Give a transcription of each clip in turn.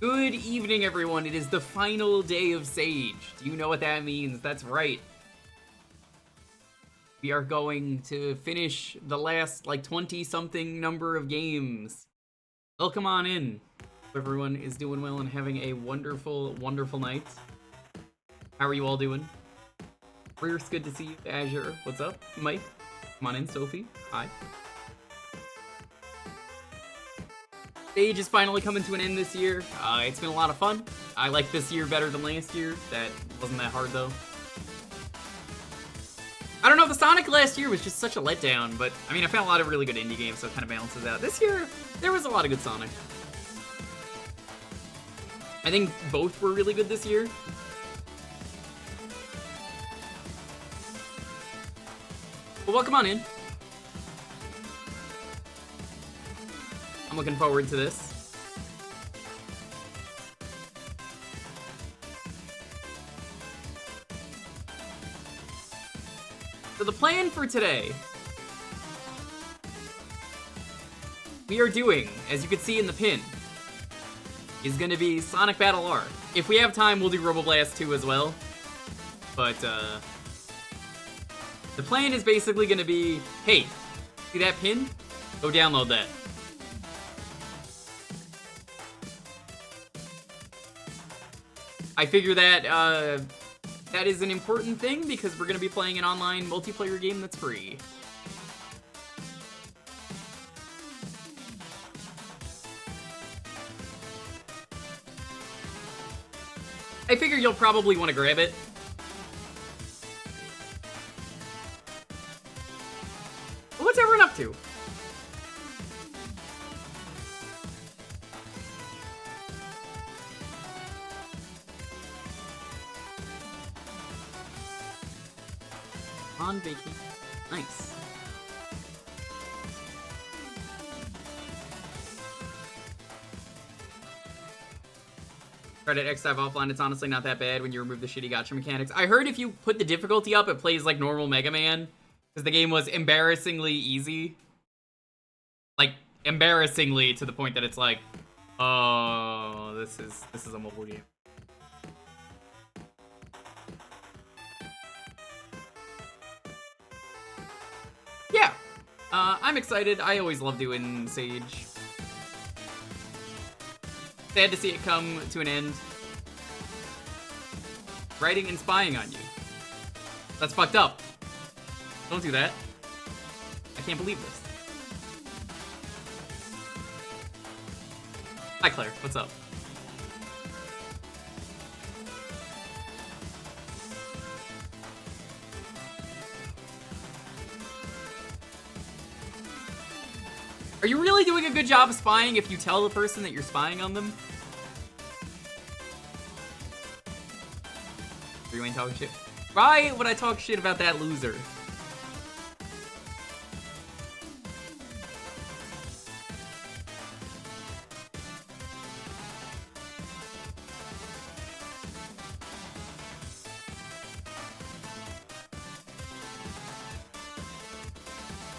Good evening, everyone. It is the final day of Sage. Do you know what that means? That's right. We are going to finish the last, 20-something number of games. Welcome on in. Hope everyone is doing well and having a wonderful, wonderful night. How are you all doing? First, good to see you. Azure, what's up? Mike, come on in. Sophie, hi. Stage is finally coming to an end this year. It's been a lot of fun. I like this year better than last year. That wasn't that hard, though. I don't know, the Sonic last year was just such a letdown, but, I mean, I found a lot of really good indie games, so it kind of balances out. This year, there was a lot of good Sonic. I think both were really good this year. Well, welcome on in. I'm looking forward to this. So the plan for today, we are doing, as you can see in the pin, is going to be Sonic Battle R. If we have time, we'll do Robo Blast 2 as well. But, the plan is basically going to be, hey, see that pin? Go download that. I figure that, that is an important thing because we're going to be playing an online multiplayer game that's free. I figure you'll probably want to grab it. Well, what's everyone up to? On vacation. Nice. Tried at X-Dive offline, it's honestly not that bad when you remove the shitty gacha mechanics. I heard if you put the difficulty up, it plays like normal Mega Man, because the game was embarrassingly easy. Like, embarrassingly to the point that it's like, oh, this is a mobile game. Yeah, I'm excited. I always love doing Sage. Sad to see it come to an end. Writing and spying on you. That's fucked up. Don't do that. I can't believe this. Hi, Claire. What's up? Are you really doing a good job of spying if you tell the person that you're spying on them? You ain't talking shit. Why would I talk shit about that loser?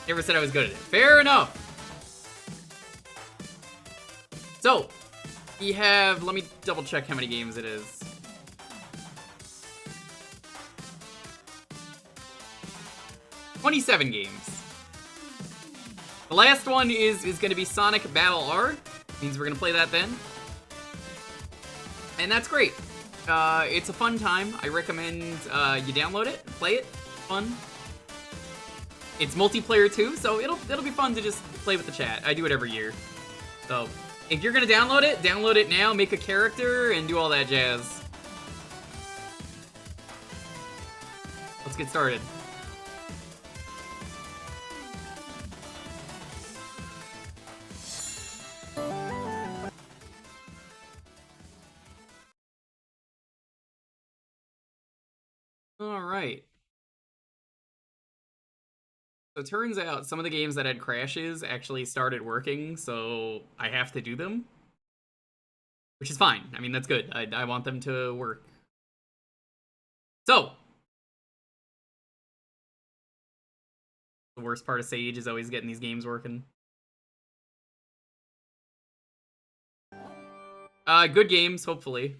Never said I was good at it. Fair enough. So, we have, let me double check how many games it is. $27 games. The last one is going to be Sonic Battle R. Means we're going to play that then. And that's great. It's a fun time. I recommend you download it, play it. Fun. It's multiplayer too, so it'll be fun to just play with the chat. I do it every year. So, if you're gonna download it now, make a character, and do all that jazz. Let's get started. Alright. So it turns out some of the games that had crashes actually started working, so I have to do them. Which is fine. I mean, that's good. I want them to work. So, the worst part of Sage is always getting these games working. Good games, hopefully.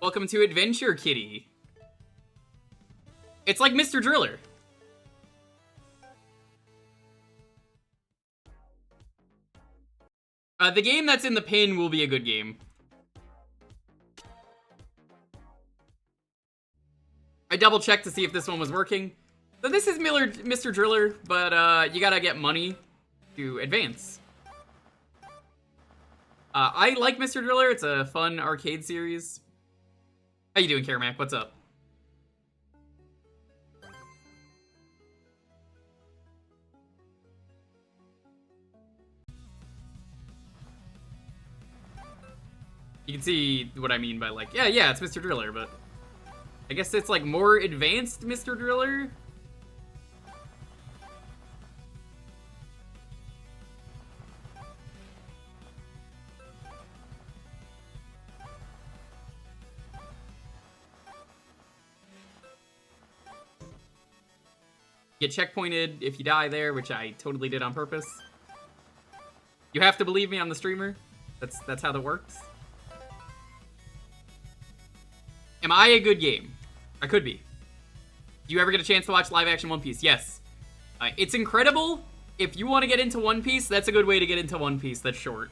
Welcome to Adventure Kitty. It's like Mr. Driller. The game that's in the pin will be a good game. I double checked to see if this one was working. So this is Mr. Driller, but you gotta get money to advance. I like Mr. Driller. It's a fun arcade series. How you doing, Caramac? What's up? You can see what I mean by like, yeah, it's Mr. Driller, but I guess it's like more advanced Mr. Driller. Get checkpointed if you die there, which I totally did on purpose. You have to believe me, I'm the streamer. That's how that works. Am I a good game? I could be. Do you ever get a chance to watch live action One Piece? Yes. It's incredible. If you want to get into One Piece, that's a good way to get into One Piece that's short.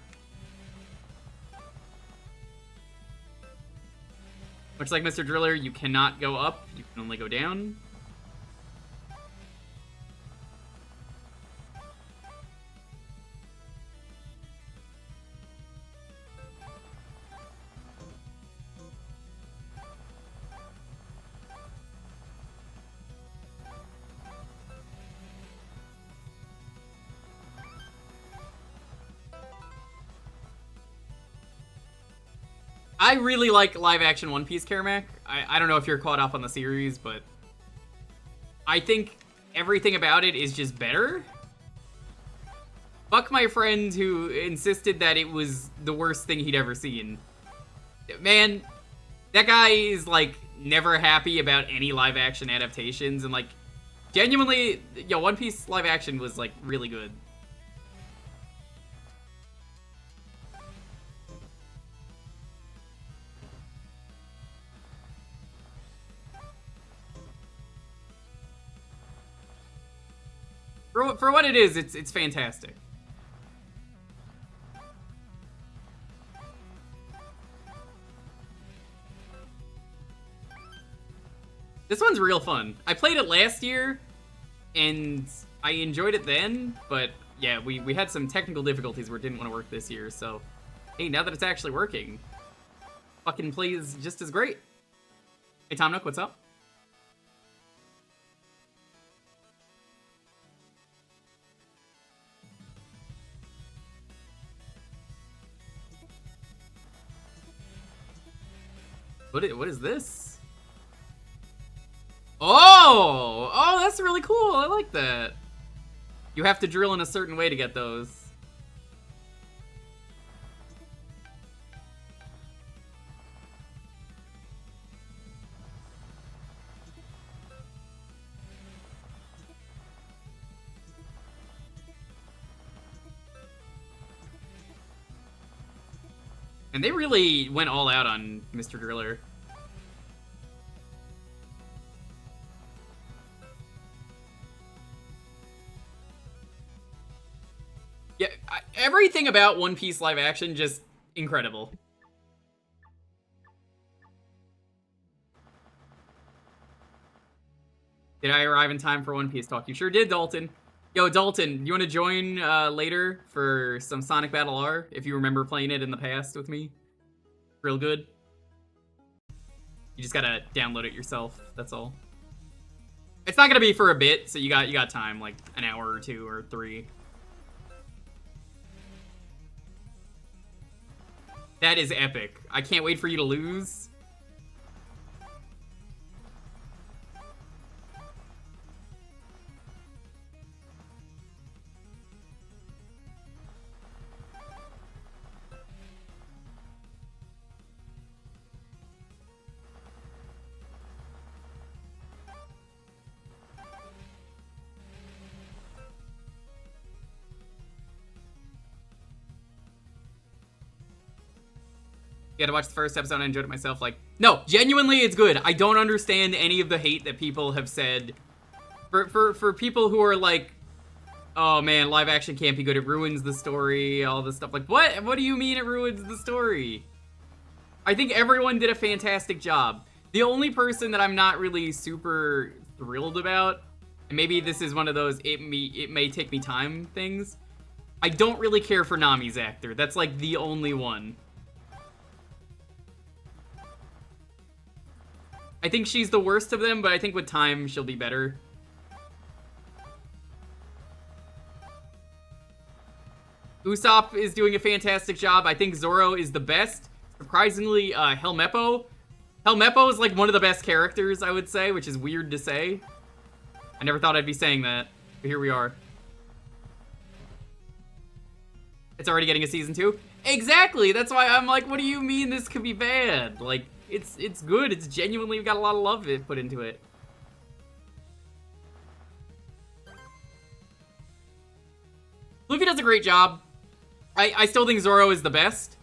Much like Mr. Driller, you cannot go up, you can only go down. I really like live-action One Piece, Caramac. I don't know if you're caught up on the series, but I think everything about it is just better. Fuck my friend who insisted that it was the worst thing he'd ever seen. Man, that guy is, like, never happy about any live-action adaptations, and, like, genuinely, yo, One Piece live-action was, like, really good. For what it is, it's fantastic. This one's real fun. I played it last year, and I enjoyed it then, but yeah, we had some technical difficulties where it didn't want to work this year, so hey, now that it's actually working, fucking plays just as great. Hey, Tom Nook, what's up? What is this? Oh, that's really cool. I like that. You have to drill in a certain way to get those. And they really went all out on Mr. Driller. Yeah, everything about One Piece live action, just incredible. Did I arrive in time for One Piece talk? You sure did, Dalton. Yo, Dalton, you want to join later for some Sonic Battle R, if you remember playing it in the past with me? Real good. You just gotta download it yourself, that's all. It's not gonna be for a bit, so you got time, like an hour or 2 or 3. That is epic. I can't wait for you to lose. Yeah, to watch the first episode, I enjoyed it myself. Like, no, genuinely, it's good. I don't understand any of the hate that people have said. For people who are like, oh man, live action can't be good. It ruins the story, all this stuff. Like, what? What do you mean it ruins the story? I think everyone did a fantastic job. The only person that I'm not really super thrilled about, and maybe this is one of those it may take me time things, I don't really care for Nami's actor. That's like the only one. I think she's the worst of them, but I think with time she'll be better. Usopp is doing a fantastic job. I think Zoro is the best. Surprisingly, Helmeppo. Helmeppo is like one of the best characters, I would say, which is weird to say. I never thought I'd be saying that, but here we are. It's already getting a season 2? Exactly! That's why I'm like, what do you mean this could be bad? Like, it's good. It's genuinely got a lot of love put into it. Luffy does a great job. I still think Zoro is the best.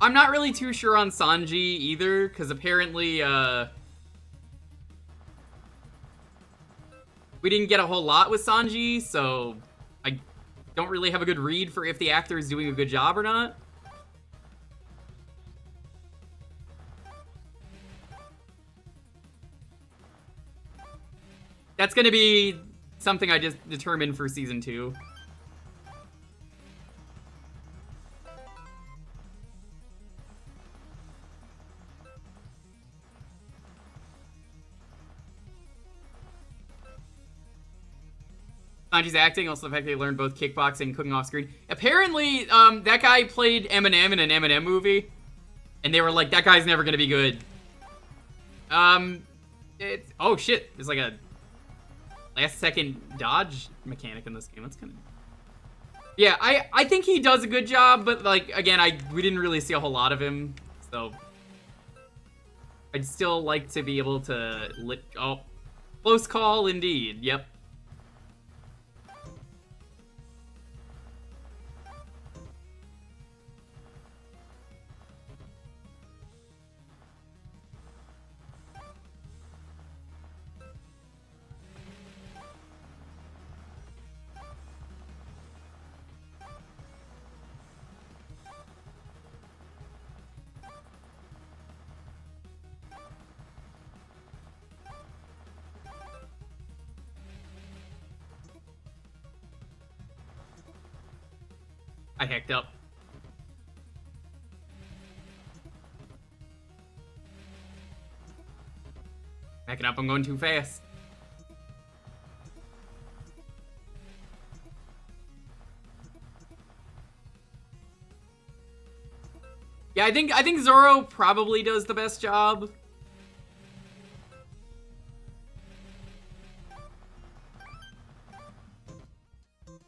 I'm not really too sure on Sanji either, because apparently, we didn't get a whole lot with Sanji, so I don't really have a good read for if the actor is doing a good job or not. That's gonna be something I just determined for season 2. Sanji's acting, also the fact that he learned both kickboxing and cooking off screen. Apparently, that guy played Eminem in an Eminem movie, and they were like, that guy's never gonna be good. Oh shit, there's like a last-second dodge mechanic in this game. That's kind of... Yeah, I think he does a good job, but like, again, we didn't really see a whole lot of him, so... I'd still like to be able to... Oh, close call indeed, yep. I hacked up. Backing up, I'm going too fast. Yeah, I think Zoro probably does the best job.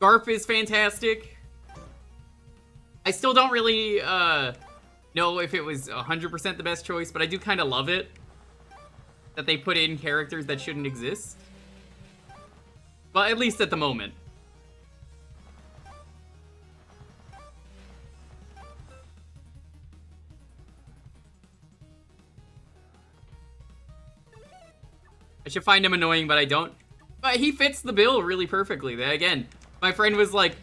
Garp is fantastic. I still don't really know if it was 100% the best choice, but I do kind of love it that they put in characters that shouldn't exist. Well, at least at the moment. I should find him annoying, but I don't. But he fits the bill really perfectly. Again, my friend was like,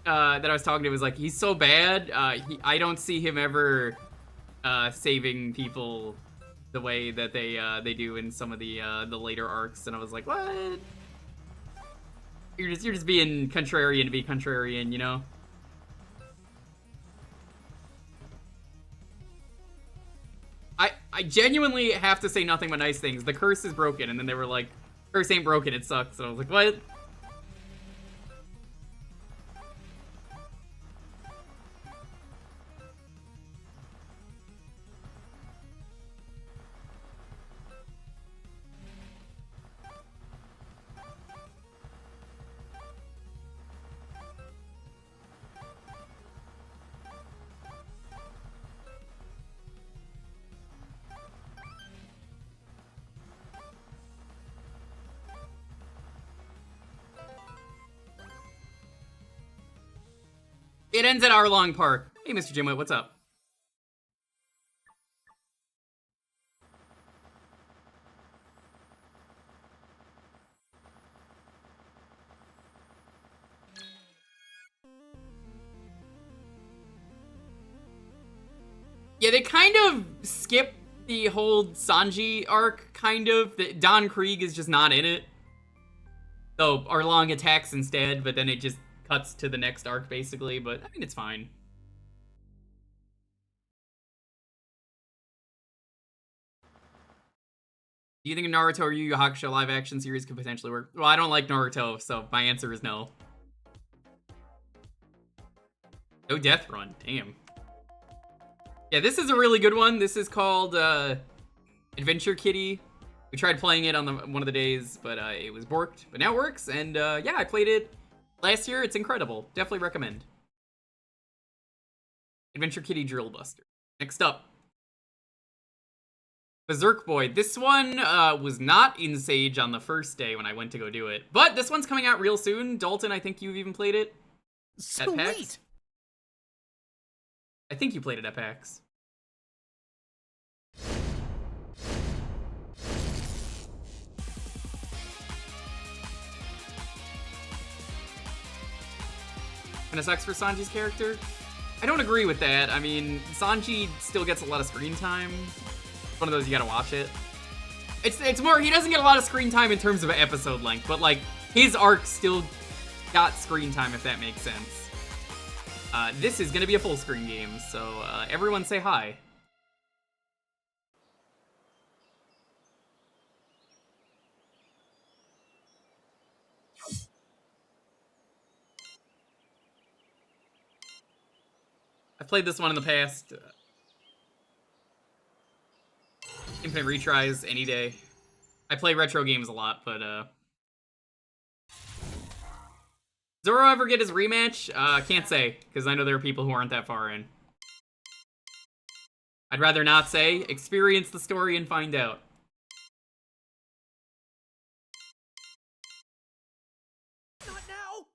that I was talking to was like, he's so bad. I don't see him ever saving people the way that they do in some of the later arcs, and I was like, what? You're just being contrarian to be contrarian, you know? I genuinely have to say nothing but nice things. The curse is broken, and then they were like, curse ain't broken, it sucks. And I was like, what? It ends at Arlong Park. Hey, Mr. Jimwit, what's up? Yeah, they kind of skip the whole Sanji arc, kind of. Don Krieg is just not in it. So Arlong attacks instead, but then it just cuts to the next arc, basically. But, I mean, it's fine. Do you think a Naruto or Yu Yu Hakusho live-action series could potentially work? Well, I don't like Naruto, so my answer is no. No Death Run, damn. Yeah, this is a really good one. This is called Adventure Kitty. We tried playing it on one of the days, but it was borked. But now it works, and yeah, I played it last year. It's incredible. Definitely recommend. Adventure Kitty Drill Buster. Next up. Berserk Boy. This one was not in Sage on the first day when I went to go do it. But this one's coming out real soon. Dalton, I think you've even played it. At PAX. I think you played it at PAX. And it sucks for Sanji's character? I don't agree with that. I mean, Sanji still gets a lot of screen time. It's one of those you gotta watch it. It's more, he doesn't get a lot of screen time in terms of episode length, but like, his arc still got screen time, if that makes sense. This is gonna be a full screen game, so everyone say hi. I've played this one in the past. Infinite retries any day. I play retro games a lot, but Zoro ever get his rematch? Can't say, because I know there are people who aren't that far in. I'd rather not say. Experience the story and find out. Not now.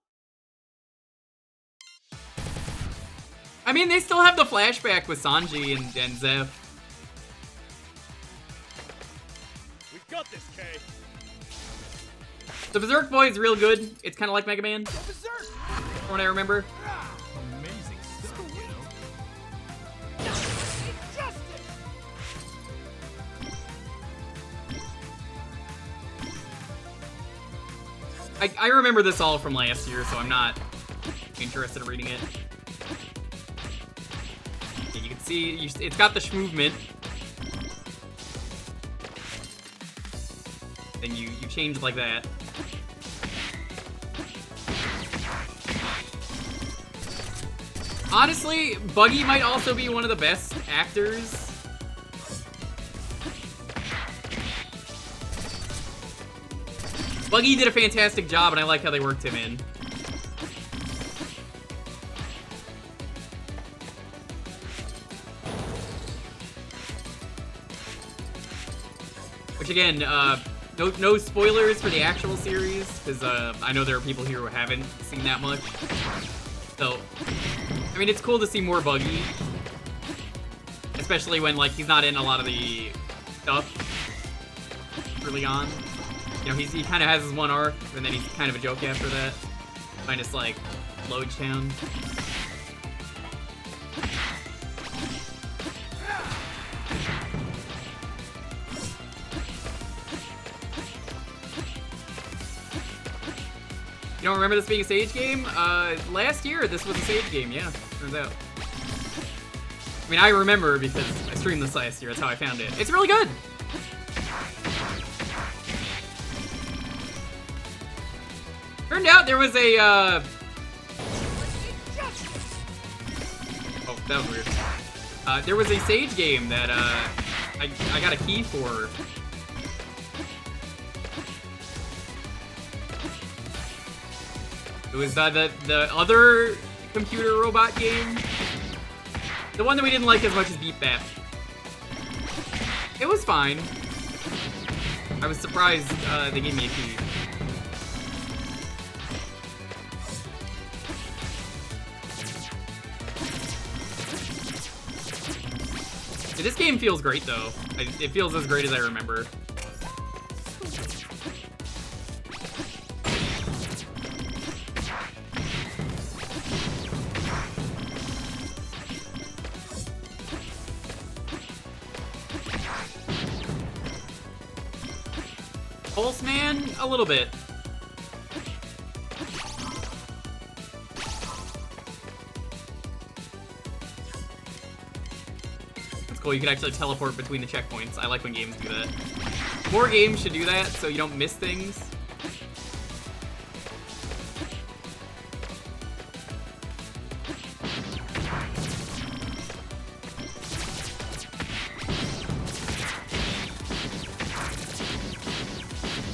I mean, they still have the flashback with Sanji and Zeph. We've got this, Kay. The Berserk Boy is real good. It's kind of like Mega Man. Berserk! From what I remember. Amazing stuff, you know. I remember this all from last year, so I'm not interested in reading it. Okay, you can see it's got the movement. Then you change like that. Honestly, Buggy might also be one of the best actors. Buggy did a fantastic job, and I like how they worked him in. Which again, no spoilers for the actual series, because I know there are people here who haven't seen that much. So, I mean, it's cool to see more Buggy, especially when like he's not in a lot of the stuff early on. You know, he kind of has his one arc, and then he's kind of a joke after that. Minus like Load Town. You don't remember this being a Sage game? Last year this was a Sage game, yeah, turns out. I mean, I remember because I streamed this last year, that's how I found it. It's really good! Turned out there was a, oh, that was weird. There was a Sage game that, I got a key for. It was the other computer robot game. The one that we didn't like as much as Beat Bap. It was fine. I was surprised they gave me a key. This game feels great though. It feels as great as I remember. Pulse Man? A little bit. It's cool, you can actually teleport between the checkpoints. I like when games do that. More games should do that so you don't miss things.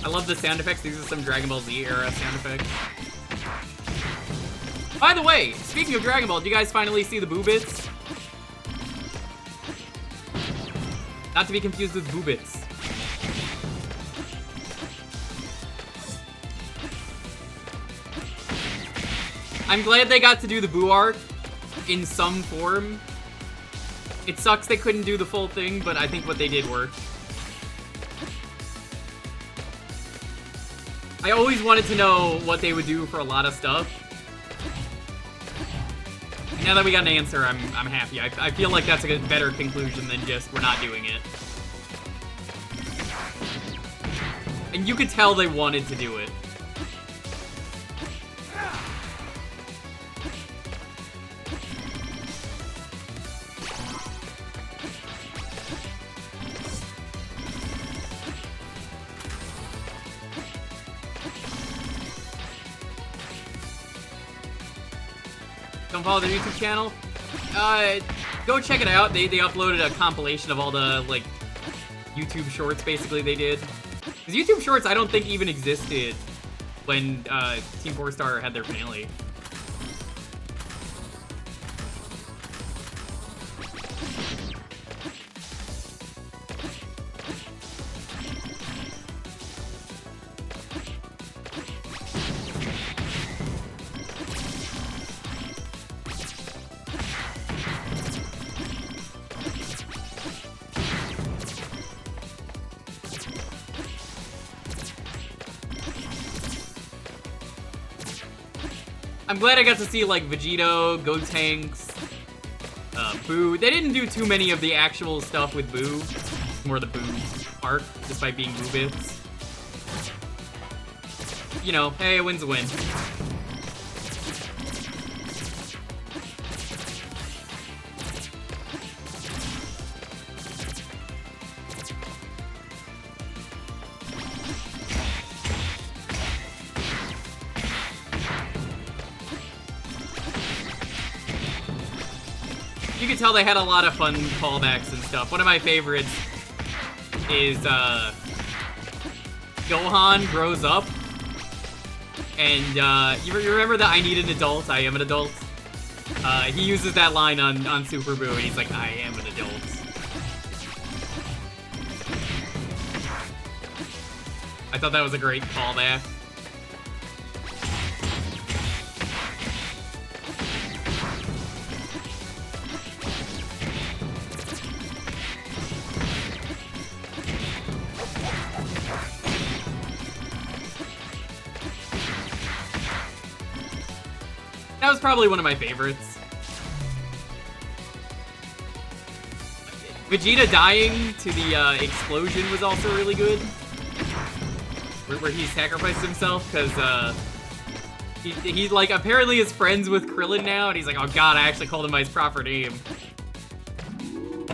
I love the sound effects. These are some Dragon Ball Z era sound effects. By the way, speaking of Dragon Ball, did you guys finally see the Boo Bits? Not to be confused with Boo Bits. I'm glad they got to do the Boo arc in some form. It sucks they couldn't do the full thing, but I think what they did worked. I always wanted to know what they would do for a lot of stuff. Now that we got an answer, I'm happy. I feel like that's a better conclusion than just we're not doing it. And you could tell they wanted to do it. Don't follow their YouTube channel? Go check it out. They uploaded a compilation of all the, like, YouTube shorts, basically, they did. Because YouTube shorts, I don't think even existed when Team 4-Star had their finale. I'm glad I got to see, like, Vegito, Gotenks, Boo. They didn't do too many of the actual stuff with Boo. More the Boo arc, despite being Boo Bits. You know, hey, a win's a win. You can tell they had a lot of fun callbacks and stuff. One of my favorites is Gohan grows up, and you remember that I need an adult, I am an adult? He uses that line on Super Boo, and he's like, I am an adult. I thought that was a great callback. That was probably one of my favorites. Vegeta dying to the explosion was also really good. Where he sacrificed himself, because he's like apparently is friends with Krillin now, and he's like, oh god, I actually called him by his proper name.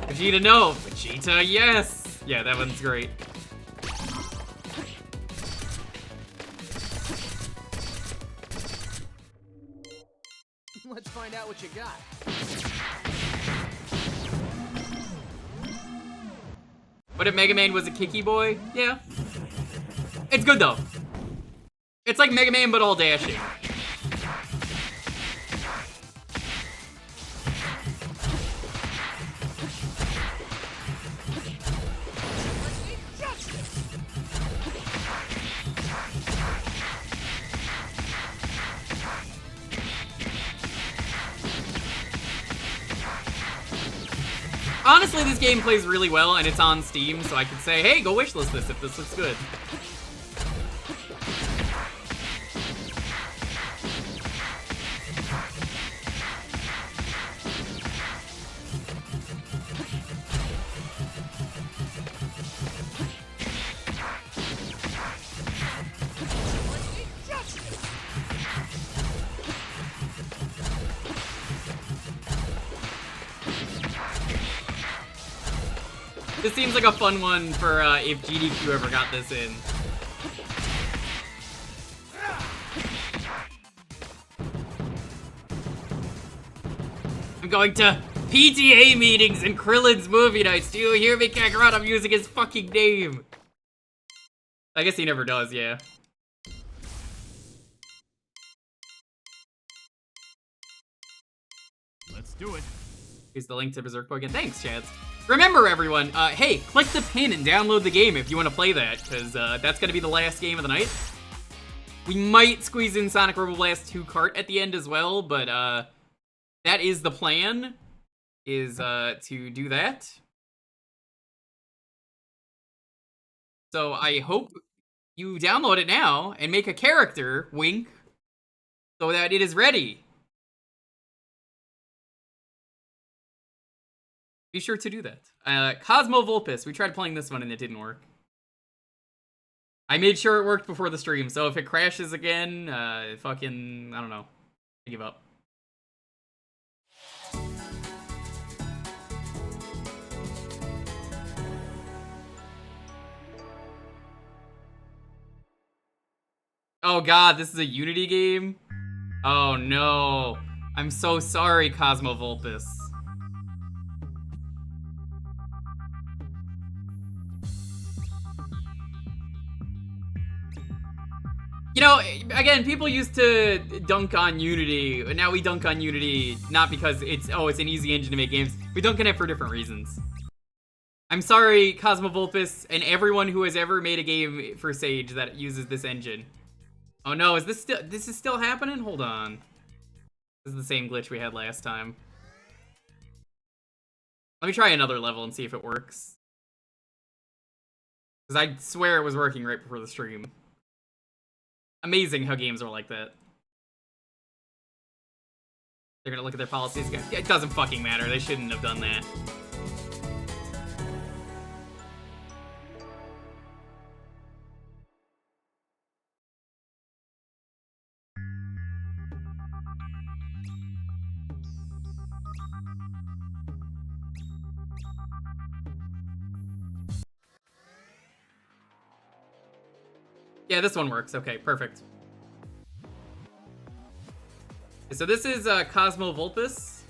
Vegeta, no. Vegeta, yes. Yeah, that one's great. Let's find out what you got. What if Mega Man was a kicky boy? Yeah. It's good though. It's like Mega Man but all dashing. Honestly, this game plays really well, and it's on Steam, so I could say, hey, go wishlist this if this looks good. This seems like a fun one for if GDQ ever got this in. I'm going to PTA meetings and Krillin's movie nights. Do you hear me, Kakarot? I'm using his fucking name. I guess he never does, yeah. Let's do it. Here's the link to Berserk Boy again. Thanks, Chaz. Remember, everyone, hey, click the pin and download the game if you want to play that, because that's going to be the last game of the night. We might squeeze in Sonic Robo Blast 2 Kart at the end as well, but that is the plan, is to do that. So I hope you download it now and make a character, wink, so that it is ready. Be sure to do that. Cosmo Vulpus, we tried playing this one and it didn't work. I made sure it worked before the stream, so if it crashes again, fucking, I don't know. I give up. Oh god, this is a Unity game? Oh no. I'm so sorry, Cosmo Vulpus. You know, again, people used to dunk on Unity, and now we dunk on Unity not because it's an easy engine to make games. We dunk on it for different reasons. I'm sorry, Cosmo Vulpus, and everyone who has ever made a game for Sage that uses this engine. Oh no, is this still happening? Hold on. This is the same glitch we had last time. Let me try another level and see if it works. Because I swear it was working right before the stream. Amazing how games are like that. They're gonna look at their policies again. It doesn't fucking matter. They shouldn't have done that. Yeah, this one works. Okay, perfect. So this is Cosmo Vulpus.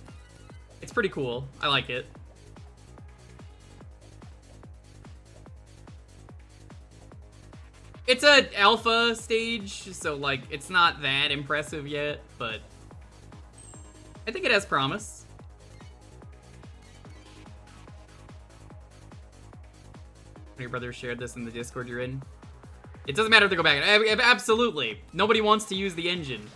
It's pretty cool. I like it. It's an alpha stage, so like it's not that impressive yet, but I think it has promise. Your brother shared this in the Discord you're in. It doesn't matter if they go back. Absolutely. Nobody wants to use the engine.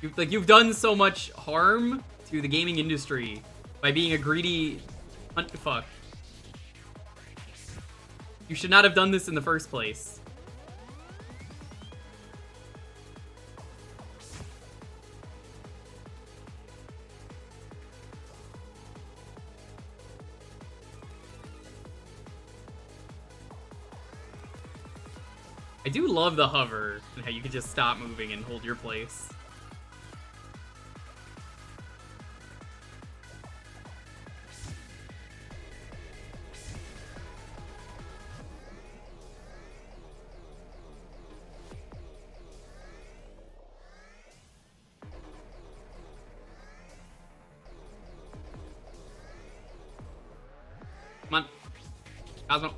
You've done so much harm to the gaming industry by being a greedy fuck. You should not have done this in the first place. I do love the hover and how you can just stop moving and hold your place. Come on. Cosmo.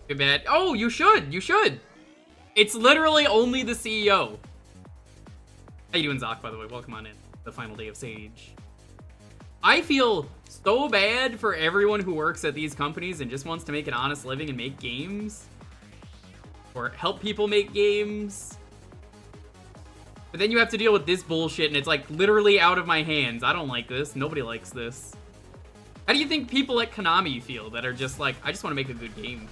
Too bad. Oh, you should. You should. It's literally only the CEO. How you doing, Zoc, by the way? Welcome on in. The final day of Sage. I feel so bad for everyone who works at these companies and just wants to make an honest living and make games. Or help people make games. But then you have to deal with this bullshit and it's like literally out of my hands. I don't like this. Nobody likes this. How do you think people at Konami feel that are just like, I just want to make a good game?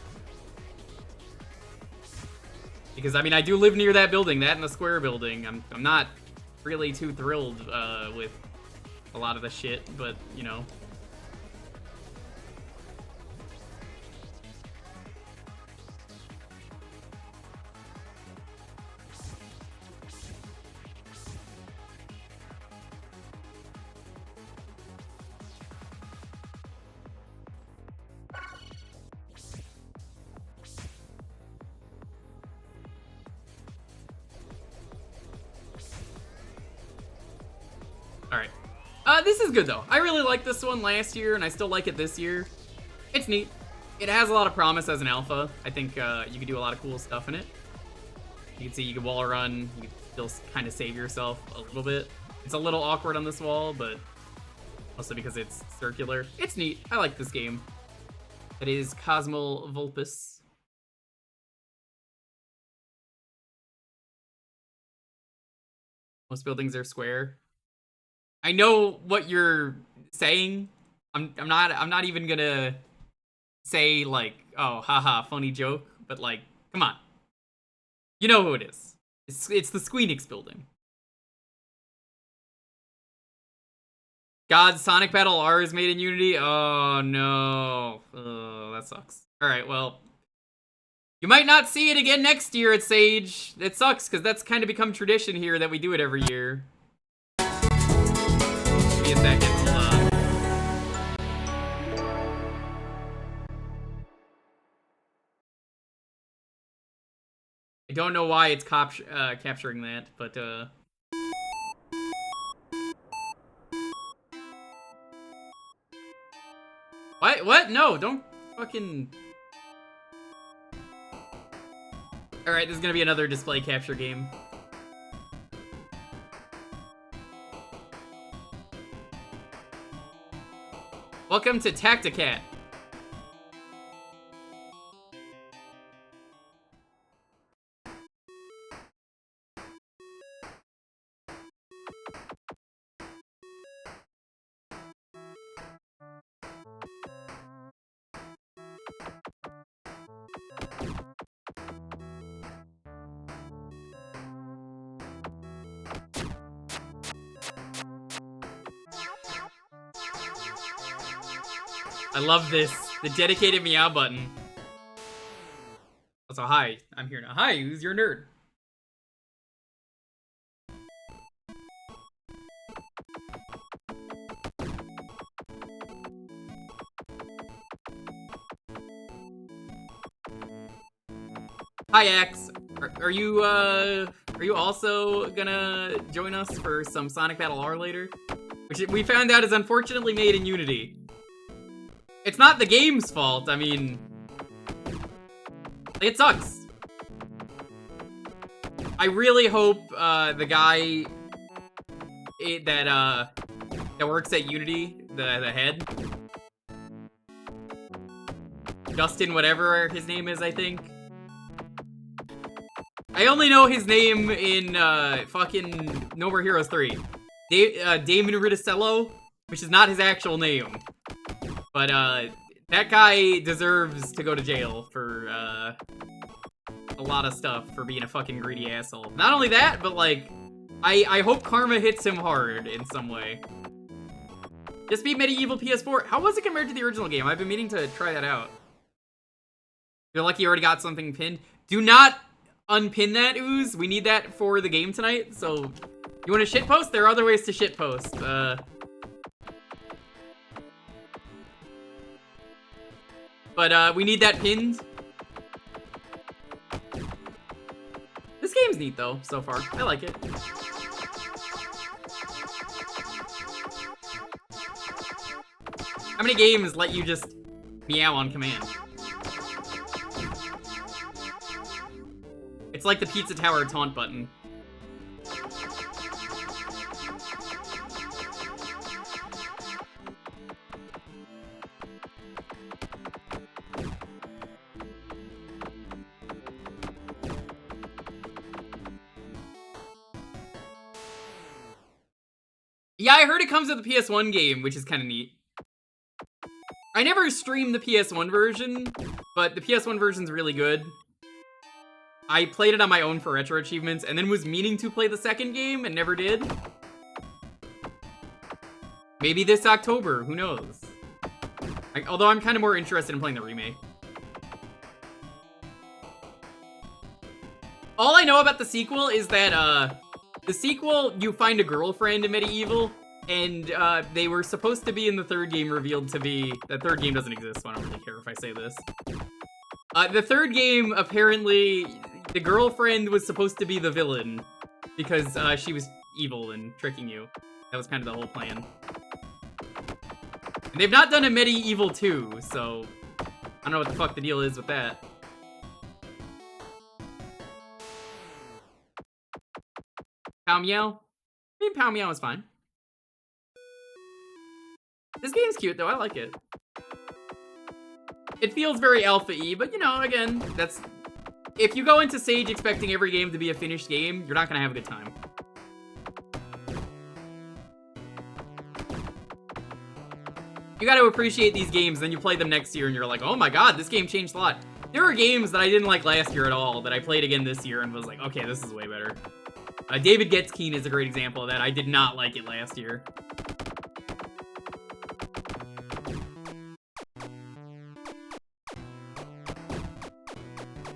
Because, I mean, I do live near that building, that and the Square building. I'm not really too thrilled with a lot of the shit, but you know. Alright. This is good, though. I really liked this one last year, and I still like it this year. It's neat. It has a lot of promise as an alpha. I think you can do a lot of cool stuff in it. You can see you can wall run. You can still kind of save yourself a little bit. It's a little awkward on this wall, but mostly because it's circular. It's neat. I like this game. It is Cosmo Vulpes. Most buildings are square. I know what you're saying. I'm not even gonna say like, oh, haha, funny joke, but like, come on. You know who it is. It's the Squeenix building. God, Sonic Battle R is made in Unity? Oh no. Oh, that sucks. Alright, well. You might not see it again next year at Sage. It sucks, because that's kind of become tradition here that we do it every year. Give me a second, hold on. I don't know why it's capturing that, but What? No, don't fucking... Alright, this is gonna be another display capture game. Welcome to Tacticat. I love this. The dedicated meow button. Also, hi. I'm here now. Hi, who's your nerd? Hi, Axe. Are you also gonna join us for some Sonic Battle R later? Which we found out is unfortunately made in Unity. It's not the game's fault, I mean... It sucks. I really hope the guy that works at Unity, the head, Justin whatever his name is, I think. I only know his name in fucking No More Heroes 3. Damon Riticello, which is not his actual name. But, that guy deserves to go to jail for, a lot of stuff for being a fucking greedy asshole. Not only that, but, like, I hope karma hits him hard in some way. Just beat Medieval PS4. How was it compared to the original game? I've been meaning to try that out. You're lucky you already got something pinned. Do not unpin that, Ooze. We need that for the game tonight, so... You want to shitpost? There are other ways to shitpost. But we need that pinned. This game's neat, though, so far. I like it. How many games let you just meow on command? It's like the Pizza Tower taunt button. Yeah, I heard it comes with the PS1 game, which is kind of neat. I never streamed the PS1 version, but the PS1 version's really good. I played it on my own for retro achievements and then was meaning to play the second game and never did. Maybe this October, who knows? Although I'm kind of more interested in playing the remake. All I know about the sequel is that, the sequel, you find a girlfriend in Medieval, and, they were supposed to be in the third game revealed to be... The third game doesn't exist, so I don't really care if I say this. The third game, apparently, the girlfriend was supposed to be the villain, because, she was evil and tricking you. That was kind of the whole plan. And they've not done a Medieval 2, so... I don't know what the fuck the deal is with that. Pow Meow? I mean, Pow Meow is fine. This game's cute, though. I like it. It feels very alpha-y, but, you know, again, that's... If you go into Sage expecting every game to be a finished game, you're not gonna have a good time. You gotta appreciate these games, then you play them next year, and you're like, oh my god, this game changed a lot. There are games that I didn't like last year at all, that I played again this year, and was like, okay, this is way better. David Gets Keen is a great example of that. I did not like it last year.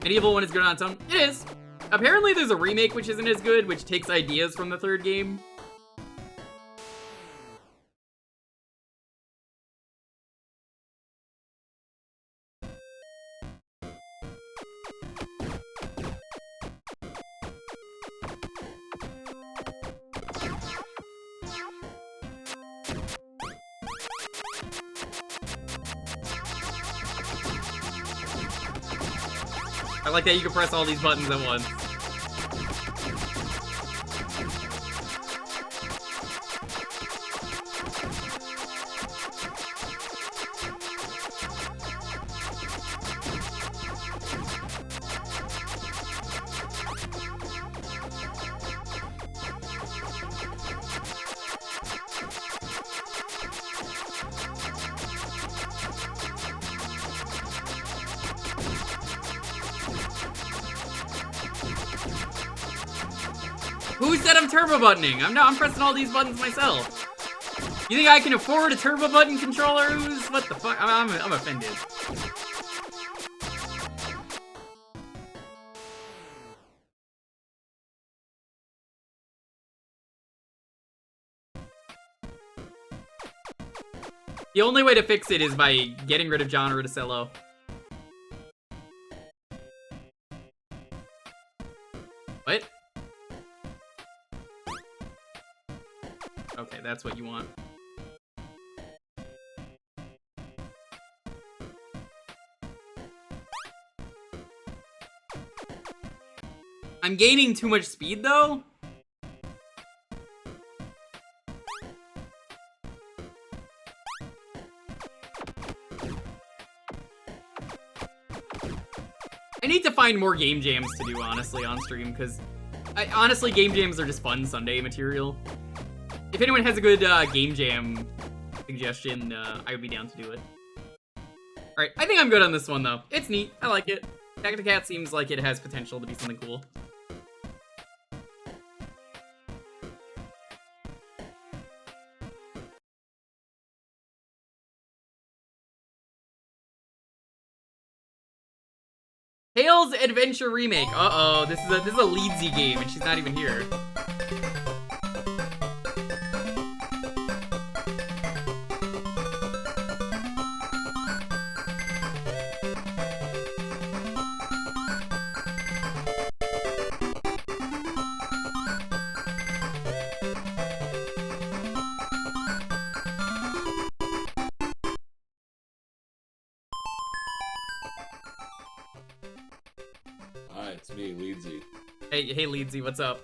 Medieval 1 is good on its own. It is. Apparently there's a remake which isn't as good, which takes ideas from the third game. I like that you can press all these buttons at once. Who said I'm turbo buttoning? I'm pressing all these buttons myself. You think I can afford a turbo button controller? What the fuck? I'm offended. The only way to fix it is by getting rid of John Ruticello. What? Okay, that's what you want. I'm gaining too much speed, though? I need to find more game jams to do, honestly, on stream, because honestly, game jams are just fun Sunday material. If anyone has a good game jam suggestion, I would be down to do it. Alright, I think I'm good on this one, though. It's neat. I like it. Tacticat seems like it has potential to be something cool. Tails Adventure Remake. Uh-oh, this is a Leedsy game, and she's not even here. Hi, it's me, Leedsy. Hey, Leedsy, what's up?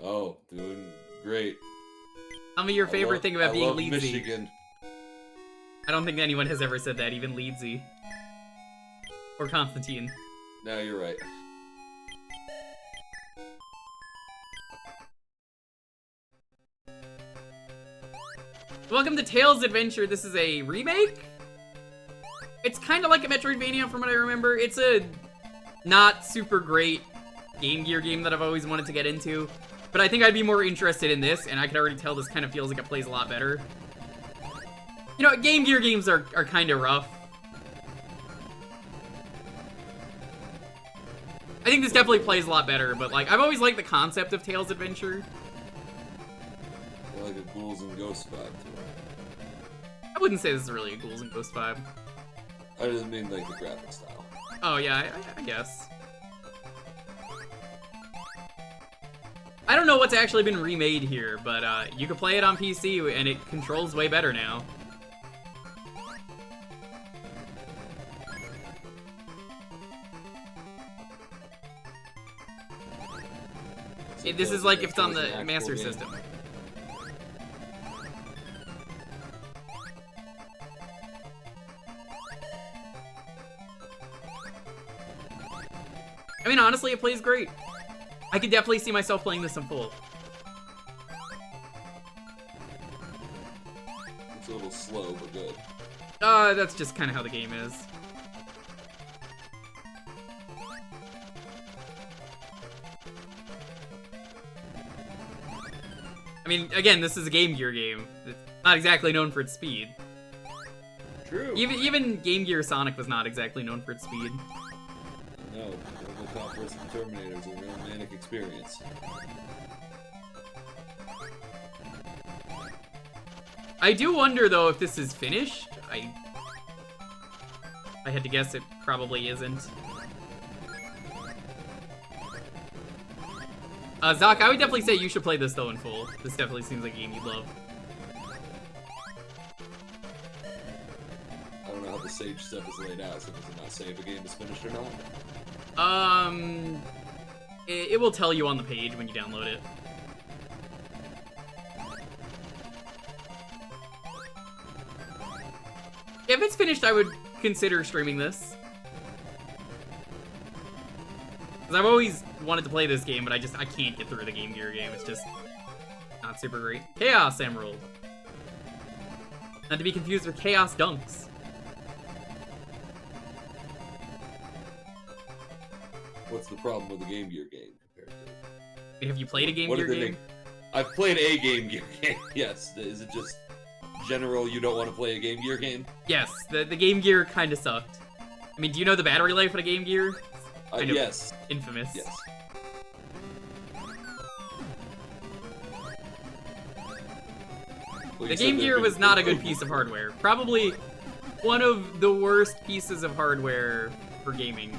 Oh, doing great. Tell me your favorite thing about being Leedsy. Michigan. I don't think anyone has ever said that, even Leedsy. Or Constantine. No, you're right. Welcome to Tails Adventure. This is a remake? It's kind of like a Metroidvania from what I remember. It's a not super great Game Gear game that I've always wanted to get into. But I think I'd be more interested in this, and I can already tell this kind of feels like it plays a lot better. You know, Game Gear games are kind of rough. I think this definitely plays a lot better, but like, I've always liked the concept of Tails Adventure. Like a Ghouls and Ghosts vibe to it. I wouldn't say this is really a Ghouls and Ghosts vibe. I just mean like the graphic style. Oh yeah, I guess. I don't know what's actually been remade here, but you can play it on PC and it controls way better now. This is like if it's on the Master System. I mean, honestly, it plays great. I could definitely see myself playing this in full. It's a little slow, but good. That's just kind of how the game is. I mean, again, this is a Game Gear game. It's not exactly known for its speed. True. Even Game Gear Sonic was not exactly known for its speed. No, RoboCop vs. Terminator is a real manic experience. I do wonder, though, if this is finished. I had to guess it probably isn't. Zoc, I would definitely say you should play this, though, in full. This definitely seems like a game you'd love. I don't know how the Sage stuff is laid out, so does it not say if a game is finished or not? It will tell you on the page when you download it. If it's finished, I would consider streaming this. Because I've always wanted to play this game, but I can't get through the Game Gear game. It's just not super great. Chaos Emerald. Not to be confused with Chaos Dunks. What's the problem with a Game Gear game compared to? Have you played a Game What Gear did they game? make? I've played a Game Gear game, yes. Is it just general you don't want to play a Game Gear game? Yes, the Game Gear kind of sucked. I mean, do you know the battery life of a Game Gear? Kind of yes. Infamous. Yes. Well, The Game Gear was not a good piece of hardware. Probably one of the worst pieces of hardware for gaming.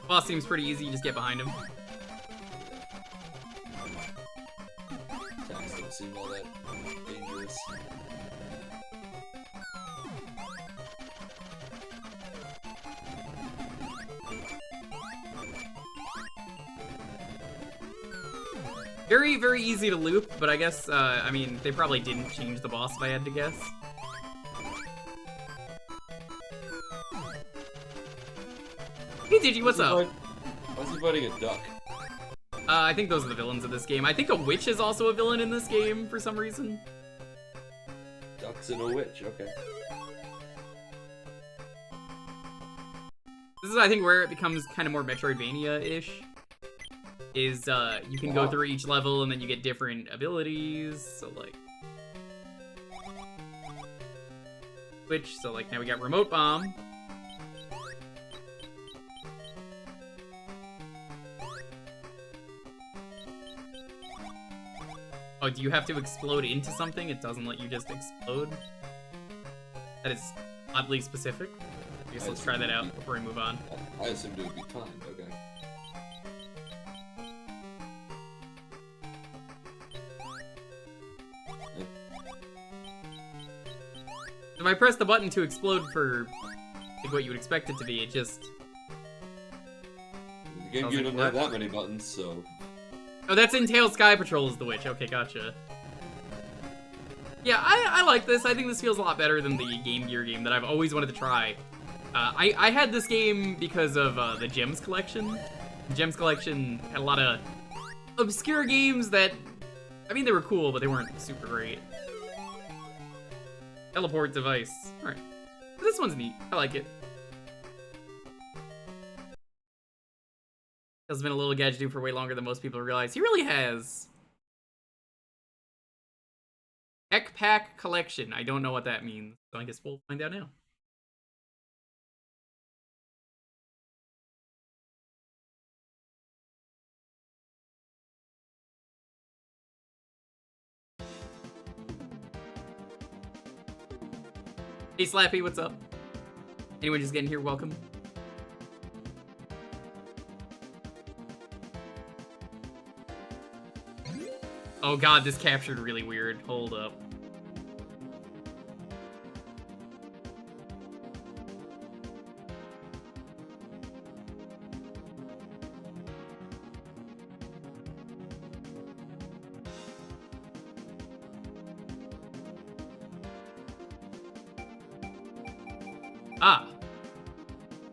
Boss seems pretty easy, you just get behind him. Attacks don't seem all that dangerous. Very, very easy to loop, but I guess, I mean, they probably didn't change the boss if I had to guess. Hey Digi, what's up? Why is he fighting a duck? I think those are the villains of this game. I think a witch is also a villain in this game for some reason. Ducks and a witch, okay. This is, I think, where it becomes kind of more Metroidvania-ish. Is, you can go through each level and then you get different abilities, so like... Witch, so like, now we got Remote Bomb. Oh, do you have to explode into something? It doesn't let you just explode? That is oddly specific. I guess let's try that out before we move on. I assumed it would be timed, okay. If I press the button to explode for like, what you would expect it to be, it just... The Game Gear doesn't have that many buttons, so... Oh, that's in Tails Sky Patrol is the witch. Okay, gotcha. Yeah, I like this. I think this feels a lot better than the Game Gear game that I've always wanted to try. I had this game because of the Gems collection. The Gems collection had a lot of obscure games that, I mean, they were cool, but they weren't super great. Teleport device. Alright. This one's neat. I like it. Has been a little gadget for way longer than most people realize. He really has. Tech Pack Collection. I don't know what that means, so I guess we'll find out now. Hey Slappy, what's up? Anyone just getting here, welcome. Oh god, this captured really weird. Hold up. Ah.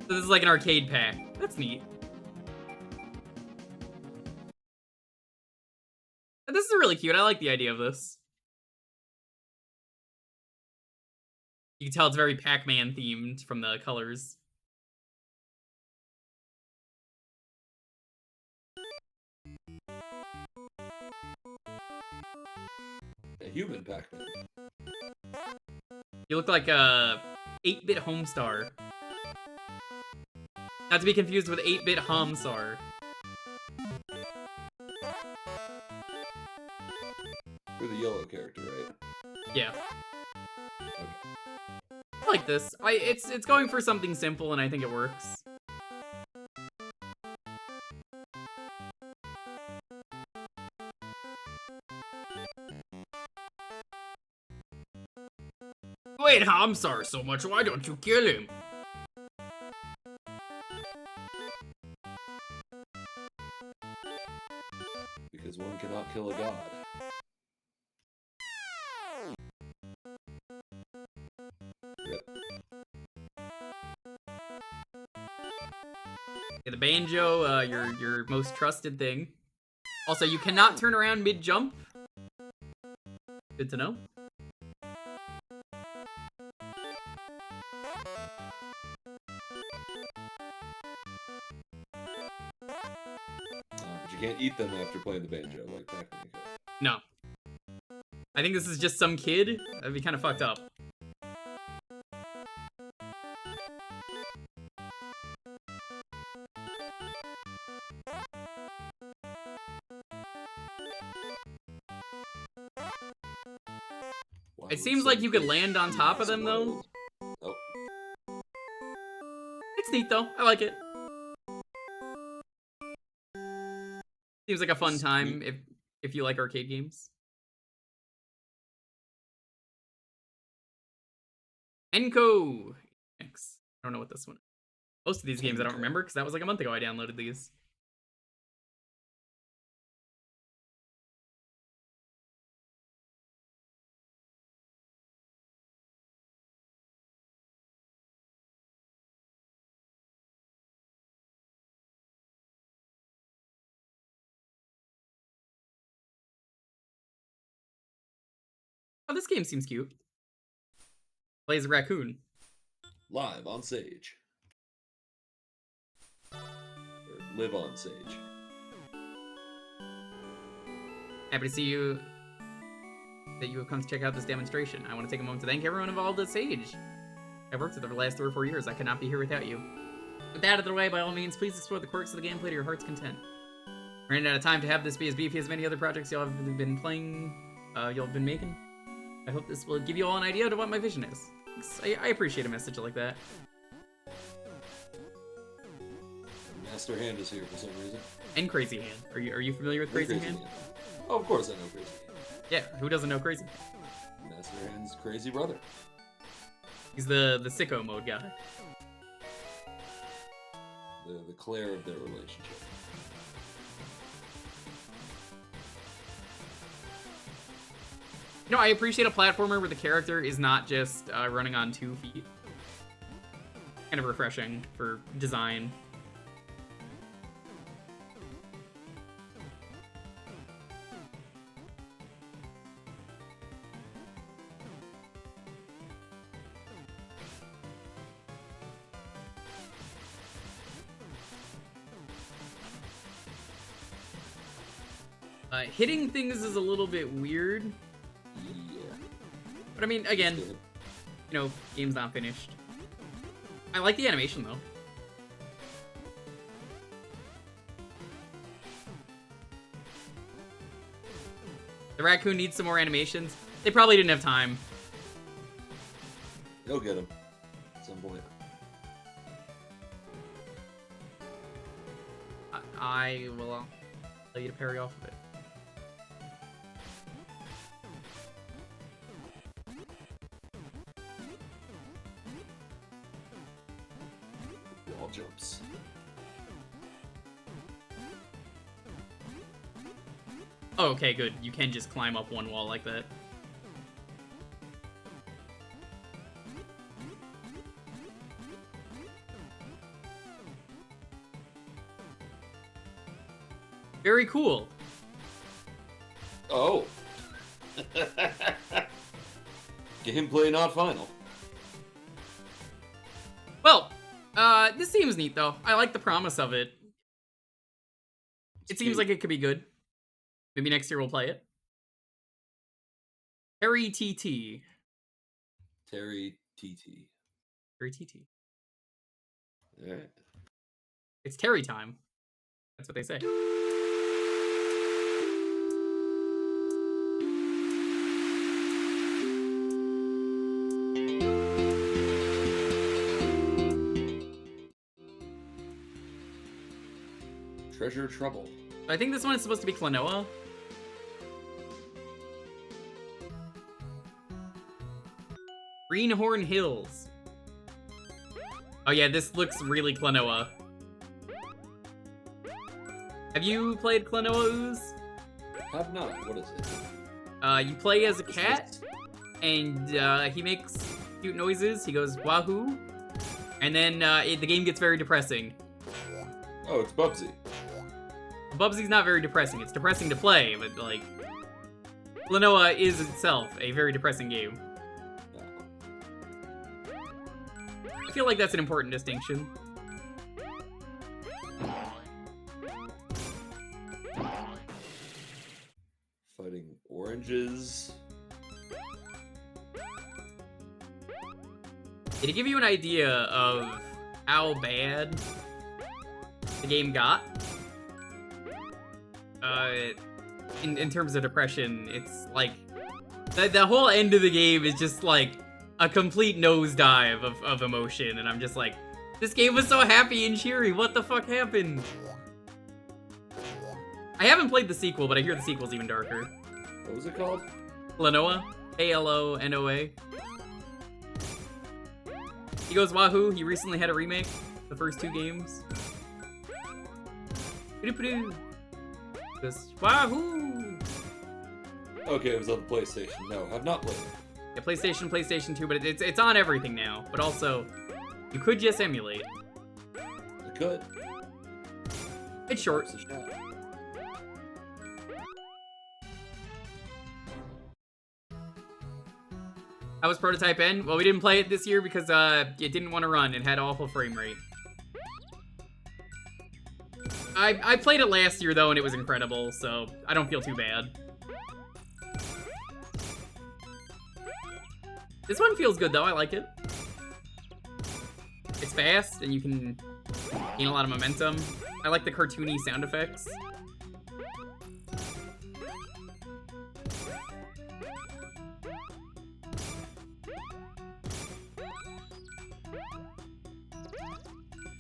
So this is like an arcade pack. That's neat. This is really cute. I like the idea of this. You can tell it's very Pac-Man themed from the colors. A human Pac-Man. You look like a 8-bit Homestar. Not to be confused with 8-bit Homstar. You're the yellow character, right? Yeah. Okay. I like this. It's going for something simple, and I think it works. Wait, Homstar so much, why don't you kill him? Because one cannot kill a god. Yep. Yeah, the banjo, your most trusted thing. Also, you cannot turn around mid-jump. Good to know. But you can't eat them after playing the banjo like Pac-Man could. No. I think this is just some kid. That'd be kind of fucked up. Why It would seems like you could Sonic land on eat top of them, though. Oh, It's neat, though. I like it. Seems like a fun time if you like arcade games. Enco! X. I don't know what this one is. Most of these games I don't remember, because that was like a month ago I downloaded these. Oh, this game seems cute. Plays a raccoon. live on Sage. Or live on Sage. Happy to see you that you have come to check out this demonstration. I want to take a moment to thank everyone involved at Sage. I've worked with it for the last 3 or 4 years. I could not be here without you. With that out of the way, by all means, please explore the quirks of the gameplay to your heart's content. We're running out of time to have this be as beefy as many other projects y'all have been playing, y'all have been making. I hope this will give you all an idea of what my vision is. I appreciate a message like that. Master Hand is here for some reason. And Crazy Hand. Are you familiar with Crazy Hand? Oh, of course I know Crazy Hand. Yeah, who doesn't know Crazy Hand? Master Hand's crazy brother. He's the sicko mode guy. The Claire of their relationship. You know, I appreciate a platformer where the character is not just running on 2 feet. Kind of refreshing for design. Hitting things is a little bit weird. Yeah. But I mean, again, you know, game's not finished. I like the animation, though. The raccoon needs some more animations. They probably didn't have time. You'll get him at some point. I will tell you to parry off of it. Wall jumps. Oh, okay, good. You can just climb up one wall like that. Very cool. Oh. Gameplay not final. Well, this seems neat, though. I like the promise of it. It seems like it could be good. Maybe next year we'll play it. Terry TT. Terry TT. Terry TT. Alright. It's Terry time. That's what they say. Treasure Trouble. I think this one is supposed to be Klonoa. Greenhorn Hills. Oh yeah, this looks really Klonoa. Have you played Klonoa Ooze? Have not. What is it? You play as a cat, and he makes cute noises. He goes wahoo, and then the game gets very depressing. Oh, it's Bubsy. Bubsy's not very depressing. It's depressing to play, but like, Klonoa is itself a very depressing game. I feel like that's an important distinction. Fighting oranges. To give you an idea of how bad the game got, in terms of depression, it's like the whole end of the game is just like a complete nosedive of emotion, and I'm just like, this game was so happy and cheery, what the fuck happened? I haven't played the sequel, but I hear the sequel's even darker. What was it called? Klonoa. Klonoa. He goes wahoo. He recently had a remake. The first 2 games. He goes wahoo. Okay, it was on the PlayStation. No, I've not played it. Yeah, PlayStation 2, but it's on everything now. But also, you could just emulate. I could. It's short. It's a shot. How was Prototype N? Well, we didn't play it this year because it didn't want to run. It had awful frame rate. I played it last year, though, and it was incredible, so I don't feel too bad. This one feels good, though. I like it. It's fast, and you can gain a lot of momentum. I like the cartoony sound effects.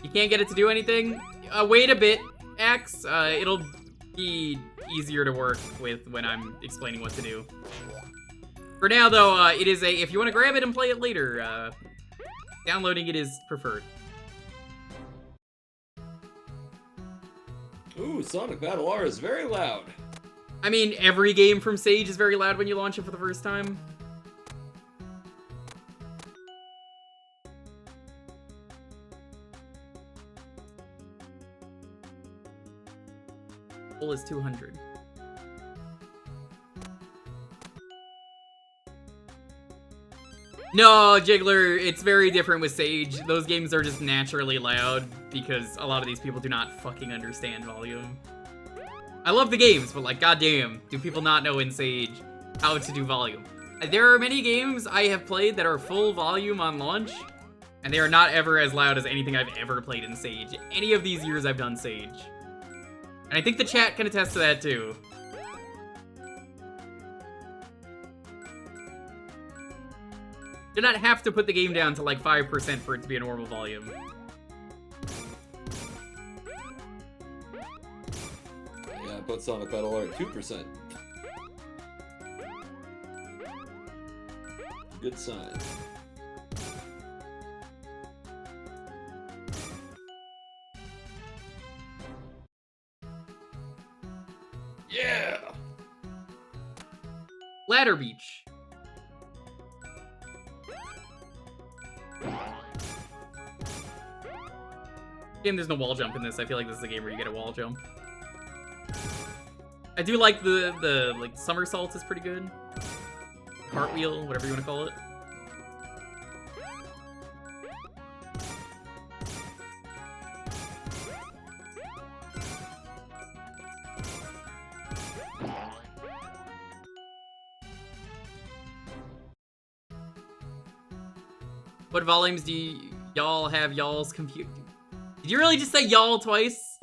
You can't get it to do anything? Wait a bit, Axe. It'll be easier to work with when I'm explaining what to do. For now, though, it is if you want to grab it and play it later, downloading it is preferred. Ooh, Sonic Battle R is very loud. I mean, every game from Sage is very loud when you launch it for the first time. Full is 200. No, Jiggler, it's very different with Sage. Those games are just naturally loud because a lot of these people do not fucking understand volume. I love the games, but like, goddamn, do people not know in Sage how to do volume? There are many games I have played that are full volume on launch, and they are not ever as loud as anything I've ever played in Sage. Any of these years I've done Sage. And I think the chat can attest to that too. Do not have to put the game down to like 5% for it to be a normal volume. Yeah, put Sonic Battle Art 2%. Good sign. Yeah! Ladder Beach. Game, there's no wall jump in this. I feel like this is a game where you get a wall jump. I do like the like somersault is pretty good. Cartwheel, whatever you want to call it. What volumes do y'all have y'all's compute? Did you really just say y'all twice?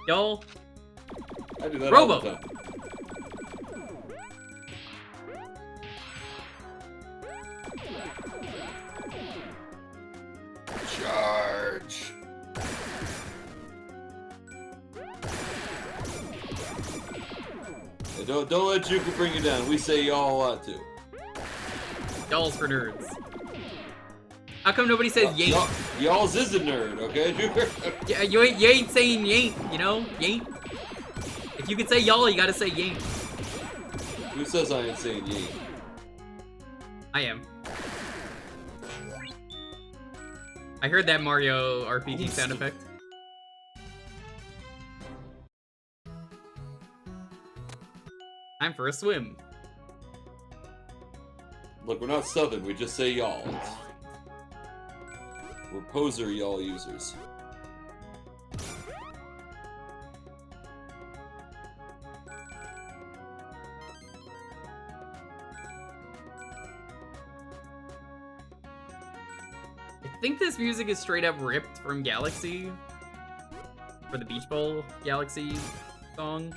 Y'all? I do that Robo. all the time. Charge! Hey, don't let Jewker bring you down. We say y'all a lot too. Y'all's for nerds. How come nobody says yank? Y'all's is a nerd, okay, Jewker? Yeah, you ain't saying yank, you know? Yank. If you could say y'all, you gotta say yank. Who says I ain't saying yank? I am. I heard that Mario RPG sound effect. Time for a swim. Look, we're not Southern, we just say y'all. We're poser y'all users. I think this music is straight up ripped from Galaxy. For the Beach Bowl Galaxy song.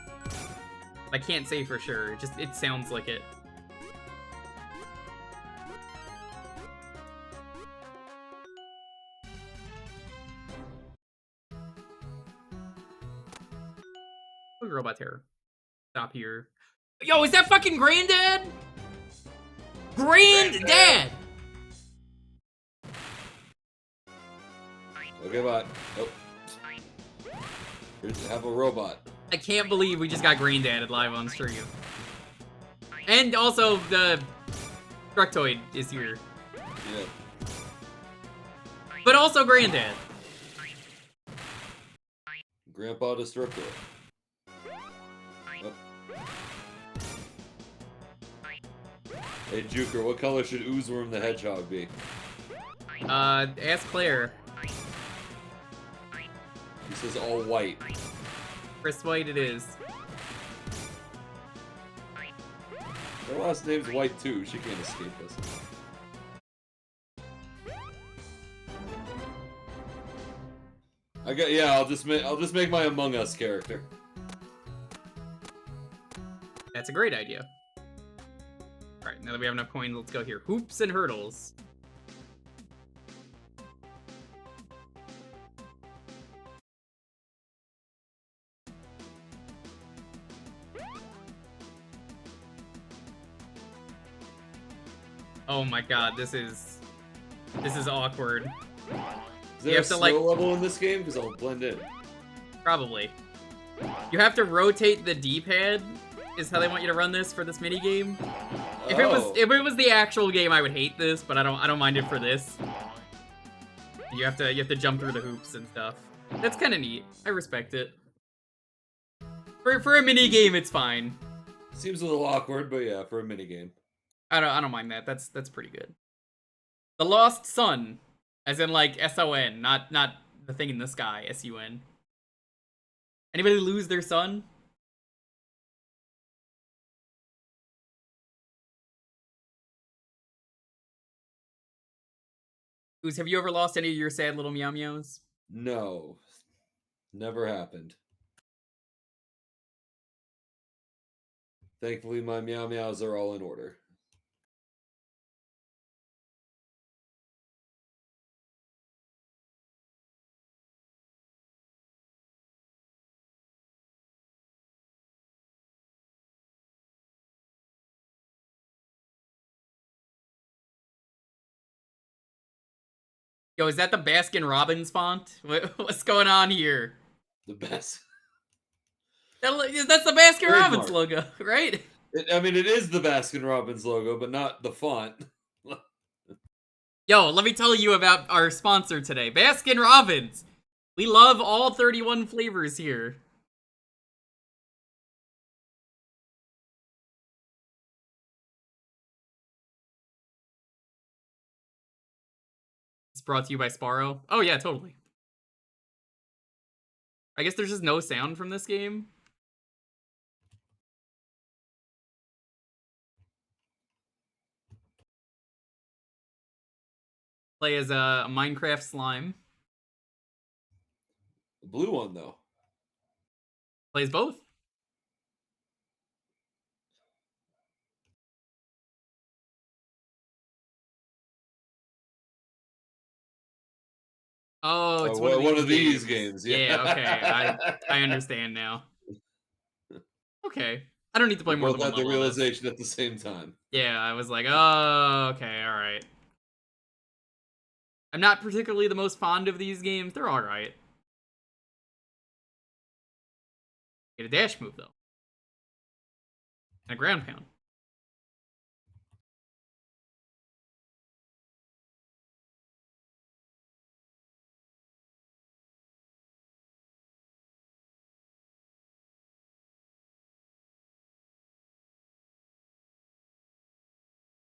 I can't say for sure, it sounds like it. Robot Terror. Stop here. Yo, is that fucking Granddad? Granddad! Okay, bye. Nope. Here's have a robot. I can't believe we just got Granddad live on stream. And also, the Structoid is here. Yeah. But also Granddad. Grandpa Destructor. Oh. Hey, Jewker, what color should Oozeworm the Hedgehog be? Ask Claire. He says all white. Chris White it is. Her last name's White too. She can't escape this. I'll just make my Among Us character. That's a great idea. Alright, now that we have enough coins, let's go here. Hoops and hurdles. Oh my god, this is awkward. Is there a skill level in this game? Because I'll blend in. Probably. You have to rotate the D-pad is how they want you to run this for this mini game. Oh. If it was the actual game, I would hate this, but I don't mind it for this. You have to jump through the hoops and stuff. That's kind of neat. I respect it. For a mini game, it's fine. Seems a little awkward, but yeah, for a mini game. I don't mind that. That's pretty good. The Lost Sun, as in like SON, not the thing in the sky, SUN. Anybody lose their son? Ooze, have you ever lost any of your sad little meow meows? No, never happened. Thankfully, my meow meows are all in order. Yo, is that the Baskin Robbins font? What's going on here? The best. That's the Baskin Robbins Trademark. logo, right? I mean, it is the Baskin Robbins logo, but not the font. Yo, let me tell you about our sponsor today, Baskin Robbins. We love all 31 flavors here. It's brought to you by Sparrow. Oh yeah, totally. I guess there's just no sound from this game. Play as a Minecraft slime. The blue one, though. Plays both. Oh, it's one of these games. Yeah, okay. I understand now. Okay. I don't need to play more Both than had one the level of this. realization at the same time. Yeah, I was like, oh, okay, alright. I'm not particularly the most fond of these games. They're alright. Get a dash move, though. And a ground pound.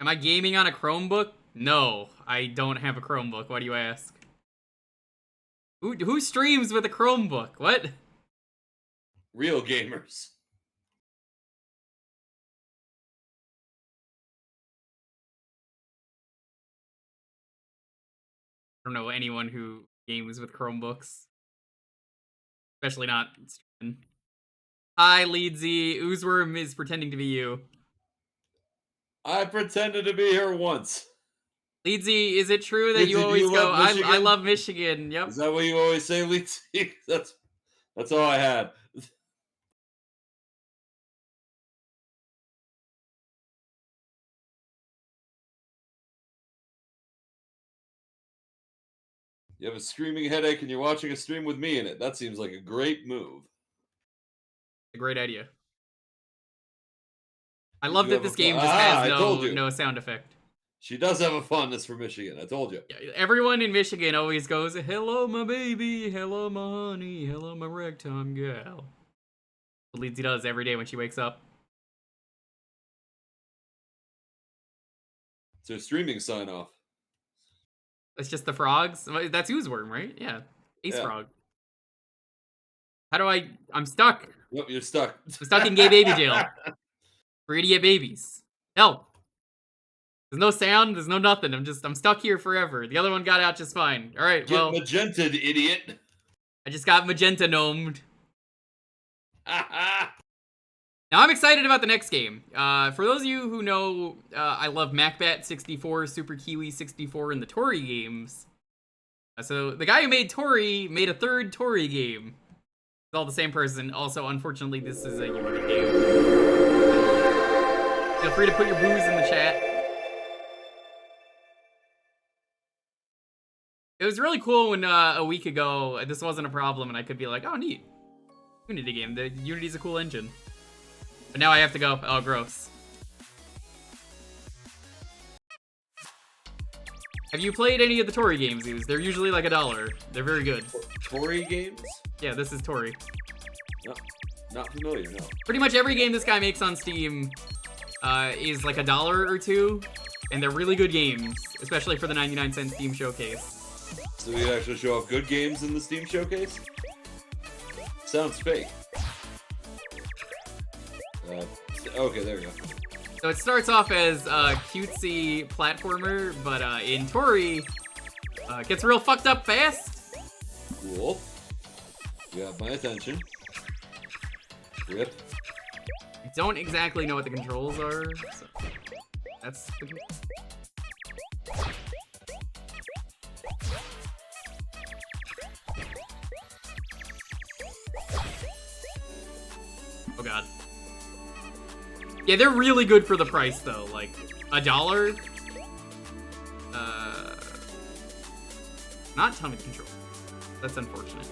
Am I gaming on a Chromebook? No, I don't have a Chromebook. Why do you ask? Who streams with a Chromebook? What? Real gamers. I don't know anyone who games with Chromebooks. Especially not streaming. Hi, Leedsy. Oozeworm is pretending to be you. I pretended to be here once. Leedsy, is it true that Leedsy, you do always you go, love I Michigan?" love Michigan? Yep. Is that what you always say, Leedsy? That's all I had. You have a screaming headache and you're watching a stream with me in it. That seems like a great move. A great idea. I You love do that have this a game fun- just Ah, has I told you. no sound effect. She does have a fondness for Michigan. I told you. Everyone in Michigan always goes, hello, my baby, hello, my honey, hello, my ragtime gal. What Leedsy does every day when she wakes up. It's her streaming sign off. That's just the frogs. That's Oozeworm, right? Yeah. Ace Yeah. Frog. How do I'm stuck. Yep, you're stuck. I'm stuck in gay baby jail. For idiot babies. Help. There's no sound, there's no nothing. I'm stuck here forever. The other one got out just fine. Alright, Get well, magenta'd, idiot. I just got magenta gnomed. Now I'm excited about the next game. For those of you who know, I love MacBat 64, Super Kiwi 64, and the Tori games. So the guy who made Tori made a third Tori game. It's all the same person. Also, unfortunately, this is a Unity game. Feel free to put your booze in the chat. It was really cool when a week ago this wasn't a problem and I could be like, oh neat. Unity game. The Unity's a cool engine. But now I have to go. Oh, gross. Have you played any of the Tori games, Ooze? They're usually like $1. They're very good. Tori games? Yeah, this is Tori. No, not familiar, no. Pretty much every game this guy makes on Steam is like $1 or $2, and they're really good games, especially for the 99-cent Steam Showcase. So you actually show off good games in the Steam Showcase? Sounds fake. Okay, there we go. So it starts off as a cutesy platformer, but in Tori, it gets real fucked up fast. Cool. You got my attention. Rip. I don't exactly know what the controls are, so that's the... Oh god. Yeah, they're really good for the price though, like $1. Not tummy control. That's unfortunate.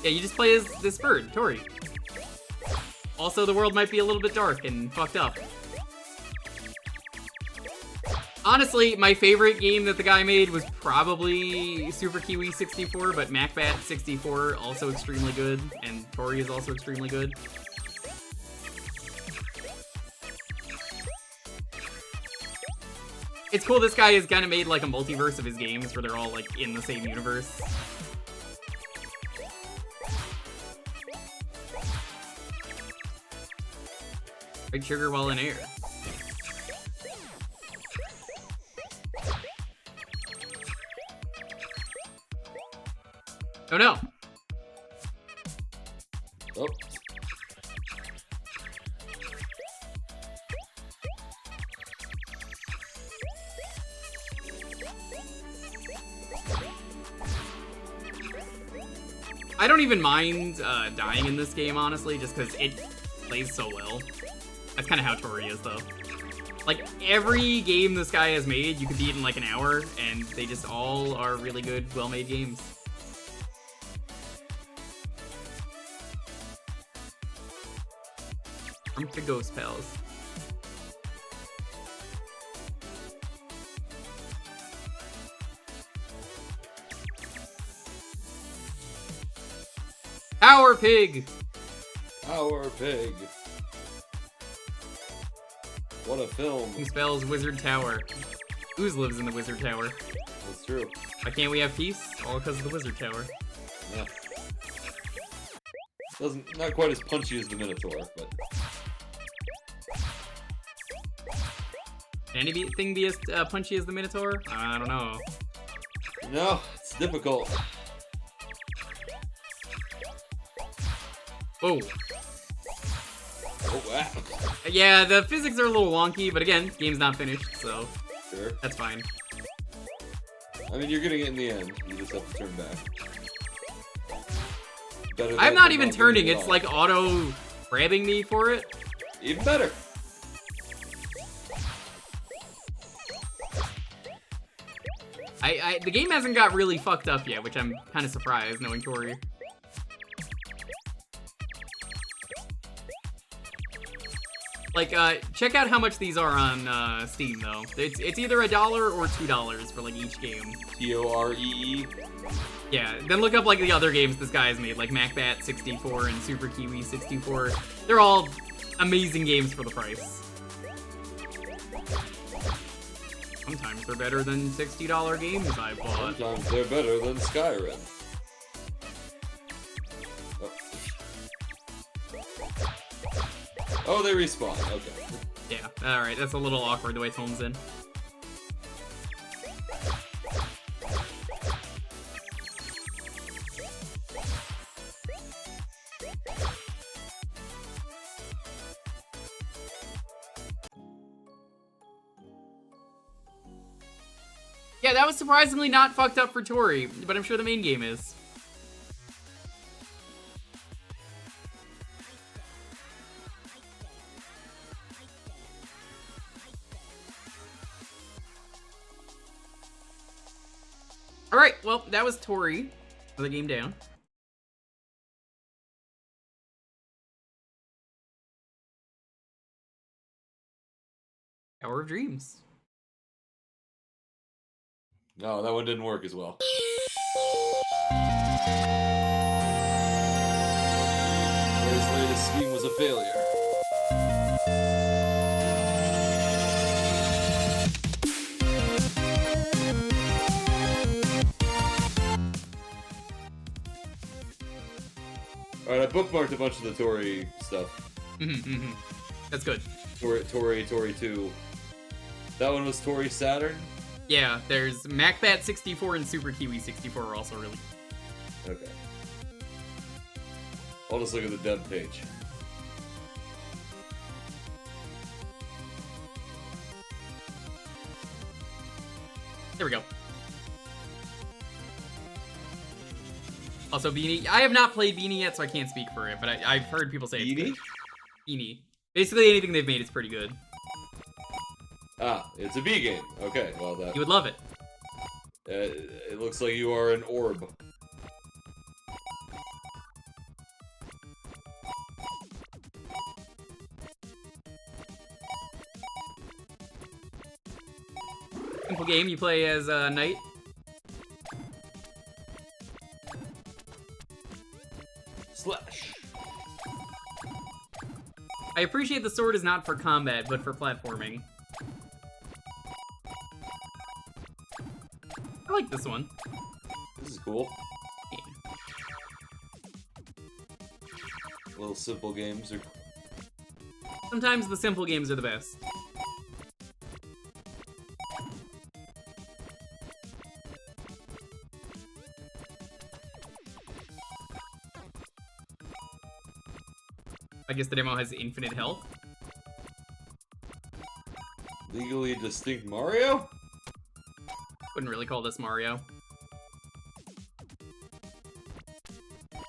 Yeah, you just play as this bird, Tori. Also, the world might be a little bit dark and fucked up. Honestly, my favorite game that the guy made was probably Super Kiwi 64, but MacBat 64 also extremely good, and Tori is also extremely good. It's cool this guy has kind of made like a multiverse of his games where they're all like in the same universe. Big sugar while in air. Oh no! Oh. I don't even mind dying in this game, honestly, just because it plays so well. That's kind of how Tori is, though. Like, every game this guy has made, you could beat in like an hour, and they just all are really good, well-made games. From the Ghost Pals. Power Pig! Power Pig. What a film. Who spells Wizard Tower? Ooze lives in the Wizard Tower. That's true. Why can't we have peace? All because of the Wizard Tower. Yeah. Not quite as punchy as the Minotaur, but... Can anything be as punchy as the Minotaur? I don't know. No, it's difficult. Whoa. Oh, wow. Yeah, the physics are a little wonky, but again, game's not finished, so Sure. that's fine. I mean, you're getting it in the end. You just have to turn back. Better I'm that not than even doing turning, it it's all. like auto grabbing me for it. Even better. The game hasn't got really fucked up yet, which I'm kind of surprised, knowing Tori. Like, check out how much these are on Steam, though. It's either $1 or $2 for, like, each game. T-O-R-E-E. Yeah, then look up, like, the other games this guy's made, like MacBat 64 and Super Kiwi 64. They're all amazing games for the price. Sometimes they're better than $60 games I've bought. Sometimes they're better than Skyrim. Oh, they respawn. Okay. Yeah, alright, that's a little awkward the way it homes in. Yeah, that was surprisingly not fucked up for Tori, but I'm sure the main game is. Alright, well, that was Tori. Another game down. Hour of Dreams. No, that one didn't work as well. His latest scheme was a failure. Alright, I bookmarked a bunch of the Tori stuff. That's good. Tori 2. That one was Tori Saturn? Yeah, there's MacBat 64 and Super Kiwi 64 are also really... Okay. I'll just look at the dev page. There we go. Also, Beanie. I have not played Beanie yet, so I can't speak for it, but I've heard people say it's Beanie? good. Beanie. Basically, anything they've made is pretty good. Ah, it's a B game. Okay, well that... You would love it. it looks like you are an orb. Simple game, you play as a knight. Slash. I appreciate the sword is not for combat, but for platforming. I like this one. This is cool. Yeah. Little simple games are... Sometimes the simple games are the best. I guess the demo has infinite health. Legally distinct Mario? Wouldn't really call this Mario.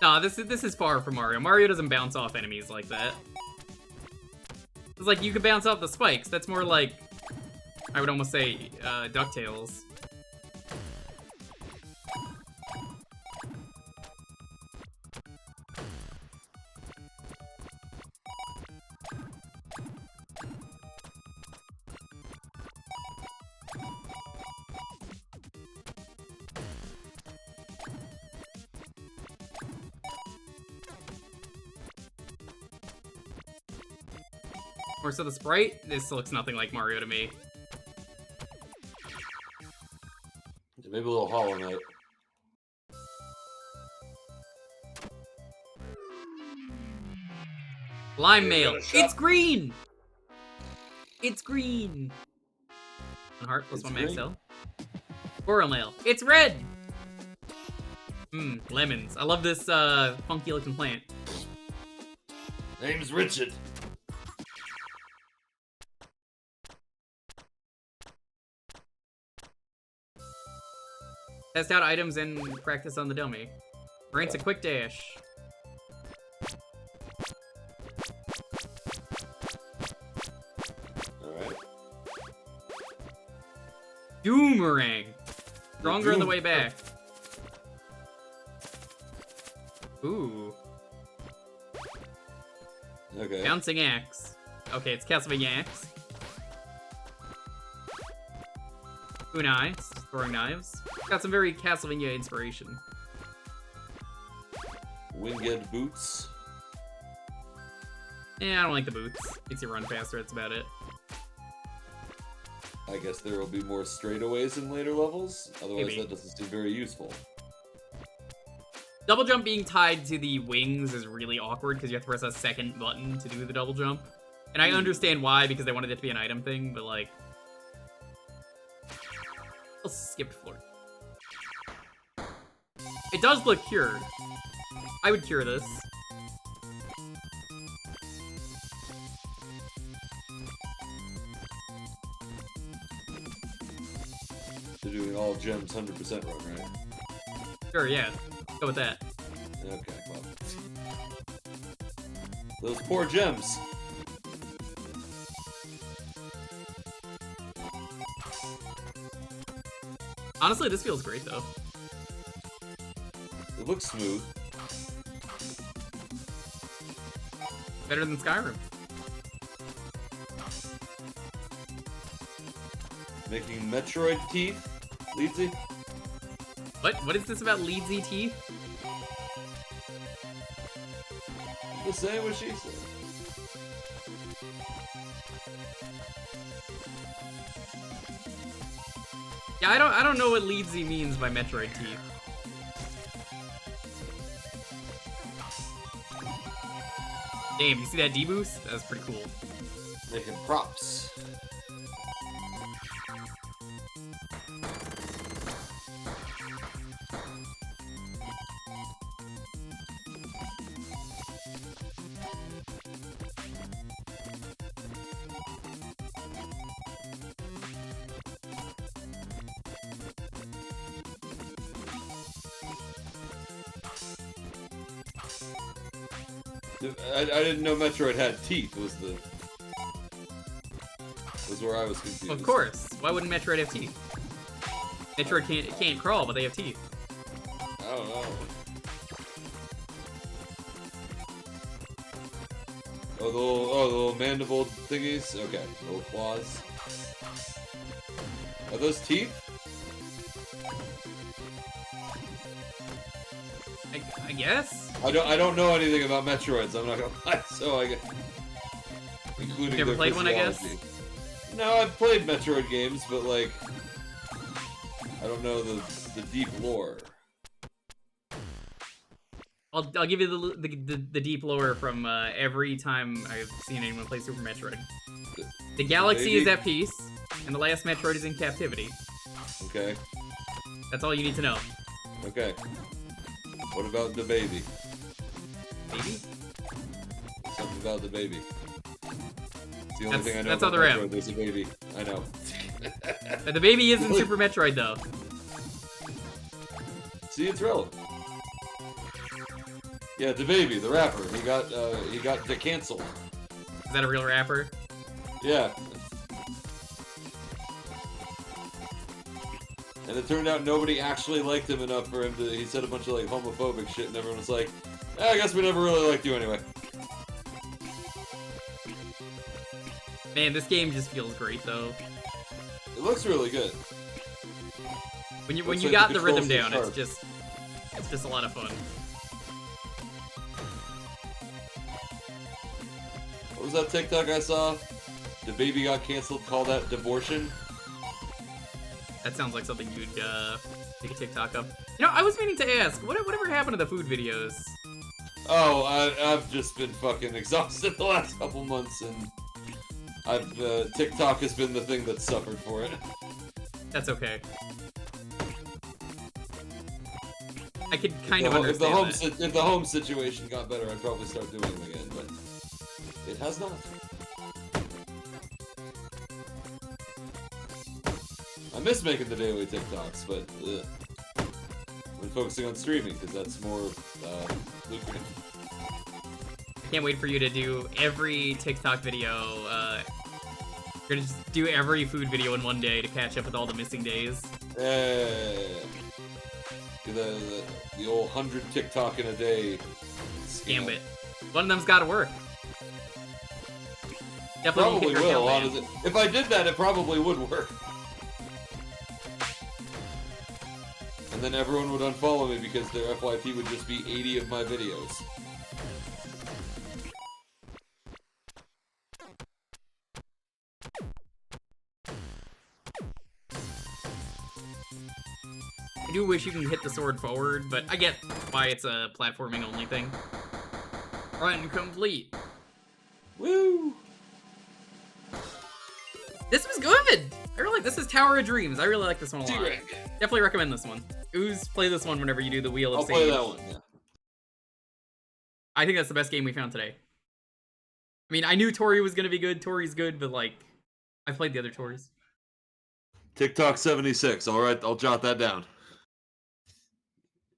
Nah, this is far from Mario. Mario doesn't bounce off enemies like that. It's like you could bounce off the spikes. That's more like, I would almost say, DuckTales. Or so the sprite, this looks nothing like Mario to me. Maybe a little Hollow Knight. Lime mail. It's green! It's green! 1 heart plus It's 1 max green. cell. Coral mail. It's red! Mmm, lemons. I love this funky looking plant. Name's Richard. Test out items and practice on the dummy. Grants a quick dash. Alright. Doomerang. Stronger on the way back. Ooh. Okay. Bouncing axe. Okay, it's Castlevania axe. Kunai, throwing knives. Got some very Castlevania inspiration. Winged boots. Yeah, I don't like the boots. Makes you run faster, that's about it. I guess there will be more straightaways in later levels. Otherwise, Maybe. that doesn't seem very useful. Double jump being tied to the wings is really awkward because you have to press a second button to do the double jump. And I understand why, because they wanted it to be an item thing, but like... I'll skip floor. It does look cured. I would cure this. They're doing all gems 100% run, right? Sure, yeah. Go with that. Okay, well. Those poor gems. Honestly, this feels great, though. It looks smooth. Better than Skyrim. Making Metroid teeth? Leedsy? What is this about Leedsy teeth? Just saying what she said. Yeah, I don't know what Leedsy means by Metroid teeth. Damn, you see that D-boost? That was pretty cool. Making props. I didn't know Metroid had teeth. Was where I was confused. Of course. Why wouldn't Metroid have teeth? Metroid can't crawl, but they have teeth. I don't know. Oh, the little mandible thingies. Okay, little claws. Are those teeth? I guess. I don't know anything about Metroids. I'm not gonna lie. So including Never their played one, I guess? physiology. No, I've played Metroid games, but like, I don't know the deep lore. I'll give you the deep lore from every time I've seen anyone play Super Metroid. The galaxy is at peace, and the last Metroid is in captivity. Okay. That's all you need to know. Okay. What about the baby? Baby? Something about the baby. It's the only thing I know that's about Other M. Metroid. There's a baby. I know. But the baby is in Super Metroid, though. See, it's relevant. Yeah, the baby, the rapper. He got de-canceled. Is that a real rapper? Yeah. And it turned out nobody actually liked him enough for him to. He said a bunch of like homophobic shit, and everyone was like, I guess we never really liked you anyway. Man, this game just feels great, though. It looks really good. When you Looks like got the the rhythm controls are down, sharp. it's just a lot of fun. What was that TikTok I saw? The baby got canceled. Call that divortion. That sounds like something you'd make a TikTok of. You know, I was meaning to ask, whatever happened to the food videos? Oh, I've just been fucking exhausted the last couple months, and TikTok has been the thing that's suffered for it. That's okay. I could kind of understand that. If the home situation got better, I'd probably start doing them again, but it has not. I miss making the daily TikToks, but I've been focusing on streaming because that's more lucrative. Can't wait for you to do every TikTok video. You're gonna just do every food video in one day to catch up with all the missing days. The old 100 TikTok in a day scam. Gambit. One of them's gotta work. Definitely Probably hit your will, account, honestly. If I did that, it probably would work. And then everyone would unfollow me because their FYP would just be 80 of my videos. I do wish you can hit the sword forward, but I get why it's a platforming only thing. Run complete. Woo! This was good! I really like this. Is Tower of Dreams. I really like this one a lot. T-Rank. Definitely recommend this one. Ooze, play this one whenever you do the Wheel of I'll Sage. play that one, yeah. I think that's the best game we found today. I mean, I knew Tori was gonna be good. Tori's good, but like, I've played the other Toris. TikTok 76. All right, I'll jot that down.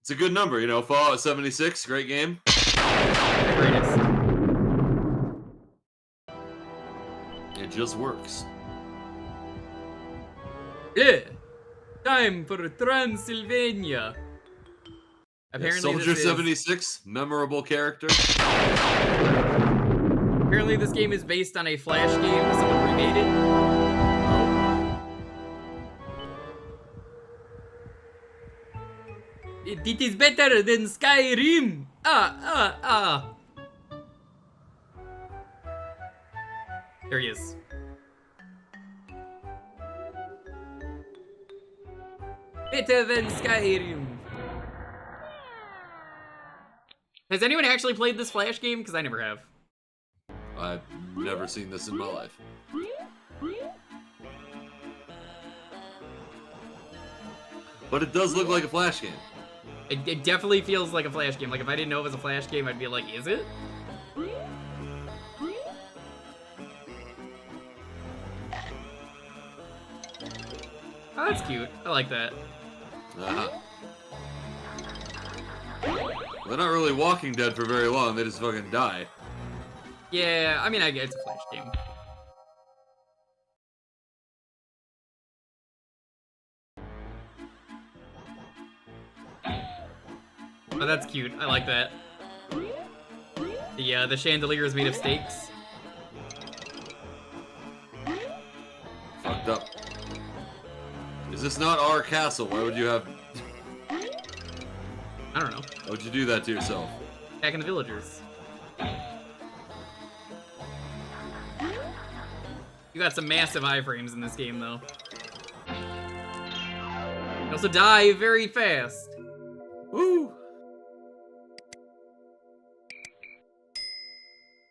It's a good number, you know. Fallout 76, great game. The greatest. It just works. Yeah. Time for Transylvania. Apparently, Soldier this is, 76, memorable character. apparently this game is based on a Flash game. Someone remade it. It is better than Skyrim. There he is. Better than Skyrim. Has anyone actually played this Flash game? Because I never have. I've never seen this in my life. But it does look like a Flash game. It definitely feels like a Flash game. Like, if I didn't know it was a Flash game, I'd be like, is it? Oh, that's cute. I like that. Uh-huh. They're not really Walking Dead for very long. They just fucking die. Yeah, I mean, I guess it's a Flash game. Oh, that's cute. I like that. The chandelier is made of stakes. Fucked up. Is this not our castle? Why would you have... I don't know. Why would you do that to yourself? Attacking the villagers. You got some massive iframes in this game, though. You also die very fast. Woo!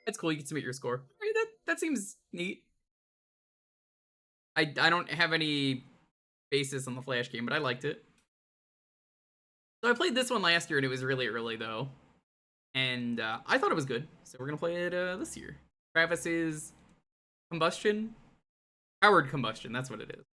That's cool. You can submit your score. Alright, that seems neat. I don't have any basis on the Flash game, but I liked it. So I played this one last year, and it was really early, though. And I thought it was good, so we're going to play it this year. Travis's Combustion? Powered Combustion, that's what it is.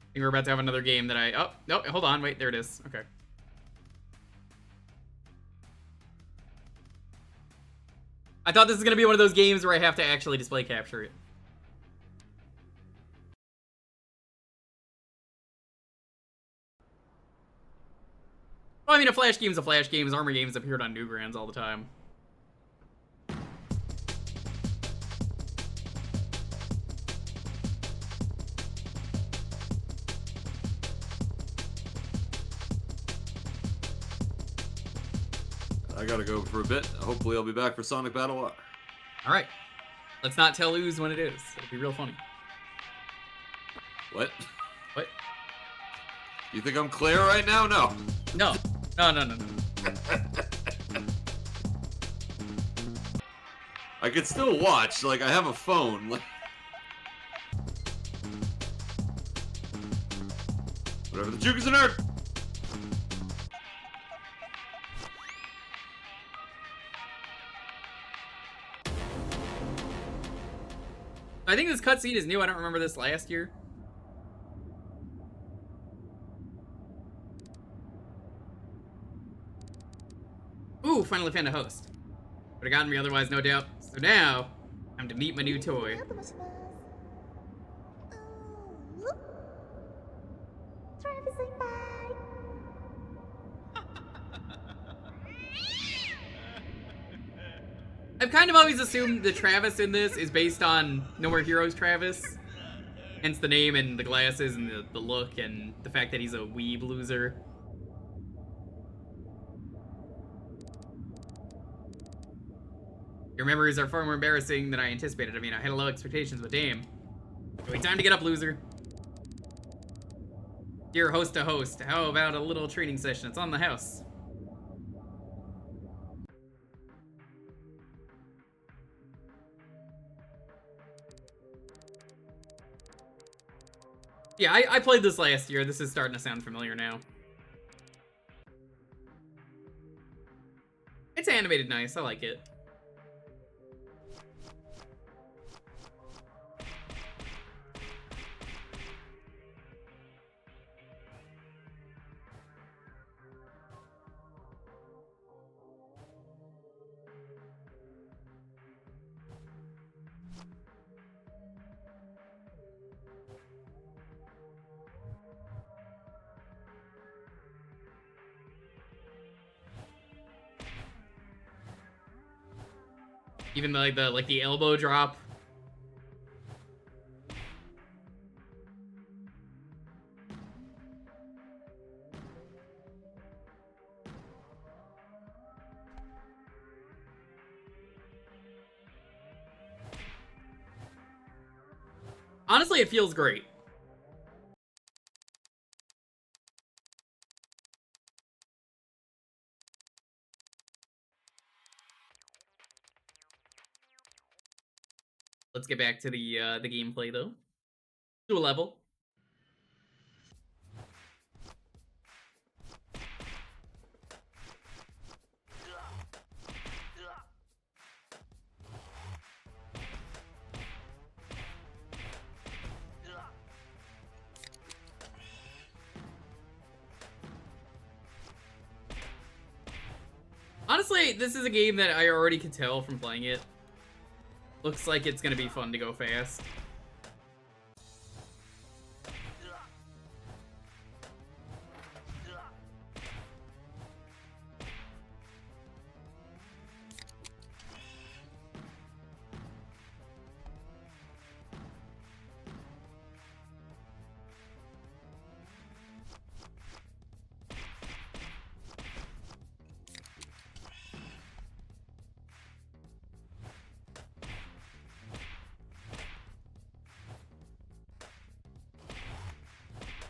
I think we're about to have another game that oh, no, hold on, wait, there it is. Okay. I thought this was gonna be one of those games where I have to actually display capture it. Well, I mean, a Flash game's a Flash game. Armor games appeared on Newgrounds all the time. I gotta go for a bit. Hopefully I'll be back for Sonic Battle R. Alright. Let's not tell Ooze when it is. It'll be real funny. What? What? You think I'm Claire right now? No. No. No. I could still watch. Like, I have a phone. Like... Whatever. The Jewker's a nerd! I think this cutscene is new. I don't remember this last year. Ooh, finally found a host. Would have gotten me otherwise, no doubt. So now, time to meet my new toy. I've kind of always assumed the Travis in this is based on No More Heroes Travis. Hence the name and the glasses and the look and the fact that he's a weeb loser. Your memories are far more embarrassing than I anticipated. I mean, I had low expectations, but damn. Anyway, time to get up, loser. Dear host to host, how about a little training session? It's on the house. Yeah, I played this last year. This is starting to sound familiar now. It's animated nice. I like it. Even like the elbow drop. Honestly, it feels great. Let's get back to the gameplay though. To a level. Honestly, this is a game that I already could tell from playing it. Looks like it's gonna be fun to go fast.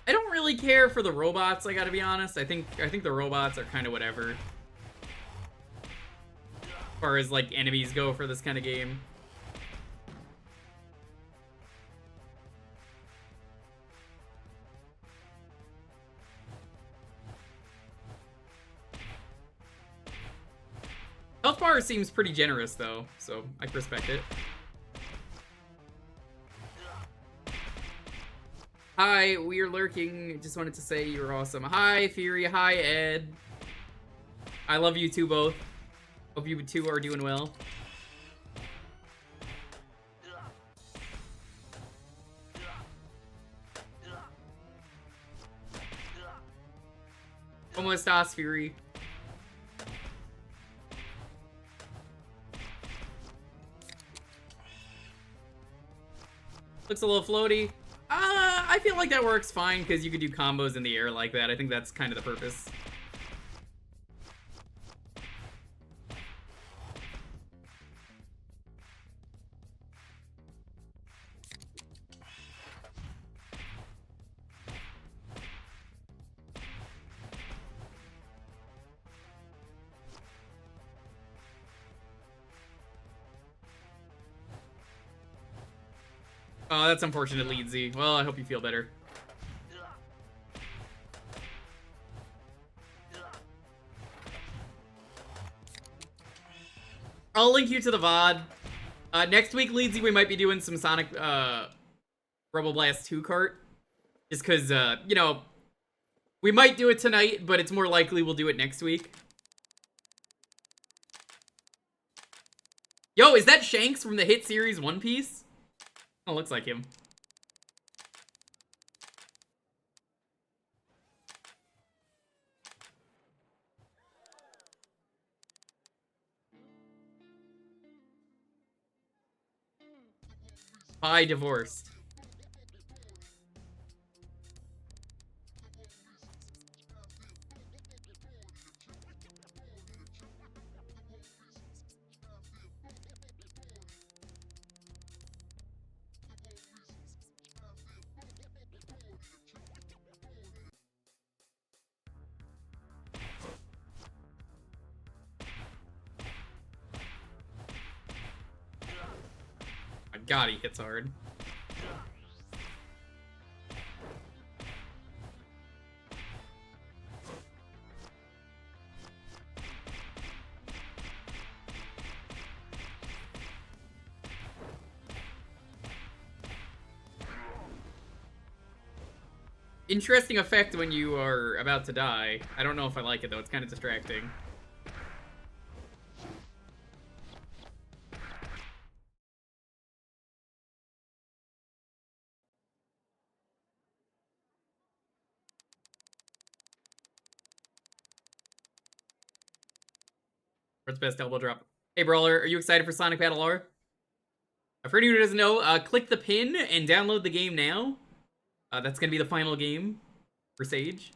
I don't really care for the robots, I gotta be honest. I think the robots are kind of whatever. As far as like enemies go for this kind of game. Health bar seems pretty generous though, so I can respect it. Hi, we are lurking. Just wanted to say you're awesome. Hi, Fury. Hi, Ed. I love you two both. Hope you two are doing well. ¿Cómo estás, Fury? Looks a little floaty. I feel like that works fine because you could do combos in the air like that. I think that's kind of the purpose. Oh, that's unfortunate, Leedsy. Well, I hope you feel better. I'll link you to the VOD. Next week, Leedsy, we might be doing some Sonic Rebel Blast 2 kart. Just because, you know, we might do it tonight, but it's more likely we'll do it next week. Yo, is that Shanks from the hit series One Piece? Oh, looks like him. Hi, divorced. My God, he hits hard. Interesting effect when you are about to die. I don't know if I like it though, it's kind of distracting. Where's best elbow drop? Hey, Brawler, are you excited for Sonic Battle R? For anyone who doesn't know, click the pin and download the game now. That's gonna be the final game for Sage.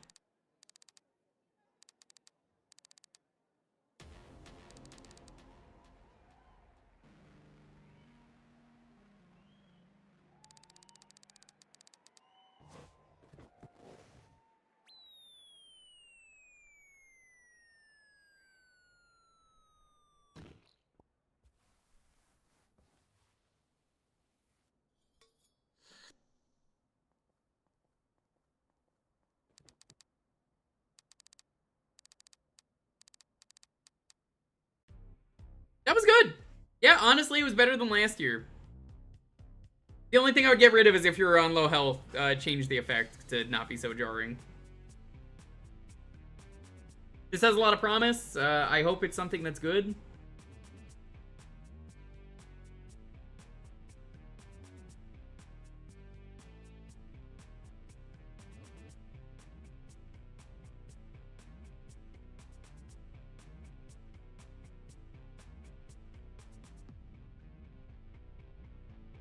That was good. Yeah, honestly, it was better than last year. The only thing I would get rid of is if you're on low health, change the effect to not be so jarring. This has a lot of promise. I hope it's something that's good.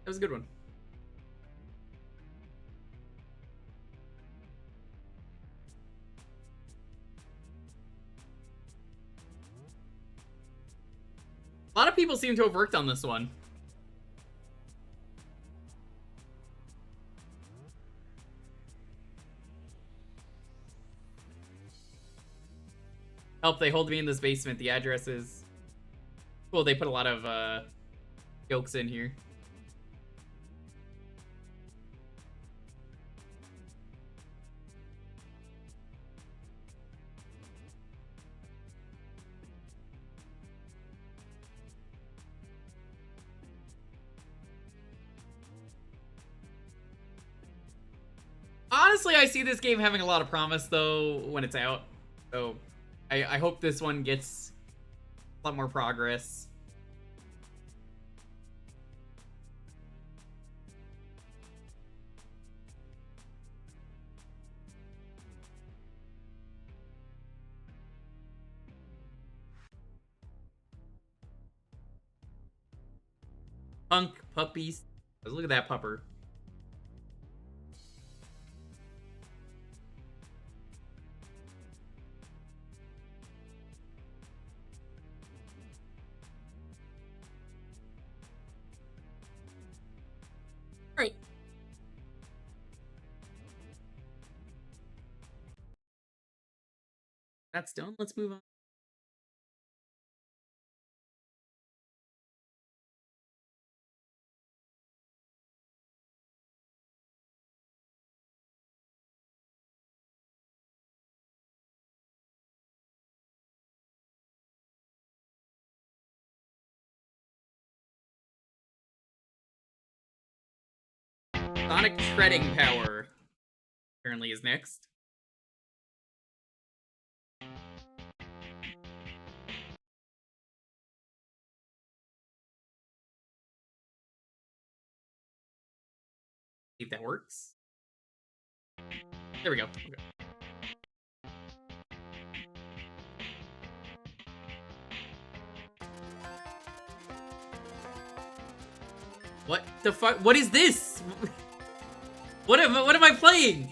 That was a good one. A lot of people seem to have worked on this one. Help, they hold me in this basement. The address is... Cool, they put a lot of jokes in here. Honestly, I see this game having a lot of promise, though, when it's out. So, I hope this one gets a lot more progress. Punk puppies. Look at that pupper. Alright. That's done. Let's move on. Sonic Shredding Power apparently is next. See if that works. There we go. Okay. What the fuck? What is this? What am I playing?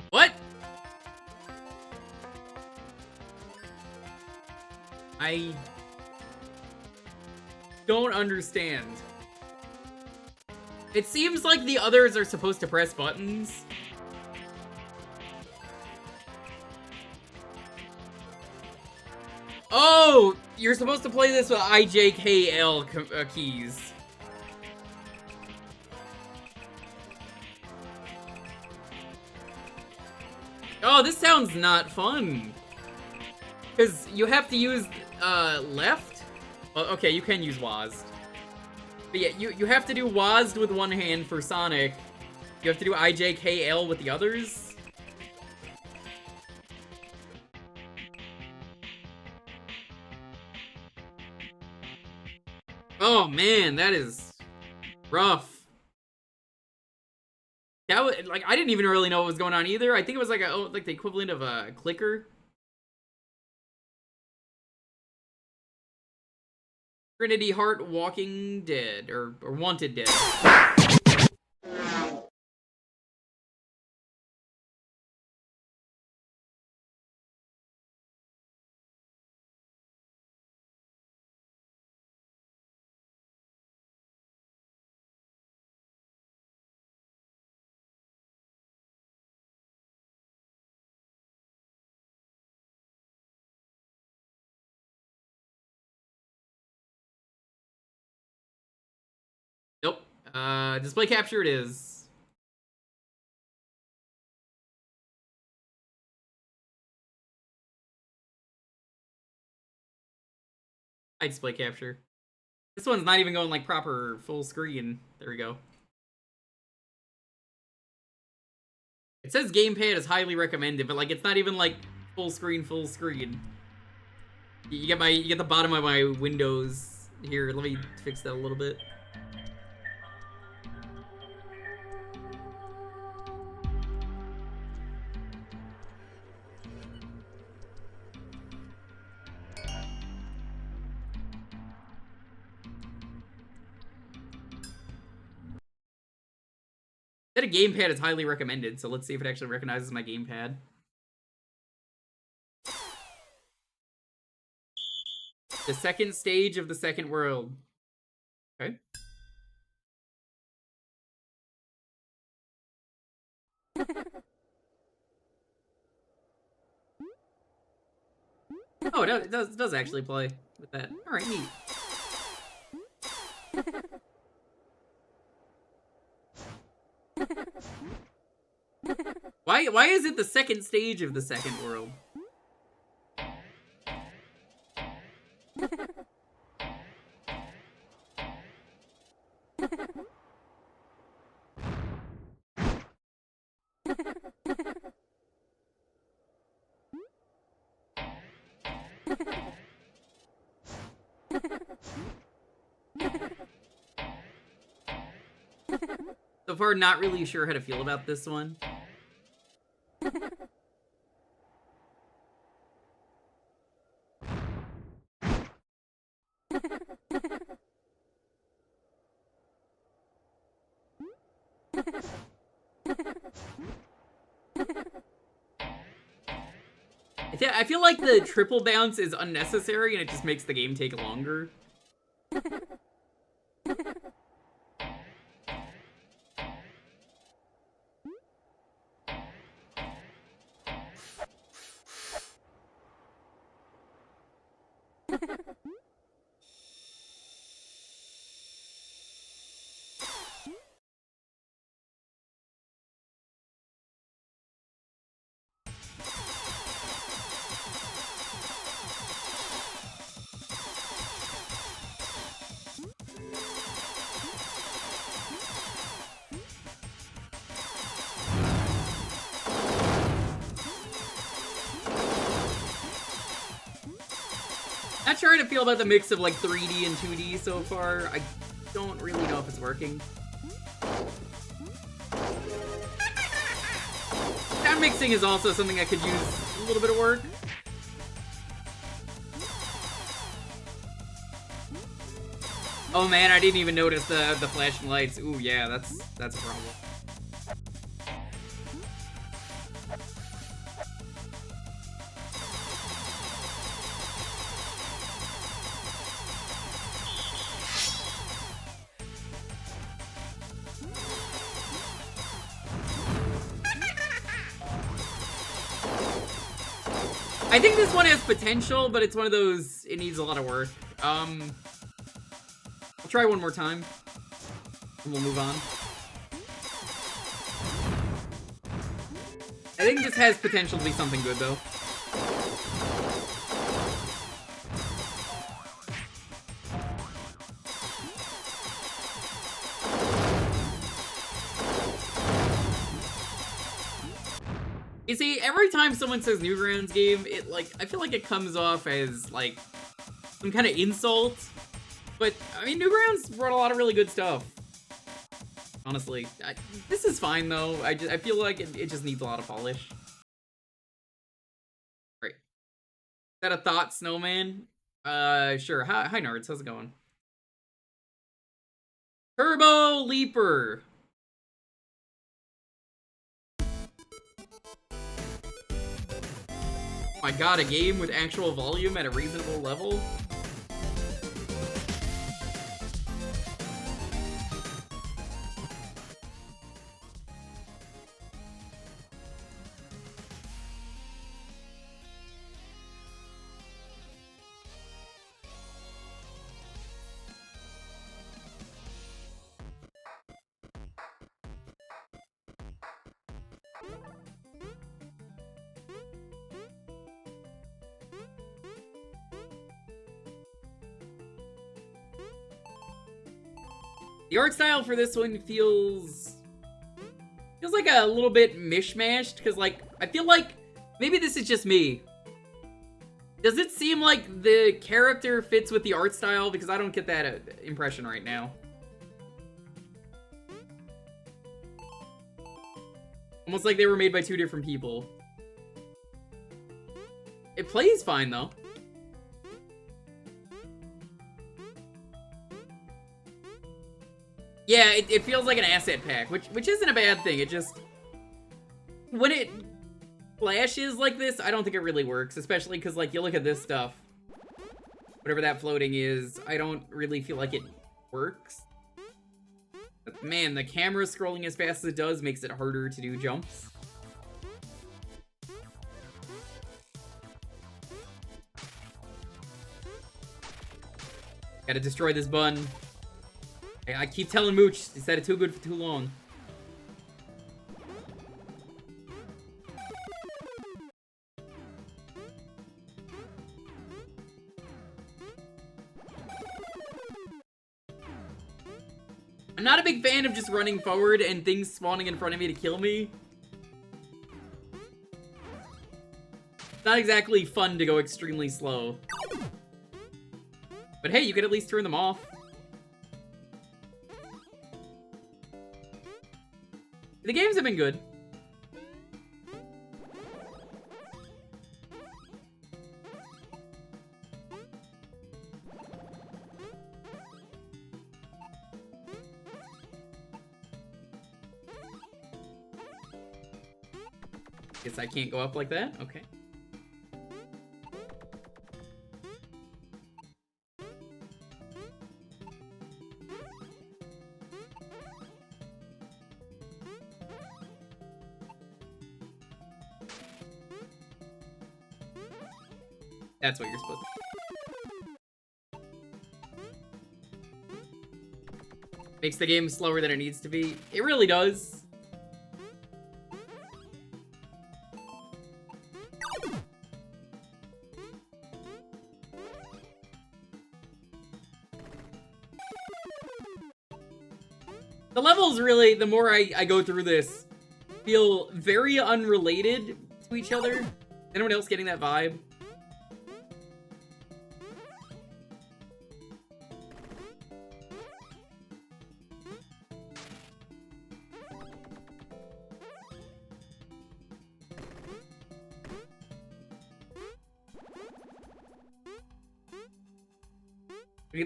What? I don't understand. It seems like the others are supposed to press buttons. Oh, you're supposed to play this with I, J, K, L keys. Oh, this sounds not fun. Because you have to use, left? Well, okay, you can use WASD. But yeah, you have to do WASD with one hand for Sonic. You have to do IJKL with the others. Oh man, that is rough. That was like I didn't even really know what was going on either. I think it was like like the equivalent of a clicker. Trinity Heart Walking Dead or Wanted Dead. Nope. Display capture it is. I display capture. This one's not even going like proper full screen. There we go. It says gamepad is highly recommended, but like it's not even like full screen. You get the bottom of my windows here. Let me fix that a little bit. That a gamepad is highly recommended, so let's see if it actually recognizes my gamepad. The second stage of the second world. Okay. Oh, it does actually play with that. Alright, neat. Why is it the second stage of the second world? So far, not really sure how to feel about this one. I feel like the triple bounce is unnecessary and it just makes the game take longer. Not sure how to feel about the mix of like 3D and 2D so far. I don't really know if it's working. Sound mixing is also something I could use a little bit of work. Oh man, I didn't even notice the flashing lights. Ooh yeah, that's a problem. I think this one has potential, but it's one of those, it needs a lot of work. I'll try one more time, and we'll move on. I think this has potential to be something good, though. You see, every time someone says Newgrounds game, it like I feel like it comes off as like some kind of insult. But I mean, Newgrounds brought a lot of really good stuff. Honestly, this is fine though. I feel like it just needs a lot of polish. Right. Is that a thought, Snowman? Sure. Hi nerds. How's it going? Turbo Leaper. Oh my god, a game with actual volume at a reasonable level? The art style for this one feels like a little bit mishmashed, because like I feel like maybe this is just me. Does it seem like the character fits with the art style? Because I don't get that impression right now. Almost like they were made by two different people. It plays fine though. Yeah, it feels like an asset pack, which isn't a bad thing. It just, when it flashes like this, I don't think it really works, especially because like you look at this stuff, whatever that floating is, I don't really feel like it works. But man, the camera scrolling as fast as it does makes it harder to do jumps. Gotta destroy this bun. I keep telling Mooch, he said it too good for too long. I'm not a big fan of just running forward and things spawning in front of me to kill me. It's not exactly fun to go extremely slow. But hey, you could at least turn them off. The games have been good. Guess I can't go up like that? Okay. That's what you're supposed to do. Makes the game slower than it needs to be. It really does. The levels really, the more I go through this, feel very unrelated to each other. Anyone else getting that vibe?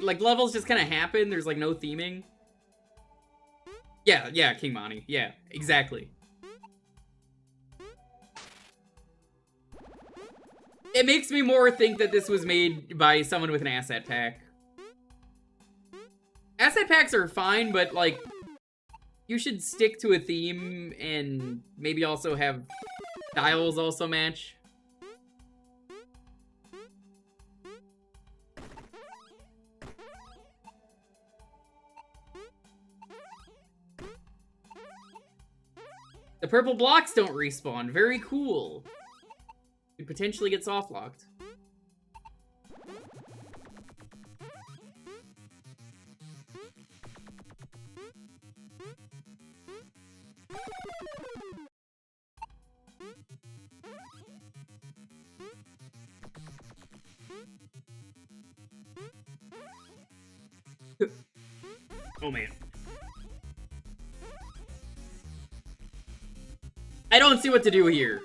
Like, levels just kind of happen. There's, like, no theming. Yeah, King Monty. Yeah, exactly. It makes me more think that this was made by someone with an asset pack. Asset packs are fine, but, like, you should stick to a theme and maybe also have styles also match. The purple blocks don't respawn. Very cool. Could potentially get soft locked. Oh man. I don't see what to do here.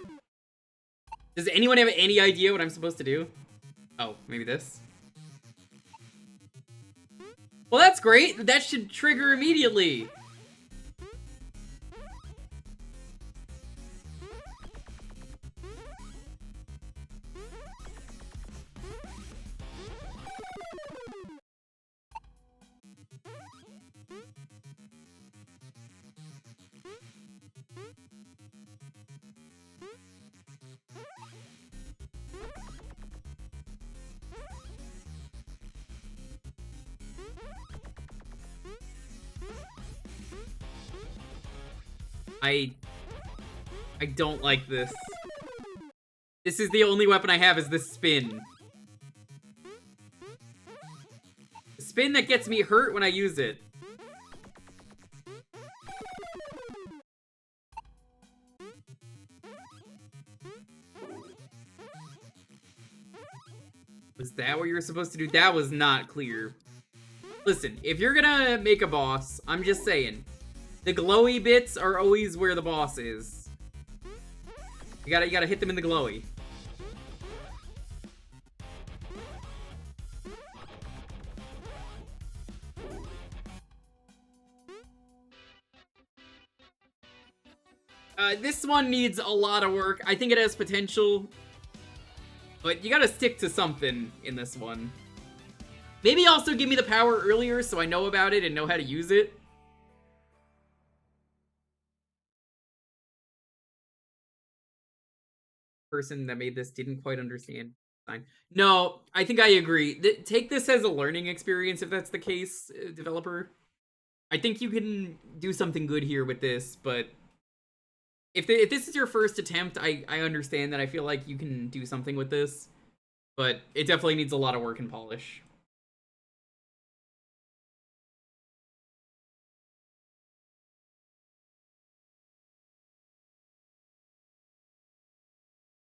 Does anyone have any idea what I'm supposed to do? Oh, maybe this? Well, that's great. That should trigger immediately. I don't like this. This is the only weapon I have is this spin. The spin that gets me hurt when I use it. Was that what you were supposed to do? That was not clear. Listen, if you're gonna make a boss, I'm just saying, the glowy bits are always where the boss is. You gotta hit them in the glowy. This one needs a lot of work. I think it has potential, but you gotta stick to something in this one. Maybe also give me the power earlier so I know about it and know how to use it. Person that made this didn't quite understand. Fine. No, I think I agree. Take this as a learning experience if that's the case, developer. I think you can do something good here with this, but if this is your first attempt, I understand that. I feel like you can do something with this, but it definitely needs a lot of work and polish.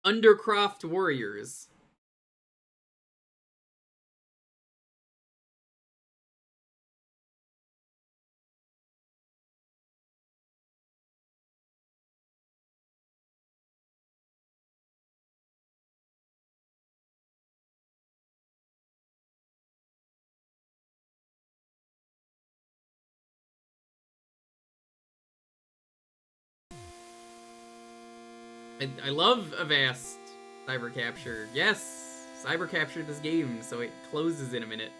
Undercroft Warriors. I love Avast Cyber Capture. Yes, Cyber Capture this game, so it closes in a minute.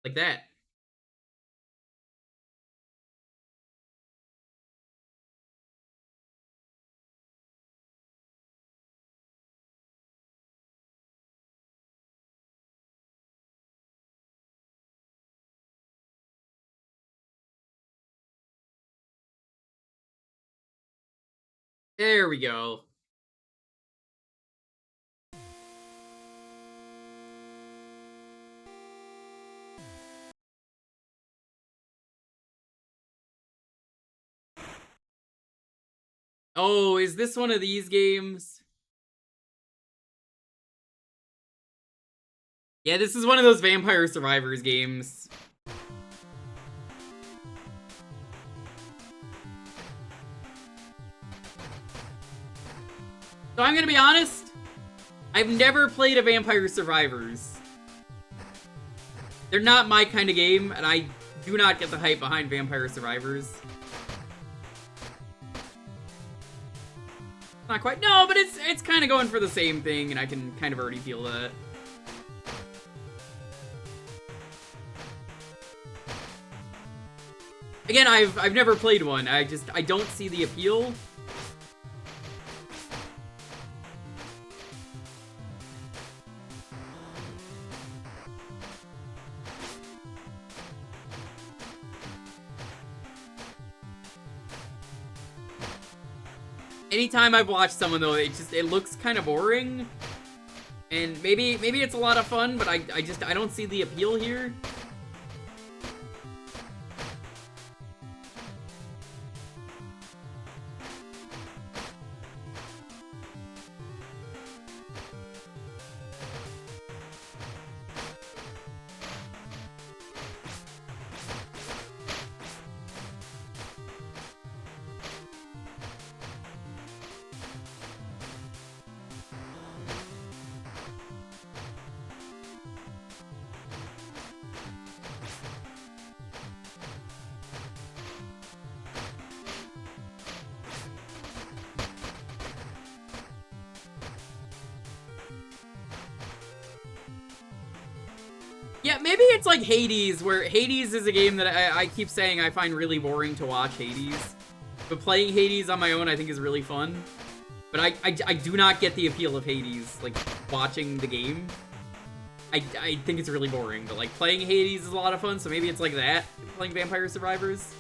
Like that. There we go. Oh, is this one of these games? Yeah, this is one of those Vampire Survivors games. So I'm gonna be honest, I've never played a Vampire Survivors. They're not my kind of game, and I do not get the hype behind Vampire Survivors. Not quite. No, but it's kind of going for the same thing, and I can kind of already feel that. Again, I've never played one. I don't see the appeal. Anytime I've watched someone though, it looks kind of boring. And maybe it's a lot of fun, but I don't see the appeal here. Yeah, maybe it's like Hades, where Hades is a game that I keep saying I find really boring to watch Hades. But playing Hades on my own I think is really fun. But I do not get the appeal of Hades, like, watching the game. I think it's really boring, but, like, playing Hades is a lot of fun, so maybe it's like that, playing Vampire Survivors.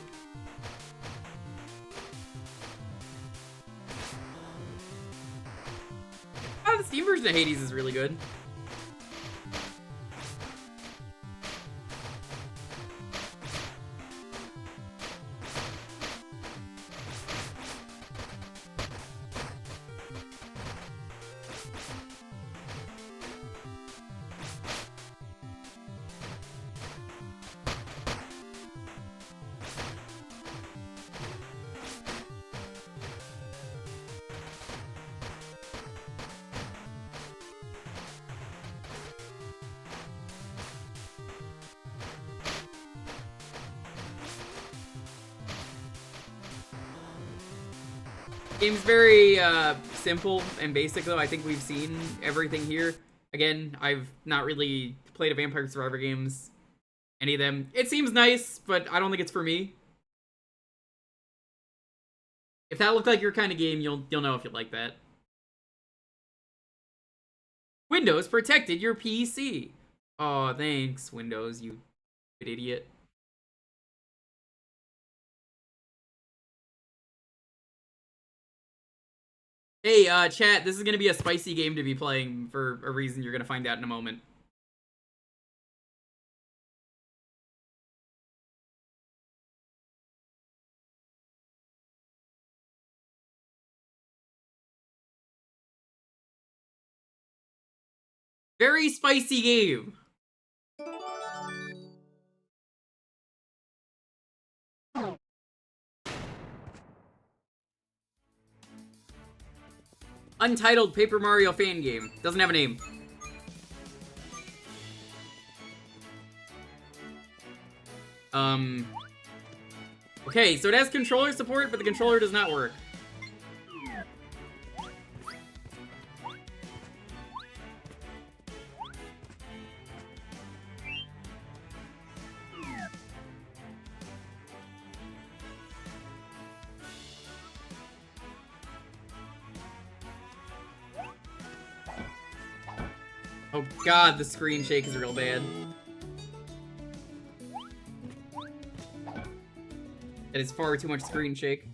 Oh, the Steam version of Hades is really good. Game's very simple and basic, though. I think we've seen everything here. Again, I've not really played a Vampire Survivor games, any of them. It seems nice, but I don't think it's for me. If that looked like your kind of game, you'll know if you like that. Windows protected your PC. Oh, thanks, Windows, you idiot. Hey, chat, this is gonna be a spicy game to be playing for a reason you're gonna find out in a moment. Very spicy game. Untitled Paper Mario fan game. Doesn't have a name. Okay, so it has controller support, but the controller does not work. Oh god, the screen shake is real bad. That is far too much screen shake.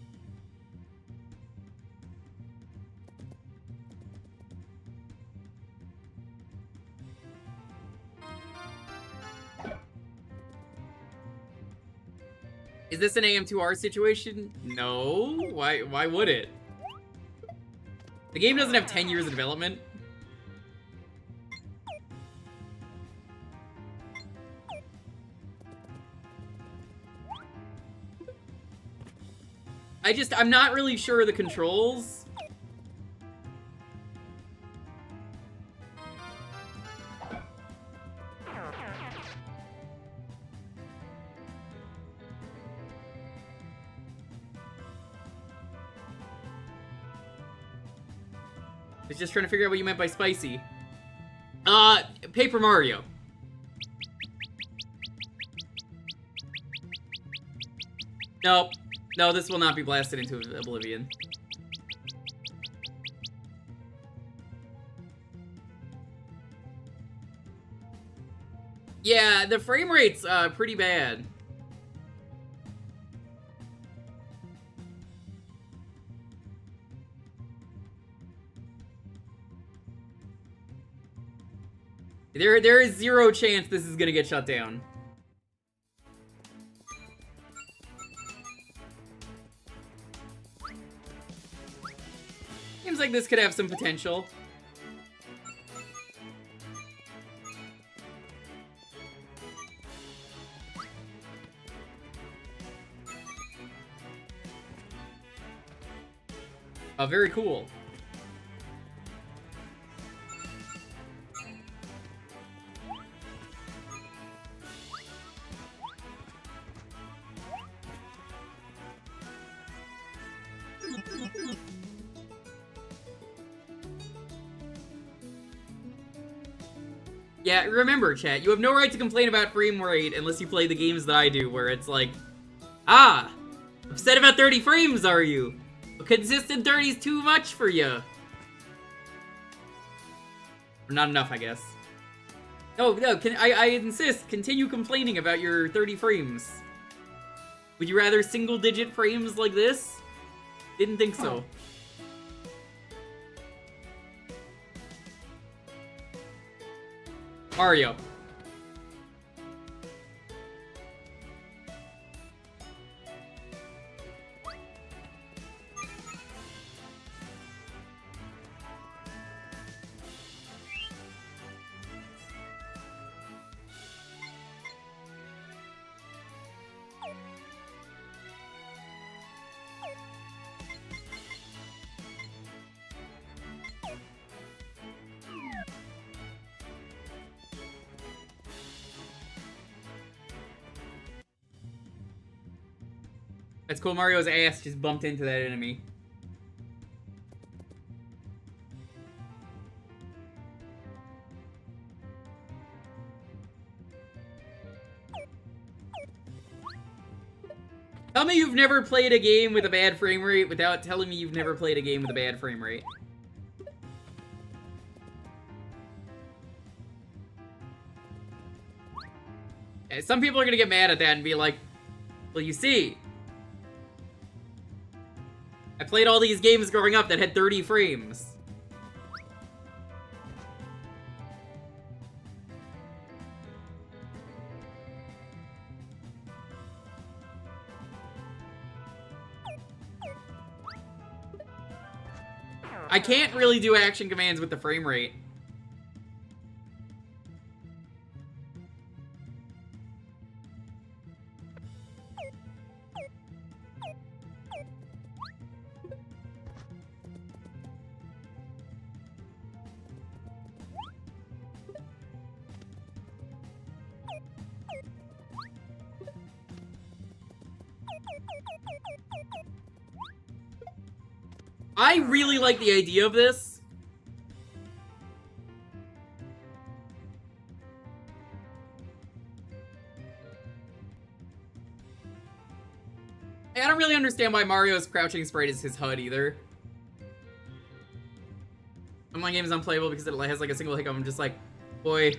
Is this an AM2R situation? No. Why would it? The game doesn't have 10 years of development. I'm not really sure of the controls. I was just trying to figure out what you meant by spicy. Paper Mario. Nope. No, this will not be blasted into oblivion. Yeah, the frame rate's pretty bad. There is zero chance this is gonna get shut down. Seems like this could have some potential. Very cool. Yeah, remember, chat, you have no right to complain about frame rate unless you play the games that I do, where it's like, ah, upset about 30 frames, are you? A consistent 30 is too much for you. Or not enough, I guess. No, I insist, continue complaining about your 30 frames. Would you rather single-digit frames like this? Didn't think so. Mario. That's cool, Mario's ass just bumped into that enemy. Tell me you've never played a game with a bad frame rate without telling me you've never played a game with a bad frame rate. Some people are gonna get mad at that and be like, well, you see, I played all these games growing up that had 30 frames. I can't really do action commands with the frame rate. I really like the idea of this. I don't really understand why Mario's crouching sprite is his HUD either. My game is unplayable because it has like a single hiccup. I'm just like, boy,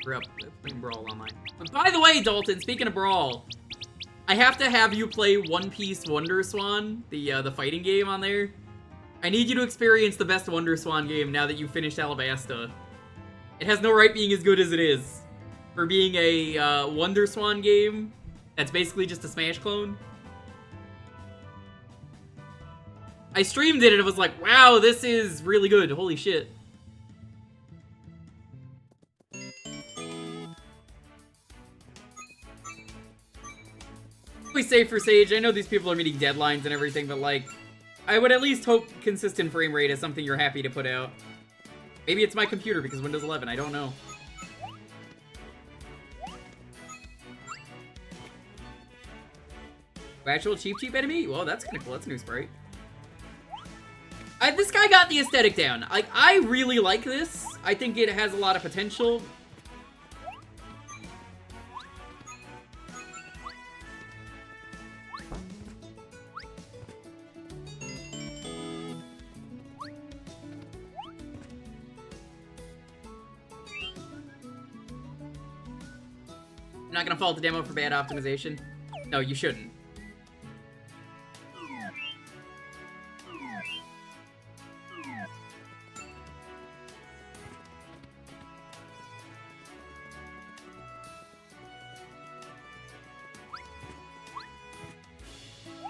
we're up playing Brawl online. But by the way, Dalton, speaking of Brawl, I have to have you play One Piece Wonder Swan, the fighting game on there. I need you to experience the best Wonder Swan game now that you've finished Alabasta. It has no right being as good as it is. For being a Wonder Swan game, that's basically just a Smash clone. I streamed it and it was like, wow, this is really good. Holy shit. We say for Sage, I know these people are meeting deadlines and everything, but like, I would at least hope consistent frame rate is something you're happy to put out. Maybe it's my computer because Windows 11, I don't know. Actual cheap enemy? Well, that's kind of cool. That's a new sprite. This guy got the aesthetic down. Like, I really like this. I think it has a lot of potential. I'm not gonna fault the demo for bad optimization. No, you shouldn't.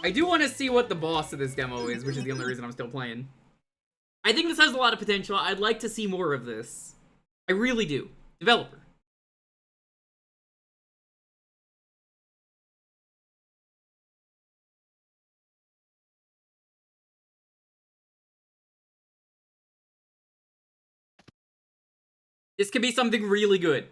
I do want to see what the boss of this demo is, which is the only reason I'm still playing. I think this has a lot of potential. I'd like to see more of this. I really do. Developer. This could be something really good.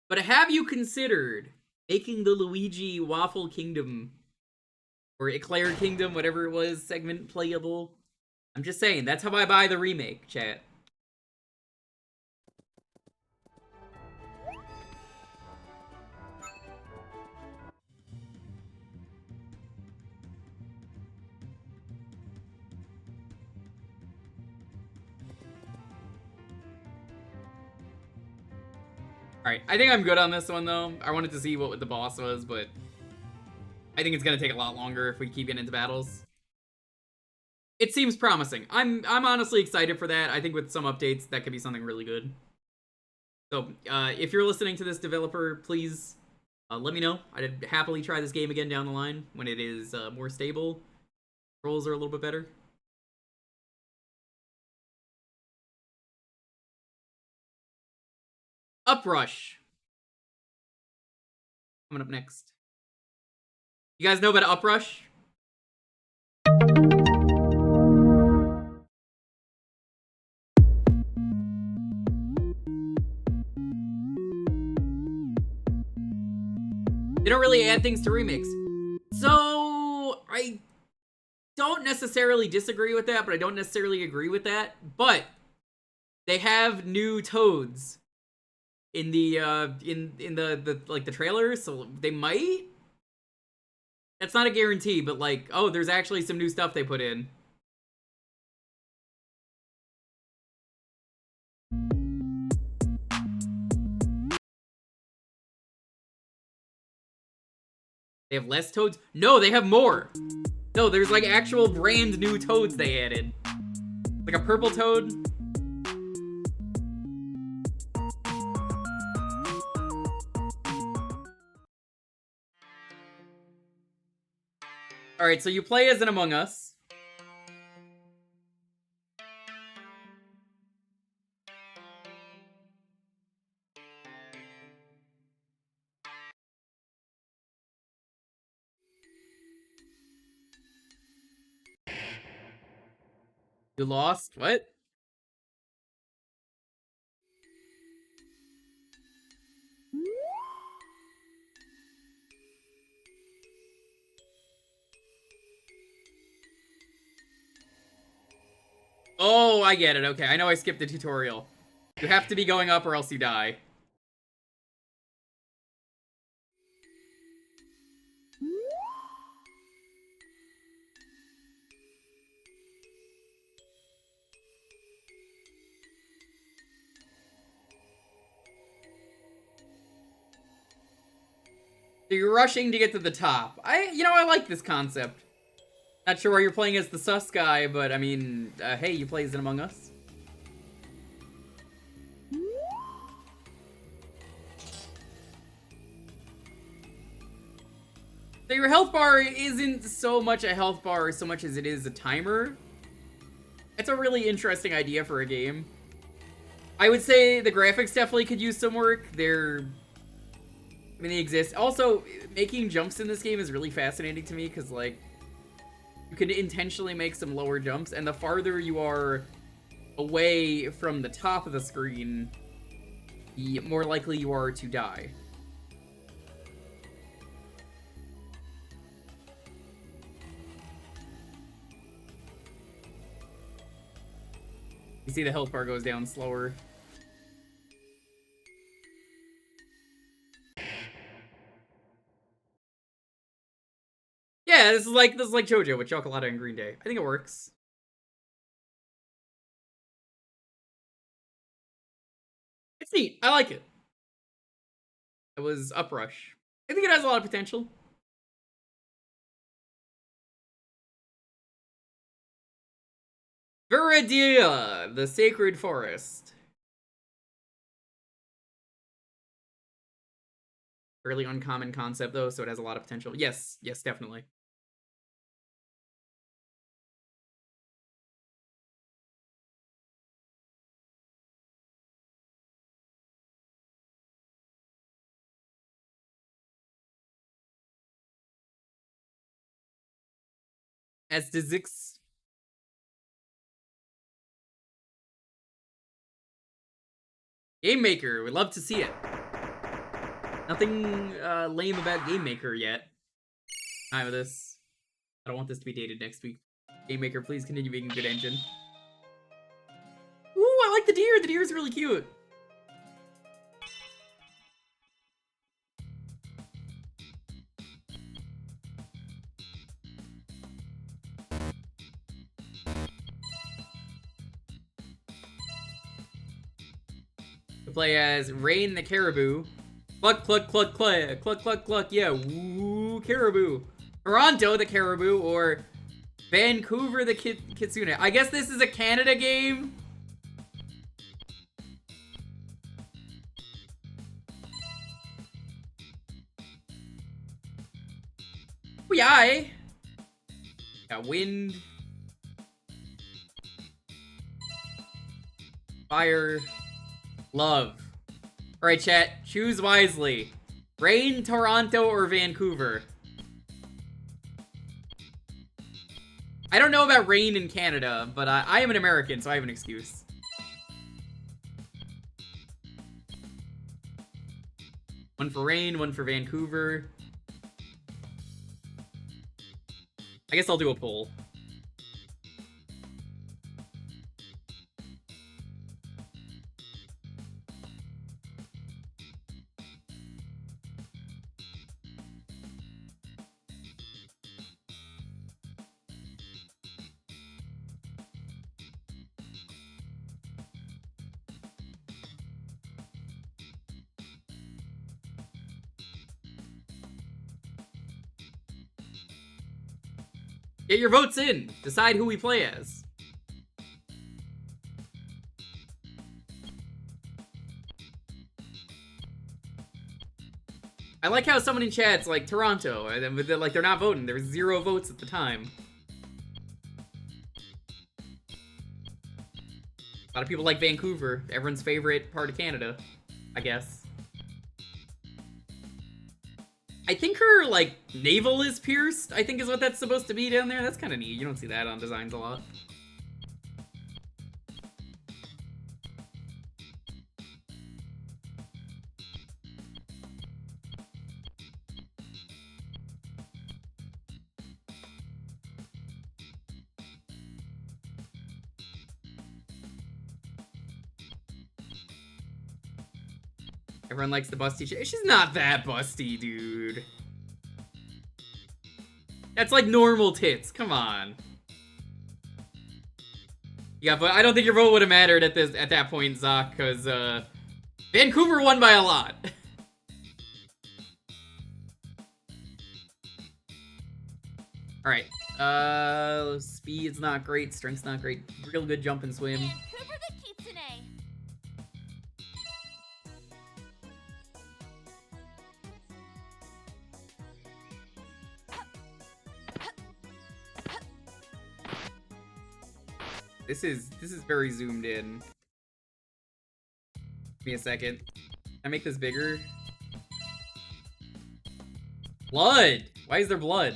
But have you considered Making the Luigi Waffle Kingdom, or Eclair Kingdom, whatever it was, segment playable. I'm just saying, that's how I buy the remake, chat. Alright, I think I'm good on this one, though. I wanted to see what the boss was, but I think it's gonna take a lot longer if we keep getting into battles. It seems promising. I'm honestly excited for that. I think with some updates, that could be something really good. So, if you're listening to this, developer, please let me know. I'd happily try this game again down the line when it is more stable. Controls are a little bit better. Uprush. Coming up next. You guys know about Uprush? They don't really add things to remakes. So, I don't necessarily disagree with that, but I don't necessarily agree with that. But they have new Toads in the in the like the trailer, so they might. That's not a guarantee, but like, oh, there's actually some new stuff they put in. They have less Toads? No, they have more. No, there's like actual brand new Toads they added. Like a purple Toad. Alright, so you play as an Among Us. You lost? What? Oh, I get it. Okay, I know I skipped the tutorial. You have to be going up or else you die. So you're rushing to get to the top. I like this concept. Not sure why you're playing as the sus guy, but I mean, hey, you play as an Among Us. So your health bar isn't so much a health bar so much as it is a timer. It's a really interesting idea for a game. I would say the graphics definitely could use some work. They exist. Also, making jumps in this game is really fascinating to me because, like, you can intentionally make some lower jumps, and the farther you are away from the top of the screen, the more likely you are to die. You see the health bar goes down slower. Yeah, this is like JoJo with Chocolate and Green Day. I think it works. It's neat. I like it. It was Uprush. I think it has a lot of potential. Viridia, the Sacred Forest. Fairly uncommon concept, though, so it has a lot of potential. Yes, definitely. As does Zix. Game Maker, we'd love to see it. Nothing lame about Game Maker yet. I'm with this. I don't want this to be dated next week. Game Maker, please continue making a good engine. Ooh, I like the deer. The deer is really cute. To play as Rain the Caribou. Cluck, cluck, cluck, cluck, cluck, cluck, cluck, yeah, woo, Caribou. Toronto the Caribou, or Vancouver the Kitsune. I guess this is a Canada game? Oh, yeah. Got wind. Fire. Love. Alright, chat. Choose wisely. Rain, Toronto, or Vancouver? I don't know about rain in Canada, but I am an American, so I have an excuse. One for rain, one for Vancouver. I guess I'll do a poll. Get your votes in. Decide who we play as. I like how someone in chat's like Toronto, and then like they're not voting. There's 0 votes at the time. A lot of people like Vancouver, everyone's favorite part of Canada, I guess. I think her, like, navel is pierced, I think is what that's supposed to be down there. That's kind of neat. You don't see that on designs a lot. Everyone likes the busty chick. She's not that busty, dude. That's like normal tits. Come on. Yeah, but I don't think your vote would have mattered at that point, Zoc, because Vancouver won by a lot. Alright. Speed's not great, strength's not great. Real good jump and swim. Vancouver the Kitsune. This is very zoomed in. Give me a second. Can I make this bigger? Blood! Why is there blood?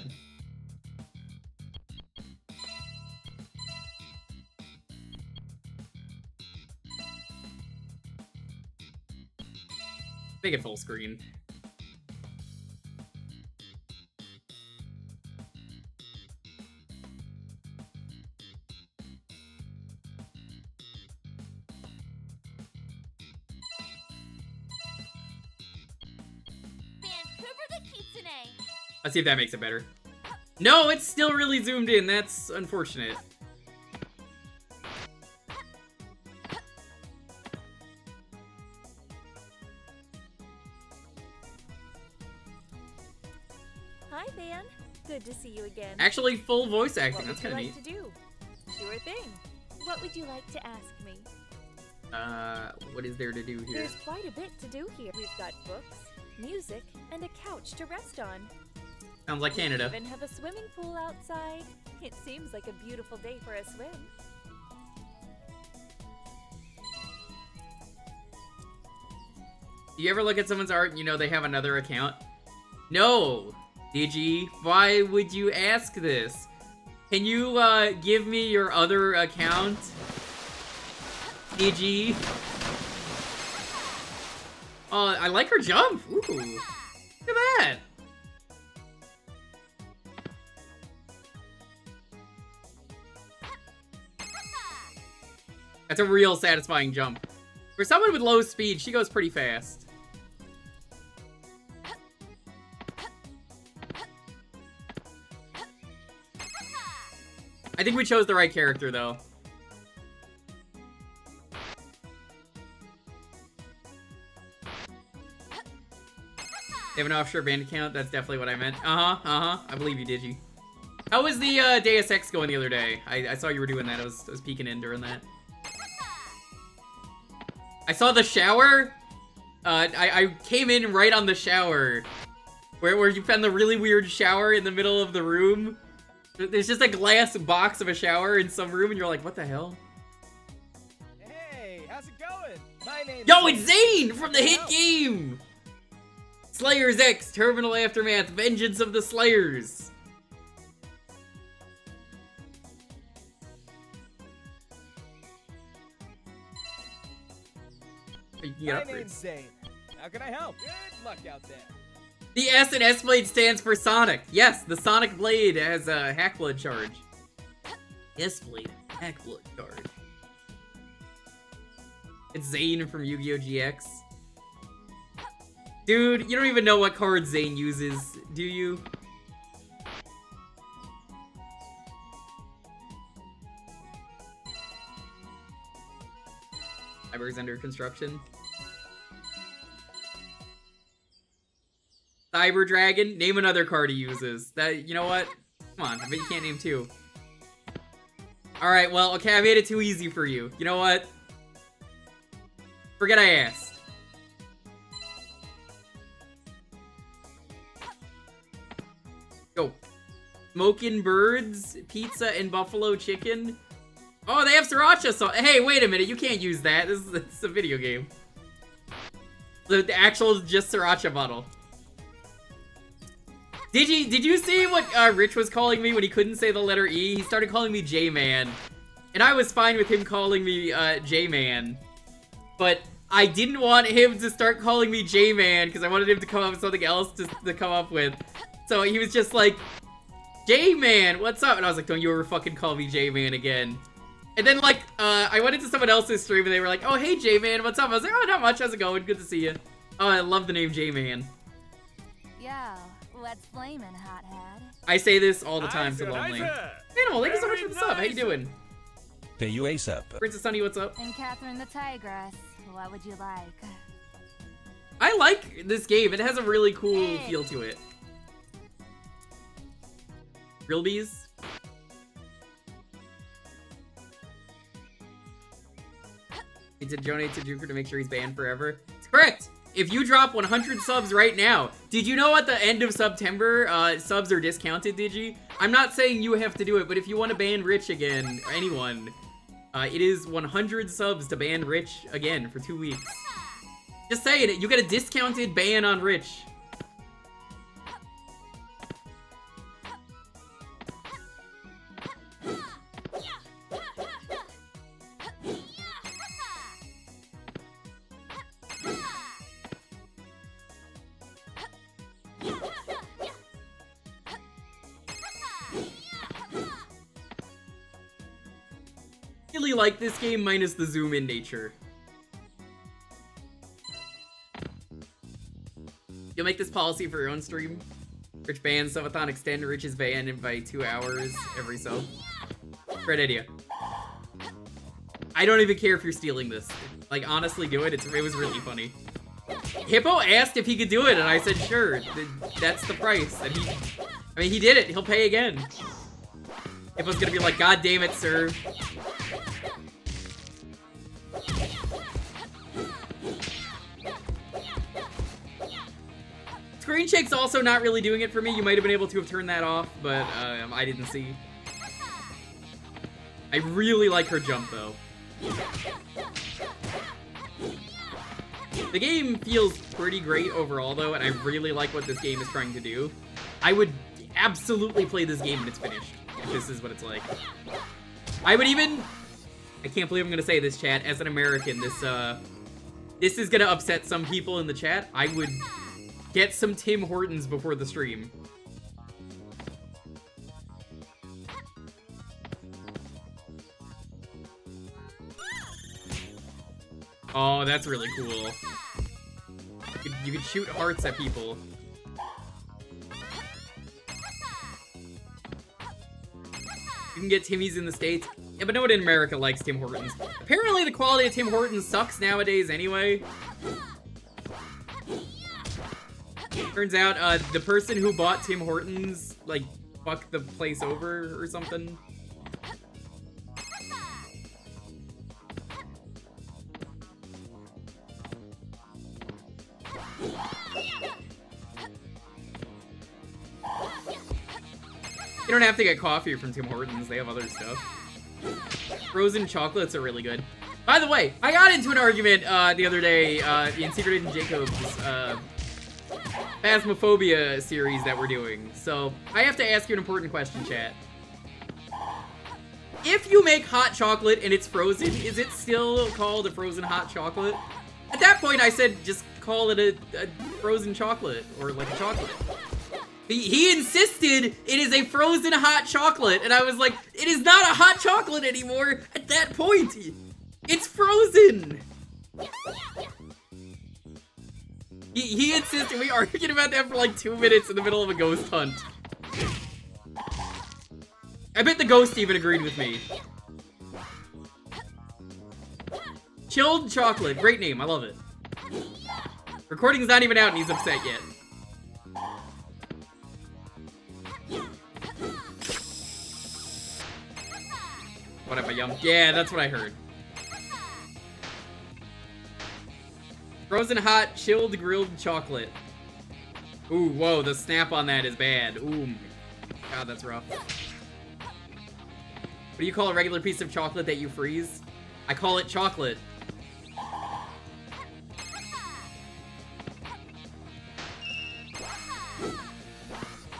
Make it full screen. Let's see if that makes it better. No, it's still really zoomed in. That's unfortunate. Hi, Van. Good to see you again. Actually, full voice acting. That's kind of neat. What would you like to do? Sure thing. What would you like to ask me? What is there to do here? There's quite a bit to do here. We've got books, music, and a couch to rest on. Sounds like Canada. We even have a swimming pool outside. It seems like a beautiful day for a swim. Do you ever look at someone's art and you know they have another account? No! DG, why would you ask this? Can you, give me your other account? DG? I like her jump. Ooh, look at that. That's a real satisfying jump. For someone with low speed, she goes pretty fast. I think we chose the right character, though. They have an offshore bank account? That's definitely what I meant. I believe you, Digi. How was the Deus Ex going the other day? I saw you were doing that. I was peeking in during that. I saw the shower. I came in right on the shower. Where you found the really weird shower in the middle of the room. There's just a glass box of a shower in some room, and you're like, what the hell? Hey, how's it going? My name's Yo, it's Zane from the hit game! Slayers X, Terminal Aftermath, Vengeance of the Slayers. My name's Zane. How can I help? Good luck out there. The S in S-Blade stands for Sonic. Yes, the Sonic Blade has a Hackblood charge. S-Blade, Hackblood charge. It's Zane from Yu-Gi-Oh! GX. Dude, you don't even know what card Zane uses, do you? Cyber's under construction. Cyber Dragon, name another card he uses. That, you know what? Come on, I bet you can't name two. Alright, well, okay, I made it too easy for you. You know what? Forget I asked. Go. Smokin' Birds, Pizza, and Buffalo Chicken. Oh, they have Sriracha sauce. Hey, wait a minute, you can't use that. This is a video game. The actual just Sriracha bottle. Did you see what Rich was calling me when he couldn't say the letter E? He started calling me J-Man. And I was fine with him calling me J-Man. But I didn't want him to start calling me J-Man because I wanted him to come up with something else to come up with. So he was just like, J-Man, what's up? And I was like, don't you ever fucking call me J-Man again. And then, like, I went into someone else's stream and they were like, oh, hey, J-Man, what's up? I was like, oh, not much, how's it going? Good to see you. Oh, I love the name J-Man. Yeah, what's flamin', hothead? I say this all the time to Lonely. Animal, thank you so much for the sub. How you doing? Pay you ASAP. Princess Sunny, what's up? And Catherine the Tigress, what would you like? I like this game. It has a really cool feel to it. Real bees? Need to donate to Jewker to make sure he's banned forever. It's correct! If you drop 100 subs right now, did you know at the end of September, subs are discounted, did you? I'm not saying you have to do it, but if you want to ban Rich again, or anyone, it is 100 subs to ban Rich again for 2 weeks. Just saying it, you get a discounted ban on Rich. Really like this game minus the zoom in nature. You'll make this policy for your own stream. Rich ban, subathon extend, Rich is banned by 2 hours every sub. Great idea. I don't even care if you're stealing this. Like, honestly, do it. It was really funny. Hippo asked if he could do it, and I said, sure. That's the price. And I mean, he did it. He'll pay again. Hippo's gonna be like, God damn it, sir. Screen shake's also not really doing it for me. You might have been able to have turned that off, but I didn't see. I really like her jump, though. The game feels pretty great overall, though, and I really like what this game is trying to do. I would absolutely play this game when it's finished, if this is what it's like. I would even... I can't believe I'm gonna say this, chat. As an American, this This is gonna upset some people in the chat. I would get some Tim Hortons before the stream. Oh, that's really cool. You could shoot hearts at people. You can get Timmy's in the States. Yeah, but no one in America likes Tim Hortons. Apparently the quality of Tim Hortons sucks nowadays anyway. Turns out, the person who bought Tim Hortons, like, fucked the place over or something. You don't have to get coffee from Tim Hortons, they have other stuff. Frozen chocolates are really good. By the way, I got into an argument the other day in Secret Agent Jacob's Phasmophobia series that we're doing. So, I have to ask you an important question, chat. If you make hot chocolate and it's frozen, is it still called a frozen hot chocolate? At that point, I said just call it a frozen chocolate, or like a chocolate. He insisted it is a frozen hot chocolate, and I was like, it is not a hot chocolate anymore at that point. It's frozen. He insisted. We argued about that for like 2 minutes in the middle of a ghost hunt. I bet the ghost even agreed with me. Chilled chocolate, great name, I love it. Recording's not even out and he's upset yet. Whatever, yum. Yeah, that's what I heard. Frozen hot, chilled, grilled chocolate. Ooh, whoa, the snap on that is bad. Ooh, God, that's rough. What do you call a regular piece of chocolate that you freeze? I call it chocolate.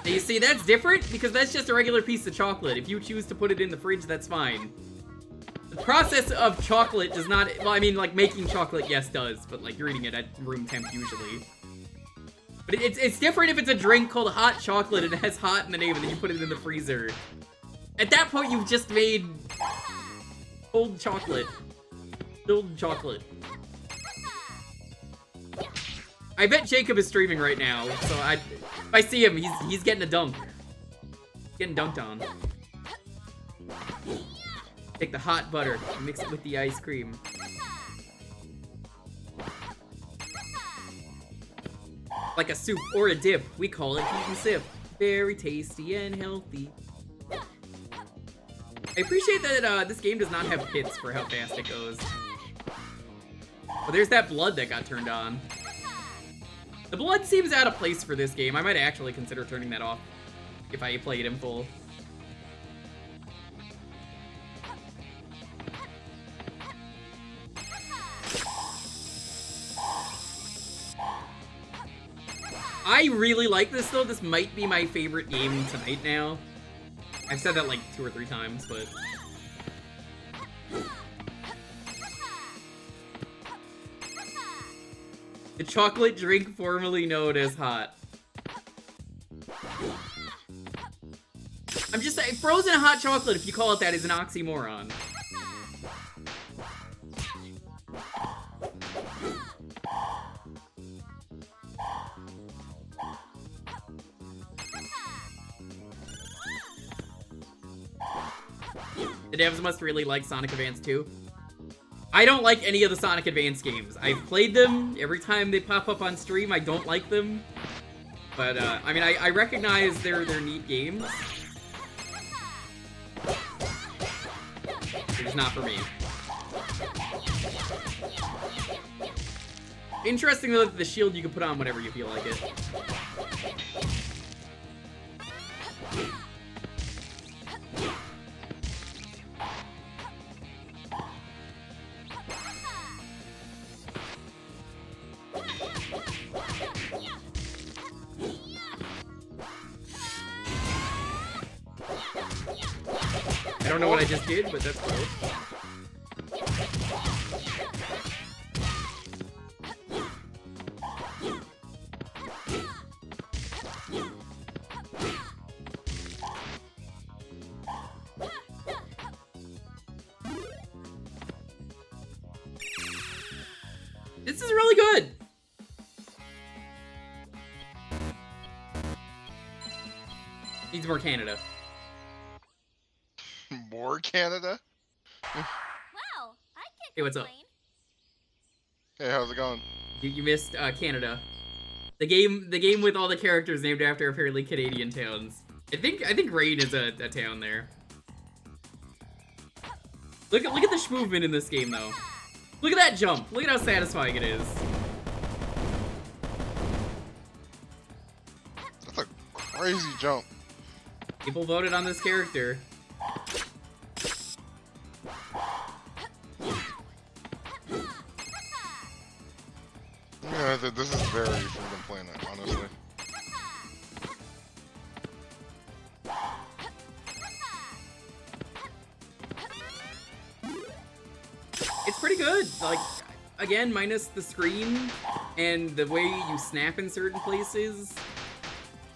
Now you see, that's different because that's just a regular piece of chocolate. If you choose to put it in the fridge, that's fine. The process of chocolate does not, well, I mean, like, making chocolate, yes, does, but, like, you're eating it at room temp usually. But it's different if it's a drink called hot chocolate and it has hot in the name and then you put it in the freezer. At that point, you've just made cold chocolate. Filled chocolate. I bet Jacob is streaming right now, so if I see him, he's getting a dunk. He's getting dunked on. Take the hot butter and mix it with the ice cream. Like a soup or a dip, we call it heat and sip. Very tasty and healthy. I appreciate that this game does not have hits for how fast it goes. But there's that blood that got turned on. The blood seems out of place for this game. I might actually consider turning that off if I play it in full. I really like this though. This might be my favorite game tonight now. I've said that like 2 or 3 times, but... The chocolate drink formerly known as hot. I'm just saying, frozen hot chocolate, if you call it that, is an oxymoron. The devs must really like Sonic Advance 2. I don't like any of the Sonic Advance games. I've played them. Every time they pop up on stream, I don't like them. But, I mean, I recognize they're neat games. It's not for me. Interesting though that the shield you can put on whenever you feel like it. I don't know what I just did, but that's cool. This is really good. Needs more Canada. More Canada? Wow, I can't Hey, what's up? complain. Hey, how's it going? You missed Canada. The game with all the characters named after apparently Canadian towns. I think Rain is a town there. Look at the movement in this game though. Look at that jump. Look at how satisfying it is. That's a crazy jump. People voted on this character. Yeah, this is very Freedom Planet, honestly. It's pretty good. Like, again, minus the screen and the way you snap in certain places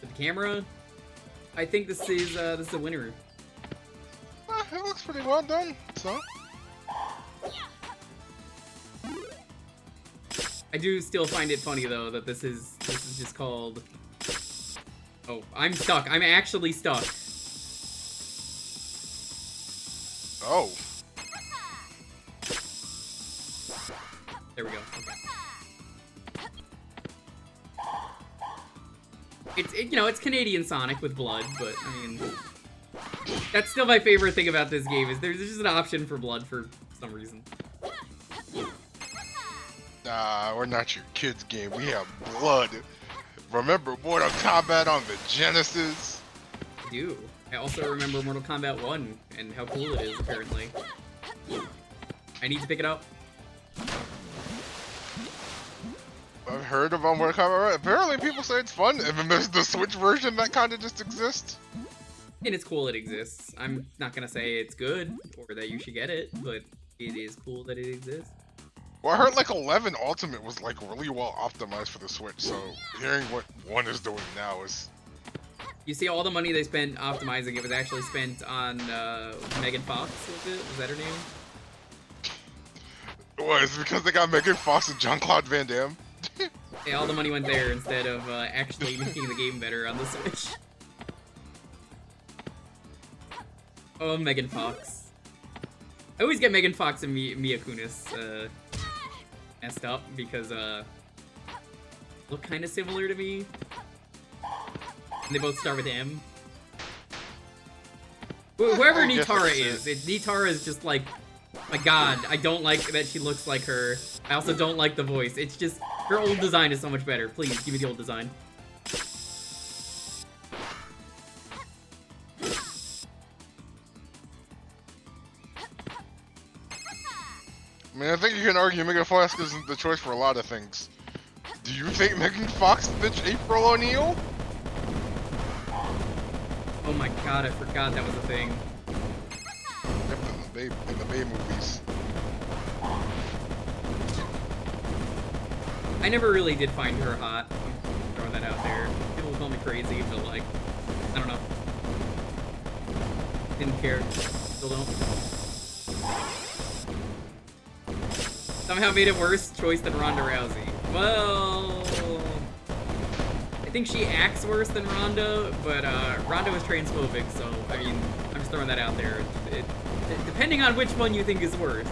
with the camera. I think this is a winner. It looks pretty well done, so. I do still find it funny though that this is just called. Oh, I'm stuck. I'm actually stuck. Oh. There we go. Okay. It's Canadian Sonic with blood, but I mean, that's still my favorite thing about this game is there's just an option for blood for some reason. Nah, we're not your kids' game. We have blood. Remember Mortal Kombat on the Genesis? I do. I also remember Mortal Kombat 1 and how cool it is, apparently. I need to pick it up. I've heard about Mortal Kombat. Apparently people say it's fun. And then there's the Switch version that kind of just exists. And it's cool it exists. I'm not gonna say it's good or that you should get it, but it is cool that it exists. Well, I heard like 11 Ultimate was like really well optimized for the Switch, so hearing what 1 is doing now is... You see all the money they spent optimizing it was actually spent on Megan Fox, was that her name? What, is it because they got Megan Fox and Jean-Claude Van Damme? Yeah, all the money went there instead of actually making the game better on the Switch. Oh, Megan Fox. I always get Megan Fox and Mia Kunis messed up because look kind of similar to me. And they both start with M. Whoever Nitara is, Nitara is just like, my god, I don't like that she looks like her. I also don't like the voice. It's just, her old design is so much better. Please, give me the old design. I mean, I think you can argue Megan Fox isn't the choice for a lot of things. Do you think Megan Fox bitch April O'Neil? Oh my god, I forgot that was a thing. Yep, in the Bay movies. I never really did find her hot. I'm throwing that out there. People call me crazy, but like, I don't know. Didn't care. Still don't. Somehow made it worse choice than Ronda Rousey. Well, I think she acts worse than Ronda, but Ronda was transphobic, so I mean, I'm just throwing that out there. Depending on which one you think is worse.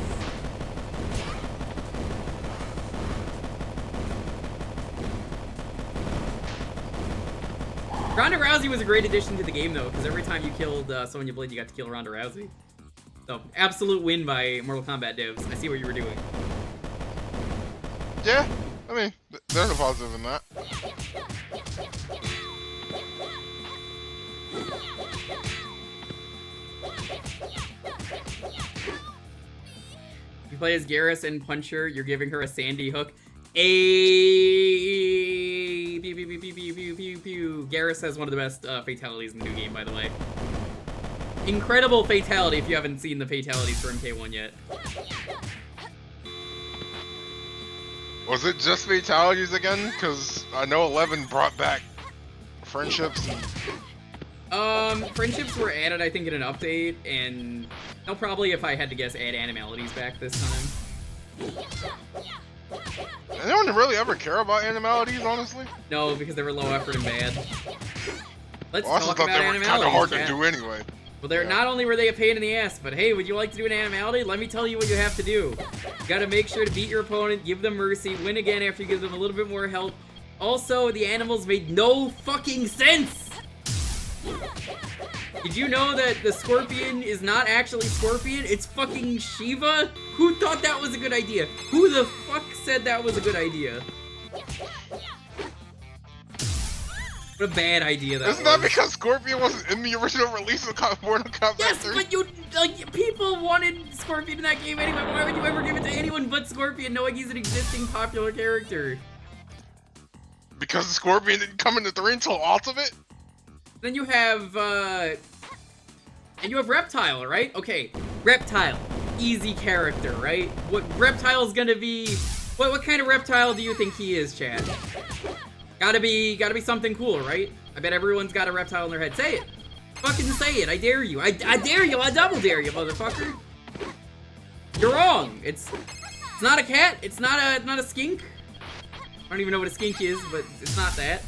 Ronda Rousey was a great addition to the game, though, because every time you killed Sonya Blade, you got to kill Ronda Rousey. So, absolute win by Mortal Kombat devs. I see what you were doing. Yeah, I mean, there's a positive in that. If you play as Garrus and Puncher, you're giving her a Sandy hook. Pew, pew, pew, pew, pew, pew, pew, pew. Garrus has one of the best fatalities in the new game, by the way. Incredible fatality if you haven't seen the fatalities for MK1 yet. Was it just fatalities again? Because I know 11 brought back friendships. Friendships were added, I think, in an update, and they'll probably, if I had to guess, add animalities back this time. Anyone really ever care about animalities, honestly? No, because they were low effort and bad. Let's Well, I also talk thought about they were kind of animalities, hard to chat. do anyway. Well, they're Yeah. not only were they a pain in the ass, but hey, would you like to do an animality? Let me tell you what you have to do. You gotta make sure to beat your opponent, give them mercy, win again after you give them a little bit more health. Also, the animals made no fucking sense! Did you know that the scorpion is not actually Scorpion? It's fucking Shiva? Who thought that was a good idea? Who the fuck said that was a good idea? What a bad idea that Isn't that was. because Scorpion wasn't in the original release of Mortal Kombat Yes, 3? but you, like, people wanted Scorpion in that game anyway. Why would you ever give it to anyone but Scorpion knowing he's an existing popular character? Because the Scorpion didn't come into 3 until Ultimate? Then you have, and you have Reptile, right? Okay, Reptile. Easy character, right? What Reptile's gonna be... What kind of reptile do you think he is, Chad? Gotta be something cool, right? I bet everyone's got a reptile in their head. Say it! Fucking say it, I dare you. I dare you, I double dare you, motherfucker! You're wrong! It's not a cat, it's not a skink. I don't even know what a skink is, but it's not that.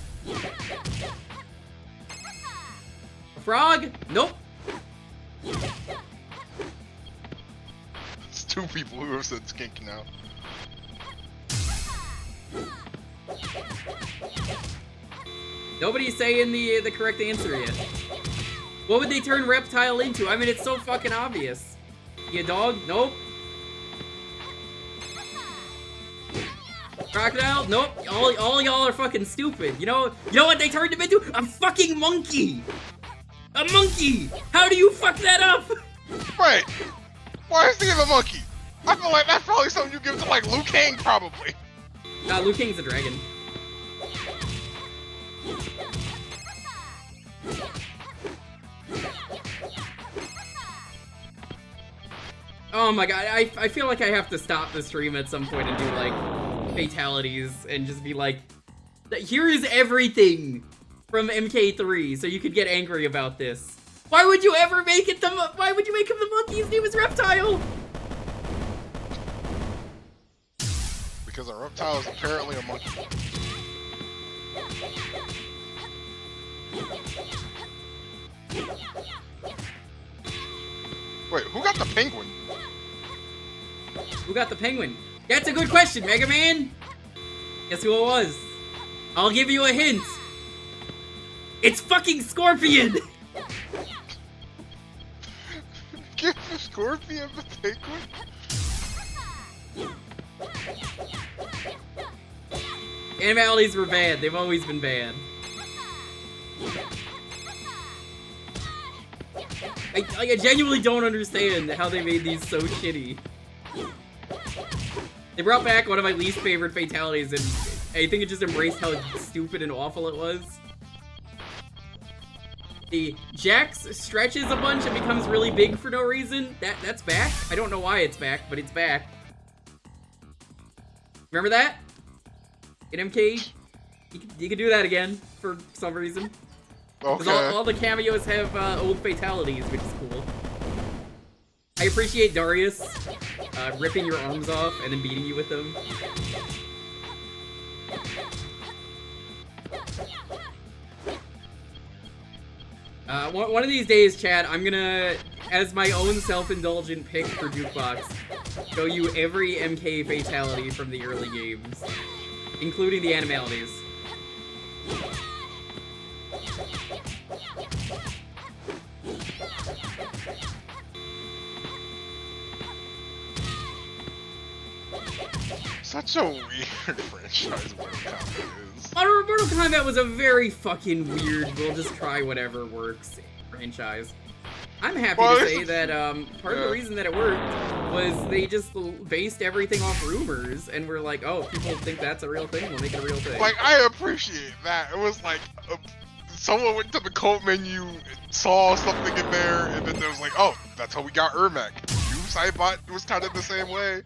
A frog? Nope. It's 2 people who have said skink now. Nobody's saying the correct answer yet. What would they turn reptile into? I mean, it's so fucking obvious. You a dog? Nope. Crocodile? Nope. All y'all are fucking stupid. You know what they turned him into? A fucking monkey. A monkey. How do you fuck that up? Wait, why is he a monkey? I feel like that's probably something you give to like Liu Kang, probably. Nah, Liu Kang's a dragon. Oh my god, I feel like I have to stop the stream at some point and do like fatalities and just be like, here is everything from MK3, so you could get angry about this. Why would you ever make it why would you make him the monkey? His name is Reptile! Because a reptile is apparently a monkey. Wait, who got the penguin? Who got the penguin? That's a good question, Mega Man! Guess who it was? I'll give you a hint. It's fucking Scorpion! Give the scorpion the penguin? Animalities were bad. They've always been bad. I genuinely don't understand how they made these so shitty. They brought back one of my least favorite fatalities, and I think it just embraced how stupid and awful it was. The Jax stretches a bunch and becomes really big for no reason. That's back. I don't know why it's back, but it's back. Remember that? In MK, you could do that again for some reason. Because Okay. all the cameos have old fatalities, which is cool. I appreciate Darius ripping your arms off and then beating you with them. One of these days, Chad, I'm gonna, as my own self-indulgent pick for Jukebox, show you every MK fatality from the early games, including the animalities. Such a weird franchise Mortal Kombat is. Mortal Kombat was a very fucking weird, we'll just try whatever works franchise. I'm happy to say that part of the reason that it worked was they just based everything off rumors and were like, oh, people think that's a real thing, we'll make it a real thing. Like, I appreciate that. It was like, someone went to the code menu, saw something in there, and then there was like, oh, that's how we got Ermac. You, Cybot, was kind of the same way.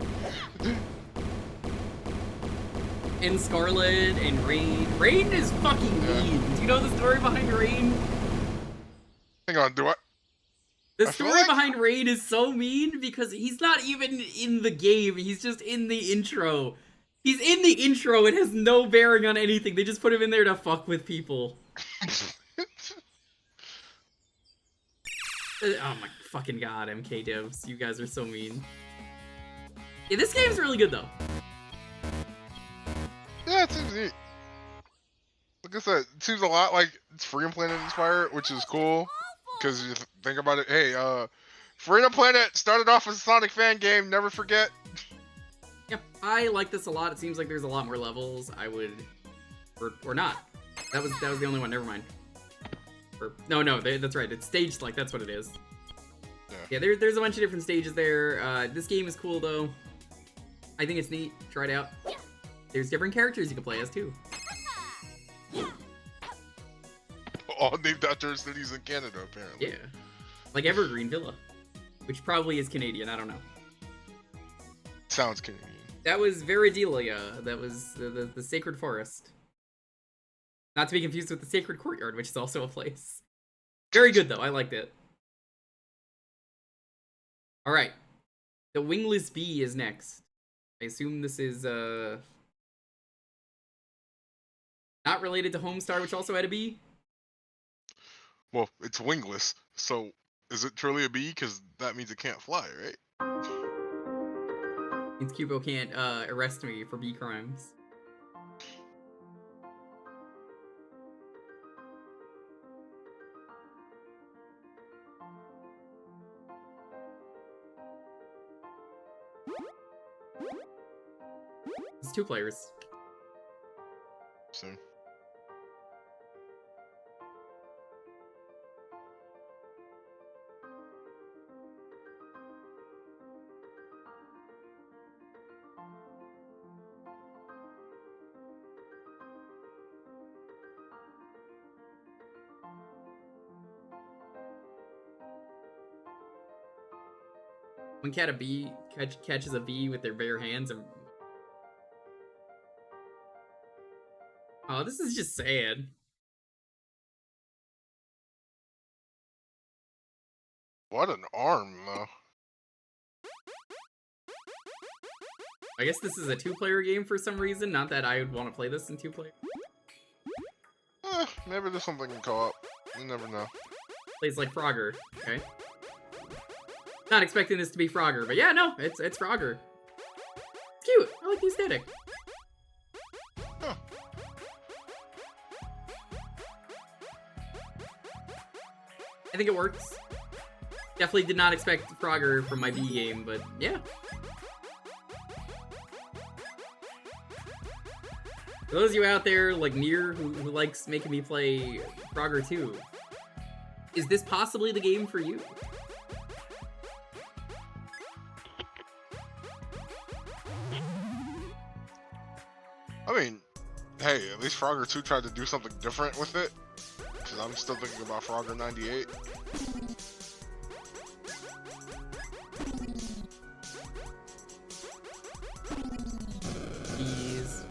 And Scarlet and Rain. Rain is fucking mean. Do you know the story behind Rain? Hang on, do I? The I feel story like- behind Rain is so mean because he's not even in the game. He's just in the intro. He's in the intro. It has no bearing on anything. They just put him in there to fuck with people. Oh my fucking god, MK devs. You guys are so mean. Yeah, this game's really good, though. Yeah, it seems neat. Like I said, it seems a lot like it's Freedom Planet inspired, which is cool. Because you think about it, hey, Freedom Planet started off as a Sonic fan game, never forget. Yep, I like this a lot. It seems like there's a lot more levels. I would... Or not. That was the only one, never mind. No, that's right. It's staged like that's what it is. Yeah, there's a bunch of different stages there. This game is cool though. I think it's neat. Try it out. There's different characters you can play as too. All named after cities in Canada, apparently. Yeah, like Evergreen Villa, which probably is Canadian. I don't know. Sounds Canadian. That was Veridelia. That was the Sacred Forest. Not to be confused with the Sacred Courtyard, which is also a place. Very good, though. I liked it. Alright. The Wingless Bee is next. I assume this is, not related to Homestar, which also had a bee? Well, it's wingless, so is it truly a bee? Because that means it can't fly, right? Means Cubo can't, arrest me for bee crimes. It's 2 players. So. When catches a bee with their bare hands and... Oh, this is just sad. What an arm, though. I guess this is a 2-player game for some reason. Not that I would want to play this in 2-player. Maybe there's something in co-op. You never know. Plays like Frogger. Okay. Not expecting this to be Frogger, but yeah, no, it's Frogger. It's cute. I like the aesthetic. Huh. I think it works. Definitely did not expect Frogger from my B game, but yeah. For those of you out there, like Nier, who likes making me play Frogger 2, is this possibly the game for you? I mean, hey, at least Frogger 2 tried to do something different with it. Because I'm still thinking about Frogger 98. Jeez.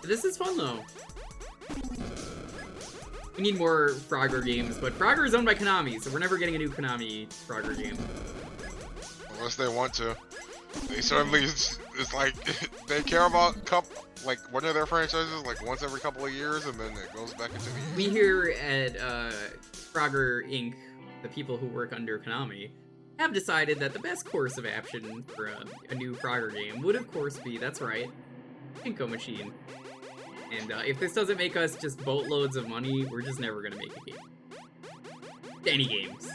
This is fun, though. We need more Frogger games, but Frogger is owned by Konami, so we're never getting a new Konami Frogger game. Unless they want to. They certainly, it's like, they care about like one of their franchises like once every couple of years, and then it goes back into the... We here at Frogger Inc., the people who work under Konami, have decided that the best course of action for a new Frogger game would, of course, be, that's right, Pinko Machine. And if this doesn't make us just boatloads of money, we're just never gonna make a game. Any games.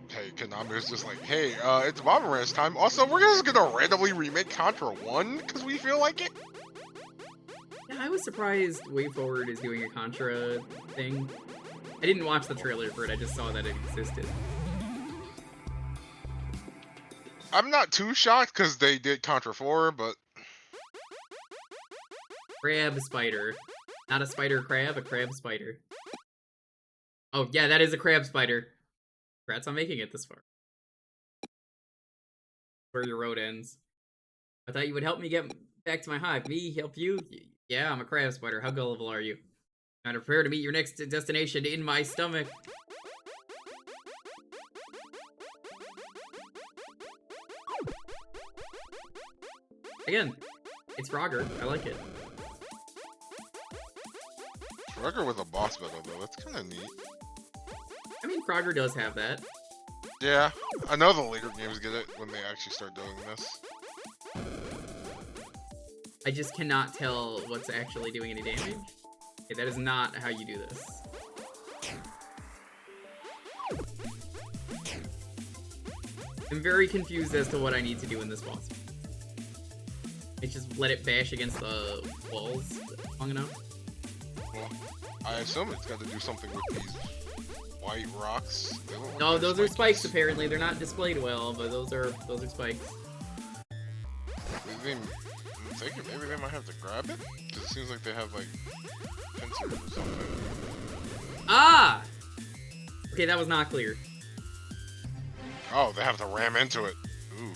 Hey, Konami was just like, hey, it's Bomberman's time. Also, we're just gonna randomly remake Contra 1 because we feel like it. Yeah, I was surprised WayForward is doing a Contra thing. I didn't watch the trailer for it, I just saw that it existed. I'm not too shocked because they did Contra 4, but... Crab spider. Not a spider crab, a crab spider. Oh, yeah, that is a crab spider. Congrats on making it this far. Where your road ends. I thought you would help me get back to my hive. Me help you? Yeah, I'm a crab spider. How gullible are you? I'm prepare to meet your next destination in my stomach. Again, it's Frogger. I like it. Frogger with a boss battle though, that's kind of neat. I mean, Frogger does have that. Yeah, I know the later games get it when they actually start doing this. I just cannot tell what's actually doing any damage. Okay, that is not how you do this. I'm very confused as to what I need to do in this boss. I just let it bash against the walls long enough. Well, I assume it's got to do something with these white rocks. They look like No, they're those are spikes spiky. apparently. They're not displayed well, but those are spikes. I'm thinking maybe they might have to grab it? Because it seems like they have like pincers or something. Ah! Okay, that was not clear. Oh, they have to ram into it. Ooh.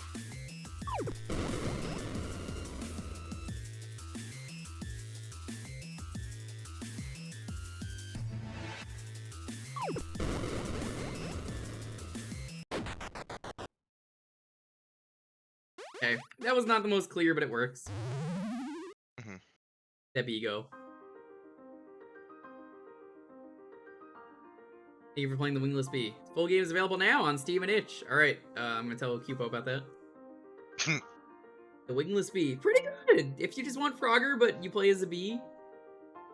Okay, that was not the most clear, but it works. Mhm. That Bigo. Thank you for playing the Wingless Bee. Full game is available now on Steam and Itch. Alright, I'm gonna tell Cupo about that. The Wingless Bee. Pretty good! If you just want Frogger, but you play as a bee.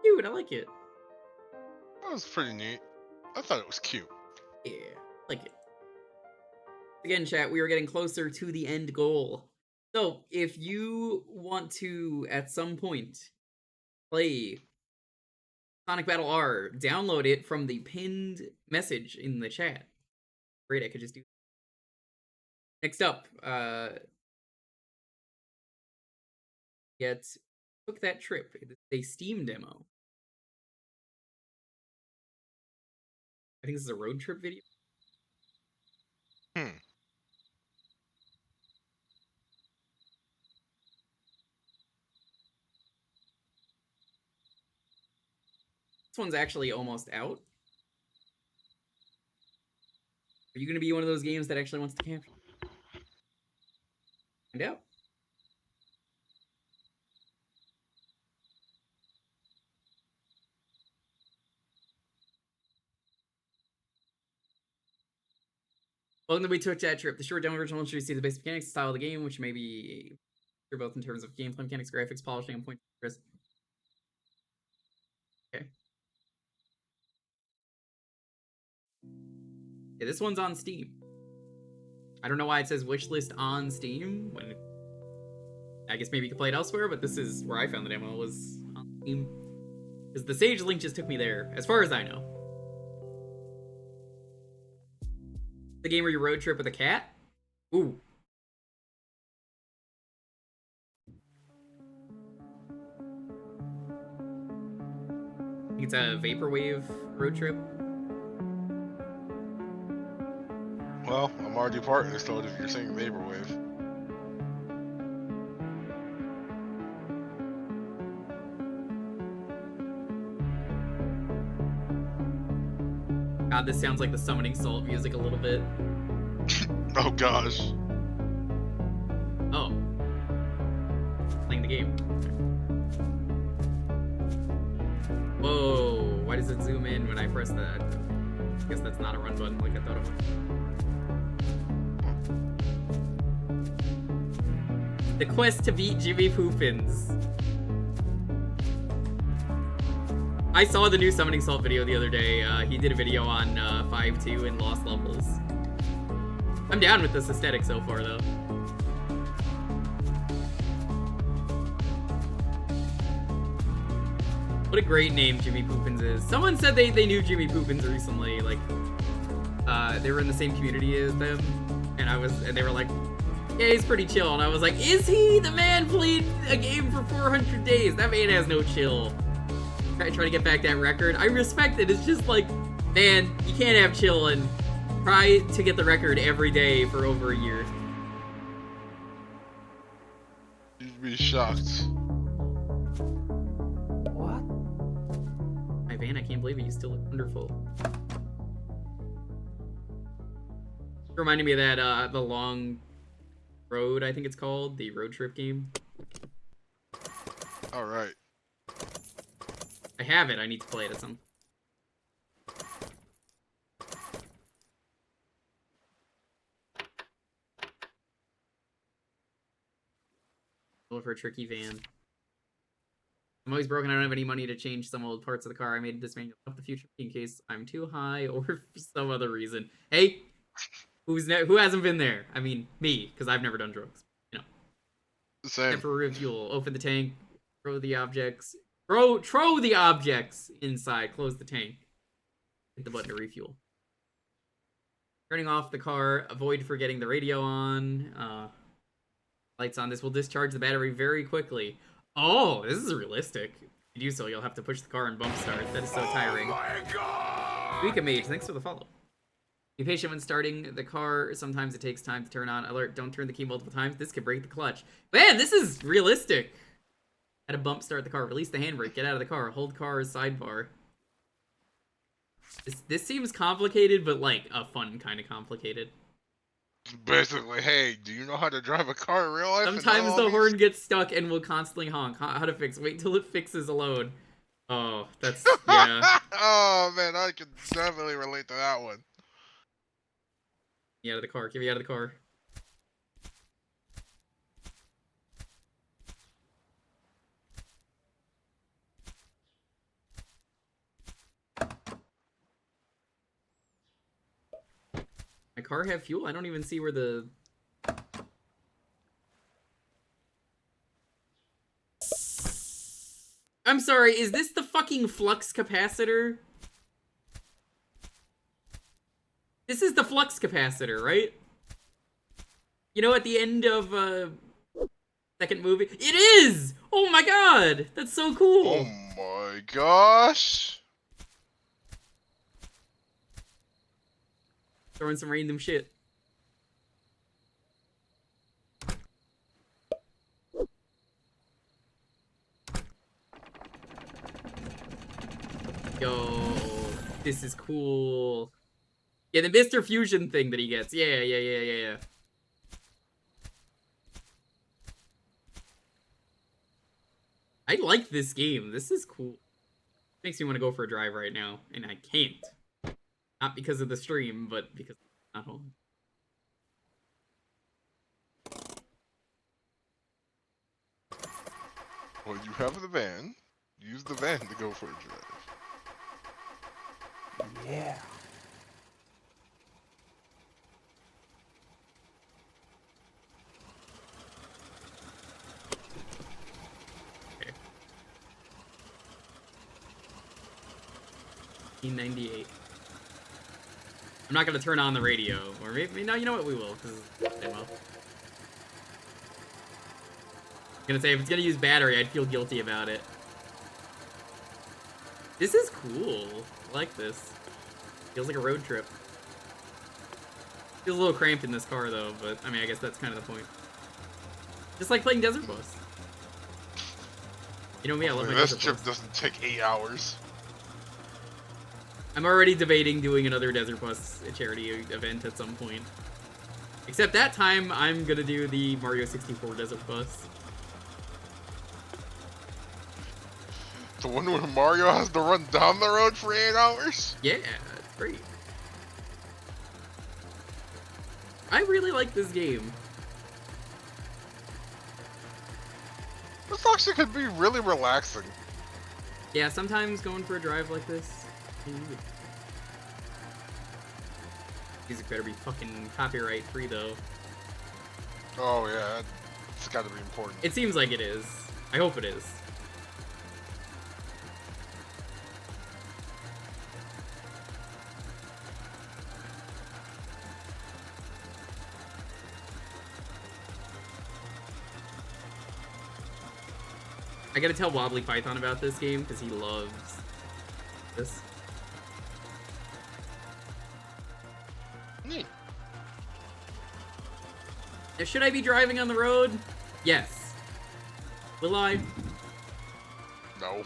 Dude, I like it. That was pretty neat. I thought it was cute. Yeah, like it. Again, chat, we are getting closer to the end goal. So, if you want to, at some point, play Sonic Battle R, download it from the pinned message in the chat. Great, I could just do. Next up, Took That Trip. It's a Steam demo. I think this is a road trip video. This one's actually almost out. Are you going to be one of those games that actually wants to capture? Find out. Welcome to We Took That Trip. The short demo version will introduce you to the basic mechanics, style of the game, which may be both in terms of gameplay mechanics, graphics, polishing, and point progress. Okay. Yeah, this one's on Steam. I don't know why it says wishlist on Steam. When I guess maybe you could play it elsewhere, but this is where I found the demo, was on Steam. Because the Sage link just took me there, as far as I know. The game where you road trip with a cat? Ooh. I think it's a Vaporwave road trip. Well, I'm already partner, so if you're saying Vaporwave. God, this sounds like the Summoning Salt music a little bit. Oh gosh. Oh. Playing the game. Whoa, why does it zoom in when I press that? I guess that's not a run button like I thought it was. The quest to beat Jimmy Poopins. I saw the new Summoning Salt video the other day. He did a video on 5.2 and Lost Levels. I'm down with this aesthetic so far, though. What a great name Jimmy Poopins is. Someone said they knew Jimmy Poopins recently, like, they were in the same community as them, and they were like, yeah, he's pretty chill, and I was like, is he? The man played a game for 400 days. That man has no chill. Try to get back that record. I respect it. It's just like, man, you can't have chill and try to get the record every day for over a year. You'd be shocked. What? I van. I can't believe it. You still look wonderful. Reminded me of that, the Long Road, I think it's called, the road trip game. All right. I have it. I need to play it at some. Look for a tricky van. I'm always broken. I don't have any money to change some old parts of the car. I made this manual up the future in case I'm too high or for some other reason. Hey, who hasn't been there? I mean, me, because I've never done drugs. You know. Same. Except for refuel. Open the tank. Throw the objects. Throw the objects inside. Close the tank. Hit the button to refuel. Turning off the car. Avoid forgetting the radio on. Lights on. This will discharge the battery very quickly. Oh, this is realistic. If you do so, you'll have to push the car and bump start. That is so tiring. Jewker Mage, thanks for the follow. Be patient when starting the car. Sometimes it takes time to turn on. Alert, don't turn the key multiple times. This could break the clutch. Man, this is realistic. How to bump start the car. Release the handbrake. Get out of the car. Hold car sidebar. This seems complicated, but like a fun kind of complicated. Basically, hey, do you know how to drive a car in real life? Sometimes the horn gets stuck and will constantly honk. How to fix? Wait till it fixes alone. Oh, that's, yeah. Oh, man, I can definitely relate to that one. Get out of the car. Get me out of the car. My car have fuel? I don't even see where the... I'm sorry, is this the fucking flux capacitor? This is the flux capacitor, right? You know, at the end of, second movie? It is! Oh my god! That's so cool! Oh my gosh! Throwing some random shit. Yo, this is cool. Yeah, the Mr. Fusion thing that he gets. Yeah. I like this game. This is cool. Makes me want to go for a drive right now, and I can't. Not because of the stream, but because I'm not home. Well, you have the van. Use the van to go for a drive. Yeah. Okay. 1998. I'm not gonna turn on the radio, or maybe no. You know what? We will, because they will. I'm gonna say if it's gonna use battery, I'd feel guilty about it. This is cool. I like this. Feels like a road trip. Feels a little cramped in this car though, but I mean, I guess that's kind of the point. Just like playing Desert Bus. You know me, I love my This Desert trip Bus. doesn't take 8 hours. I'm already debating doing another Desert Bus charity event at some point. Except that time, I'm gonna do the Mario 64 Desert Bus. The one where Mario has to run down the road for 8 hours? Yeah, it's great. I really like this game. This actually could be really relaxing. Yeah, sometimes going for a drive like this. Music better be fucking copyright free though. Oh yeah, it's gotta be important. It seems like it is. I hope it is. I gotta tell Wobbly Python about this game because he loves this. Neat. Now, should I be driving on the road? Yes. Will I? No.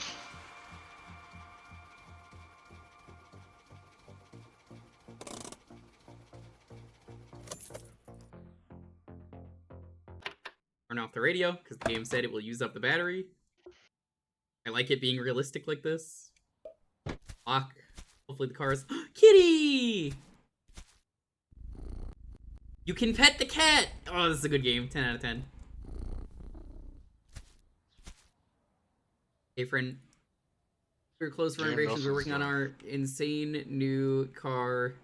off the radio because the game said it will use up the battery. I like it being realistic like this. Lock. Hopefully the car's... Kitty! You can pet the cat! Oh, this is a good game. 10 out of 10. Hey, friend. We're close for renovations. We're working on our insane new car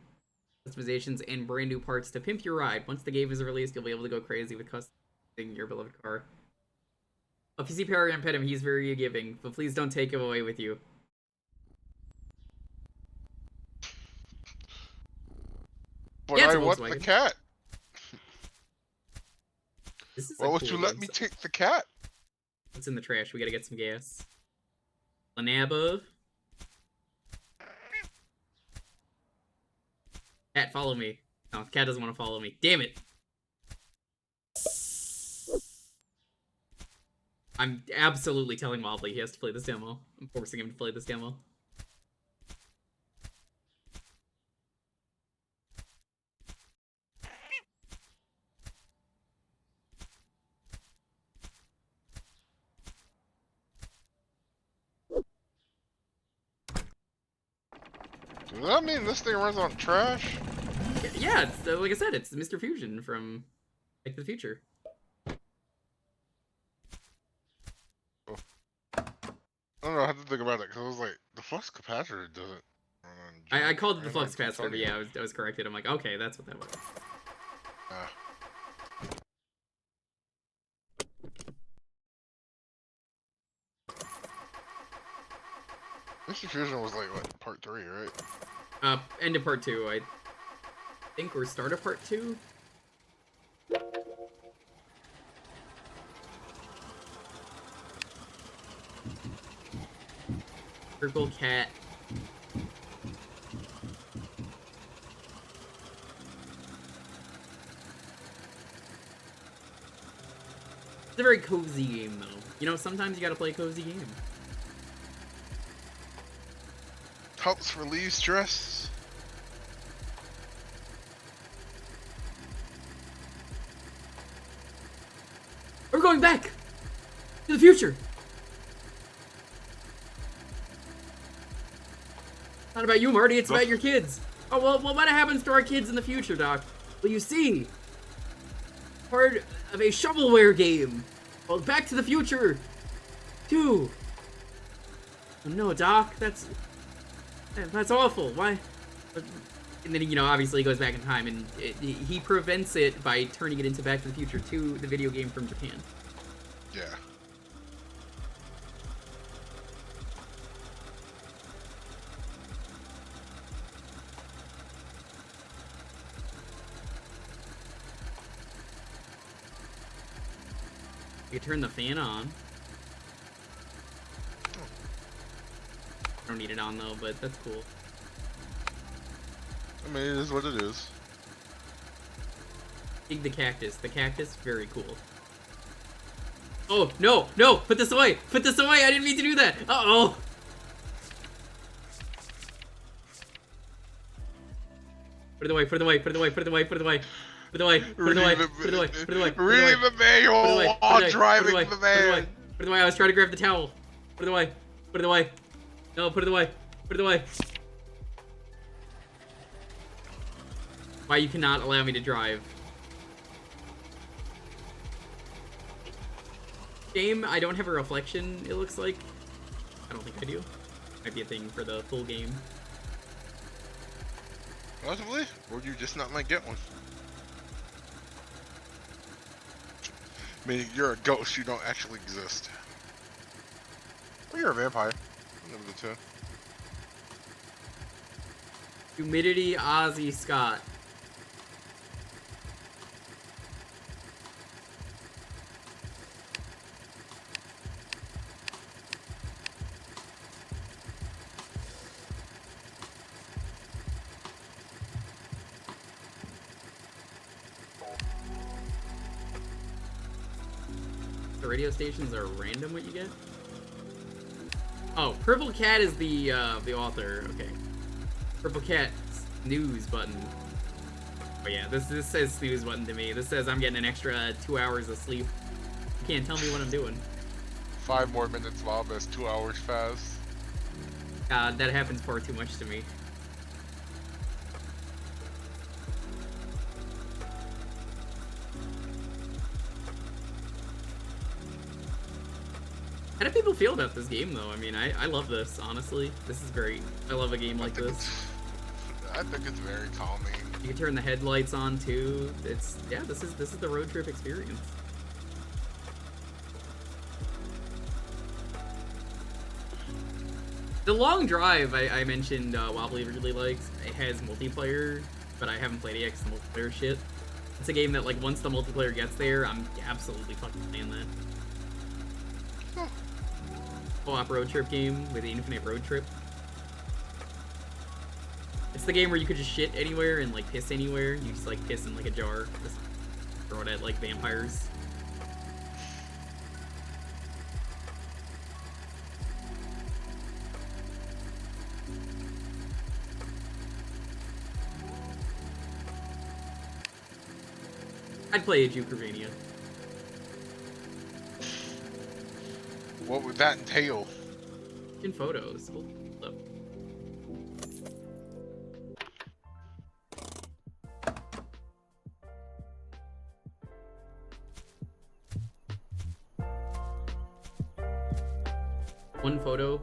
customizations and brand new parts to pimp your ride. Once the game is released, you'll be able to go crazy with customizing your beloved car. Oh, if you see Power and pet him, he's very giving, but please don't take him away with you. But Yeah, I want the cat. Why would you let me take the cat? What's in the trash? We gotta get some gas. Lanaba. Cat, follow me. No, cat doesn't want to follow me. Damn it. I'm absolutely telling Wobbly he has to play this demo. I'm forcing him to play this demo. Does that mean this thing runs on trash? Yeah, it's, like I said, it's Mr. Fusion from Back to the Future. Oh. I don't know how to think about it, because I was like, the flux capacitor doesn't run on... I called it the flux capacitor, but yeah, I was corrected. I'm like, okay, that's what that was. Mr. Fusion was like, what, part 3, right? End of part 2, I think, or start of part 2? Purple cat. It's a very cozy game, though. You know, sometimes you gotta play a cozy game. Helps relieve stress. We're going back to the future. It's not about you, Marty. It's about your kids. Oh, well, what happens to our kids in the future, Doc? Well, you see, part of a shovelware game called Back to the Future 2. Oh, no, Doc, that's awful. Why? And then, you know, obviously he goes back in time, and he prevents it by turning it into Back to the Future 2, the video game from Japan. Yeah. You turn the fan on. I don't need it on though, but that's cool. I mean, it is what it is. Dig the cactus. The cactus, very cool. Oh, no, no, put this away. Put this away. I didn't mean to do that. Uh-oh. Put it away, put it away, put it away, put it away, put it away. Put it away, put it away, put it away, put it away. Relieve the manual while driving the van. Put it away, I was trying to grab the towel. Put it away, put it away. No, put it away, put it away. Why you cannot allow me to drive? Game, I don't have a reflection, it looks like. I don't think I do. Might be a thing for the full game. Possibly? Or you just not might get one. Meaning you're a ghost, you don't actually exist. Or you're a vampire. One of the two. Humidity Ozzy Scott. The radio stations are random what you get? Oh, Purple Cat is the author. Okay. Purple Cat snooze button. Oh yeah, this says snooze button to me. This says I'm getting an extra 2 hours of sleep can't tell me what I'm doing. 5 more minutes, Bob, as 2 hours pass. God, that happens far too much to me. How do people feel about this game, though? I mean, I love this, honestly. This is great. I love a game like this. I think it's very calming. You can turn the headlights on, too. Yeah, this is the road trip experience. The long drive I mentioned Wobbly really likes. It has multiplayer, but I haven't played it yet 'cause the multiplayer shit. It's a game that, like, once the multiplayer gets there, I'm absolutely fucking playing that. Co-op road trip game with the infinite road trip. It's the game where you could just shit anywhere and, like, piss anywhere. You just, like, piss in, like, a jar. Just throw it at, like, vampires. I'd play a Jewkervania. What would that entail? In photos. Hold up. One photo.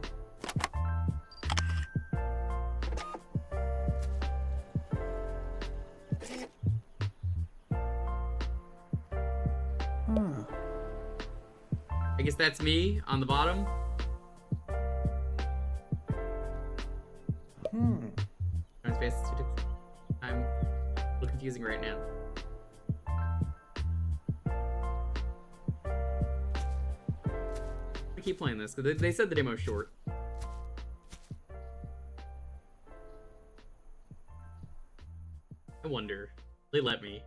I guess that's me on the bottom. I'm a little confusing right now. I keep playing this because they said the demo's short. I wonder. They let me.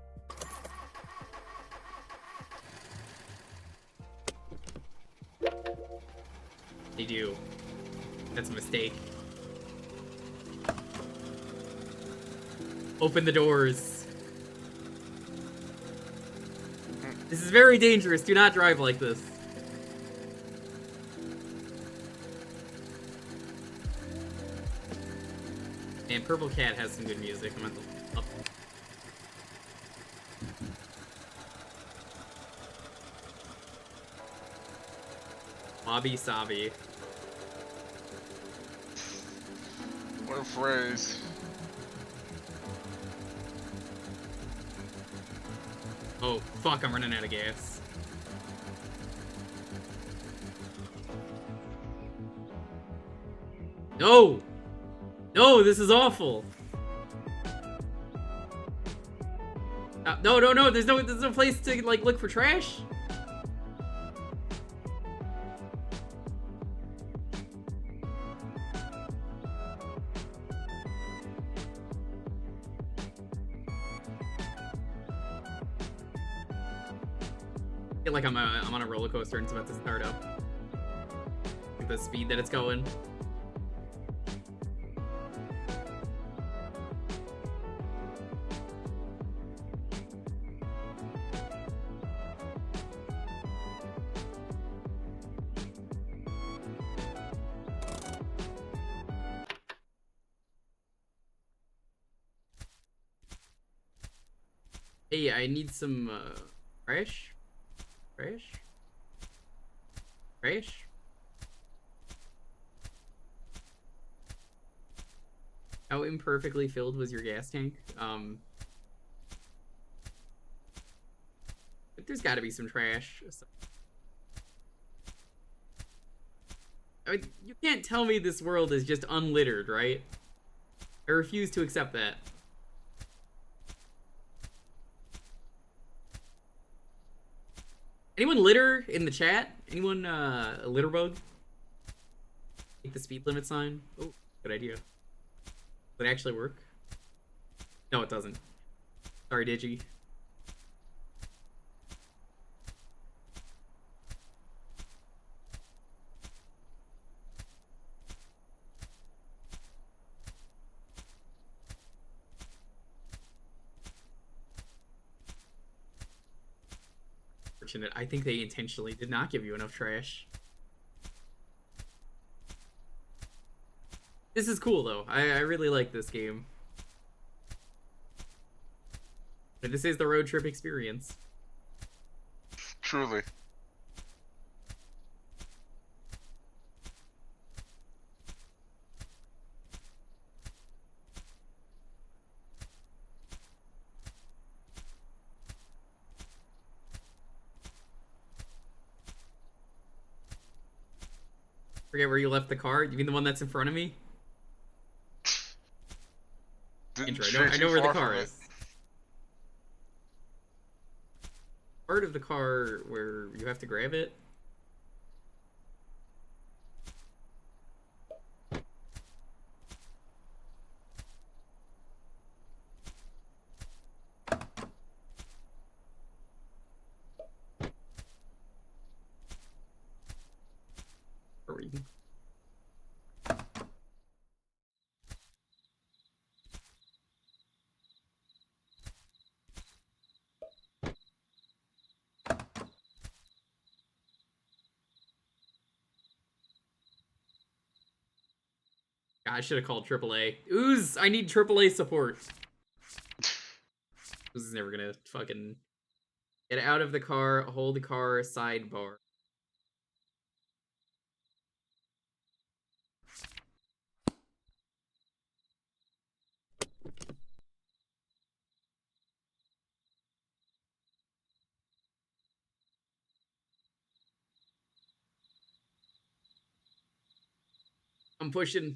They do. That's a mistake. Open the doors. This is very dangerous. Do not drive like this. And Purple Cat has some good music. I'm at the up. Wabi Sabi. What a phrase. Oh, fuck, I'm running out of gas. No! No, this is awful! No, there's no place to, like, look for trash? I feel like I'm on a roller coaster and it's about to start up. Like the speed that it's going. Hey, I need some trash. Trash? Trash? How imperfectly filled was your gas tank? But there's gotta be some trash. I mean, you can't tell me this world is just unlittered, right? I refuse to accept that. Anyone litter in the chat? Anyone a litter bug? Take the speed limit sign. Oh, good idea. Does it actually work? No, it doesn't. Sorry, Digi. unfortunate. I think they intentionally did not give you enough trash. This is cool, though. I really like this game. But this is the road trip experience. Truly. Forget where you left the car? You mean the one that's in front of me? Didn't Andrew, stray I know too where the far car from it. is. Part of the car where you have to grab it? Where were you? God, I should have called AAA. Ooze, I need AAA support. Ooze is never gonna fucking get out of the car, hold the car, sidebar. I'm pushing.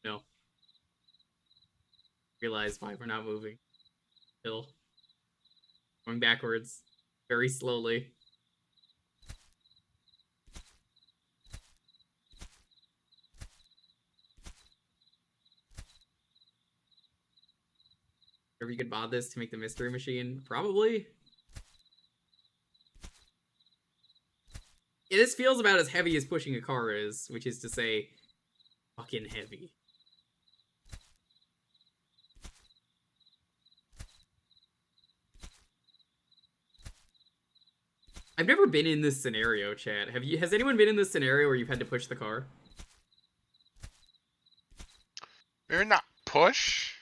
No. Realize why we're not moving. Still. Going backwards. Very slowly. If you could mod this to make the mystery machine, probably. Yeah, this feels about as heavy as pushing a car is, which is to say, fucking heavy. I've never been in this scenario, chat. Has anyone been in this scenario where you've had to push the car? Maybe not push.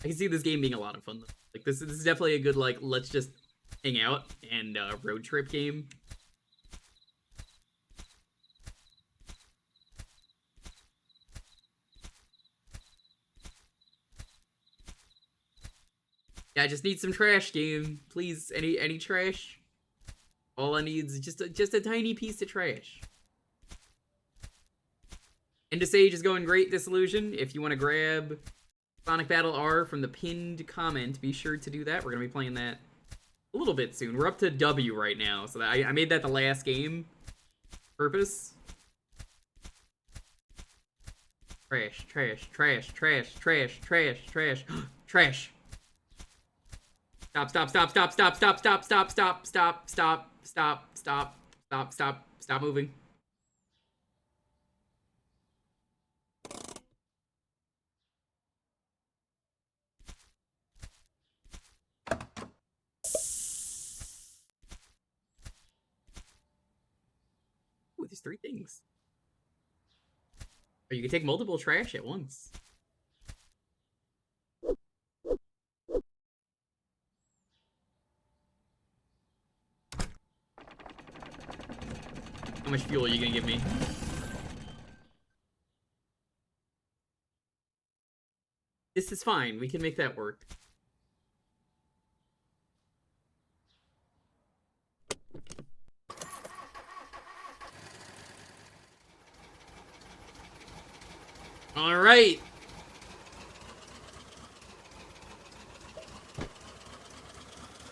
I can see this game being a lot of fun, though. Like, this is definitely a good, like, let's just hang out and road trip game. Yeah, I just need some trash, game. Please, any trash? All I need is just a tiny piece of trash. And to Sage is going great, Disillusion. If you want to grab Sonic Battle R from the pinned comment, be sure to do that. We're going to be playing that a little bit soon. We're up to W right now, so I made that the last game. Purpose. Trash, trash, trash, trash, trash, trash, trash, trash. Stop, stop, stop, stop, stop, stop, stop, stop, stop, stop, stop, stop, stop, stop, stop, stop moving. Ooh, there's 3 things. Or you can take multiple trash at once. How much fuel are you gonna give me? This is fine. We can make that work. All right.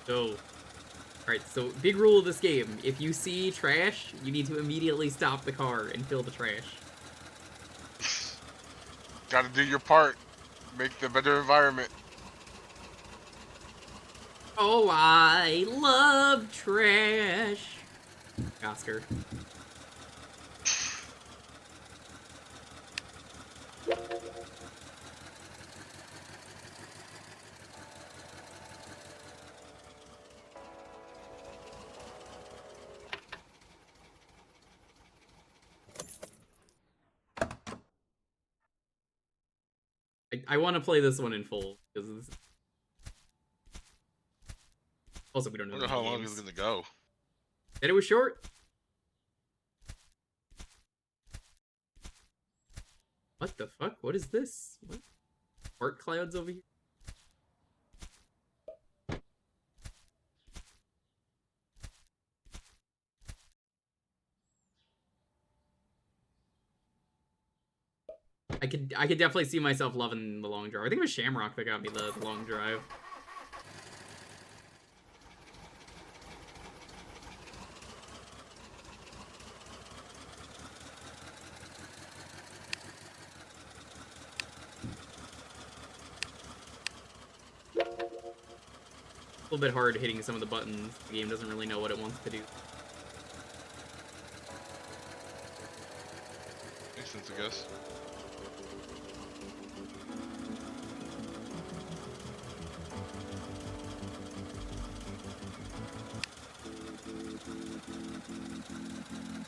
So, alright, so big rule of this game. If you see trash, you need to immediately stop the car and fill the trash. Gotta do your part. Make the better environment. Oh, I love trash. Oscar. I want to play this one in full because this... Also we don't I know wonder the how long games. it's gonna go. And it was short. What the fuck? What is this? What? Art clouds over here? I could definitely see myself loving the long drive. I think it was Shamrock that got me the long drive. A little bit hard hitting some of the buttons. The game doesn't really know what it wants to do. Makes sense, I guess.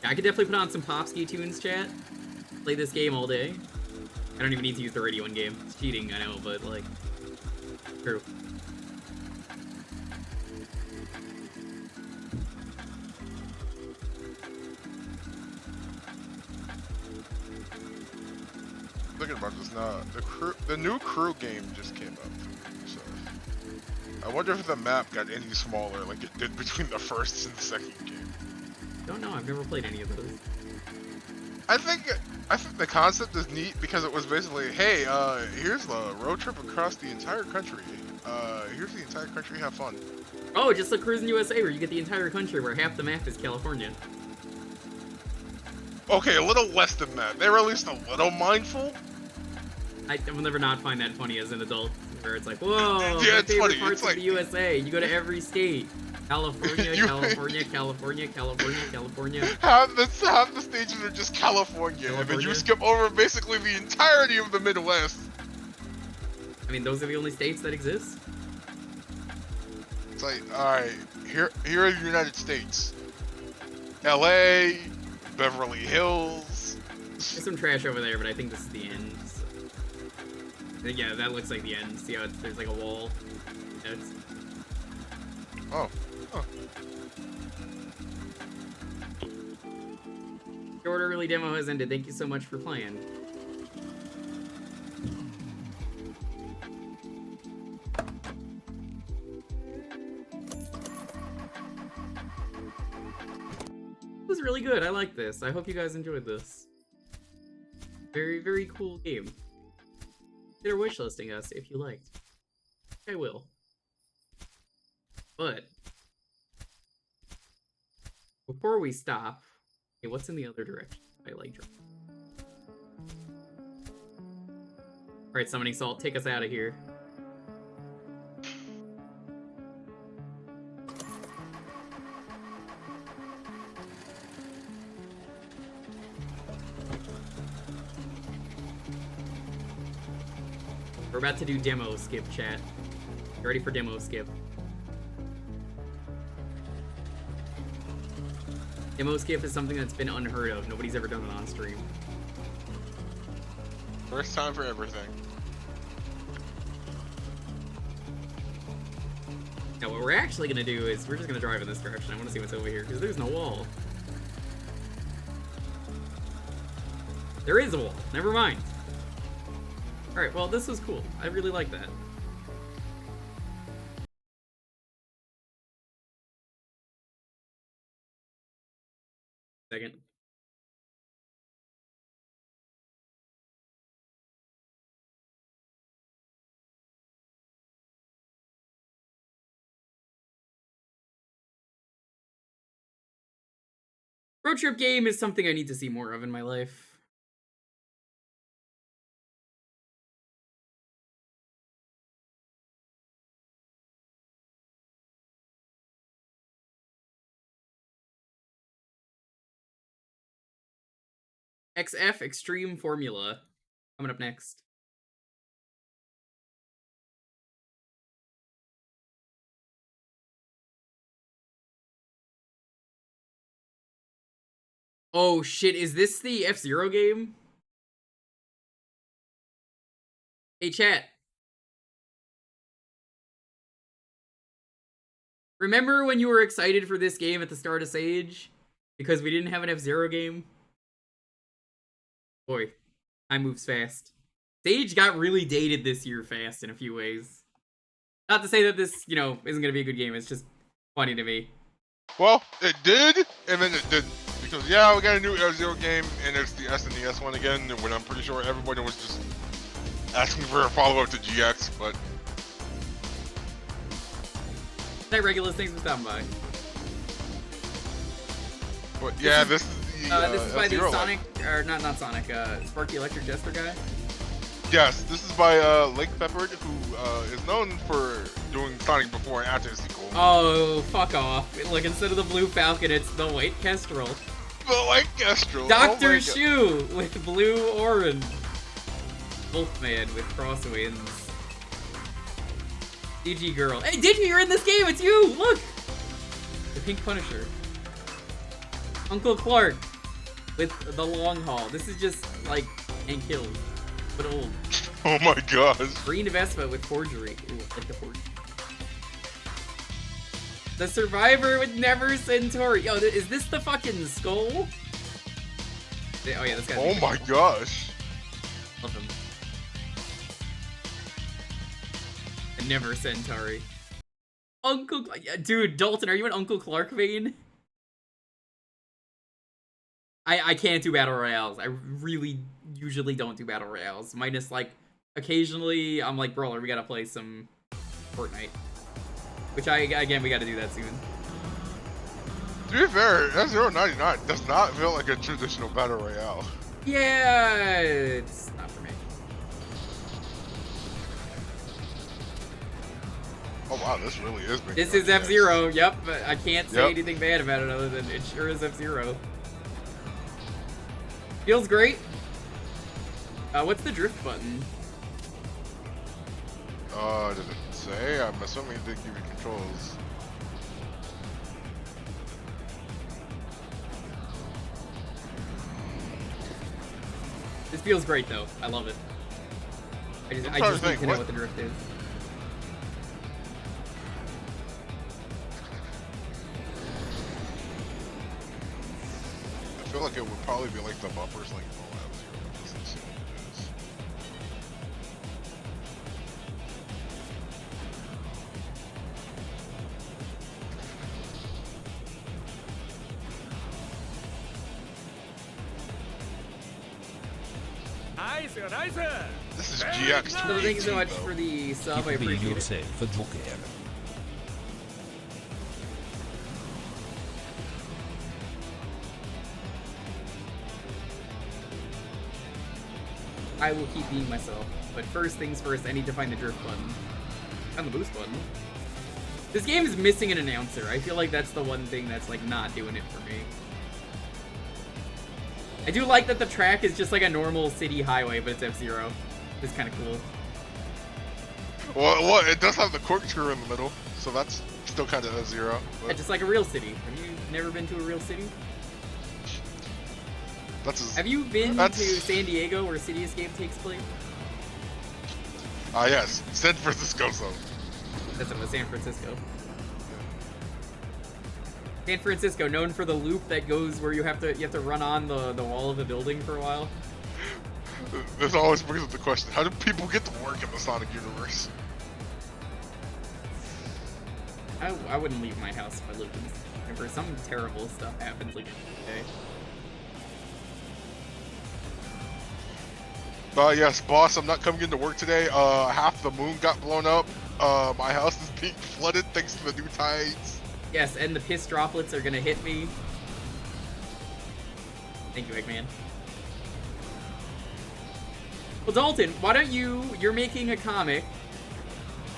Yeah, I could definitely put on some Popsky tunes, chat. Play this game all day. I don't even need to use the radio in game. It's cheating, I know, but like, true. Thinking about this now, the new crew game just came up. So I wonder if the map got any smaller, like it did between the first and the second game. Don't know. I've never played any of those. I think the concept is neat because it was basically, hey, here's the road trip across the entire country. Here's the entire country. Have fun. Oh, just like Cruising USA, where you get the entire country, where half the map is California. Okay, a little less than that. They were at least a little mindful. I will never not find that funny as an adult, where it's like, whoa, Yeah, my it's favorite funny. parts It's of like- the USA. You go to every state. California, You- California, California, California, California. Half the stages are just California, and then California? you skip over basically the entirety of the Midwest. I mean, those are the only states that exist. It's like, alright, here are the United States. LA, Beverly Hills. There's some trash over there, but I think this is the end. So. I think, yeah, that looks like the end. See how there's like a wall? Yeah, it's... Oh. Huh. Short early demo has ended. Thank you so much for playing. It was really good. I like this. I hope you guys enjoyed this. Very, very cool game. Consider wishlisting us if you liked. I will. But before we stop, okay, what's in the other direction? I like drunk. Alright, Summoning Salt, take us out of here. We're about to do demo skip, chat. You ready for demo skip? Demo skip is something that's been unheard of. Nobody's ever done it on stream. First time for everything. Now, what we're actually gonna do is we're just gonna drive in this direction. I want to see what's over here because there's no wall. There is a wall. Never mind. All right. Well, this was cool. I really like that. Second. Road trip game is something I need to see more of in my life. XF Extreme Formula coming up next. Oh shit, is this the F-Zero game? Hey chat. Remember when you were excited for this game at the start of Sage? Because we didn't have an F-Zero game? Boy, time moves fast. Sage got really dated this year fast in a few ways. Not to say that this, you know, isn't gonna be a good game, it's just funny to me. Well, it did, and then it didn't. Because, yeah, we got a new F-Zero game, and it's the SNES one again, when I'm pretty sure everybody was just asking for a follow-up to GX, but... Night Regulus, thanks for stopping by. But yeah, this is the, this is by the F-Zero Sonic, or not Sonic, Sparky Electric Jester guy? Yes, this is by Lake Peppered, who is known for doing Sonic before and after the sequel. Oh, fuck off. Look, instead of the Blue Falcon, it's the White Kestrel. The White Kestrel! Dr. Shoe with blue orange. Wolfman with crosswinds. DG Girl. Hey, Digi, you're in this game! It's you! Look! The Pink Punisher. Uncle Clark with the long haul. This is just like Hank Hill, but old. Oh my gosh. Green Vespa with forgery. Ooh, I like the forgery. The Survivor with Never Centauri. Yo, is this the fucking skull? Oh yeah, this guy. Oh my gosh. Love him. And Never Centauri. Uncle, dude, Dalton, are you an Uncle Clark vein? I can't do battle royales. I really usually don't do battle royales. Minus like occasionally I'm like, brawler, we gotta play some Fortnite. Which again we gotta do that soon. To be fair, F-099 does not feel like a traditional battle royale. Yeah, it's not for me. Oh wow, this really is big. This is F-Zero, yep, but I can't say anything bad about it other than it sure is F-Zero. Feels great. What's the drift button? Did it say? I'm assuming it did give you controls. This feels great though. I love it. I just need to know what the drift is. I feel like it would probably be like the bumpers like full F-Zero. Let's see what it is. Nice. This is GX. So thank you so much for the sub. I Keep being appreciate it. yourself a Jewker. I will keep being myself. But first things first, I need to find the drift button. And the boost button. This game is missing an announcer. I feel like that's the one thing that's like not doing it for me. I do like that the track is just like a normal city highway, but it's F-Zero. It's kind of cool. Well, it does have the corkscrew in the middle, so that's still kind of F-Zero. Yeah, just like a real city. Have you never been to a real city? Have you been to San Diego where City Escape takes place? Yes, San Francisco zone. That's it, San Francisco. San Francisco, known for the loop that goes where you have to run on the wall of a building for a while. This always brings up the question: how do people get to work in the Sonic universe? I wouldn't leave my house if I lived in this universe. Some terrible stuff happens like every day. Yes, boss, I'm not coming into work today. Half the moon got blown up. My house is being flooded thanks to the new tides. Yes, and the piss droplets are gonna hit me. Thank you, Eggman. Well, Dalton, why don't you're making a comic.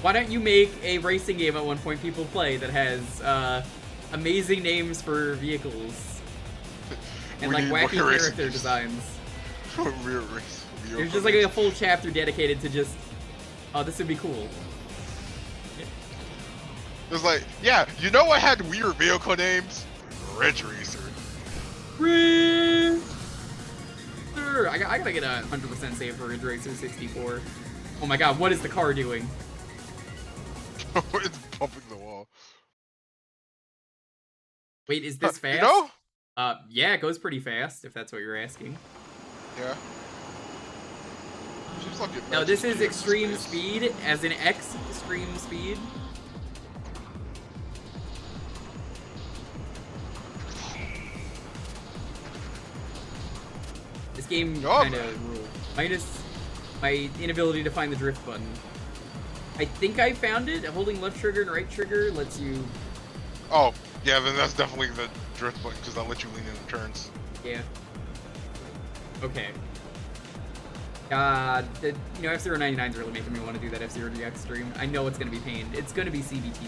Why don't you make a racing game at one point people play that has amazing names for vehicles and like wacky character designs? Rear race. There's just like a full chapter dedicated to just, oh, this would be cool. It's like, yeah, you know what had weird vehicle names? Ridge Racer. Ridge Racer. I gotta get a 100% save for Ridge Racer 64. Oh my god, what is the car doing? It's bumping the wall. Wait, is this fast? You know? Yeah, it goes pretty fast, if that's what you're asking. Yeah. Seems like it No, matches this is GX's extreme pace. speed, as in X extreme speed. This game Oh, kind of ruled. Minus my inability to find the drift button. I think I found it. Holding left trigger and right trigger lets you... Oh, yeah, then that's definitely the drift button because that lets you lean in turns. Yeah. Okay. You know, F-Zero 99 is really making me want to do that F-Zero DX stream. I know it's going to be pain. It's going to be CBT.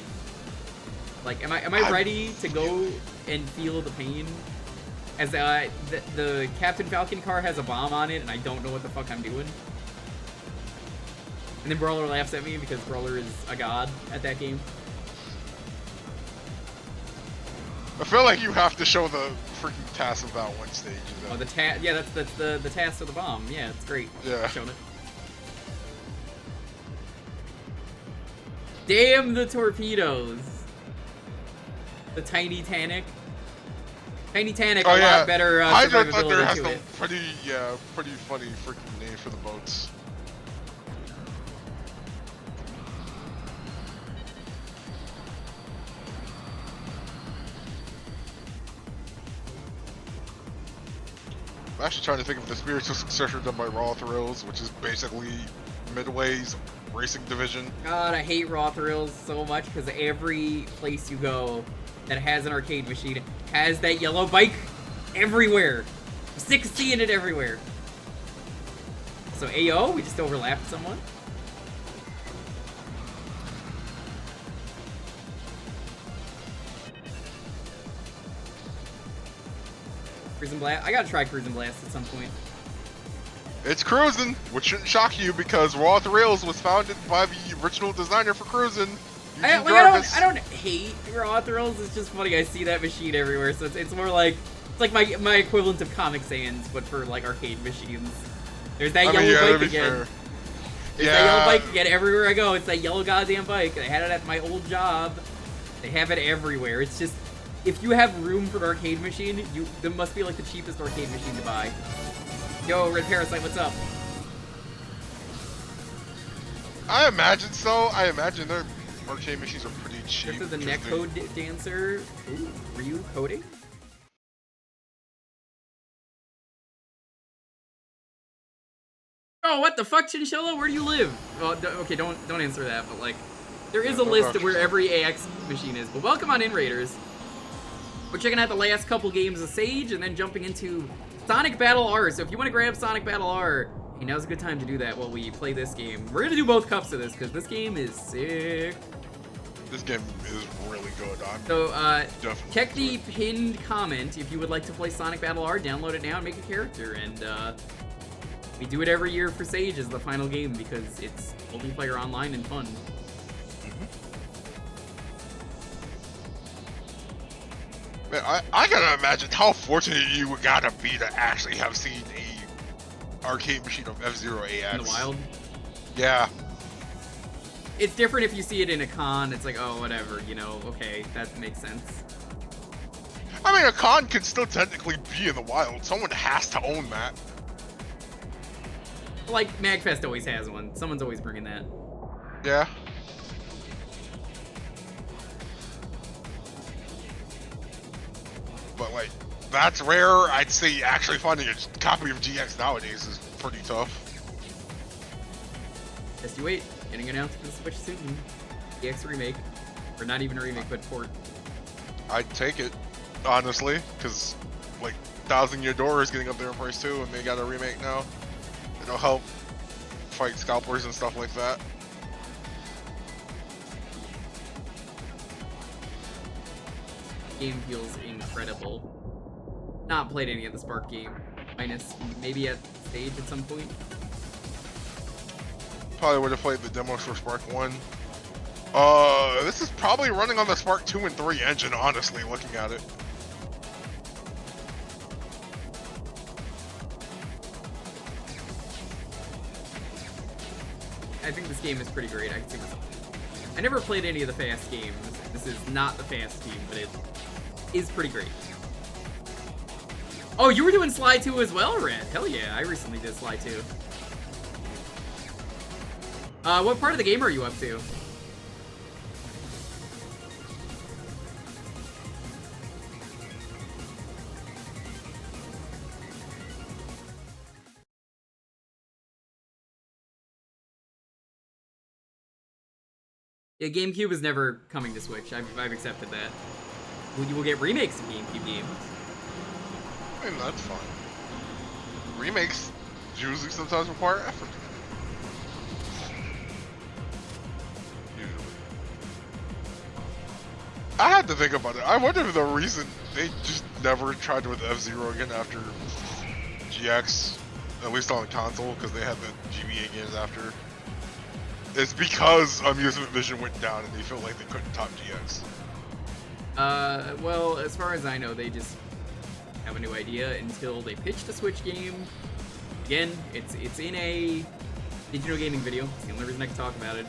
Like, am I ready to go and feel the pain? As the Captain Falcon car has a bomb on it, and I don't know what the fuck I'm doing. And then Brawler laughs at me because Brawler is a god at that game. I feel like you have to show the freaking task of that one stage. Oh, the task. Yeah, that's the task of the bomb. Yeah, it's great. Yeah. Showing it. Damn the torpedoes. The Tiny Tanic. Tiny Tanic, Oh, a yeah. lot better Hydro Thunder survivability has to the it. pretty funny freaking name for the boats. I'm actually trying to think of the spiritual successor done by Raw Thrills, which is basically Midway's racing division. God, I hate Raw Thrills so much because every place you go that has an arcade machine has that yellow bike everywhere. I'm sick of seeing it everywhere. So AO, we just overlapped someone. Cruising Blast. I gotta try Cruising Blast at some point. It's Cruisin', which shouldn't shock you because Raw Thrills was founded by the original designer for Cruisin'. I don't hate Raw Thrills. It's just funny. I see that machine everywhere, so it's more like my equivalent of Comic Sans, but for like arcade machines. There's that yellow bike again. There's that yellow bike again everywhere I go. It's that yellow goddamn bike. I had it at my old job. They have it everywhere. It's just, if you have room for an arcade machine, there must be like the cheapest arcade machine to buy. Yo, Red Parasite, what's up? I imagine so. I imagine their arcade machines are pretty cheap. This is the netcode dancer. Ooh, Ryu coding? Oh, what the fuck, Chinchilla? Where do you live? Well, okay, don't answer that, but like, there is a list of where every AX machine is. But welcome on in, Raiders. We're checking out the last couple games of Sage, and then jumping into Sonic Battle R. So if you want to grab Sonic Battle R, hey, now's a good time to do that while we play this game. We're gonna do both cups of this, because this game is sick. This game is really good. So, definitely check the pinned comment if you would like to play Sonic Battle R. Download it now and make a character. And, we do it every year for Sage as the final game because it's multiplayer online and fun. Man, I gotta imagine how fortunate you gotta be to actually have seen a arcade machine of F-Zero AX. In the wild. Yeah. It's different if you see it in a con. It's like, oh, whatever, you know, okay, that makes sense. I mean, a con can still technically be in the wild. Someone has to own that. Like, MagFest always has one. Someone's always bringing that. Yeah. But, like, that's rare. I'd say actually finding a copy of GX nowadays is pretty tough. Just you wait. Getting announced for the Switch soon. DX remake. Or not even a remake, but port. I'd take it, honestly, because, like, Thousand Year Door is getting up there in price too, and they got a remake now. It'll help fight scalpers and stuff like that. Game feels incredible. Not played any of the Spark game. Minus maybe at stage at some point. Probably would have played the demos for Spark 1. This is probably running on the Spark 2 and 3 engine, honestly, looking at it. I think this game is pretty great. I can see this. I never played any of the fast games. This is not the fast team, but it is pretty great. Oh, you were doing Sly 2 as well, Red? Hell yeah, I recently did Sly 2. What part of the game are you up to? Yeah, GameCube is never coming to Switch. I've accepted that. You will get remakes of GameCube games. I mean, that's fine. Remakes usually sometimes require effort. Usually. I had to think about it. I wonder if the reason they just never tried with F-Zero again after GX, at least on the console, because they had the GBA games after. It's because Amusement Vision went down and they felt like they couldn't top GX. Well, as far as I know, they just have a new idea until they pitched a Switch game. Again, it's in a digital gaming video. It's the only reason I can talk about it.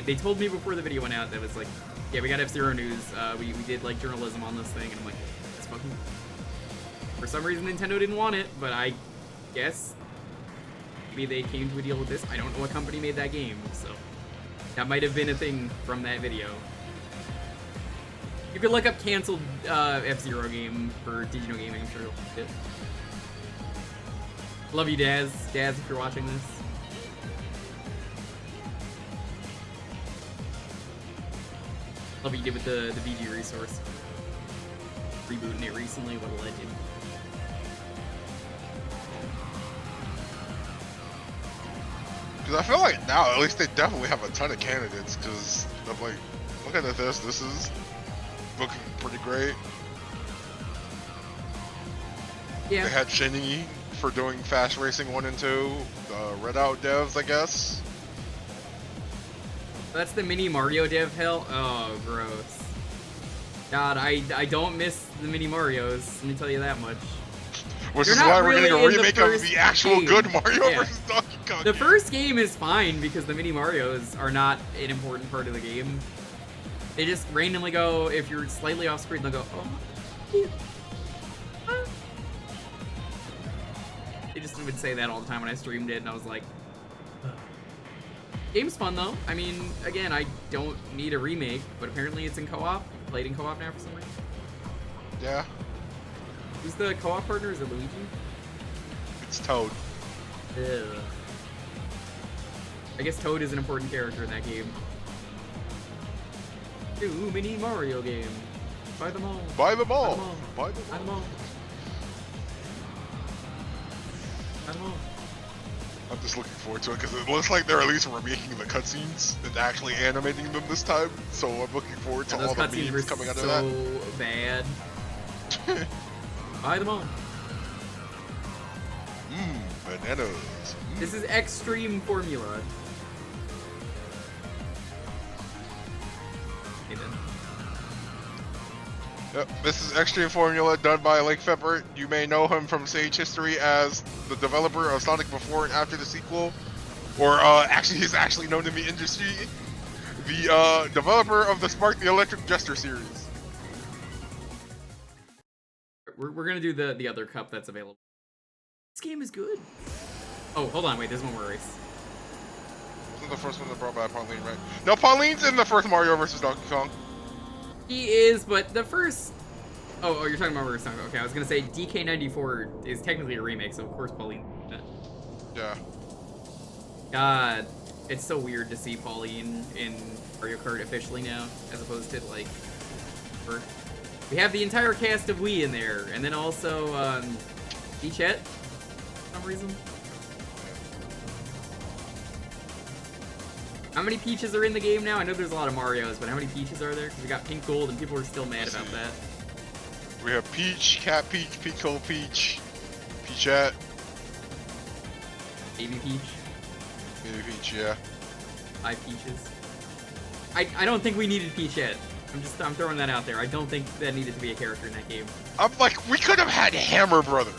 They told me before the video went out that was like, yeah, we got F-Zero news. We did like journalism on this thing, and I'm like, that's fucking. For some reason, Nintendo didn't want it, but I guess maybe they came to a deal with this. I don't know what company made that game, so that might have been a thing from that video. You could look up canceled F-Zero game for digital gaming, I'm sure you'll find it. Love you, Daz. Daz, if you're watching this. Love what you did with the VG resource. Rebooting it recently, what a legend. Because I feel like now, at least they definitely have a ton of candidates, because I'm like, looking at this is looking pretty great. Yeah. They had Shinny for doing Fast Racing 1 and 2, Red Out devs, I guess. That's the mini Mario dev hell? Oh, gross. God, I don't miss the mini Marios, let me tell you that much. Which They're is not why we're really getting a in the remake of first the actual game. good Mario Yeah. vs. Donkey Kong. The first game is fine because the mini Marios are not an important part of the game. They just randomly go, if you're slightly off screen, they'll go, oh, cute. Ah. They just would say that all the time when I streamed it, and I was like, game's fun though. I mean, again, I don't need a remake, but apparently it's in co-op. Played in co-op now for some reason. Yeah, Who's the co-op partner? Is it Luigi? it's Toad. Ugh. I guess Toad is an important character in that game. New mini Mario game. Buy them all. Buy them all. Buy them all. Buy them Buy them all. all. Buy them all. I'm just looking forward to it because it looks like they're at least remaking the cutscenes and actually animating them this time. So I'm looking forward to Those all the cutscenes were memes coming out of so that. bad. Buy them all. Bananas. This is Extreme Formula. Hey, then. Yep, this is Extreme Formula done by Lake Feppert. You may know him from Sage History as the developer of Sonic before and after the sequel. Or actually, he's actually known in the industry. The developer of the Spark the Electric Jester series. We're gonna do the other cup that's available. This game is good. Oh, hold on, wait, there's one more race. Wasn't the first one that brought back Pauline, right? No, Pauline's in the first Mario vs. Donkey Kong. He is, but the first... Oh, you're talking about Mario Sonic. Okay, I was gonna say DK94 is technically a remake, so of course Pauline. Yeah. God, it's so weird to see Pauline in Mario Kart officially now, as opposed to like... We have the entire cast of Wii in there, and then also Peachette, for some reason. How many Peaches are in the game now? I know there's a lot of Marios, but how many Peaches are there? Because we got Pink Gold, and people are still mad about that. We have Peach, Cat Peach, Pico Peach, Peachette. Baby Peach. Maybe Peach, yeah. 5 Peaches. I don't think we needed Peach yet. I'm throwing that out there. I don't think that needed to be a character in that game. I'm like, we could have had Hammer Brother,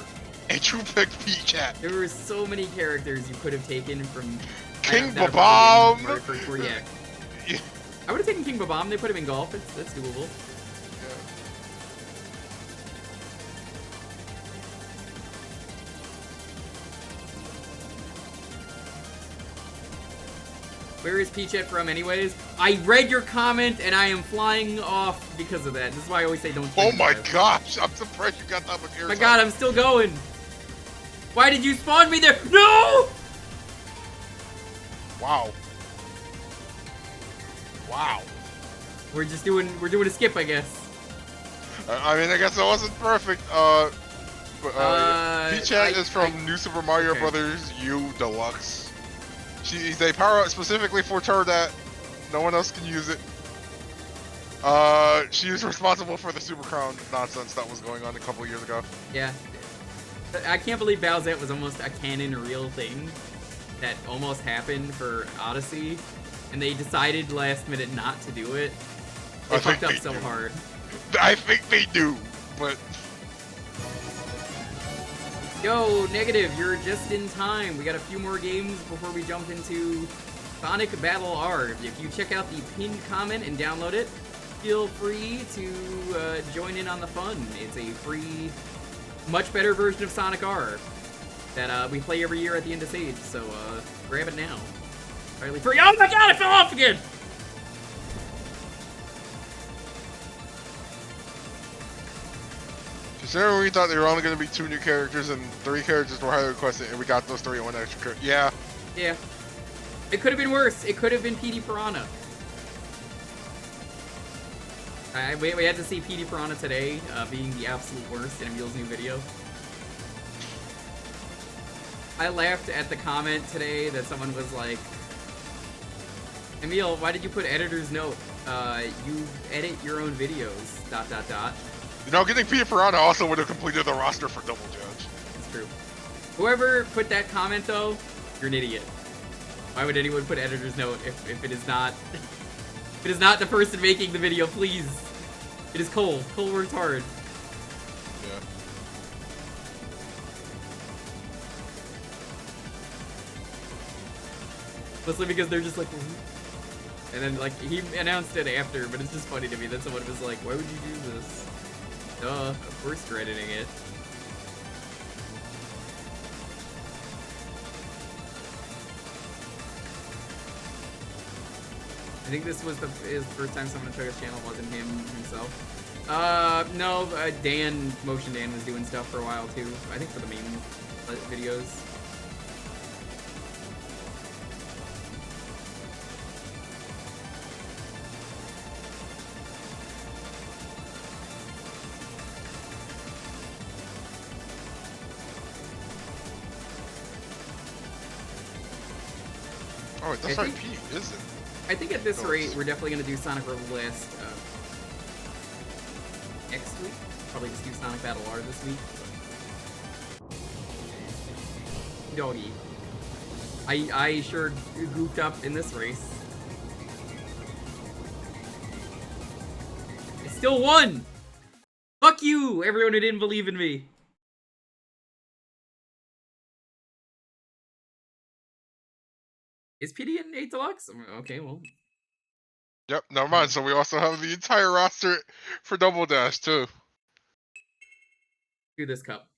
and you picked Peach at There were so many characters you could have taken from King that are Babam. probably in Mario Kart 4, yeah. Yeah. I would have taken King Babam. They put him in golf. That's doable. Where is Peach at from anyways? I read your comment and I am flying off because of that. This is why I always say don't Oh tweet my about it. gosh, I'm surprised you got that much air. My god, I'm still going. Why did you spawn me there? No! Wow. Wow. We're doing a skip, I guess. I mean, I guess it wasn't perfect. Peach Hat is from New Super Mario okay. Brothers U Deluxe. She's a power up specifically for Turdat. No one else can use it. She is responsible for the Super Crown nonsense that was going on a couple years ago. Yeah. I can't believe Bowsette was almost a canon real thing that almost happened for Odyssey, and they decided last minute not to do it. They I think fucked up they so do. hard. I think they do, but Yo, Negative, you're just in time. We got a few more games before we jump into Sonic Battle R. If you check out the pinned comment and download it, feel free to join in on the fun. It's a free, much better version of Sonic R that we play every year at the end of Sage, so grab it now. Entirely free. Oh my god, I fell off again! considering we thought there were only going to be 2 new characters and 3 characters were highly requested, and we got those 3 and 1 extra character. Yeah. Yeah. It could have been worse. It could have been PD Piranha. We had to see PD Piranha today being the absolute worst in Emil's new video. I laughed at the comment today that someone was like, Emil, why did you put editor's note? You edit your own videos, ... You know, getting Peter Piranha also would have completed the roster for Double Judge. It's true. Whoever put that comment, though, you're an idiot. Why would anyone put editor's note if it is not... if it is not the person making the video, please. It is Cole. Cole works hard. Yeah. Mostly because they're just like... And then, like, he announced it after, but it's just funny to me that someone was like, why would you do this? Duh, of course you're editing it. I think this was his first time someone took his channel, wasn't him himself. No, Motion Dan was doing stuff for a while too. I think for the meme videos. Oh, wait, that's right, Pete, is it? I think at this rate, we're definitely going to do Sonic Rollblast next week. Probably just do Sonic Battle R this week. Doggy. I sure goofed up in this race. I still won! Fuck you, everyone who didn't believe in me. Is PD in 8 Deluxe? Okay, well. Yep, never mind. So we also have the entire roster for Double Dash, too. Do this cup.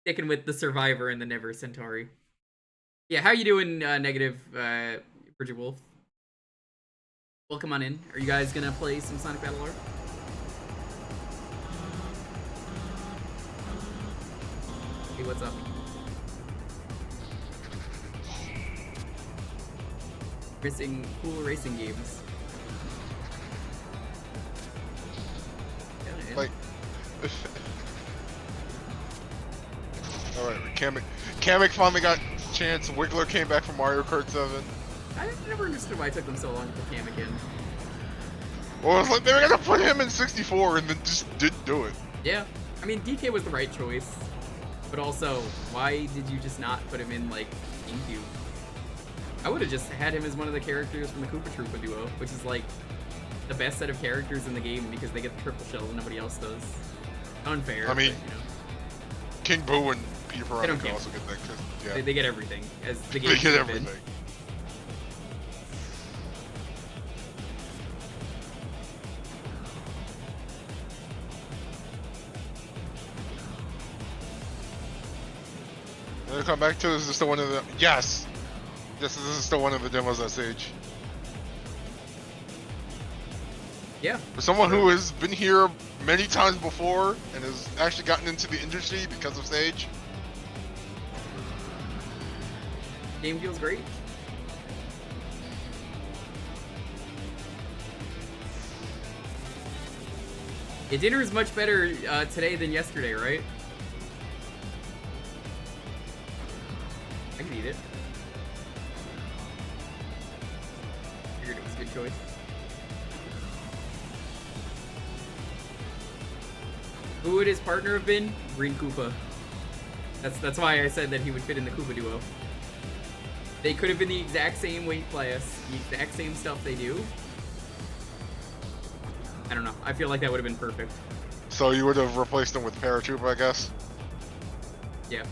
Sticking with the Survivor and the Never Centauri. Yeah, how you doing, Negative, Bridget Wolf? Welcome on in. Are you guys gonna play some Sonic Battle R? Hey, what's up? Missing cool racing games. Yeah, Like, alright, Kamek finally got a chance. Wiggler came back from Mario Kart 7. I never understood why it took them so long to put Kamek in. Well, it's like they were gonna put him in 64 and then just didn't do it. Yeah, I mean, DK was the right choice, but also, why did you just not put him in, like, GameCube? I would have just had him as one of the characters from the Koopa Troopa duo, which is, like, the best set of characters in the game because they get the triple shell and nobody else does. Unfair. I mean, but, you know. King Boo and Peter They Piranha don't can care. also get that. Yeah, They get everything, as the game they get should have everything. been. And to come back to, is this still one of the? Yes. Yes, this is still one of the demos at Sage. Yeah. For someone who has been here many times before and has actually gotten into the industry because of Sage. Game feels great. Yeah, dinner is much better today than yesterday, right? I can eat it. Figured it was a good choice. Who would his partner have been? Green Koopa. That's why I said that he would fit in the Koopa duo. They could have been the exact same weight class, the exact same stuff they do. I don't know. I feel like that would have been perfect. So you would have replaced them with Paratrooper, I guess. Yeah.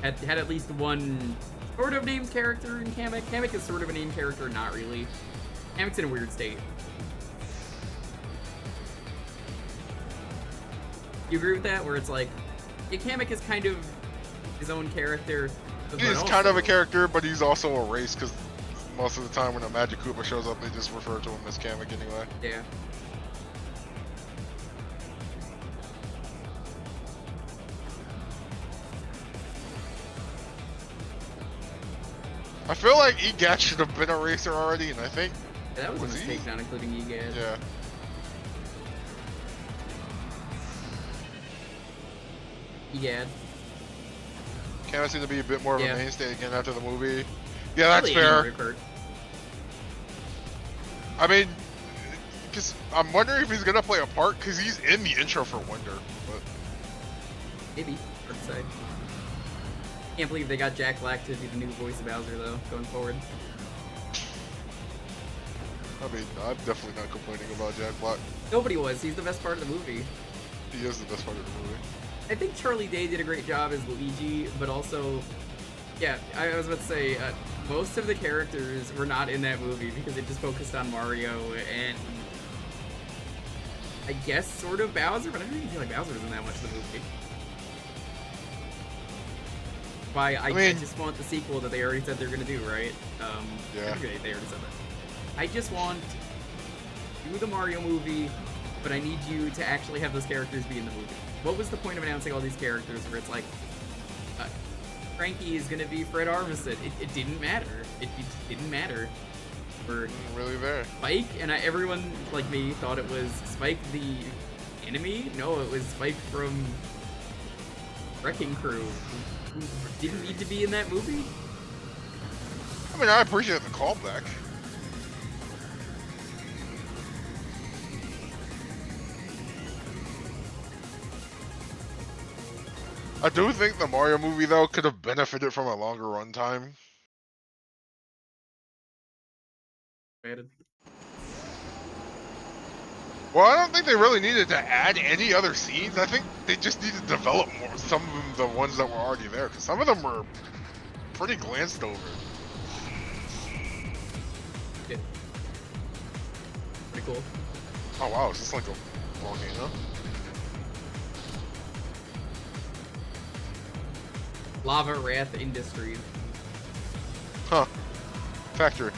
Had at least one sort of named character in Kamek. Kamek is sort of a named character, not really. Kamek's in a weird state. You agree with that? Where it's like, yeah, Kamek is kind of his own character. but He's also- kind of a character, but he's also a race because most of the time when a Magic Koopa shows up, they just refer to him as Kamek anyway. Yeah. I feel like EGAT should have been a racer already, and I think, Yeah, that was a Was he? mistake not including EGAD. yeah. EGAD. Kamek seemed to be a bit more of Yeah. a mainstay again after the movie. Yeah, that's Really any fair. Mario Kart. I mean, because I'm wondering if he's gonna play a part because he's in the intro for Wonder. But Maybe. Hard to say. Can't believe they got Jack Black to be the new voice of Bowser though, going forward. I mean, I'm definitely not complaining about Jack Black. Nobody was. He's the best part of the movie. He is the best part of the movie. I think Charlie Day did a great job as Luigi, but also, yeah, I was about to say, most of the characters were not in that movie because it just focused on Mario and I guess sort of Bowser, but I don't even feel like Bowser was in that much of the movie. Why I mean- just want the sequel that they already said they're gonna do, right? Yeah. They already said that. I just want do the Mario movie, but I need you to actually have those characters be in the movie. What was the point of announcing all these characters where it's like, Frankie is gonna be Fred Armisen? It didn't matter. It didn't matter. For Wasn't really there. Spike, and everyone like me thought it was Spike the enemy. No, it was Spike from Wrecking Crew, who didn't need to be in that movie. I mean, I appreciate the callback. I do think the Mario movie though could have benefited from a longer runtime. Well, I don't think they really needed to add any other scenes. I think they just needed to develop more, some of the ones that were already there, because some of them were pretty glanced over. Yeah. Pretty cool. Oh wow, is this like a volcano? Lava Wrath Industries. Huh. Factory.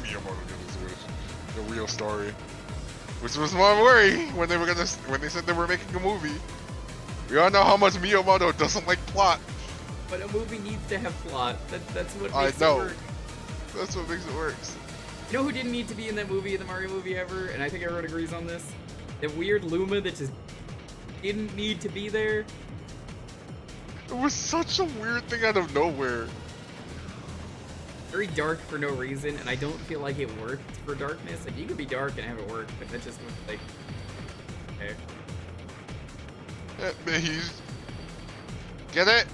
Miyamoto did his wish. The real story. Which was my worry when they said they were making a movie. We all know how much Miyamoto doesn't like plot. But a movie needs to have plot. That's what I makes know. it work. That's what makes it work. You know who didn't need to be in that movie, the Mario movie ever? And I think everyone agrees on this. That weird Luma that just didn't need to be there. It was such a weird thing out of nowhere. very dark for no reason, and I don't feel like it worked for darkness. Like, you could be dark and have it work, but that just was like, okay. Yeah, but he's get it?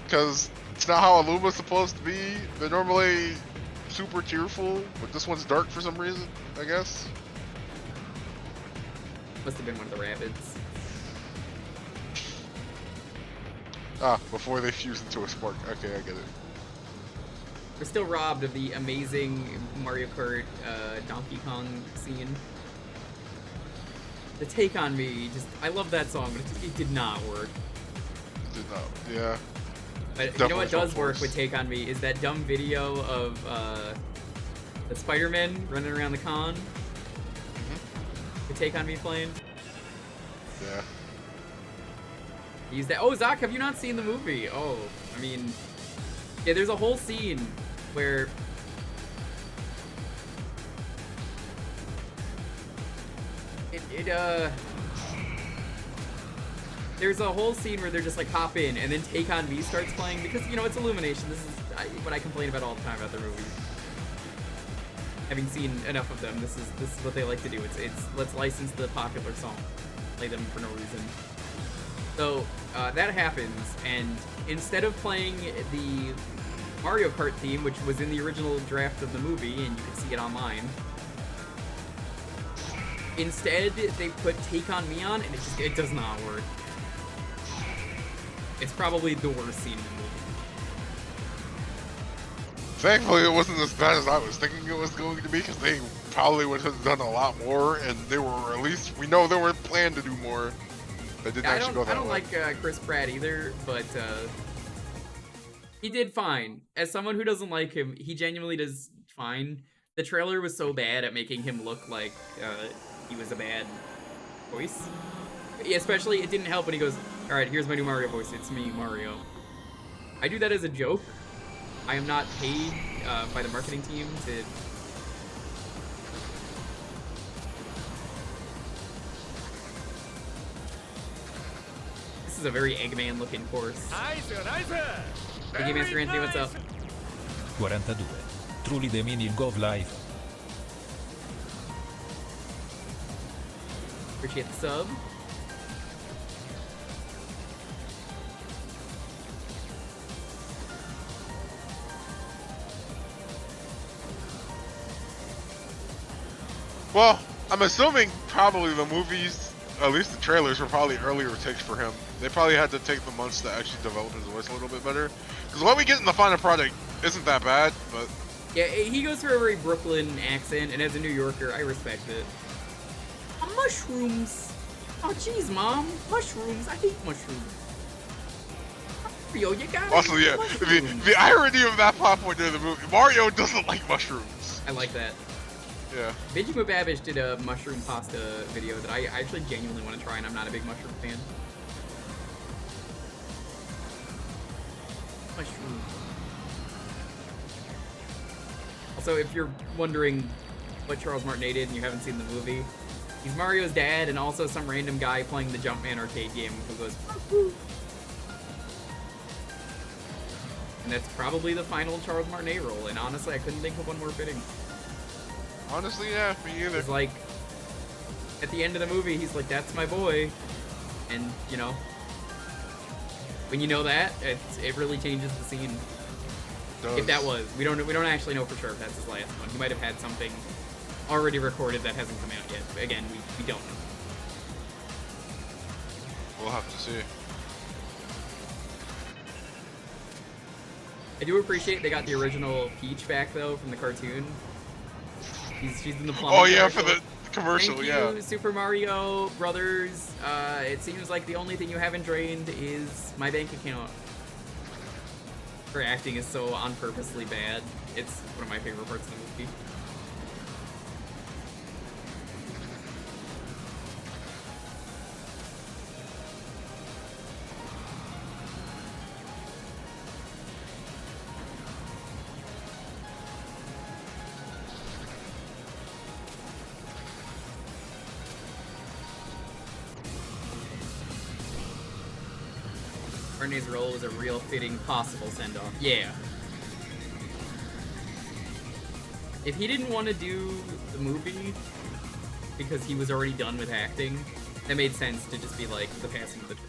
Because it's not how Illuma's supposed to be. They're normally super cheerful, but this one's dark for some reason, I guess. Must have been one of the rabbits. Ah, before they fuse into a spark. Okay, I get it. We're still robbed of the amazing Mario Kart Donkey Kong scene. The Take On Me, I love that song, but it did not work. It did not, yeah. But you know what does work with Take On Me is that dumb video of the Spider-Man running around the con. The Take On Me playing. Yeah. Use that. Oh, Zach, have you not seen the movie? Oh, I mean, yeah, there's a whole scene where there's a whole scene where they're just like hop in and then Take On Me starts playing because, you know, it's Illumination. This is what I complain about all the time about their movies. Having seen enough of them, this is what they like to do. It's let's license the popular song, play them for no reason. So that happens, and instead of playing the Mario Kart theme, which was in the original draft of the movie, and you can see it online, instead they put Take On Me on, and it does not work. It's probably the worst scene in the movie. Thankfully, it wasn't as bad as I was thinking it was going to be, because they probably would have done a lot more, and they were, at least, we know they were planned to do more. They didn't actually go that way. I don't like Chris Pratt either, but he did fine. As someone who doesn't like him, he genuinely does fine. The trailer was so bad at making him look like he was a bad voice. Yeah, especially, it didn't help when he goes, "Alright, here's my new Mario voice, it's me, Mario." I do that as a joke. I am not paid by the marketing team to... This is a very Eggman looking course. Hey, Master Anthony, what's up? 42. Truly the meaning of life. Appreciate the sub. Well, I'm assuming probably the movies, at least the trailers, were probably earlier takes for him. They probably had to take the months to actually develop his voice a little bit better. Because what we get in the final product isn't that bad, but... Yeah, he goes for a very Brooklyn accent, and as a New Yorker, I respect it. Mushrooms! Oh, jeez, Mom. Mushrooms. I hate mushrooms. Mario, you got Also, yeah, the irony of that plot point in the movie, Mario doesn't like mushrooms. I like that. Yeah. Benjamin Babish did a mushroom pasta video that I actually genuinely want to try, and I'm not a big mushroom fan. Mushroom. Also, if you're wondering what Charles Martinet did and you haven't seen the movie, he's Mario's dad and also some random guy playing the Jumpman arcade game who goes, "Woo-hoo." And that's probably the final Charles Martinet role, and honestly, I couldn't think of one more fitting. Honestly, yeah, me either. It's like, at the end of the movie, he's like, "That's my boy," and you know, when you know that, it really changes the scene. If that was, we don't actually know for sure if that's his last one. He might have had something already recorded that hasn't come out yet. But again, we don't know. We'll have to see. I do appreciate they got the original Peach back though from the cartoon. She's in the plumbing. Oh yeah, commercial. for the commercial, Thank yeah. you, Super Mario Brothers. It seems like the only thing you haven't drained is my bank account. Her acting is so on-purposely bad. It's one of my favorite parts of the movie. Martinet's role was a real fitting possible send-off. Yeah. If he didn't want to do the movie because he was already done with acting, that made sense to just be like the passing of the torch.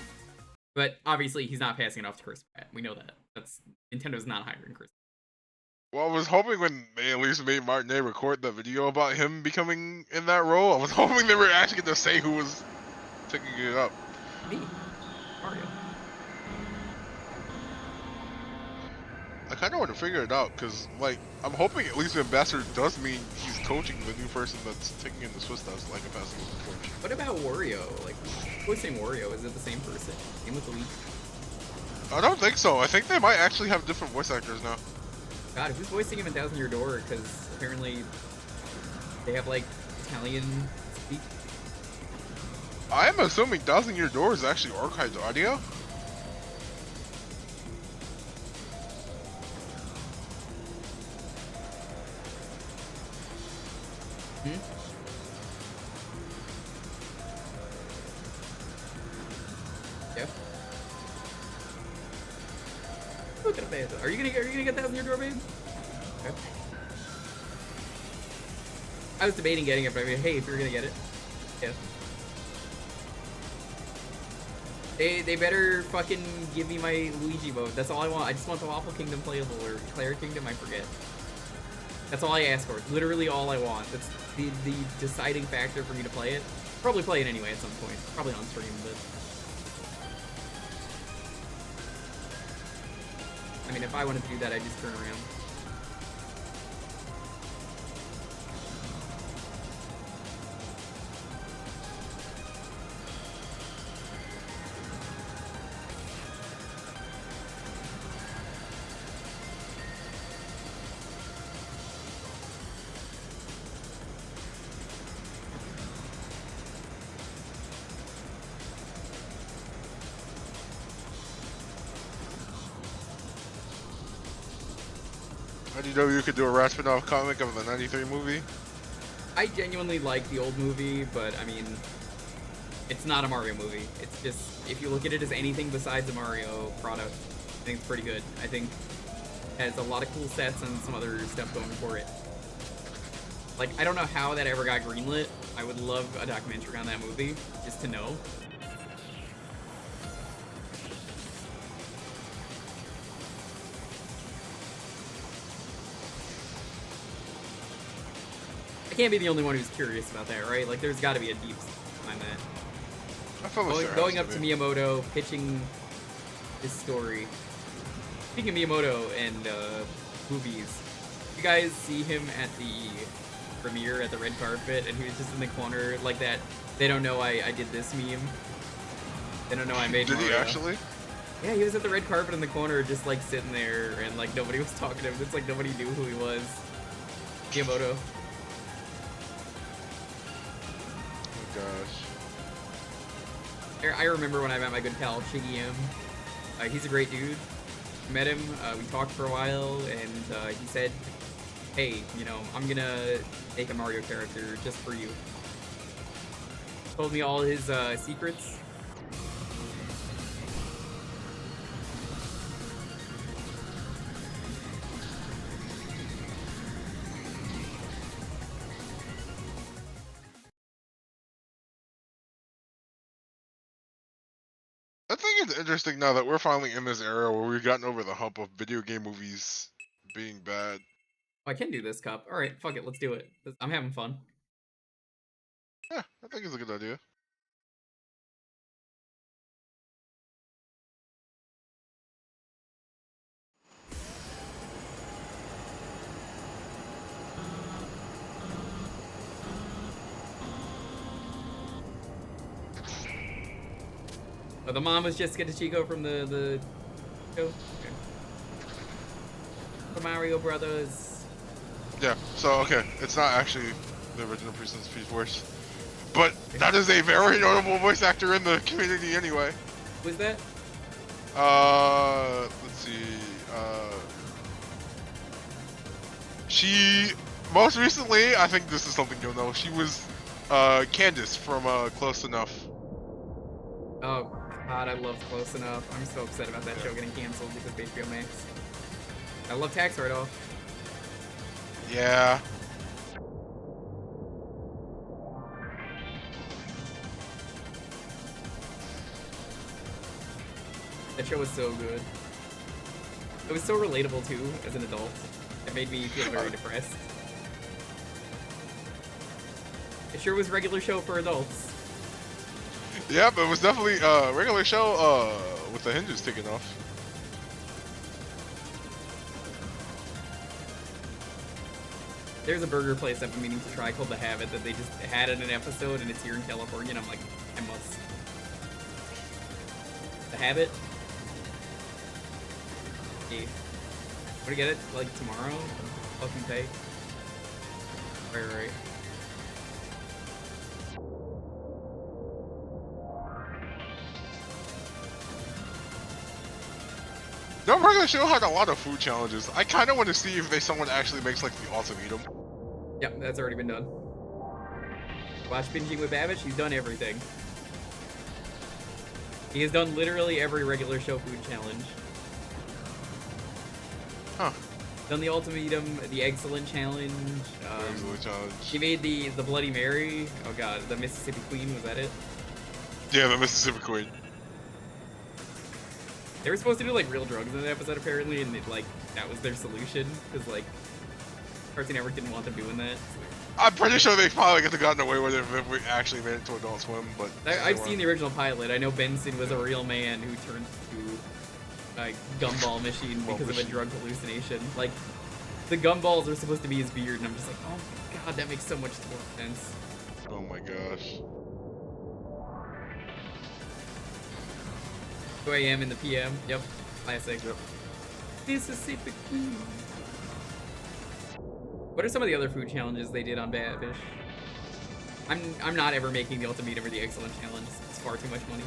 But obviously, he's not passing it off to Chris Pratt. We know that. Nintendo's not hiring Chris. Well, I was hoping when they at least made Martinet record the video about him becoming in that role, I was hoping they were actually going to say who was taking it up. Me, Mario. I kind of want to figure it out, because, like, I'm hoping at least the ambassador does mean he's coaching the new person that's taking in the Swiss test, like a passing of the torch. What about Wario? Like, voicing Wario, is it the same person? Same with Luigi? I don't think so. I think they might actually have different voice actors now. God, who's voicing him in Thousand Year Door? Because apparently they have, like, Italian speak. I'm assuming Thousand Year Door is actually archived audio. Yeah. Look at that. Are you gonna get Thousand Year Door, babe? Okay. I was debating getting it, but I mean, hey, if you're gonna get it, yeah. They better fucking give me my Luigi mode. That's all I want. I just want the Waffle Kingdom playable, or Claire Kingdom, I forget. That's all I ask for. It's literally all I want. That's the deciding factor for me to play it. Probably play it anyway at some point. Probably on stream, but... I mean, if I wanted to do that, I'd just turn around. IDW could do a Rasputin comic of the '93 movie. I genuinely like the old movie, but I mean, it's not a Mario movie. It's just, if you look at it as anything besides a Mario product, I think it's pretty good. I think it has a lot of cool sets and some other stuff going for it. Like, I don't know how that ever got greenlit. I would love a documentary on that movie, just to know. I can't be the only one who's curious about that, right? Like, there's got to be a deep behind that. I feel like Going up to Miyamoto, pitching his story. Speaking of Miyamoto and movies, you guys see him at the premiere at the red carpet, and he was just in the corner like that. They don't know I did this meme. They don't know I made. Did Mario. he actually? Yeah, he was at the red carpet in the corner, just like sitting there, and like nobody was talking to him. It's like nobody knew who he was. Miyamoto. Gosh. I remember when I met my good pal Shiggy M. He's a great dude. Met him, we talked for a while, and he said, hey, you know, I'm gonna make a Mario character just for you. Told me all his secrets. I think it's interesting now that we're finally in this era where we've gotten over the hump of video game movies being bad. Oh, I can do this, Cup. Alright, fuck it, let's do it. I'm having fun. Yeah, I think it's a good idea. Oh, the mom was Jessica DeChico from the show? Okay. The Mario Brothers. Yeah, so okay, it's not actually the original Princess Peach voice. But that is a very notable voice actor in the community anyway. Who's that? Let's see. She, most recently, I think this is something you'll know, she was Candace from Close Enough. Oh god, I love Close Enough. I'm so upset about that show getting canceled because of HBO Max. I love Tax Write-Off. Yeah, That show was so good. It was so relatable too, as an adult. It made me feel very depressed. It sure was a regular show for adults. Yeah, but it was definitely a regular show with the hinges taken off. There's a burger place I've been meaning to try called The Habit that they just had in an episode, and it's here in California, and I'm like, I must. The Habit? Hey. Want to get it, like, tomorrow? Fucking pay. Right. The regular show had a lot of food challenges. I kind of want to see if someone actually makes like the ultimatum. Yep, that's already been done. Watch Binging with Babbage, he's done everything. He has done literally every regular show food challenge. Huh. Done the ultimatum, the excellent challenge. Excellent challenge. He made the Bloody Mary. Oh god, the Mississippi Queen, was that it? Yeah, the Mississippi Queen. They were supposed to do like real drugs in that episode apparently, and that was their solution, because like Cartoon Network didn't want them doing that. I'm pretty sure they probably could have gotten away with it if we actually made it to Adult Swim, but I've seen the original pilot. I know Benson was a real man who turned to a gumball machine because of a drug hallucination. Like, the gumballs are supposed to be his beard, and I'm just like, oh my god, that makes so much more sense. Oh my gosh. 2 a.m. in the PM. Yep. Classic. Yep. Mississippi Queen. What are some of the other food challenges they did on Badfish? I'm not ever making the ultimatum or the excellent challenge. It's far too much money.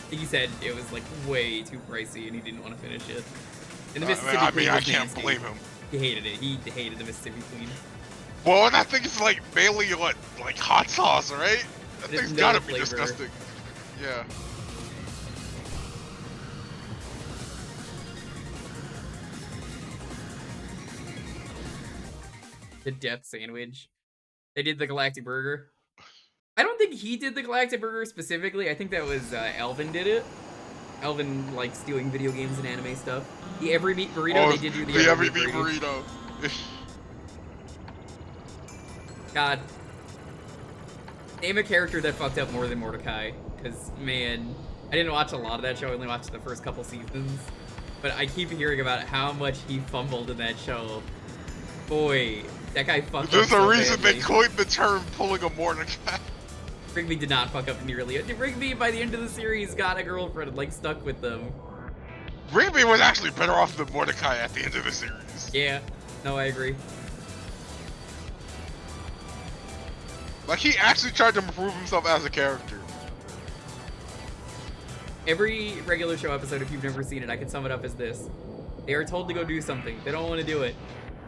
He said it was like way too pricey and he didn't want to finish it. And the Mississippi Queen I was can't nasty. blame him. He hated it. He hated the Mississippi Queen. Well, that thing is like mainly like hot sauce, right? That There's thing's no gotta be flavor. disgusting. Yeah. The Death Sandwich. They did the Galactic Burger. I don't think he did the Galactic Burger specifically. I think that was Alvin did it. Alvin likes doing video games and anime stuff. The Every Meat Burrito, they did do the Every Meat Burrito. God. Name a character that fucked up more than Mordecai. Because, man, I didn't watch a lot of that show. I only watched the first couple seasons. But I keep hearing about how much he fumbled in that show. Boy, that guy fucked up There's so a reason badly. they coined the term pulling a Mordecai. Rigby did not fuck up nearly. Rigby, by the end of the series, got a girlfriend and, like, stuck with them. Rigby was actually better off than Mordecai at the end of the series. Yeah, no, I agree. Like, he actually tried to improve himself as a character. Every regular show episode, if you've never seen it, I can sum it up as this. They are told to go do something. They don't want to do it.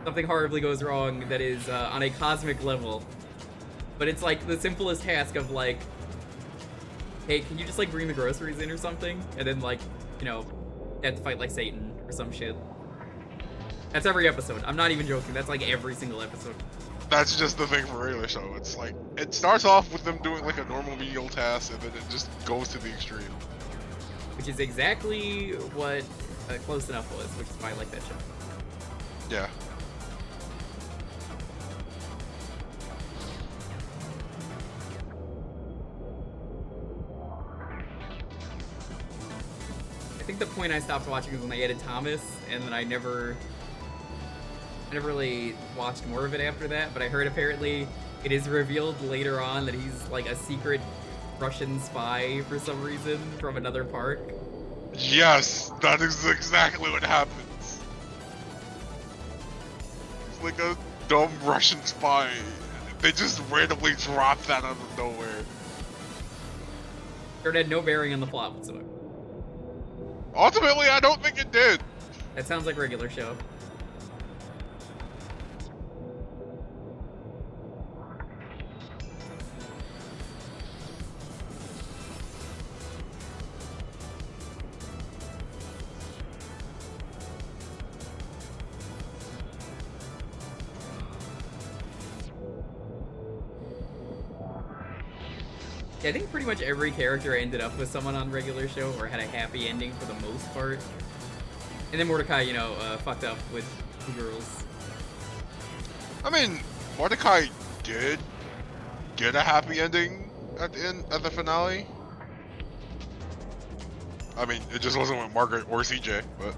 Something horribly goes wrong that is on a cosmic level. But it's like the simplest task of like, hey, can you just like bring the groceries in or something? And then like, you know, you have to fight like Satan or some shit. That's every episode. I'm not even joking. That's like every single episode. That's just the thing for a regular show. It's like, it starts off with them doing like a normal menial task and then it just goes to the extreme. Which is exactly what Close Enough was, which is why I like that show. Yeah. I think the point I stopped watching was when they added Thomas, and then I never really watched more of it after that, but I heard apparently it is revealed later on that he's like a secret Russian spy for some reason from another park. Yes, that is exactly what happens. It's like a dumb Russian spy. They just randomly drop that out of nowhere. It had no bearing on the plot whatsoever. Ultimately, I don't think it did. That sounds like a regular show. Yeah, I think pretty much every character ended up with someone on regular show or had a happy ending for the most part. And then Mordecai, you know, fucked up with the girls. I mean, Mordecai did get a happy ending at the end at the finale. I mean, it just wasn't with Margaret or CJ, but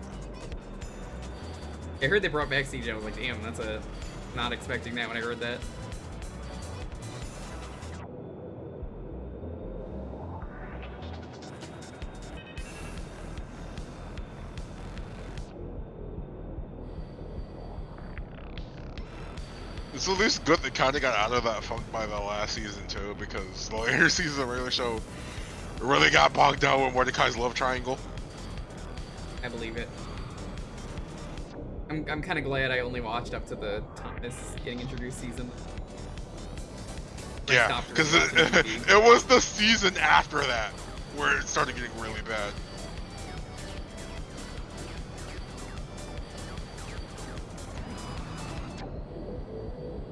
I heard they brought back CJ. I was like, damn, that's a not expecting that when I heard that. it's at least good they kind of got out of that funk by the last season too, because the later season of the regular show really got bogged down with Mordecai's love triangle. I believe it. I'm kind of glad I only watched up to the Thomas getting introduced season. I Yeah, stopped because really watching TV. it was the season after that where it started getting really bad.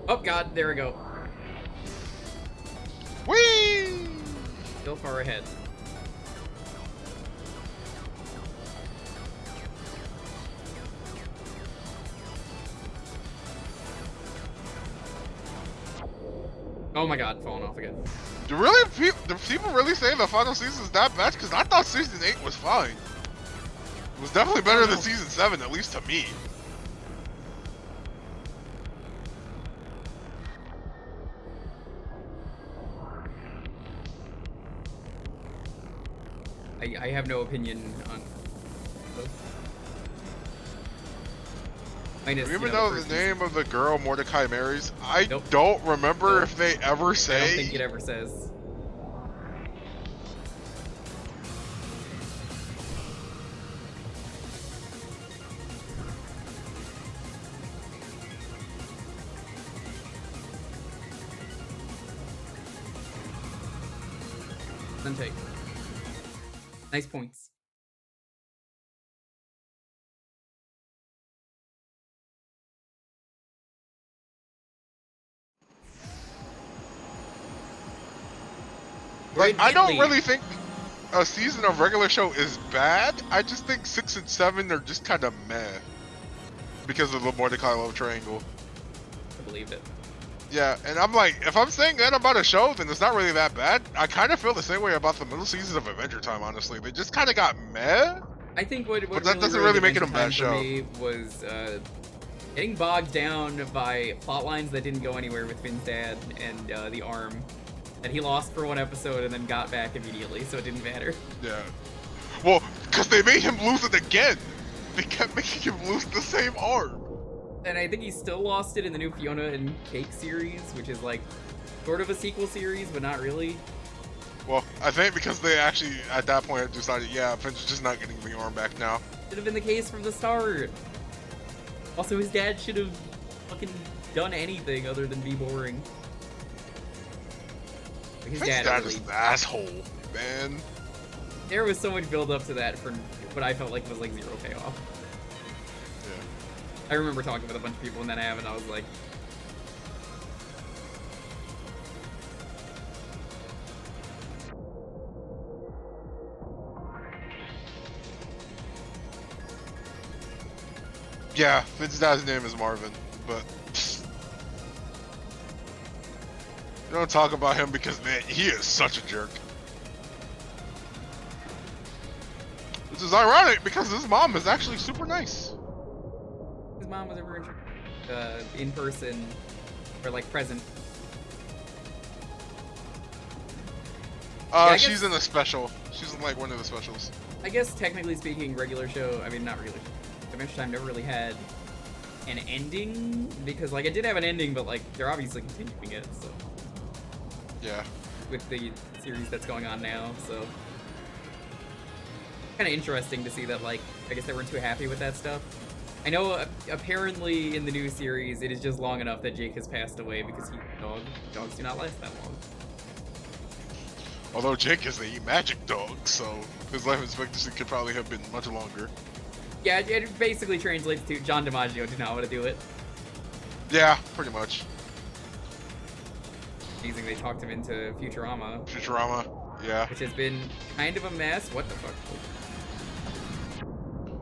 Oh god, there we go. Whee! Still far ahead. Oh my god, falling off again. Do people really say the final season is that bad? Because I thought season 8 was fine. It was definitely better than season 7, at least to me. I have no opinion on. Minus, Do you you even know, know the the first name of the girl Mordecai marries? I Nope. don't remember Nope. if they ever season. say. I don't think it ever says. Then take. Nice points. Like, I don't Immediately. really think a season of regular show is bad. I just think 6 and 7 are just kind of meh because of the Mordecai love triangle. I believe it. Yeah, and I'm like, if I'm saying that about a show, then it's not really that bad. I kind of feel the same way about the middle seasons of Adventure Time, honestly. They just kind of got meh. I think what But that doesn't really make it a bad for show. me was getting bogged down by plot lines that didn't go anywhere with Finn's dad and the arm that he lost for one episode and then got back immediately, so it didn't matter. Yeah. Well, because they made him lose it again. They kept making him lose the same arm. And I think he still lost it in the new Fiona and Cake series, which is like sort of a sequel series, but not really. Well, I think because they actually, at that point, decided, yeah, Finn's just not getting the arm back now. Should have been the case from the start. Also, his dad should have fucking done anything other than be boring. His Finn's dad dad really... is an asshole, man. There was so much build up to that for what I felt like was like zero payoff. Yeah. I remember talking with a bunch of people in that app and I was like, Yeah, Finn's dad's name is Marvin, but you don't talk about him because, man, he is such a jerk. Which is ironic because his mom is actually super nice. his mom was ever in person or like present. I She's guess- in a special. She's in like one of the specials. I guess technically speaking, regular show, I mean, not regular show. Adventure Time never really had an ending because like it did have an ending, but like they're obviously continuing it, so Yeah. with the series that's going on now, so kind of interesting to see that like I guess they weren't too happy with that stuff. I know apparently in the new series it is just long enough that Jake has passed away because he's a dog. Dogs do not last that long. Although Jake is a magic dog, so his life expectancy could probably have been much longer. Yeah, it basically translates to John DiMaggio did not want to do it. Yeah, pretty much. amazing they talked him into Futurama, Futurama. Yeah. which has been kind of a mess. What the fuck?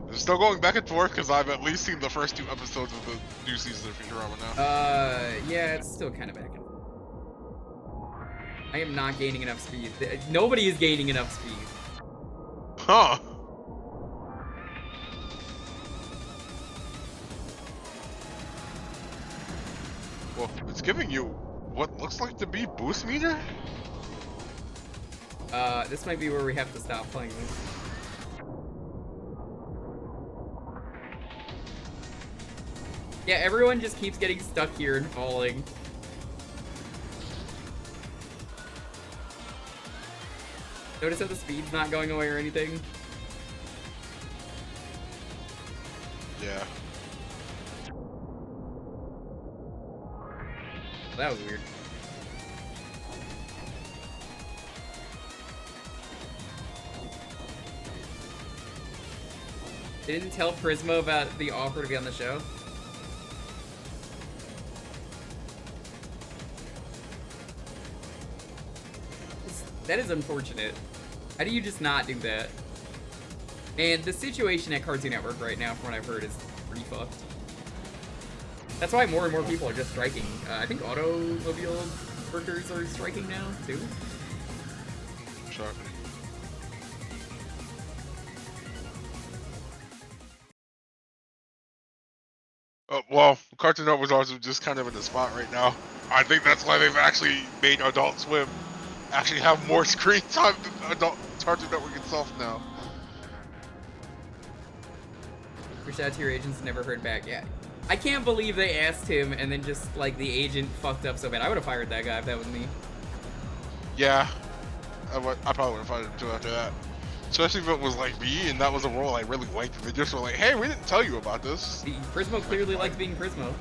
It's still going back and forth because I've at least seen the first 2 episodes of the new season of Futurama now. Yeah, it's still kind of back and forth. I am not gaining enough speed. Nobody is gaining enough speed. Huh. Well, it's giving you what looks like to be boost meter? This might be where we have to stop playing this. Yeah, everyone just keeps getting stuck here and falling. Notice how the speed's not going away or anything? Yeah. That was weird. They didn't tell Prismo about the offer to be on the show. That is unfortunate. How do you just not do that? And the situation at Cartoon Network right now, from what I've heard, is pretty fucked. That's why more and more people are just striking. I think automobile workers are striking now, too. Sure. Well, Cartoon Network was also just kind of in the spot right now. I think that's why they've actually made Adult Swim actually have more screen time than Adult Cartoon Network itself now. Reached out to your agents, never heard back. Yeah, I can't believe they asked him and then just like the agent fucked up so bad. I would have fired that guy if that was me. Yeah, I probably would have fired him too after that. Especially if it was like me and that was a role I really liked. They just were like, "Hey, we didn't tell you about this." Prismo clearly liked being Prismo.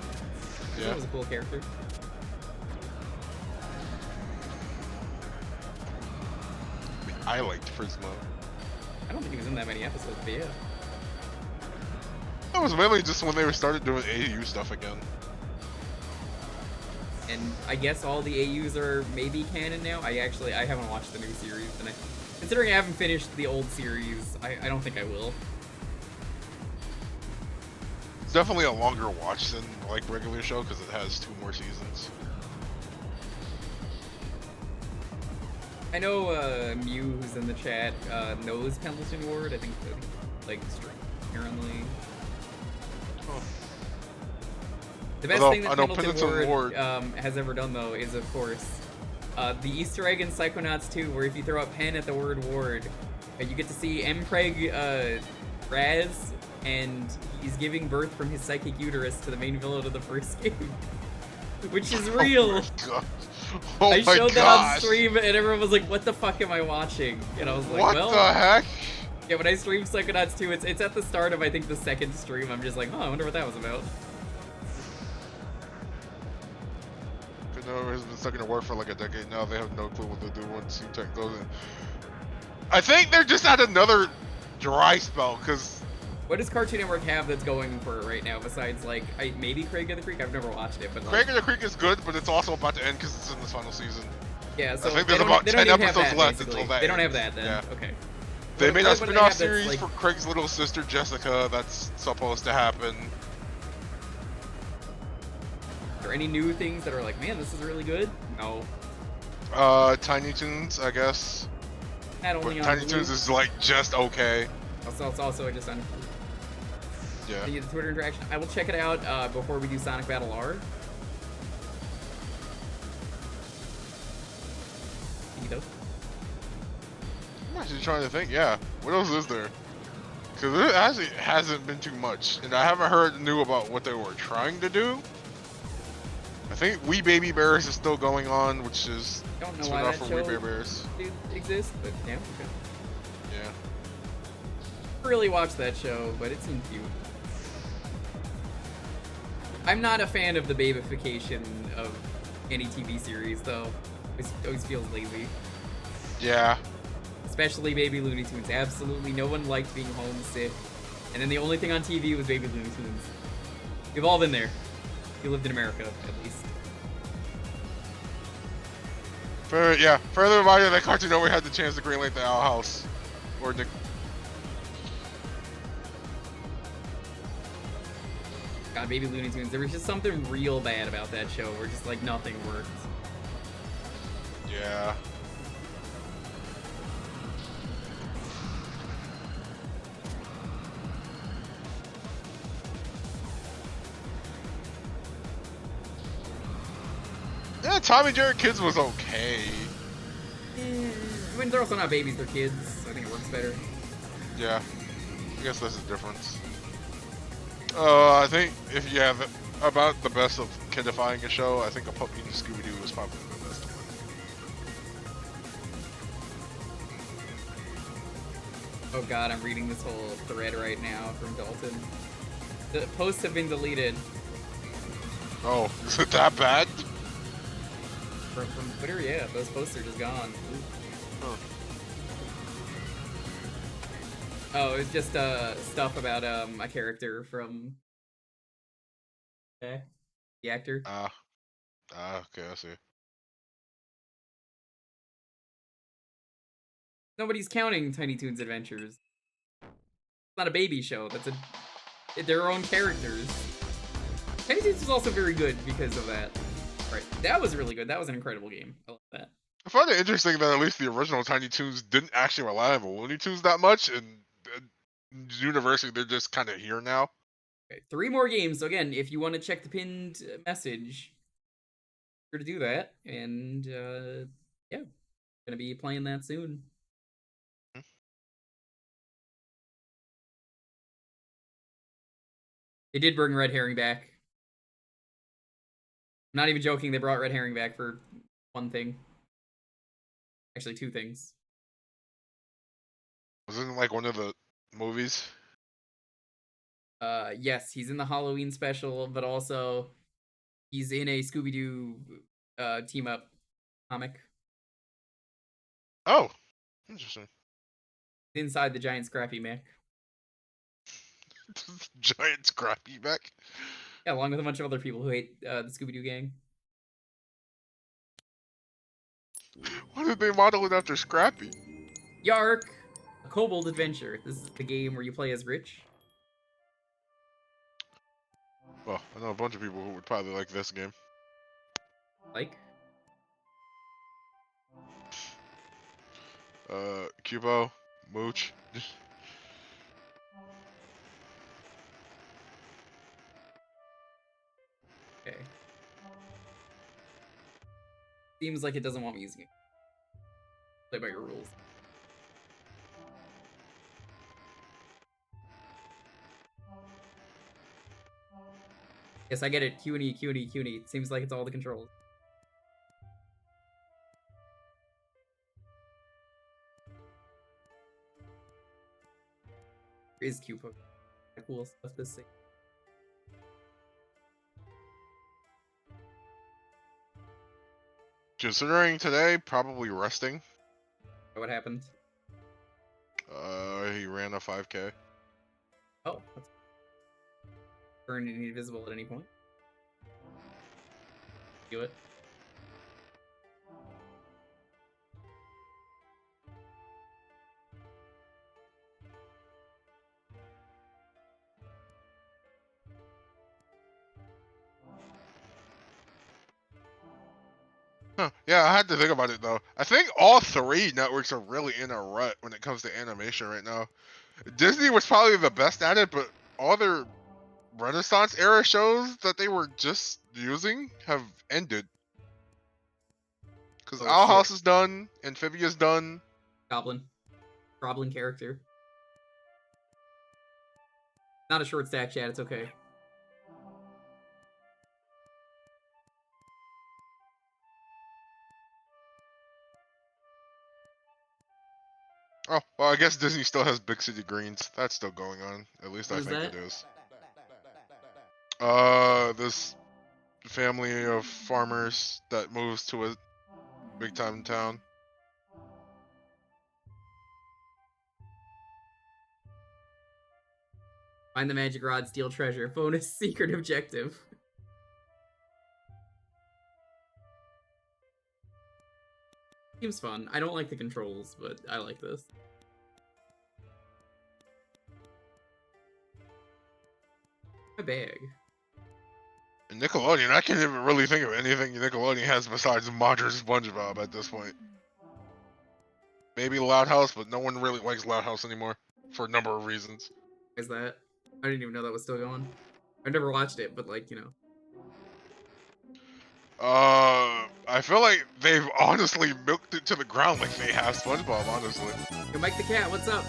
Yeah. That was a cool character. I liked Prismo. I don't think he was in that many episodes, but yeah. That was mainly just when they started doing AU stuff again. And I guess all the AUs are maybe canon now. I haven't watched the new series, and considering I haven't finished the old series, I don't think I will. It's definitely a longer watch than like regular show because it has 2 more seasons. I know Mew, who's in the chat, knows Pendleton Ward. I think like apparently. The best thing that Pendleton Ward has ever done, though, is, of course, the Easter egg in Psychonauts 2, where if you throw a pen at the word Ward, you get to see Mpreg Raz, and he's giving birth from his psychic uterus to the main villain of the first game. Which is real! Oh I showed that on stream, and everyone was like, what the fuck am I watching? And I was like, what well... the heck? Yeah, when I stream Psychonauts 2, it's at the start of, I think, the 2nd stream. I'm just like, oh, I wonder what that was about. No, has been stuck in a war for like a decade now. They have no clue what to do once C-Tech goes in. I think they're just at another dry spell, because... What does Cartoon Network have that's going for it right now, besides, like, maybe Craig of the Creek? I've never watched it, but, like... Craig of the Creek is good, but it's also about to end because it's in this final season. Yeah, so I think there's about 10 episodes left until that They don't have ends. that, then. Yeah. Okay. They made a spin-off series like... for Craig's little sister, Jessica, that's supposed to happen. Are there any new things that are like, man, this is really good? No. Tiny Toons, I guess. Not only But on Tiny Hulu. Toons is like just okay. Also, it's also just on Yeah. the Twitter interaction. I will check it out before we do Sonic Battle R. I'm actually trying to think, yeah. What else is there? Because there actually hasn't been too much. And I haven't heard new about what they were trying to do. I think We Baby Bears is still going on, which is Don't know spin why off that for We show Baby Bears. exists, but yeah, okay. Yeah. Really watched that show, but it seemed cute. I'm not a fan of the babification of any TV series, though. It always feels lazy. Yeah. Especially Baby Looney Tunes. Absolutely no one liked being homesick. And then the only thing on TV was Baby Looney Tunes. We've all been there. You lived in America, at least. Further reminder that Cartoon Network had the chance to greenlight the Owl House. Or Nick. God, Baby Looney Tunes. There was just something real bad about that show where just like nothing worked. Yeah. Yeah, Tommy Jerry Kids was okay. I mean, they're also not babies, they're kids. So I think it works better. Yeah, I guess that's the difference. I think if you have about the best of kidifying a show, I think A Puppy and Scooby-Doo was probably the best one. Oh god, I'm reading this whole thread right now from Dalton. The posts have been deleted. Oh, is it that bad? From Twitter, yeah, those posts are just gone. Huh. Oh, it's just stuff about a character from the actor. Okay, I see. Nobody's counting Tiny Toons Adventures. It's not a baby show. They're their own characters. Tiny Toons is also very good because of that. Right, that was really good. That was an incredible game. I love that. I find it interesting that at least the original Tiny Toons didn't actually rely on the Looney Tunes that much, and universally they're just kind of here now. Okay, 3 more games. So again, if you want to check the pinned message, sure to do that. And yeah, gonna be playing that soon. They did bring Red Herring back. I'm not even joking. They brought Red Herring back for one thing. Actually, 2 things. Wasn't it like one of the movies? Yes, he's in the Halloween special, but also he's in a Scooby-Doo team up comic. Oh, interesting. Inside the giant Scrappy mech. Giant Scrappy back. Yeah, along with a bunch of other people who hate the Scooby-Doo gang. Why did they model it after Scrappy? Yark! A Kobold Adventure. This is the game where you play as Rich. Well, I know a bunch of people who would probably like this game. Like? Cubo, Mooch. Okay. Seems like it doesn't want me using it. Play by your rules. Yes, I get it. Q&E, Q&E, Q&E. It seems like it's all the controls. There is Q poke. Cool stuff to see. Considering today, probably resting. What happened? He ran a 5K. Oh, that's turn invisible at any point. Do it. Huh. Yeah, I had to think about it though. I think all 3 networks are really in a rut when it comes to animation right now. Disney was probably the best at it, but all their Renaissance era shows that they were just using have ended. Because Oh, Owl shit. House is done, Amphibia's done. Goblin. Goblin character. Not a short stack, chat. It's okay. Oh, well, I guess Disney still has Big City Greens. That's still going on. At least What I is think that? it is. This family of farmers that moves to a big time town. Find the magic rod, steal treasure. Bonus secret objective. Seems fun. I don't like the controls, but I like this. My bag. And Nickelodeon, I can't even really think of anything Nickelodeon has besides Modern SpongeBob at this point. Maybe Loud House, but no one really likes Loud House anymore for a number of reasons. Is that? I didn't even know that was still going. I've never watched it, but like, you know. I feel like they've honestly milked it to the ground like they have SpongeBob, honestly. Yo, Mike the Cat, what's up?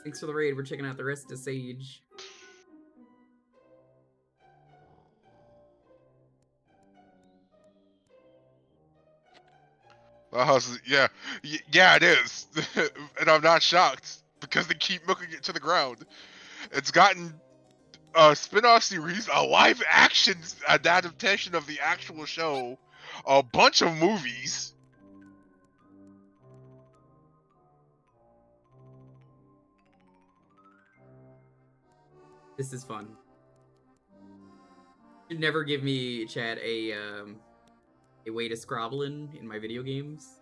Thanks for the raid. We're checking out the rest of Sage. Loud House is, yeah, yeah, it is. And I'm not shocked because they keep milking it to the ground. It's gotten a spin-off series, a live action adaptation of the actual show, a bunch of movies. This is fun. You'd never give me, Chad, a way to scrabble in my video games.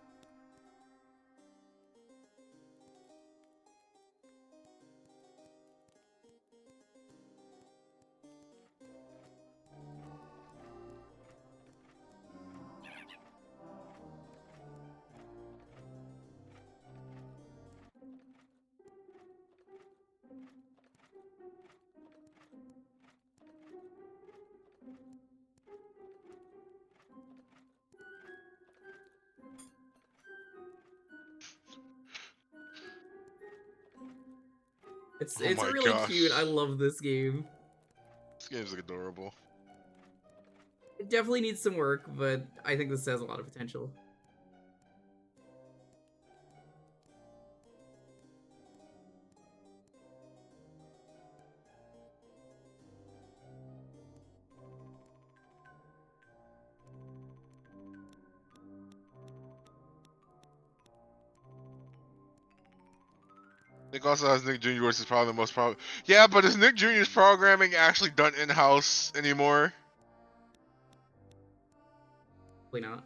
It's Oh my really gosh. cute. I love this game. This game's adorable. It definitely needs some work, but I think this has a lot of potential. Nick also has Nick Jr., which is probably the most problem. Yeah, but is Nick Jr.'s programming actually done in-house anymore? Probably not.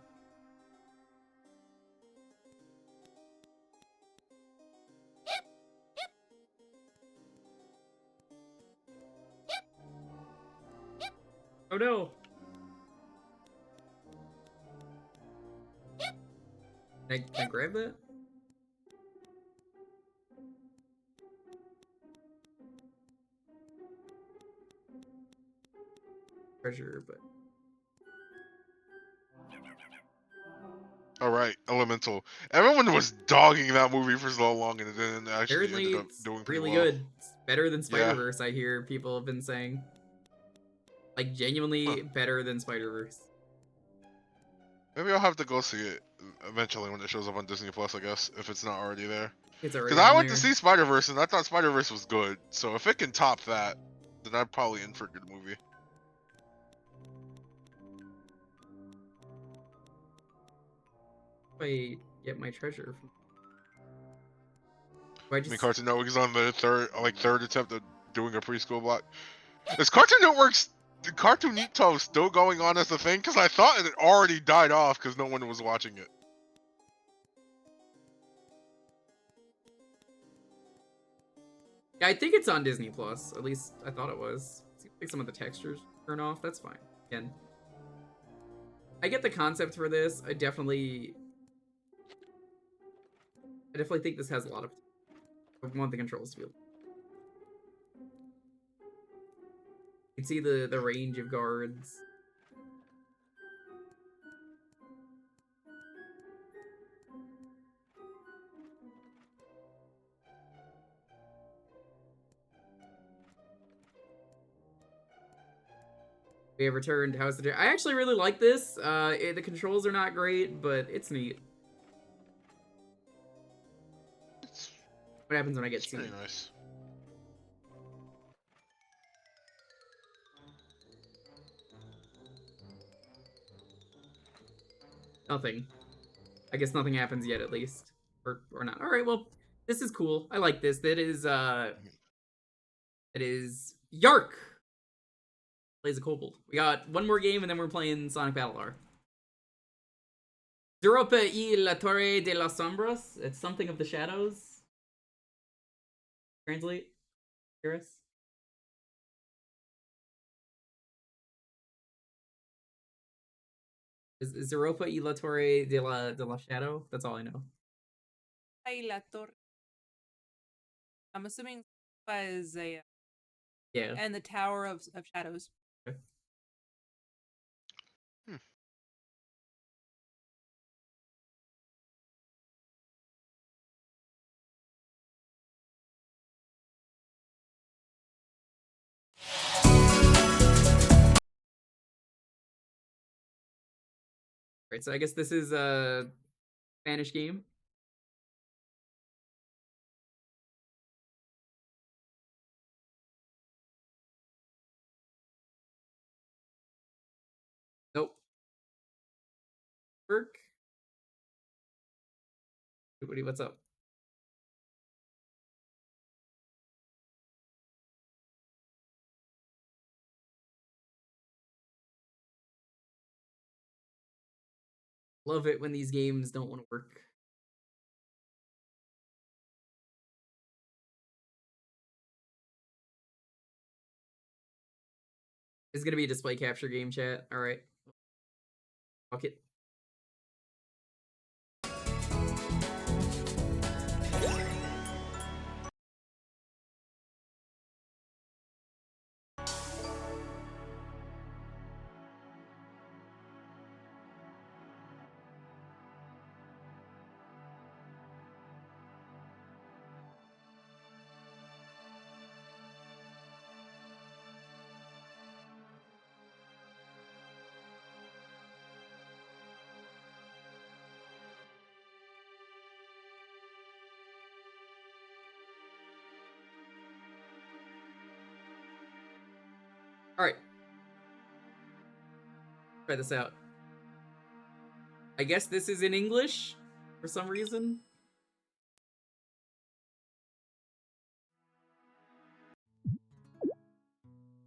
Oh no! Can I grab that? Treasure, but Alright, Elemental. Everyone was dogging that movie for so long and it didn't actually apparently ended up it's doing pretty really well. good. It's better than Spider-Verse, I hear people have been saying. Like, genuinely better than Spider-Verse. Maybe I'll have to go see it eventually when it shows up on Disney Plus, I guess, if it's not already there. It's already Because I on went there. to see Spider-Verse and I thought Spider-Verse was good, so if it can top that, then I'm probably in for a good movie. I get my treasure from... I I just... mean, Cartoon Network is on the third attempt at doing a preschool block. Is Cartoon Network's Cartoon Network still going on as a thing? Because I thought it had already died off because no one was watching it. Yeah, I think it's on Disney Plus. At least I thought it was. Seems like some of the textures turn off. That's fine. Again, I get the concept for this. I definitely think this has a lot of... I want the controls to be... You can see the range of guards. We have returned House of... I actually really like this. The controls are not great, but it's neat. What happens when I get It's seen? pretty nice. Nothing. I guess nothing happens yet, at least. Or not. Alright, well, this is cool. I like this. That is Yark! Plays a kobold. We got one more game, and then we're playing Sonic Battle R. Europa y la Torre de las Sombras. It's something of the shadows. Translate, Iris. Is Europa y la Torre de la Shadow? That's all I know. Y la Torre. I'm assuming is a Yeah. and the Tower of Shadows. Okay. Right, so I guess this is a Spanish game. Nope. Work. Everybody, what's up? Love it when these games don't want to work. It's gonna be a display capture game, chat. All right. Fuck it. All right. Try this out. I guess this is in English for some reason.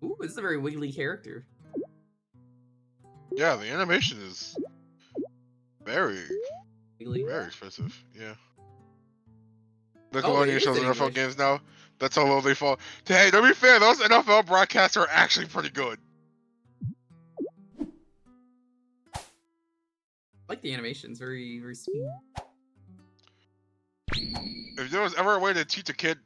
Ooh, this is a very wiggly character. Yeah, the animation is very, Wiggly. very expensive. Yeah. Oh, it Nickelodeon is shows in NFL English. games now. That's how low they fall. Hey, to be fair, those NFL broadcasts are actually pretty good. I like the animations, very, very sweet. If there was ever a way to teach a kid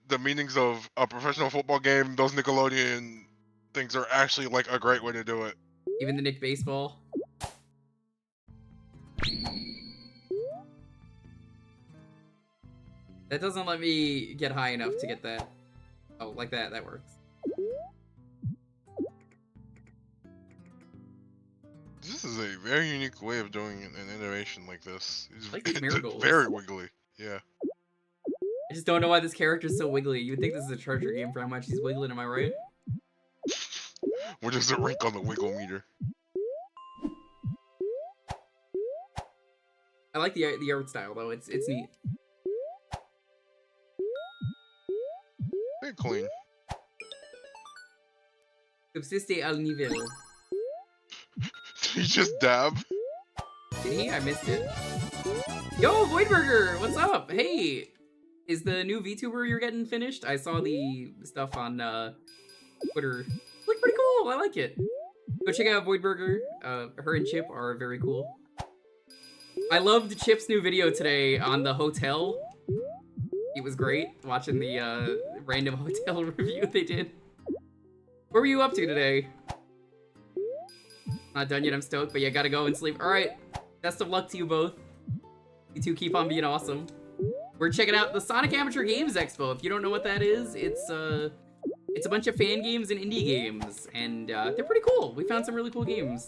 the meanings of a professional football game, those Nickelodeon things are actually like a great way to do it. Even the Nick Baseball. That doesn't let me get high enough to get that. Oh, like that. That works. This is a very unique way of doing an animation like this. It's I like these marigolds. very wiggly. Yeah. I just don't know why this character's so wiggly. You would think this is a treasure game for how much he's wiggling, am I right? Which is a rank on the wiggle meter. I like the art style though. It's neat. Very clean. Subsiste al nivel. Did he just dab? Did he? I missed it. Yo, Voidburger! What's up? Hey! Is the new VTuber you're getting finished? I saw the stuff on Twitter. Look pretty cool. I like it. Go check out Voidburger. Her and Chip are very cool. I loved Chip's new video today on the hotel. It was great watching the random hotel review they did. What were you up to today? Not done yet, I'm stoked, but you gotta go and sleep. Alright, best of luck to you both. You two keep on being awesome. We're checking out the Sonic Amateur Games Expo. If you don't know what that is, it's a bunch of fan games and indie games, and they're pretty cool. We found some really cool games.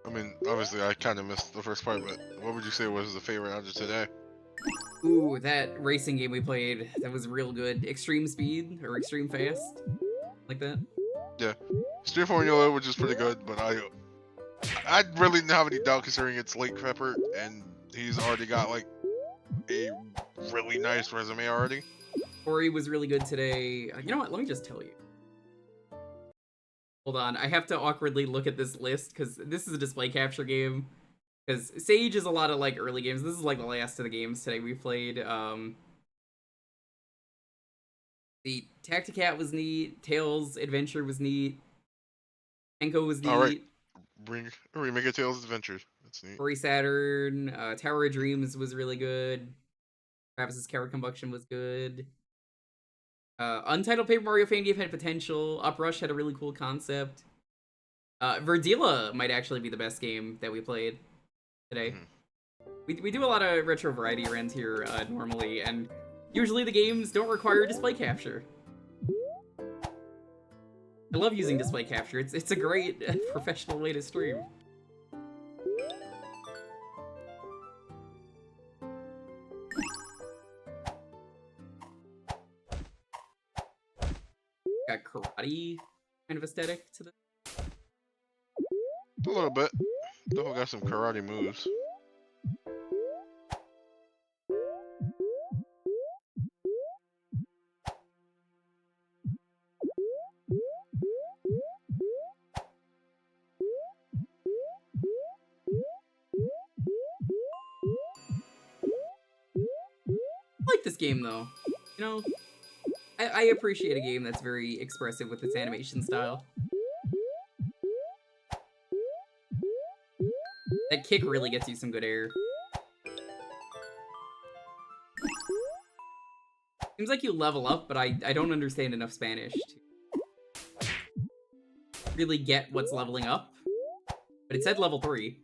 I mean, obviously, I kind of missed the first part, but what would you say was the favorite out of today? Ooh, that racing game we played, that was real good. Extreme Speed, or Extreme Fast, like that. Yeah, Street Formula, which is pretty good, but I really didn't have any doubt considering it's late Pepper, and he's already got like a really nice resume already. Ori was really good today. You know what? Let me just tell you. Hold on, I have to awkwardly look at this list, because this is a display capture game. Because Sage is a lot of, like, early games. This is, like, the last of the games today we played. The Tacticat was neat. Tails Adventure was neat. Enko was neat. Alright. Remake of Tales Adventure. That's neat. Furry Saturn. Tower of Dreams was really good. Travis's Coward Combustion was good. Untitled Paper Mario fan game had potential. Uprush had a really cool concept. Verdila might actually be the best game that we played today. We do a lot of retro variety around here normally, and usually the games don't require display capture. I love using display capture. It's a great professional way to stream. Got karate kind of aesthetic to the. A little bit. Definitely got some karate moves. I like this game though. You know, I appreciate a game that's very expressive with its animation style. That kick really gets you some good air. Seems like you level up, but I don't understand enough Spanish to really get what's leveling up. But it said level 3.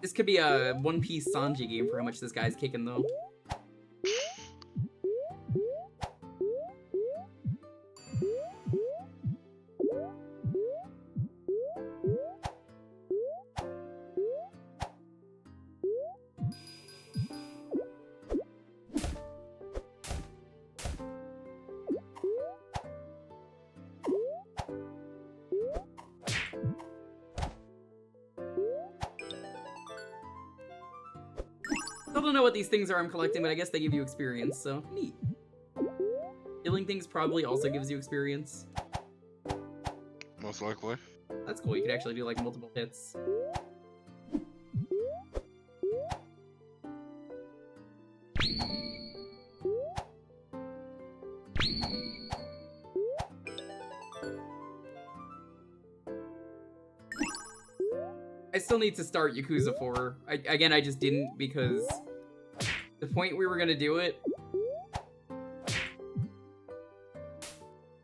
This could be a One Piece Sanji game for how much this guy's kicking, though. Still don't know what these things are I'm collecting, but I guess they give you experience, so neat. Killing things probably also gives you experience. Most likely. That's cool, you could actually do like multiple hits. I still need to start Yakuza 4. Again, I just didn't because the point we were gonna do it...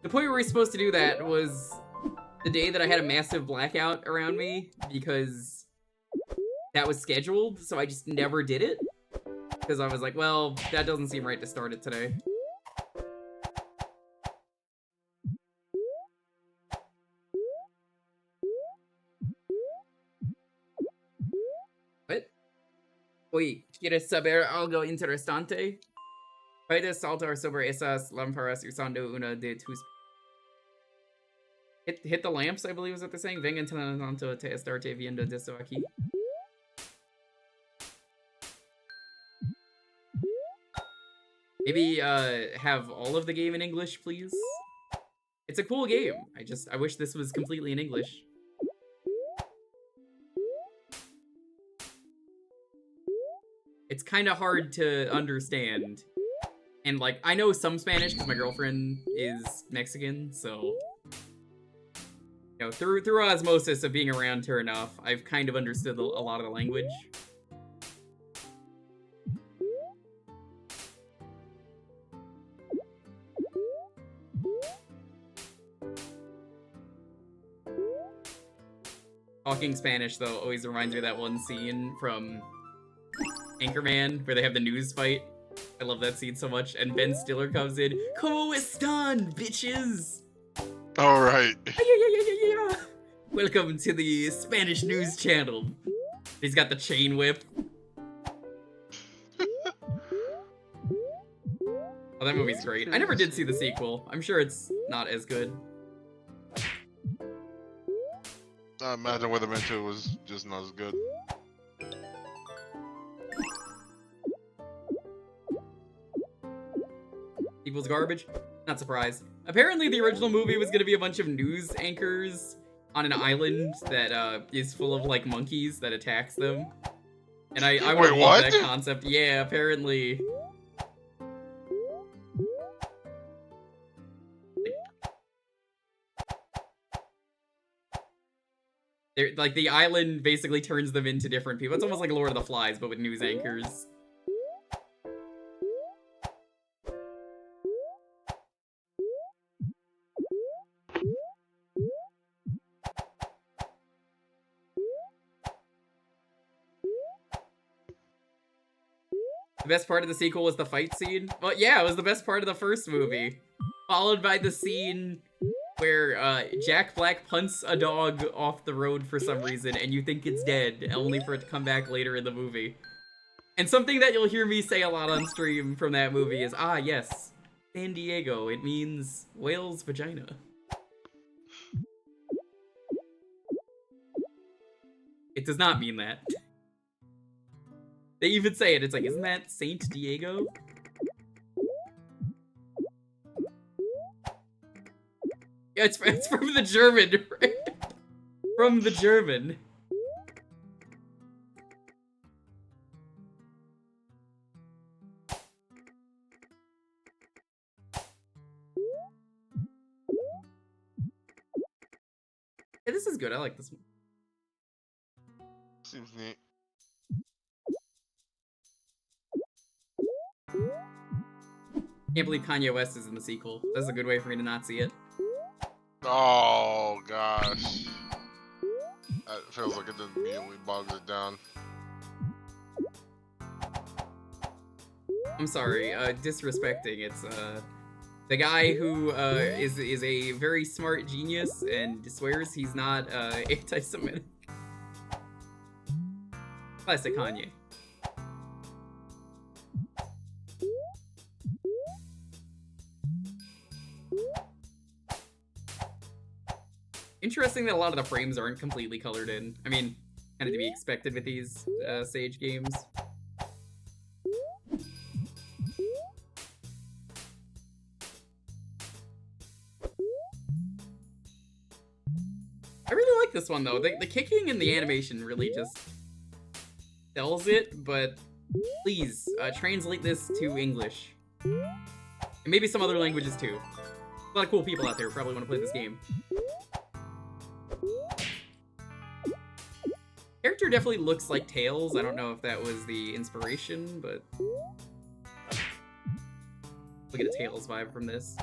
The point we were supposed to do that was the day that I had a massive blackout around me because that was scheduled, so I just never did it. Because I was like, well, that doesn't seem right to start it today. What? Oye, ¿quieres saber algo interesante? Puedes saltar sobre esas lámparas usando una de tus... Hit the lamps, I believe is what they're saying. Vengan tanto te estarte viendo desde aquí. Maybe have all of the game in English, please? It's a cool game. I wish this was completely in English. It's kind of hard to understand. And, like, I know some Spanish because my girlfriend is Mexican, so... You know, through osmosis of being around her enough, I've kind of understood a lot of the language. Talking Spanish, though, always reminds me of that one scene from Anchorman where they have the news fight. I love that scene so much. And Ben Stiller comes in. ¿Cómo están, bitches? Alright. Yeah. Welcome to the Spanish news channel. He's got the chain whip. Oh, that movie's great. I never did see the sequel. I'm sure it's not as good. I imagine Weatherman 2 was just not as good. sequel's garbage. Not surprised. Apparently, the original movie was gonna be a bunch of news anchors on an island that is full of like monkeys that attacks them. And I would Wait, love what? that concept. Yeah, apparently. Like the island basically turns them into different people. It's almost like Lord of the Flies, but with news anchors. The best part of the sequel was the fight scene. Well, yeah, it was the best part of the first movie. Followed by the scene where Jack Black punts a dog off the road for some reason, and you think it's dead, only for it to come back later in the movie. And something that you'll hear me say a lot on stream from that movie is, ah, yes, San Diego. It means whale's vagina. It does not mean that. They even say it. It's like, isn't that Saint Diego? Yeah, it's from the German, right? From the German. Yeah, this is good. I like this one. Seems neat. Can't believe Kanye West is in the sequel. That's a good way for me to not see it. Oh gosh. That feels like it just immediately bogs it down. I'm sorry, disrespecting. It's the guy who is a very smart genius and swears he's not anti-Semitic. Classic Kanye. Interesting that a lot of the frames aren't completely colored in. I mean, kind of to be expected with these Sage games. I really like this one though. The kicking and the animation really just sells it, but please translate this to English. And maybe some other languages too. A lot of cool people out there who probably want to play this game. Character definitely looks like Tails. I don't know if that was the inspiration, but we get a Tails vibe from this.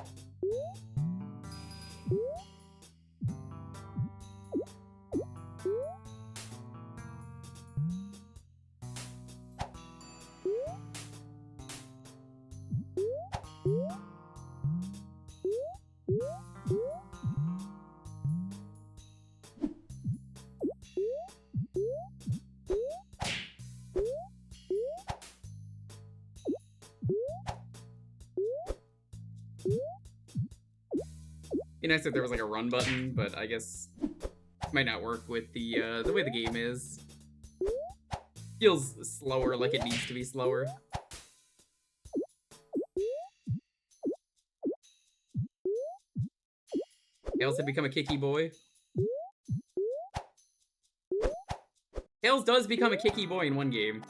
Be nice if there was like a run button, but I guess it might not work with the way the game is. Feels slower, like it needs to be slower. Tails had become a kicky boy. Tails does become a kicky boy in one game.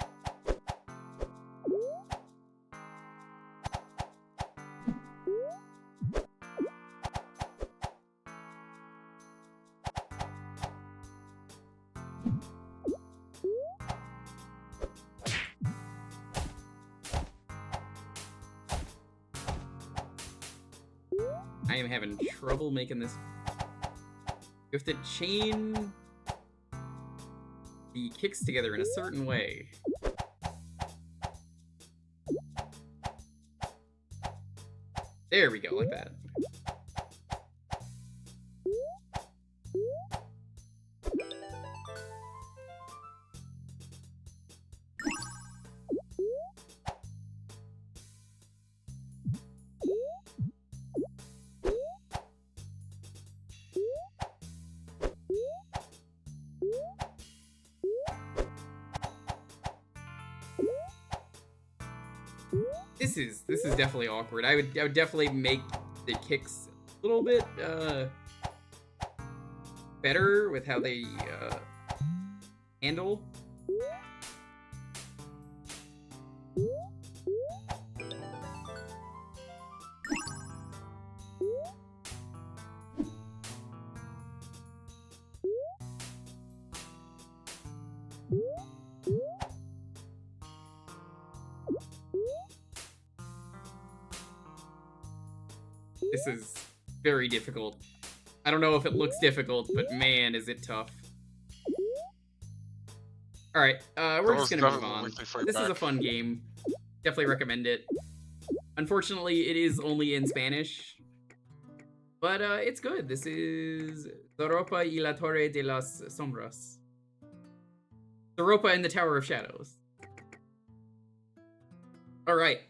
I am having trouble making this. You have to chain the kicks together in a certain way. There we go, like that. This is definitely awkward. I would definitely make the kicks a little bit better with how they handle. This is very difficult. I don't know if it looks difficult, but man, is it tough. Alright, we're just gonna move on. This is a fun game. Definitely recommend it. Unfortunately, it is only in Spanish. But it's good. This is Europa y la Torre de las Sombras. Europa and the Tower of Shadows. Alright.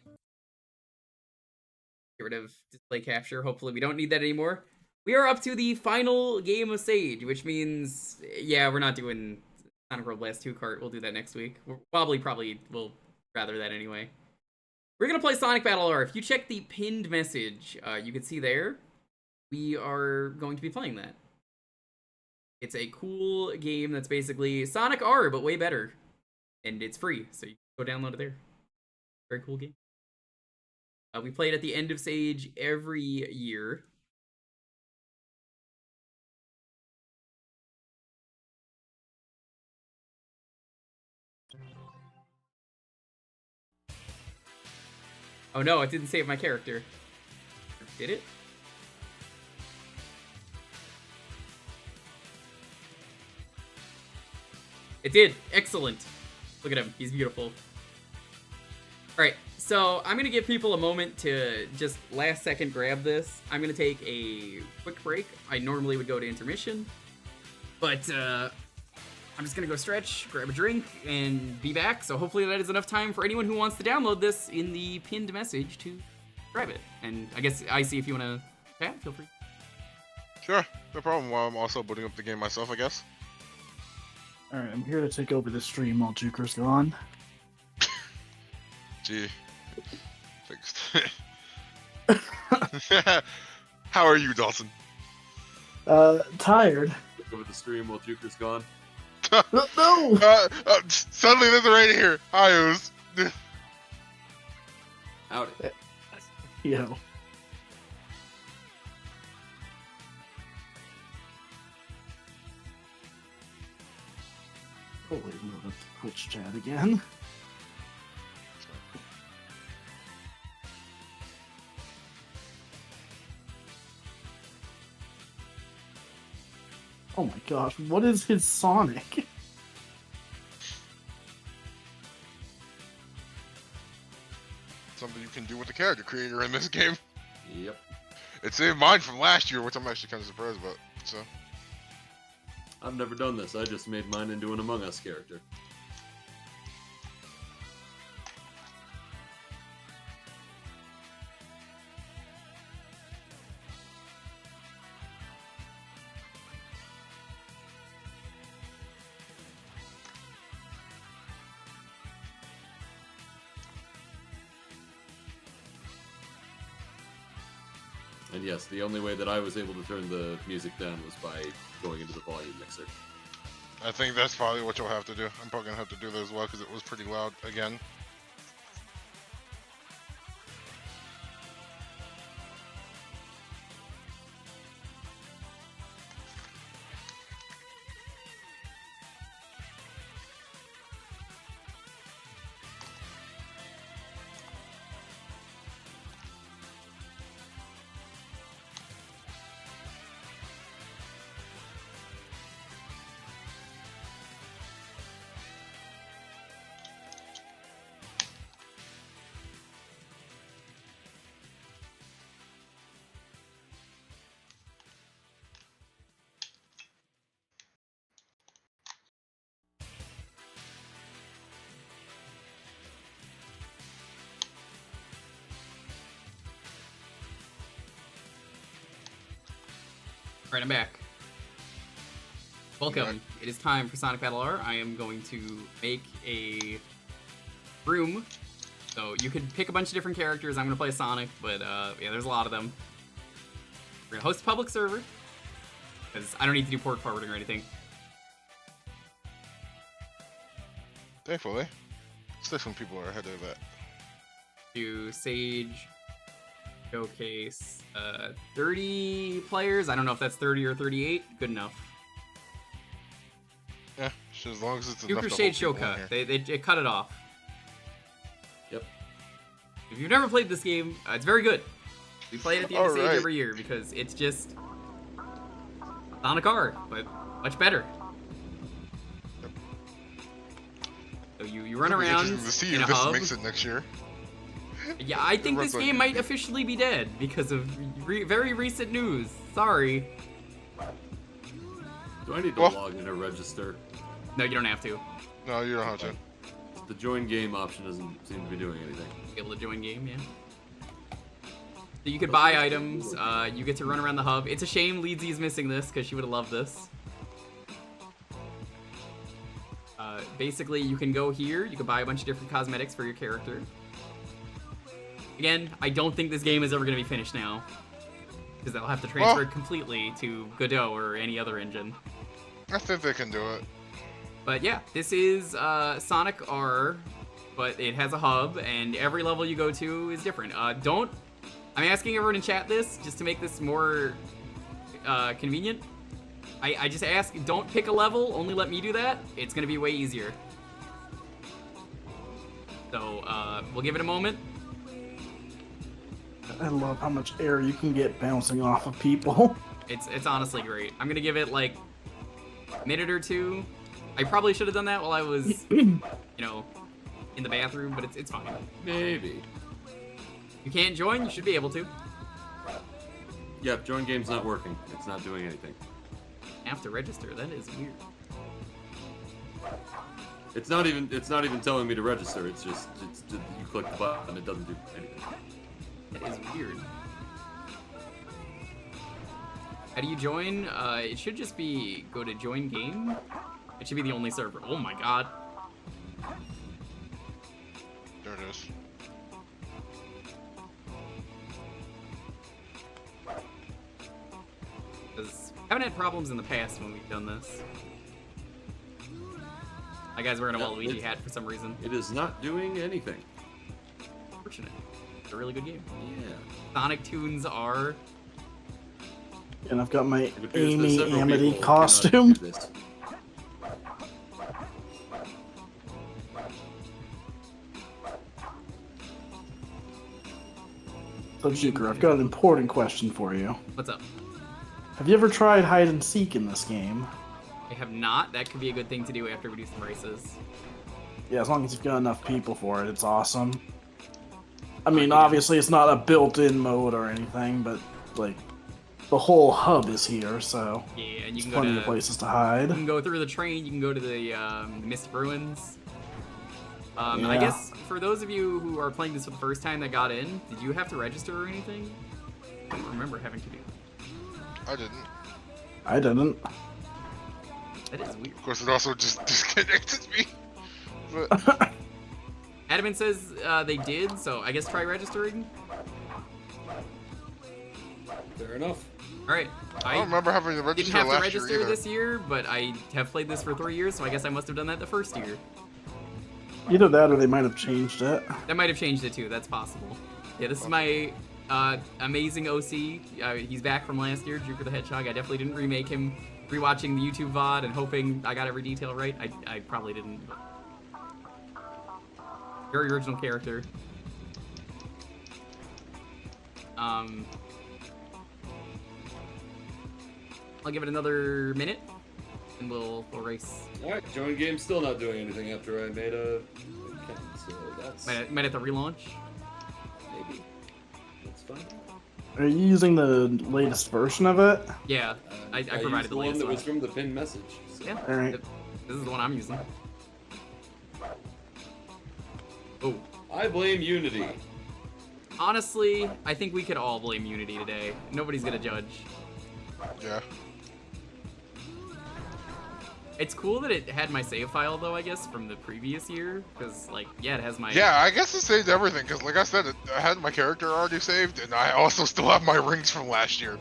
Get rid of display capture. Hopefully we don't need that anymore. We are up to the final game of Sage, which means, yeah, we're not doing Sonic World Blast 2 Kart. We'll do that next week. We'll probably will rather that anyway. We're gonna play Sonic Battle R. If you check the pinned message, you can see there, we are going to be playing that. It's a cool game that's basically Sonic R, but way better. And it's free, so you can go download it there. Very cool game. We play it at the end of Sage every year. Oh no, it didn't save my character. Did it? It did. Excellent. Look at him. He's beautiful. Alright, so I'm going to give people a moment to just last second grab this. I'm going to take a quick break. I normally would go to intermission, but I'm just going to go stretch, grab a drink, and be back. So hopefully that is enough time for anyone who wants to download this in the pinned message to grab it. And I guess, Icy, if you want to chat, feel free. Sure, no problem. While I'm also booting up the game myself, I guess. Alright, I'm here to take over the stream while Jewker's gone. Gee. Fixed. How are you, Dawson? Tired. Over the stream while Jewker's gone. No! Suddenly there's a right here. Hi, Ooze. Howdy. Yo. Oh wait, I'm going to Twitch chat again. Oh my gosh, what is his Sonic? Something you can do with the character creator in this game. Yep. It saved mine from last year, which I'm actually kind of surprised about. So. I've never done this. I just made mine into an Among Us character. And yes, the only way that I was able to turn the music down was by going into the volume mixer. I think that's probably what you'll have to do. I'm probably going to have to do that as well because it was pretty loud again. Alright, I'm back. Welcome. It is time for Sonic Battle R. I am going to make a room So you could pick a bunch of different characters. I'm gonna play Sonic, but yeah, there's a lot of them. We're gonna host a public server because I don't need to do port forwarding or anything. Thankfully, especially when people are ahead of that. Do Sage showcase 30 players. I don't know if that's 30 or 38. Good enough. Yeah, as long as it's enough Jewker to Shade hold people in Shoka. here. They cut it off. Yep. If you've never played this game, it's very good. We play it at the end of Sage Alright. every year because it's just Sonic R, but much better. So you run It'll be around interesting to see in a if this hub. makes it next year. Yeah, I think runs this like- game might officially be dead because of very recent news. Sorry. Do I need to Well- log in or register? No, you don't have to. No, you don't have to. The join game option doesn't seem to be doing anything. Be able to join game, yeah. So you could buy items. You get to run around the hub. It's a shame Leedsy is missing this because she would have loved this. Basically, you can go here. You can buy a bunch of different cosmetics for your character. Again, I don't think this game is ever going to be finished now. Because they'll have to transfer it completely to Godot or any other engine. I think they can do it. But yeah, this is Sonic R, but it has a hub, and every level you go to is different. I'm asking everyone in chat this, just to make this more convenient. I just ask, don't pick a level, only let me do that. It's going to be way easier. So, we'll give it a moment. I love how much air you can get bouncing off of people. It's honestly great. I'm gonna give it like a minute or two. I probably should have done that while I was, you know, in the bathroom, but it's fine. Maybe. You can't join, you should be able to. Yep, join game's not working. It's not doing anything. Have to register, that is weird. It's not even telling me to register. It's just you click the button and it doesn't do anything. That is weird. How do you join? It should just be go to join game. It should be the only server. Oh my god. There it is. Because I haven't had problems in the past when we've done this. My guy's wearing a Yeah, Waluigi it's- hat for some reason. It is not doing anything. Fortunate. It's a really good game. Yeah. Sonic tunes are. And I've got my It appears that Amy several Amity people costume. cannot do this. So, Jewker, I've got an important question for you. What's up? Have you ever tried hide and seek in this game? I have not. That could be a good thing to do after we do some races. Yeah, as long as you've got enough people for it, it's awesome. I mean, obviously it's not a built-in mode or anything, but, like, the whole hub is here, so Yeah, and you there's can go plenty to of places to hide. You can go through the train. You can go to the Mystic Ruins. I Yeah. guess for those of you who are playing this for the first time that got in, did you have to register or anything? I don't remember having to do. I didn't. I didn't. That is weird. Of course, it also just disconnected me. But Adamant says they did, so I guess try registering. Fair enough. All right. I don't remember having to didn't register have to last register year either. this year, but I have played this for 3 years, so I guess I must have done that the first year. Either that or they might have changed it. That might have changed it too. That's possible. Yeah, this is my amazing OC. He's back from last year, Jewker the Hedgehog. I definitely didn't remake him. Rewatching the YouTube VOD and hoping I got every detail right. I probably didn't. Very original character. I'll give it another minute, and we'll race. Alright, join game's still not doing anything after I made a account, so that's Might have to relaunch. maybe. That's fine. Are you using the latest version of it? Yeah, I used provided the the one latest that one. was from the pinned message. So. Yeah, Alright. this is the one I'm using. Oh. I blame Unity. Honestly, I think we could all blame Unity today. Nobody's gonna judge. Yeah. It's cool that it had my save file though, I guess, from the previous year, because like, yeah, it has my. Yeah, I guess it saved everything, because like I said, I had my character already saved, and I also still have my rings from last year.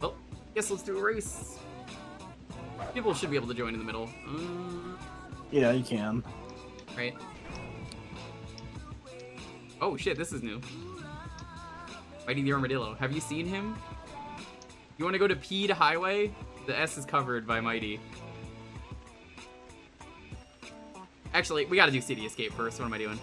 Oh, guess let's do a race. People should be able to join in the middle. Yeah, you can. Right. Oh shit, this is new. Mighty the Armadillo. Have you seen him? You want to go to P to Highway? The S is covered by Mighty. Actually, we gotta do City Escape first. What am I doing?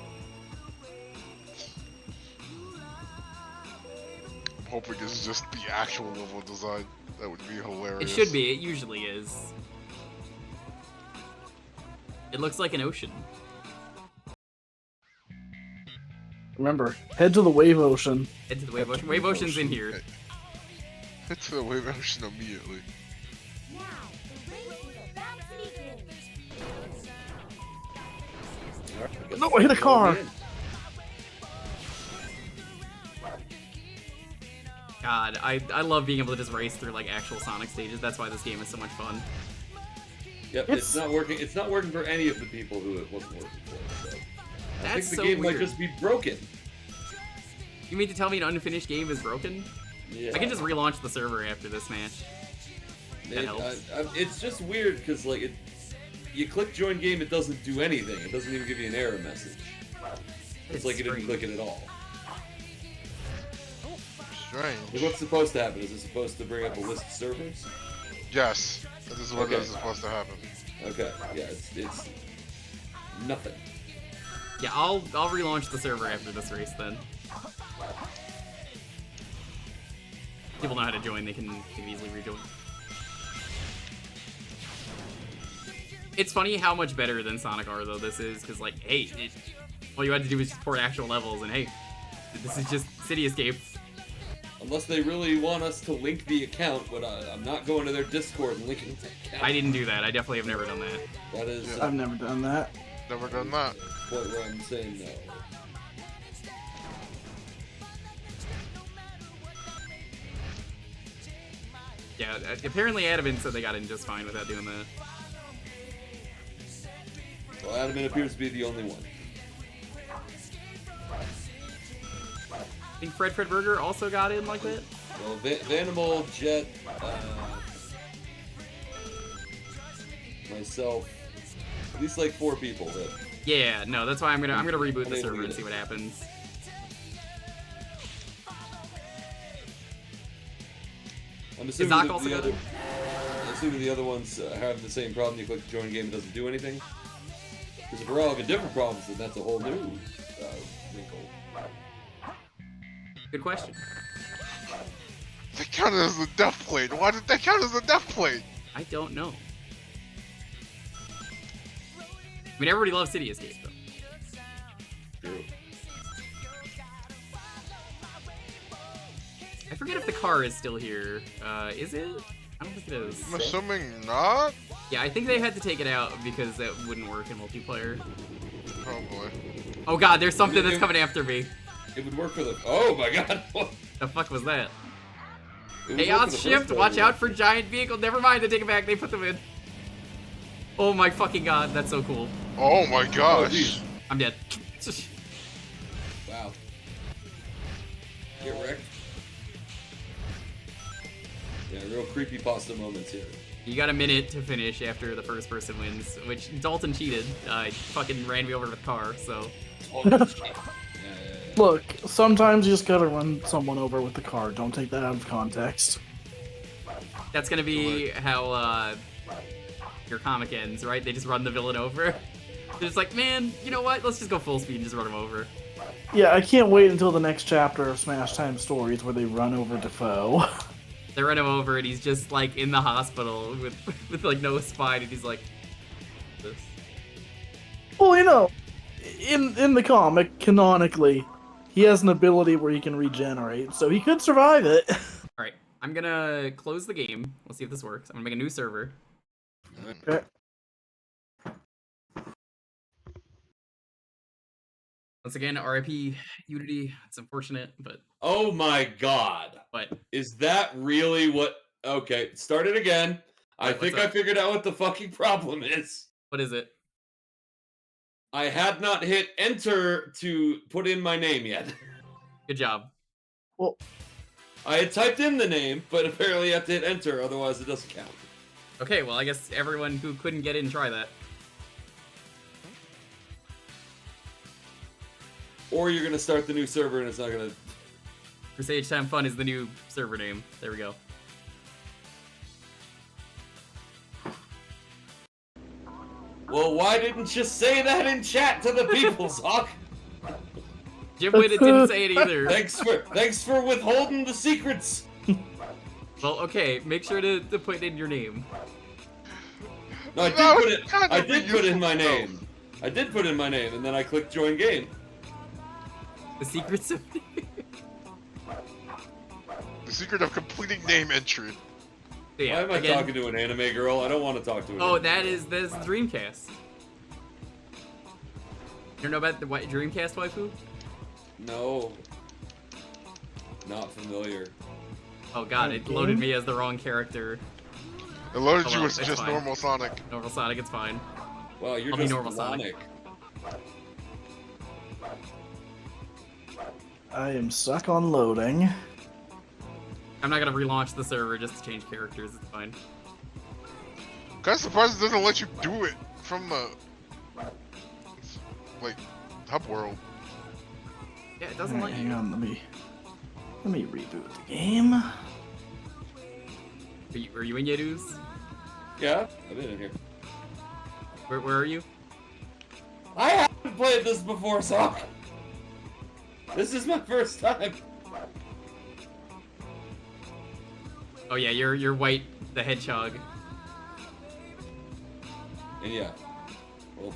I'm hoping this is just the actual level design. That would be hilarious. It should be. It usually is. It looks like an ocean. Remember, head to the wave ocean. Head to the wave ocean. Wave ocean's in here. Head to the wave ocean immediately. No, I hit a car! God, I love being able to just race through like actual Sonic stages. That's why this game is so much fun. Yep, it's not working. It's not working for any of the people who it wasn't working for. So. I think the so game weird. might just be broken. You mean to tell me an unfinished game is broken? Yeah. I can just relaunch the server after this match. That helps. It's just weird because like you click join game, it doesn't do anything. It doesn't even give you an error message. It's like you didn't click it at all. Strange. Like, what's supposed to happen? Is it supposed to bring up a list of servers? Yes, this is what is supposed to happen. Okay, yeah, it's nothing. Yeah, I'll relaunch the server after this race then. People know how to join, they can easily rejoin. It's funny how much better than Sonic R though this is, because like, hey, all you had to do was just port actual levels, and hey, this is just City Escape. Unless they really want us to link the account, but I'm not going to their Discord and linking the account. I didn't do that. I definitely have never done that. That is. I've never done that. Never done that. Point where I'm saying no. Yeah, apparently Adamant said they got in just fine without doing that. Well, Adamant appears to be the only one. I think Fred Burger also got in like that. Well, Vanimal, Jet, myself, at least like 4 people that. Yeah, no, that's why I'm gonna reboot the server and see what happens. I'm assuming the other ones have the same problem. You click join game, it doesn't do anything. Because if we're all having different problems, then that's a whole new wrinkle. Good question. That counted as a death plate. Why did that count as a death plate? I don't know. I mean, everybody loves City Escape, though. True. I forget if the car is still here. Is it? I don't think it is. I'm assuming not. Yeah, I think they had to take it out because it wouldn't work in multiplayer. Oh boy. Oh god, there's something that's coming after me. It would work for the. Oh my god! What the fuck was that? It would work for Chaos the shift. first Watch player. out for giant vehicle. Never mind. They take it back. They put them in. Oh my fucking god, that's so cool. Oh my gosh. geez. I'm dead. Wow. Get wrecked. Yeah, real creepypasta moments here. You got a minute to finish after the first person wins, which Dalton cheated. He fucking ran me over with a car, so. Look, sometimes you just gotta run someone over with the car. Don't take that out of context. That's gonna be how your comic ends, right? They just run the villain over. They're just like, man, you know what? Let's just go full speed and just run him over. Yeah, I can't wait until the next chapter of Smash Time Stories where they run over Defoe. They run him over and he's just like in the hospital with like no spine and he's like this. Well, you know, in the comic, canonically, he has an ability where he can regenerate, so he could survive it. Alright, I'm gonna close the game. Let's see if this works. I'm gonna make a new server. Okay. Once again, RIP Unity. It's unfortunate, but Oh my god. what? Is that really what? Okay, start it again. I What's think I up? figured out what the fucking problem is. What is it? I had not hit enter to put in my name yet. Good job. Well, I had typed in the name, but apparently you have to hit enter, otherwise it doesn't count. Okay, well, I guess everyone who couldn't get in, try that. Or you're gonna start the new server and it's not gonna. Crusade Time Fun is the new server name. There we go. Well, why didn't you say that in chat to the people, Zoc? Jim Winnett didn't say it either. Thanks for withholding the secrets. Well, okay, make sure to put in your name. No, I did That put was it. kind I of did put in my useful name. I did put in my name, and then I clicked join game. The secrets of The secret of completing name entry. yeah, Why am I again. talking to an anime girl? I don't want to talk to her. Oh, that's Dreamcast. You don't know about the Dreamcast waifu? No. Not familiar. Oh god, it loaded me as the wrong character. It loaded Oh, you well, as it's just fine. normal Sonic. Normal Sonic, it's fine. Wow, you're I'll be just normal Sonic. Sonic. I am stuck on loading. I'm not gonna relaunch the server just to change characters, it's fine. Kinda surprised it doesn't let you do it from the like hub world. Yeah, it doesn't Alright, let hang you. on, let me reboot the game. Are you in Yedus? Yeah, I've been in here. Where are you? I haven't played this before, Sock. This is my first time. Oh yeah, you're White the Hedgehog. And yeah, well,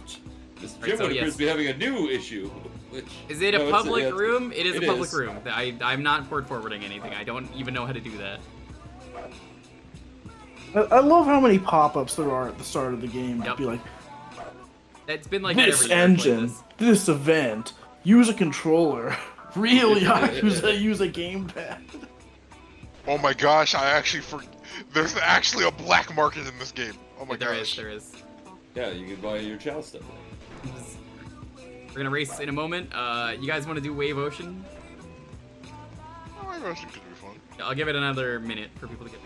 this Right, Jim so would appears yes. to be having a new issue. Which, Is it no, a it's- public yeah, it's- room? It is it a public is. room. I'm not port forwarding anything. I don't even know how to do that. I love how many pop-ups there are at the start of the game. Yep. It'd be like, It's been like that this every year I've played engine, this. this event, use a controller. Really, I use a gamepad. Oh my gosh, there's actually a black market in this game. Oh my There gosh. is. Yeah, you can buy your child stuff. We're gonna race in a moment. You guys want to do Wave Ocean? Oh, my gosh, it could be fun. I'll give it another minute for people to get.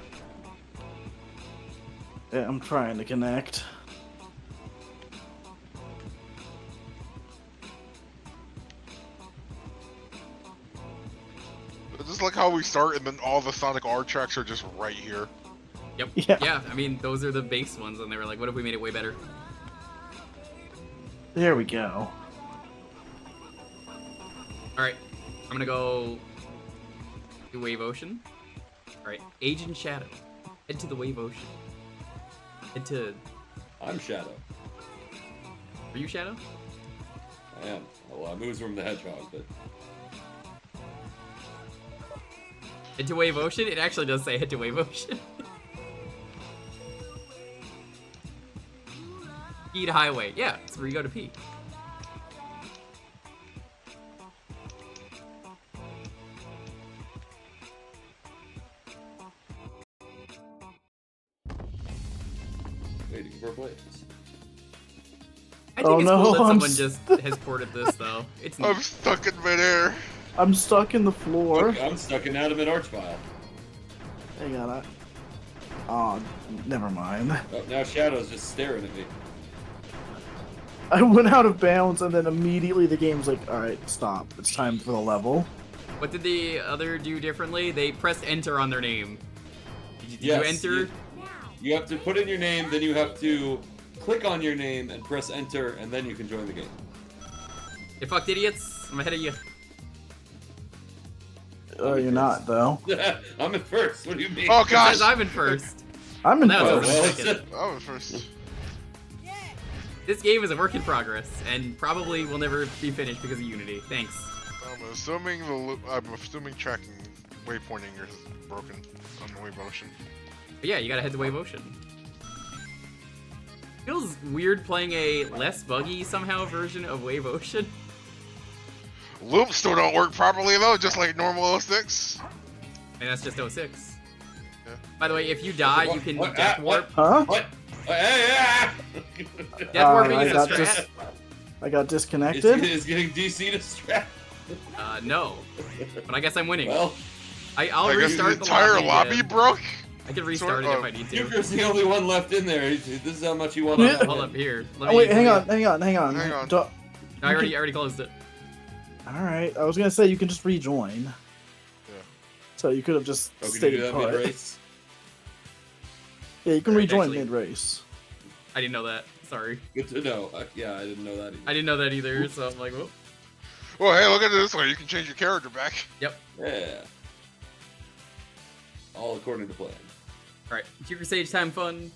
Yeah, I'm trying to connect. It's just like how we start and then all the Sonic R tracks are just right here. Yep. Yeah. I mean, those are the base ones, and they were like, "What if we made it way better?" There we go. All right, I'm gonna go do Wave Ocean. All right, Agent Shadow, head to the Wave Ocean. Head to. I'm Shadow. Are you Shadow? I am. Well, I moved from the Hedgehog, but Head to Wave Ocean? It actually does say head to Wave Ocean. P to Highway. Yeah, it's where you go to P. waiting for plays. I think Oh it's no, cool that I'm someone just has ported this, though. It's neat. I'm stuck in midair. I'm stuck in the floor. Okay, I'm stuck in Adamant Archvile. Hang on. Oh, never mind. Oh, now Shadow's just staring at me. I went out of bounds and then immediately the game's like, alright, stop. It's time for the level. What did the other do differently? They pressed enter on their name. Did you Yes, enter? You have to put in your name, then you have to click on your name and press enter, and then you can join the game. You fucked idiots. I'm ahead of you. Oh, you're not, though. I'm in first. What do you mean? Oh It gosh! says I'm in first. I'm in Now it's first. over Well, second. I was first. This game is a work in progress, and probably will never be finished because of Unity. Thanks. I'm assuming tracking waypointing is broken on the Wave Ocean. But yeah, you gotta head to Wave Ocean. Feels weird playing a less buggy somehow version of Wave Ocean. Loops still don't work properly though, just like normal 06. And that's just 06. Yeah. By the way, if you die, you can What? death warp. Huh? What? Hey, Death warping I is a got strat. I got Is disconnected. getting DC to strap. No. But I guess I'm winning. Well, I'll I guess the restart entire lobby again. broke. I can restart sort it of. if I need to. Jewker's the only one left in there. This is how much you want Yeah. to Hold up here. Let Oh me- wait, hang let me- on. Hang on. I already closed it. All right, I was gonna say you can just rejoin. Yeah. So you could have just Oh, can you stayed do that put. mid-race? Yeah, you can Right, rejoin actually- mid-race. I didn't know that. Sorry. Good to know. Yeah, I didn't know that either. I didn't know that either, so I'm like, whoop. Well, hey, look at it this way. You can change your character back. Yep. Yeah. All according to plan. Alright. Jewker Sage time fun.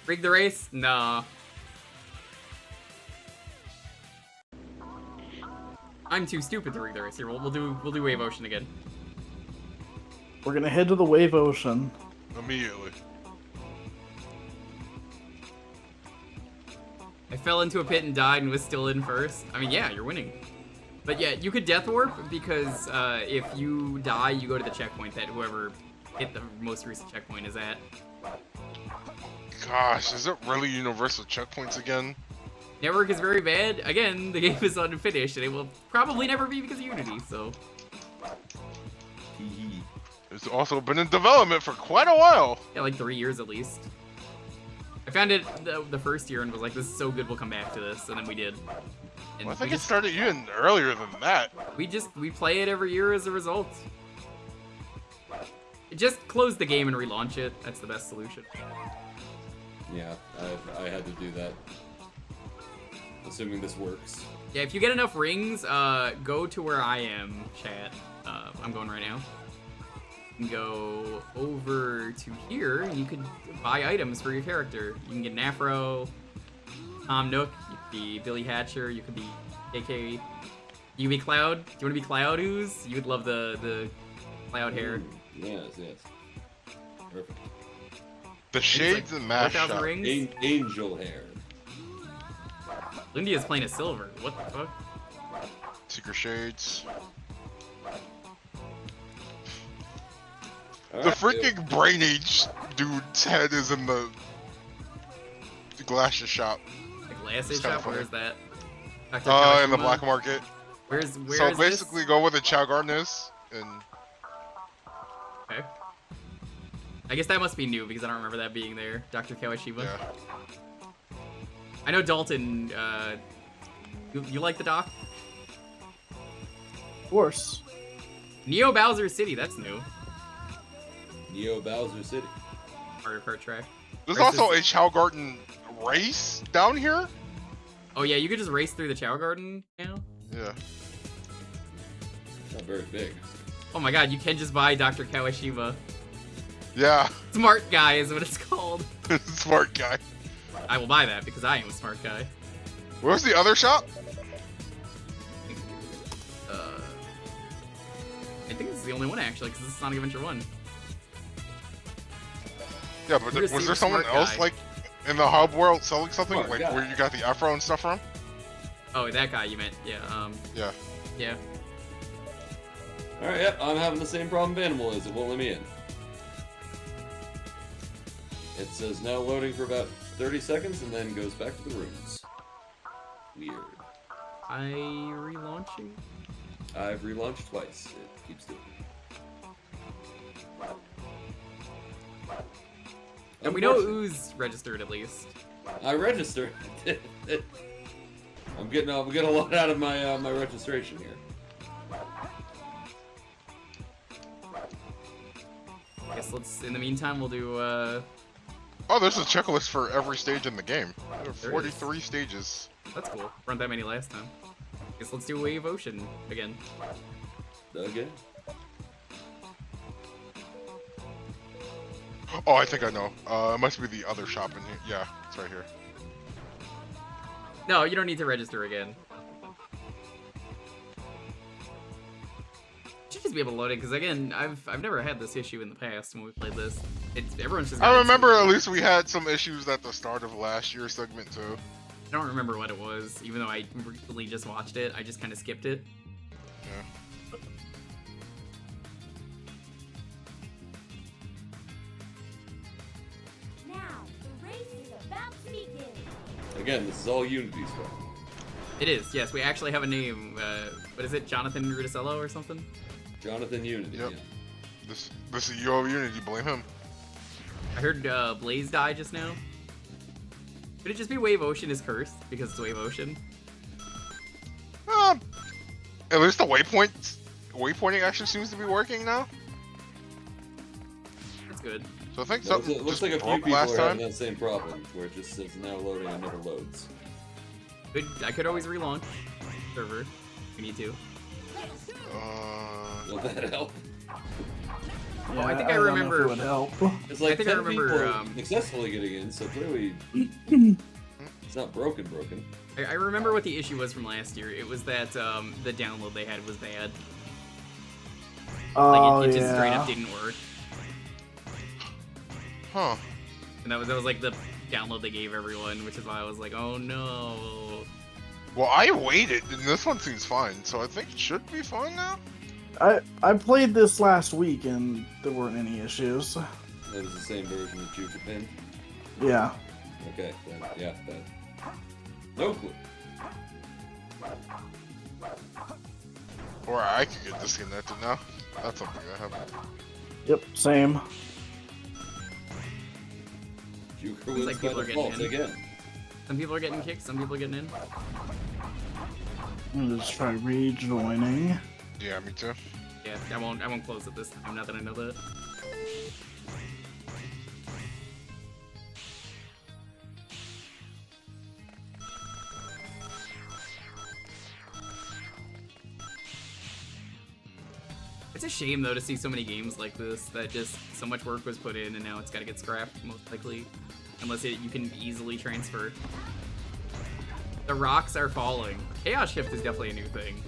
Rig the race? Nah. I'm too stupid to rig the race here. We'll do Wave Ocean again. We're gonna head to the Wave Ocean. Immediately. I fell into a pit and died and was still in first. I mean, yeah, you're winning. But yeah, you could death warp because if you die, you go to the checkpoint that whoever hit the most recent checkpoint is at. Gosh, is it really universal checkpoints again? Network is very bad. Again, the game is unfinished, and it will probably never be because of Unity, so... It's also been in development for quite a while. Yeah, like 3 years at least. I found it the first year and was like, this is so good, we'll come back to this, and then we did. And Well, I think we it started even earlier than that. we play it every year as a result. Just close the game and relaunch it. That's the best solution. Yeah, I had to do that. Assuming this works. Yeah, if you get enough rings, go to where I am, chat. I'm going right now. You can go over to here, and you could buy items for your character. You can get an afro, Tom Nook, you could be Billy Hatcher, you could be AK. You could be Cloud. Do you want to be Cloud Ooze? You would love the Cloud hair. Yes, yes. Perfect. The shades and mash 4,000 shop. rings. Angel hair. Lindy is playing a silver. What the fuck? Secret shades. All The right, freaking Brain Age dude's head is in the glasses shop. The glasses It's kinda shop? Where funny. is that? Dr. In the Kawashima? black market. Where So is basically, this? go where the Chow Garden is, and Okay. I guess that must be new because I don't remember that being there. Dr. Kawashima. yeah. I know Dalton. You like the doc? Of course. Neo Bowser City. That's new. Neo Bowser City. Mario Kart track. There's Races- also a Chow Garden race down here. Oh yeah, you could just race through the Chow Garden now. Yeah. Not very big. Oh my God, you can just buy Dr. Kawashima. Yeah. Smart guy is what it's called. Smart guy. I will buy that because I am a smart guy. Where's the other shop? I think this is the only one actually, because this is Sonic Adventure 1. Yeah, but You're was a there someone smart else guy. like in the hub world selling something Smart like guy. where you got the afro and stuff from? Oh, that guy you meant? Yeah. Yeah. Yeah. All right, yep, I'm having the same problem Animal is. It won't let me in. It says now loading for about 30 seconds and then goes back to the rooms. Weird. I relaunching. I've relaunched twice. It keeps doing it. And we know Unfortunately, Ooze registered at least. I registered. I'm getting a lot out of my my registration here. I guess in the meantime, we'll do, Oh, there's a checklist for every stage in the game. There are There 43 stages. that's cool. Weren't that many last time. Guess let's do Wave Ocean again. Okay. Oh, I think I know. It must be the other shop in here. Yeah, it's right here. No, you don't need to register again. Should just be able to load it, because again, I've never had this issue in the past when we played this. Everyone's just. I remember at least we had some issues at the start of last year's segment too. I don't remember what it was, even though I recently just watched it. I just kind of skipped it. Yeah. Now, the race is about to begin. Again, this is all Unity's fault. It is, yes. We actually have a name. What is it? Jonathan Rudicello or something? Jonathan Unity. Yep. Yeah. This is your Unity. Blame him. I heard Blaze die just now. Could it just be Wave Ocean is cursed because it's Wave Ocean? At least the waypointing actually seems to be working now. That's good. So I think Well, something it looks just like a few broke people are last having time. that same problem, where it just says now loading and never loads. I could always relaunch server if we need to. Will that help? Yeah, I think I don't know if remember- it would help. It's like I think I 10 remember, people successfully getting in, so clearly it's not broken. I remember what the issue was from last year. It was that the download they had was bad. Oh, Like it just straight yeah. up didn't work. Huh. And that was like the download they gave everyone, which is why I was like, oh no. Well, I waited, and this one seems fine, so I think it should be fine now. I played this last week and there weren't any issues. That was the same version that Jewker pinned. Yeah. Okay, then, yeah, that. No clue. Or I could get disconnected now. That's something that happened. Yep, same. Jewker Looks wins like by people are getting default in. again. Some people are getting kicked, some people are getting in. I'm gonna just try rejoining. Yeah, me too. Yeah, I won't close it this time, now that I know that. It's a shame though to see so many games like this that just so much work was put in and now it's gotta get scrapped, most likely. Unless you can easily transfer. The rocks are falling. Chaos Shift is definitely a new thing.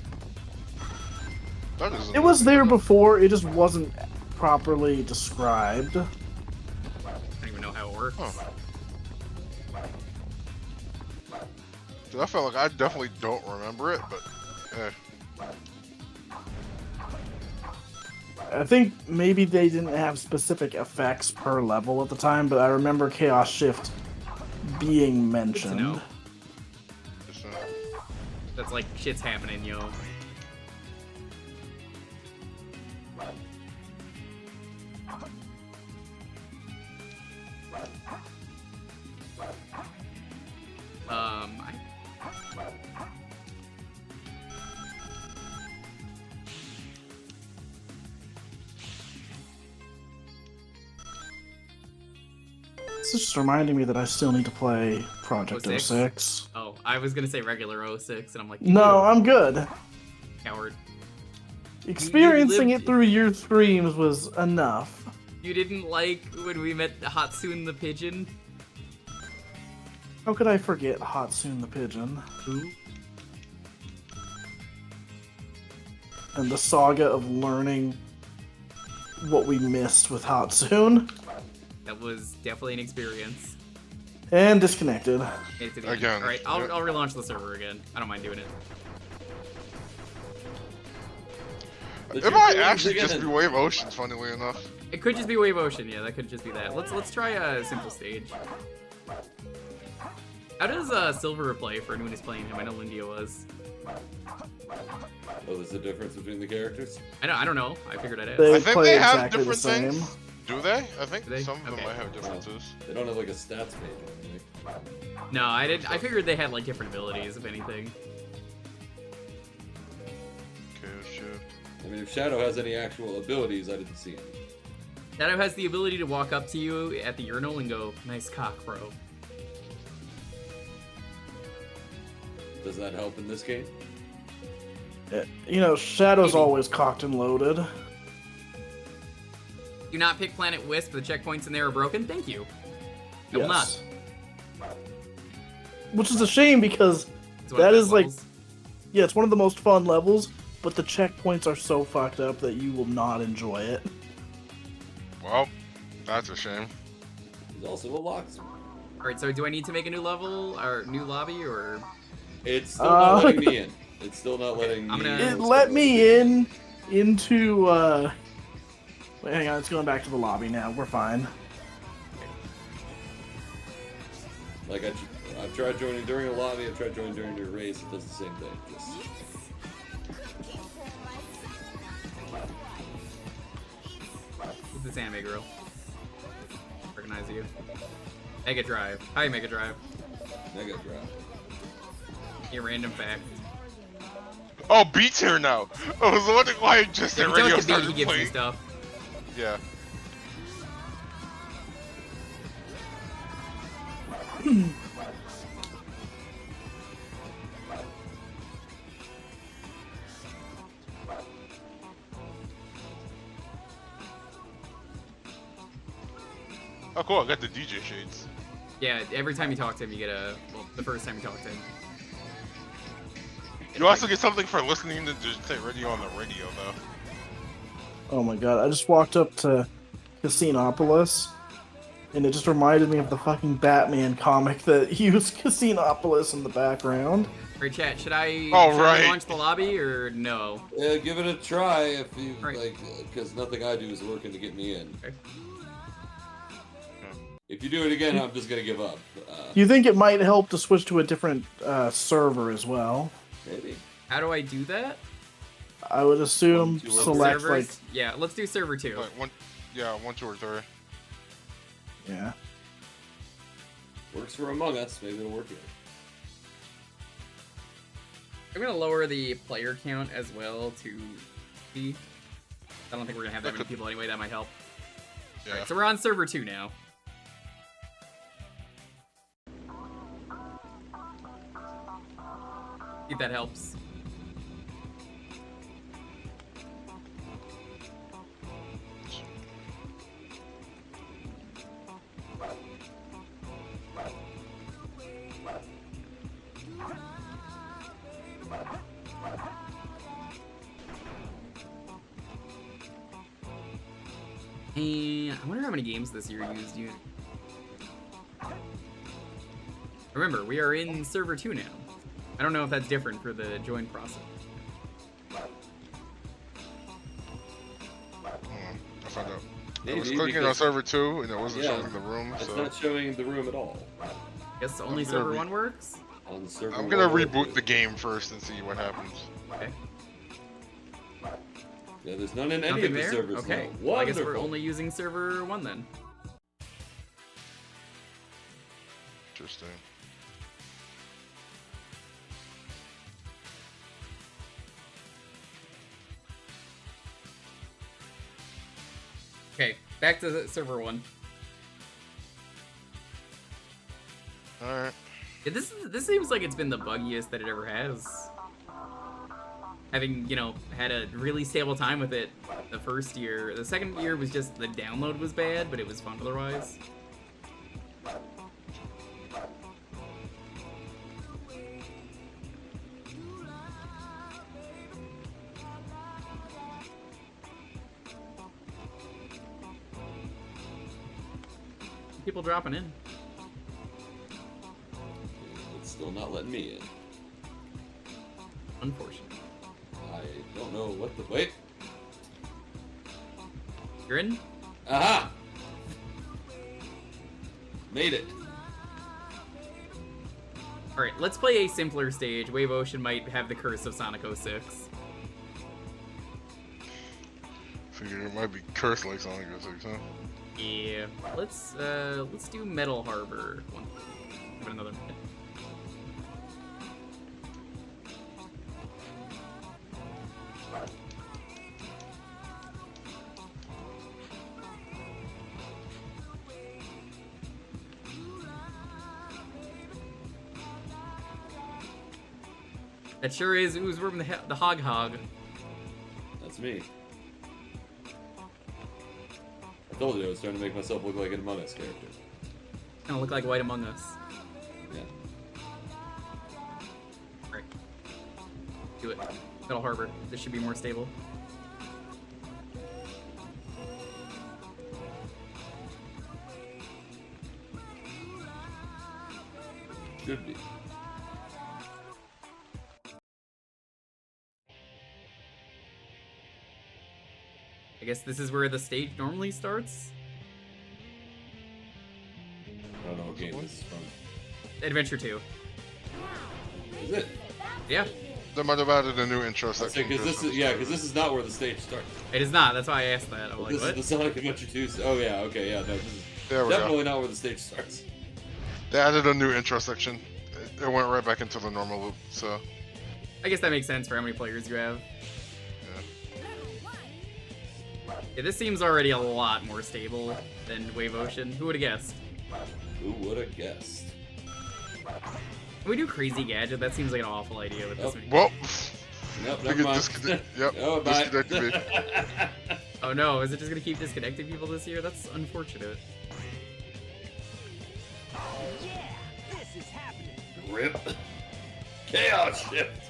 That is It was there before, it just wasn't properly described. I don't even know how it works. Huh. Dude, I feel like I definitely don't remember it, but eh. I think maybe they didn't have specific effects per level at the time, but I remember Chaos Shift being mentioned. know. Just, That's like shit's happening, yo. This is just reminding me that I still need to play Project 06? 06. Oh, I was gonna say regular 06, and I'm like, No, "Ew, I'm good. coward. Experiencing lived- it through your streams was enough. You didn't like when we met Hatsune the pigeon? How could I forget Hatsune the Pigeon? Who? And the saga of learning what we missed with Hatsune. That was definitely an experience. And disconnected. Made it to the end. Again, Alright, I'll yep. relaunch the server again. I don't mind doing it. it might actually just be Wave Oceans, funnily enough. It could just be Wave Ocean, yeah, that could just be that. Let's try a simple stage. How does Silver play for anyone who's playing him? I know Lindia was. Oh, there's a difference between the characters? I don't know. I figured I'd ask. They I think play they have exactly the different same. things. Do they? I think Do they? some of them Okay. might have differences. They don't have like a stats page. Like, No, I didn't. I figured they had like different abilities, if anything. Chaos Shift. I mean, if Shadow has any actual abilities, I didn't see any. Shadow has the ability to walk up to you at the urinal and go, "Nice cock, bro." Does that help in this game? You know, Shadow's Maybe. always cocked and loaded. Do not pick Planet Wisp. The checkpoints in there are broken. Thank you. I will not. Which is a shame because It's one of that the is like, levels. yeah, it's one of the most fun levels, but the checkpoints are so fucked up that you will not enjoy it. Well, that's a shame. He's also a locksmith. Alright, so do I need to make a new level or new lobby or? It's still not letting me in. It's still not letting me in. It let me in into, Wait, hang on, it's going back to the lobby now. We're fine. Like, I've tried joining during a lobby, I've tried joining during a race, it does the same thing. Just... Who's this anime girl? Recognize you. Mega Drive. Hi, Mega Drive. Mega Drive. A random fact. Oh, Beat's here now. I was wondering why just the radio Beat, started he gives playing. you stuff. Yeah. Oh, cool! I got the DJ shades. Yeah, every time you talk to him, you get a. Well, the first time you talk to him. You also get something for listening to the radio on the radio, though. Oh my god, I just walked up to Casinopolis, and it just reminded me of the fucking Batman comic that used Casinopolis in the background. Alright, chat, should I right. launch the lobby or no? Yeah, give it a try if you like, because nothing I do is working to get me in. Okay. If you do it again, I'm just gonna give up. Do you think it might help to switch to a different server as well? Maybe. How do I do that? I would assume select Servers? like Yeah, let's do server 2. Like 1, 2, or 3. Yeah. Works for Among Us. Maybe it'll work here. I'm gonna lower the player count as well to 50. I don't think we're gonna have that many people anyway. That might help. Yeah. Alright, so we're on server 2 now. See if that helps. And I wonder how many games this year used you. Remember, we are in server 2 now. I don't know if that's different for the join process. I found out. Maybe, I was clicking on server 2 and it wasn't yeah, showing the room. It's So not showing the room at all. Guess only server 1 works? On server I'm gonna 1, reboot the game first and see what happens. Okay. Yeah, there's none in any Nothing of the there? servers. Okay. No. Well, I guess we're Wonderful. only using server 1 then. Interesting. Okay, back to the server 1. Alright. Yeah, this seems like it's been the buggiest that it ever has. Having, you know, had a really stable time with it the first year. The second year was just the download was bad, but it was fun otherwise. People dropping in. It's still not letting me in. Unfortunate. I don't know what the... Wait. You're in? Aha! Made it. Alright, let's play a simpler stage. Wave Ocean might have the curse of Sonic 06. Figured it might be cursed like Sonic 06, huh? Yeah. Let's do Metal Harbor. Give it another minute. That sure is Oozworm the Hog Hog. That's me. I told you I was trying to make myself look like an Among Us character. Kinda look like White Among Us. Yeah. Right. Do it. Metal Harbor. This should be more stable. Should be. I guess this is where the stage normally starts? I don't know what game this is from. Adventure 2. Is it? Yeah. They might have added a new intro section. Because this is not where the stage starts. It is not. That's why I asked that. I'm like, This what? is the Sonic Amateur 2. Oh yeah, okay, yeah. No, this is There we definitely go. not where the stage starts. They added a new intro section. It went right back into the normal loop. So I guess that makes sense for how many players you have. Yeah, this seems already a lot more stable than Wave Ocean. Who would have guessed? Who would have guessed? Can we do Crazy Gadget? That seems like an awful idea with this one. well, Nope, we never can mind. Yep, Oh, bye. disconnected me. Oh no, is it just gonna keep disconnecting people this year? That's unfortunate. Rip. Chaos Shift.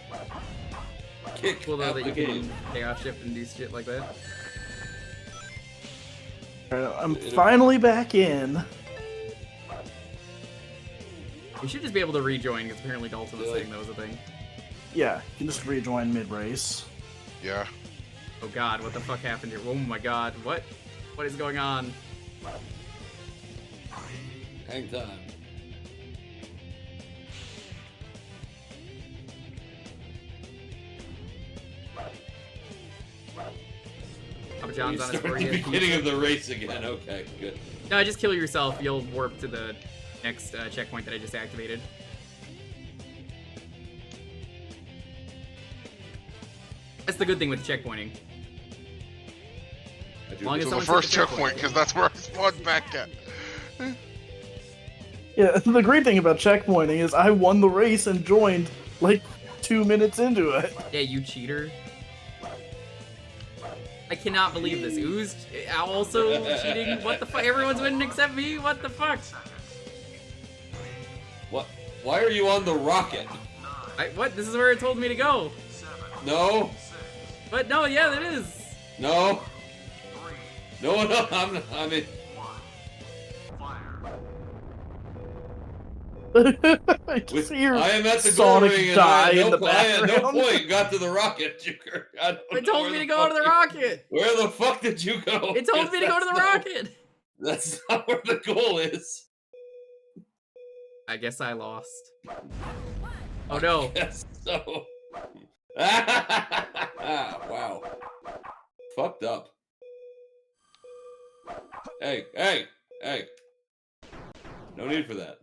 Kick Cool though out that the you game. can chaos shift and do shit like that. I'm finally back in. You should just be able to rejoin because apparently Dalton was saying that was a thing. Yeah, you can just rejoin mid-race. Yeah. Oh god, what the fuck happened here? Oh my god, what? What is going on? Hang time. Papa John's on his Start at the forehead. beginning of the race again. Okay, good. No, just kill yourself. You'll warp to the next checkpoint that I just activated. That's the good thing with checkpointing. As long as So the someone's first hit the checkpoint, because that's where I spawned back at. Yeah, the great thing about checkpointing is I won the race and joined like 2 minutes into it. Yeah, you cheater. I cannot believe this. Ooze also cheating. What the fuck? Everyone's winning except me. What the fuck? What? Why are you on the rocket? What? This is where it told me to go. No. But no, yeah, it is. No. No, I mean. I just hear I am at the Sonic goal ring and die I in the at no background. point got to the rocket, Jewker. It told me to go to the rocket. Where the fuck did you go? It told me to go to the rocket. That's not where the goal is. I guess I lost. Oh no. Yes, so. Wow. Fucked up. Hey. No need for that.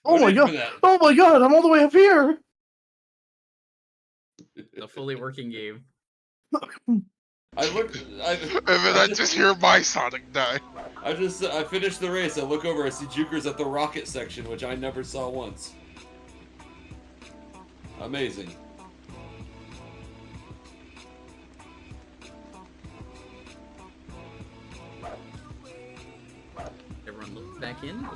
Oh No my need for god! that. Oh my god! I'm all the way up here. The fully working game. I looked. And then I just hear my Sonic die. I finished the race. I look over. I see Jewker's at the rocket section, which I never saw once. Amazing. Everyone look back in.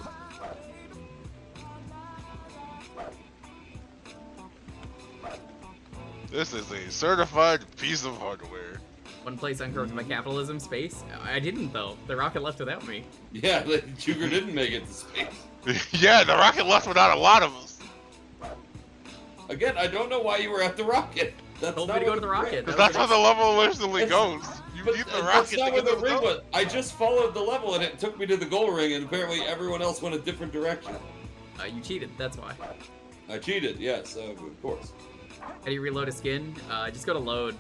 This is a certified piece of hardware. One place uncorrupted by capitalism, space. I didn't though. The rocket left without me. Yeah, Jewker didn't make it to space. Yeah, the rocket left without a lot of us. Again, I don't know why you were at the rocket. That's Told me not to go what to the rocket. Because that's where the level originally That's- goes. You But need the that's rocket not to where get the to ring goal. was. I just followed the level and it took me to the goal ring, and apparently everyone else went a different direction. You cheated. That's why. I cheated, yes, of course. How do you reload a skin? Just go to load.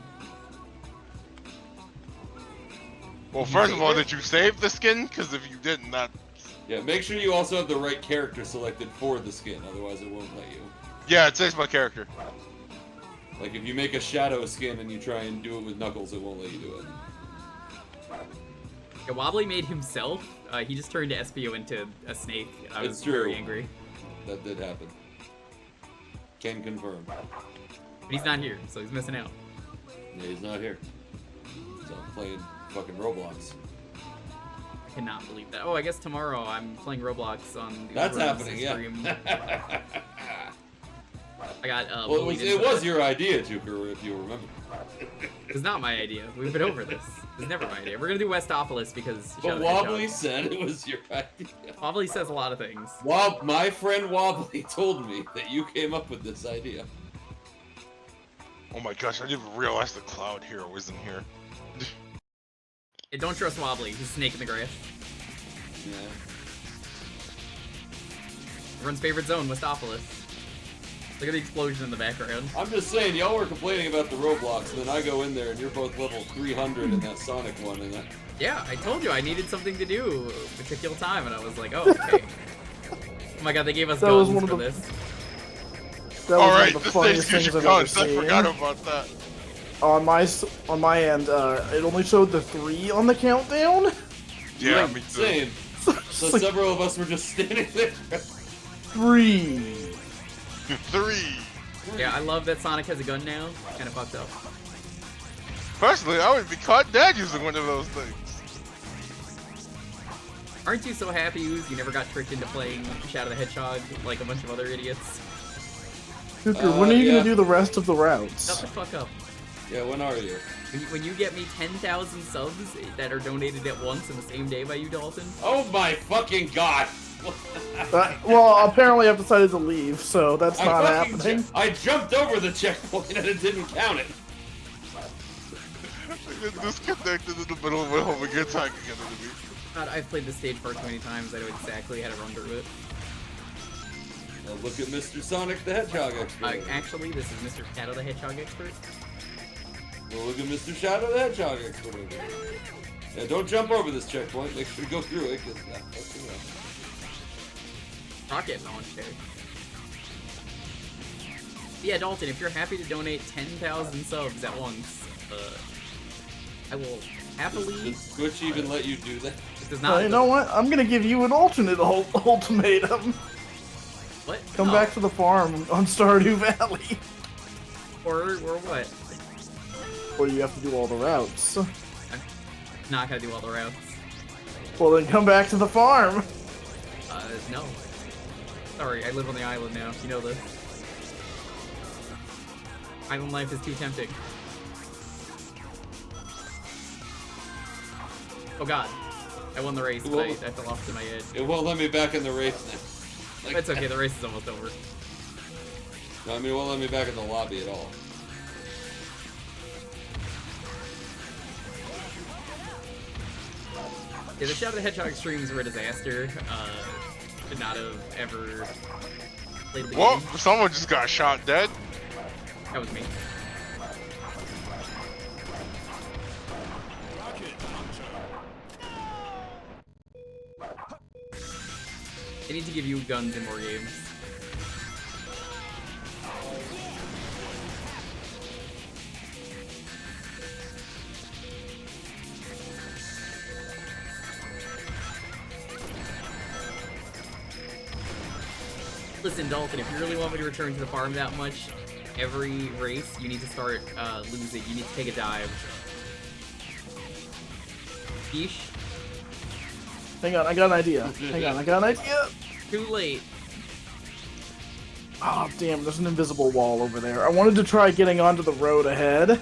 Well, first of all, did you save the skin? Because if you didn't, that... Yeah, make sure you also have the right character selected for the skin, otherwise it won't let you. Yeah, it saves my character. Like if you make a shadow skin and you try and do it with Knuckles, it won't let you do it. Yeah, Wobbly made himself. He just turned Espio into a snake. I was It's true. very angry. That did happen. Can confirm. But he's not here, so he's missing out. Yeah, he's not here. So I'm playing fucking Roblox. I cannot believe that. Oh, I guess tomorrow I'm playing Roblox on the That's Uber's happening, stream. yeah. I got Well, bullied it into was your idea, Jewker, if you remember. It's not my idea. We've been over this. It's never my idea. We're gonna do Westopolis because. But Wobbly said it was your idea. Wobbly says a lot of things. My friend Wobbly told me that you came up with this idea. Oh my gosh, I didn't realize the cloud hero was in here. Hey, don't trust Wobbly. He's a snake in the grass. Yeah. Everyone's favorite zone, Westopolis. Look at the explosion in the background. I'm just saying, y'all were complaining about the Roblox, and then I go in there and you're both level 300 in that Sonic one, and that... Yeah, I told you I needed something to do to kill time, and I was like, oh, okay. Oh my god, they gave us guns for this. Alright, the stage gives you guns, I forgot about that. On my end, it only showed the 3 on the countdown. Yeah, me too. Same. So like, several of us were just standing there. 3. 3. Yeah, I love that Sonic has a gun now. Kind of fucked up. Personally, I would be caught dead using one of those things. Aren't you so happy you never got tricked into playing Shadow the Hedgehog like a bunch of other idiots? Jewker, when are you gonna do the rest of the routes? Shut the fuck up. Yeah, when are you? When you get me 10,000 subs that are donated at once in the same day by you, Dalton. Oh my fucking god! Well, apparently I've decided to leave, so that's not happening. I jumped over the checkpoint and it didn't count it. I get disconnected in the middle of my home and get talking again to me. God, I've played this stage far too many times. I know exactly how to run through it. Well, look at Mr. Sonic the Hedgehog expert. Actually, this is Mr. Shadow the Hedgehog expert. Well, look at Mr. Shadow the Hedgehog expert over there. Yeah, don't jump over this checkpoint. Make sure to go through it, because that's fucking up. Rocket launcher. Yeah, Dalton, if you're happy to donate 10,000 subs at once, I will happily... Does Twitch even let you do that? It does not. You know what? I'm gonna give you an alternate ultimatum. What? Come back to the farm on Stardew Valley. Or what? Or you have to do all the routes. I'm not gonna do all the routes. Well, then come back to the farm. No. Sorry, I live on the island now. You know this. Island life is too tempting. Oh god. I won the race, but I fell off to my edge. It won't let me back in the race now. Like, It's okay, the race is almost over. No, I mean, it won't let me back in the lobby at all. Yeah, the Shadow the Hedgehog streams were a disaster. Should not have ever played the game. Well, someone just got shot dead. That was me. They need to give you guns in more games. Listen, Dalton, if you really want me to return to the farm that much, every race, you need to start losing. You need to take a dive. Yeesh. Hang on, I got an idea. I got an idea. Too late. Oh, damn, there's an invisible wall over there. I wanted to try getting onto the road ahead.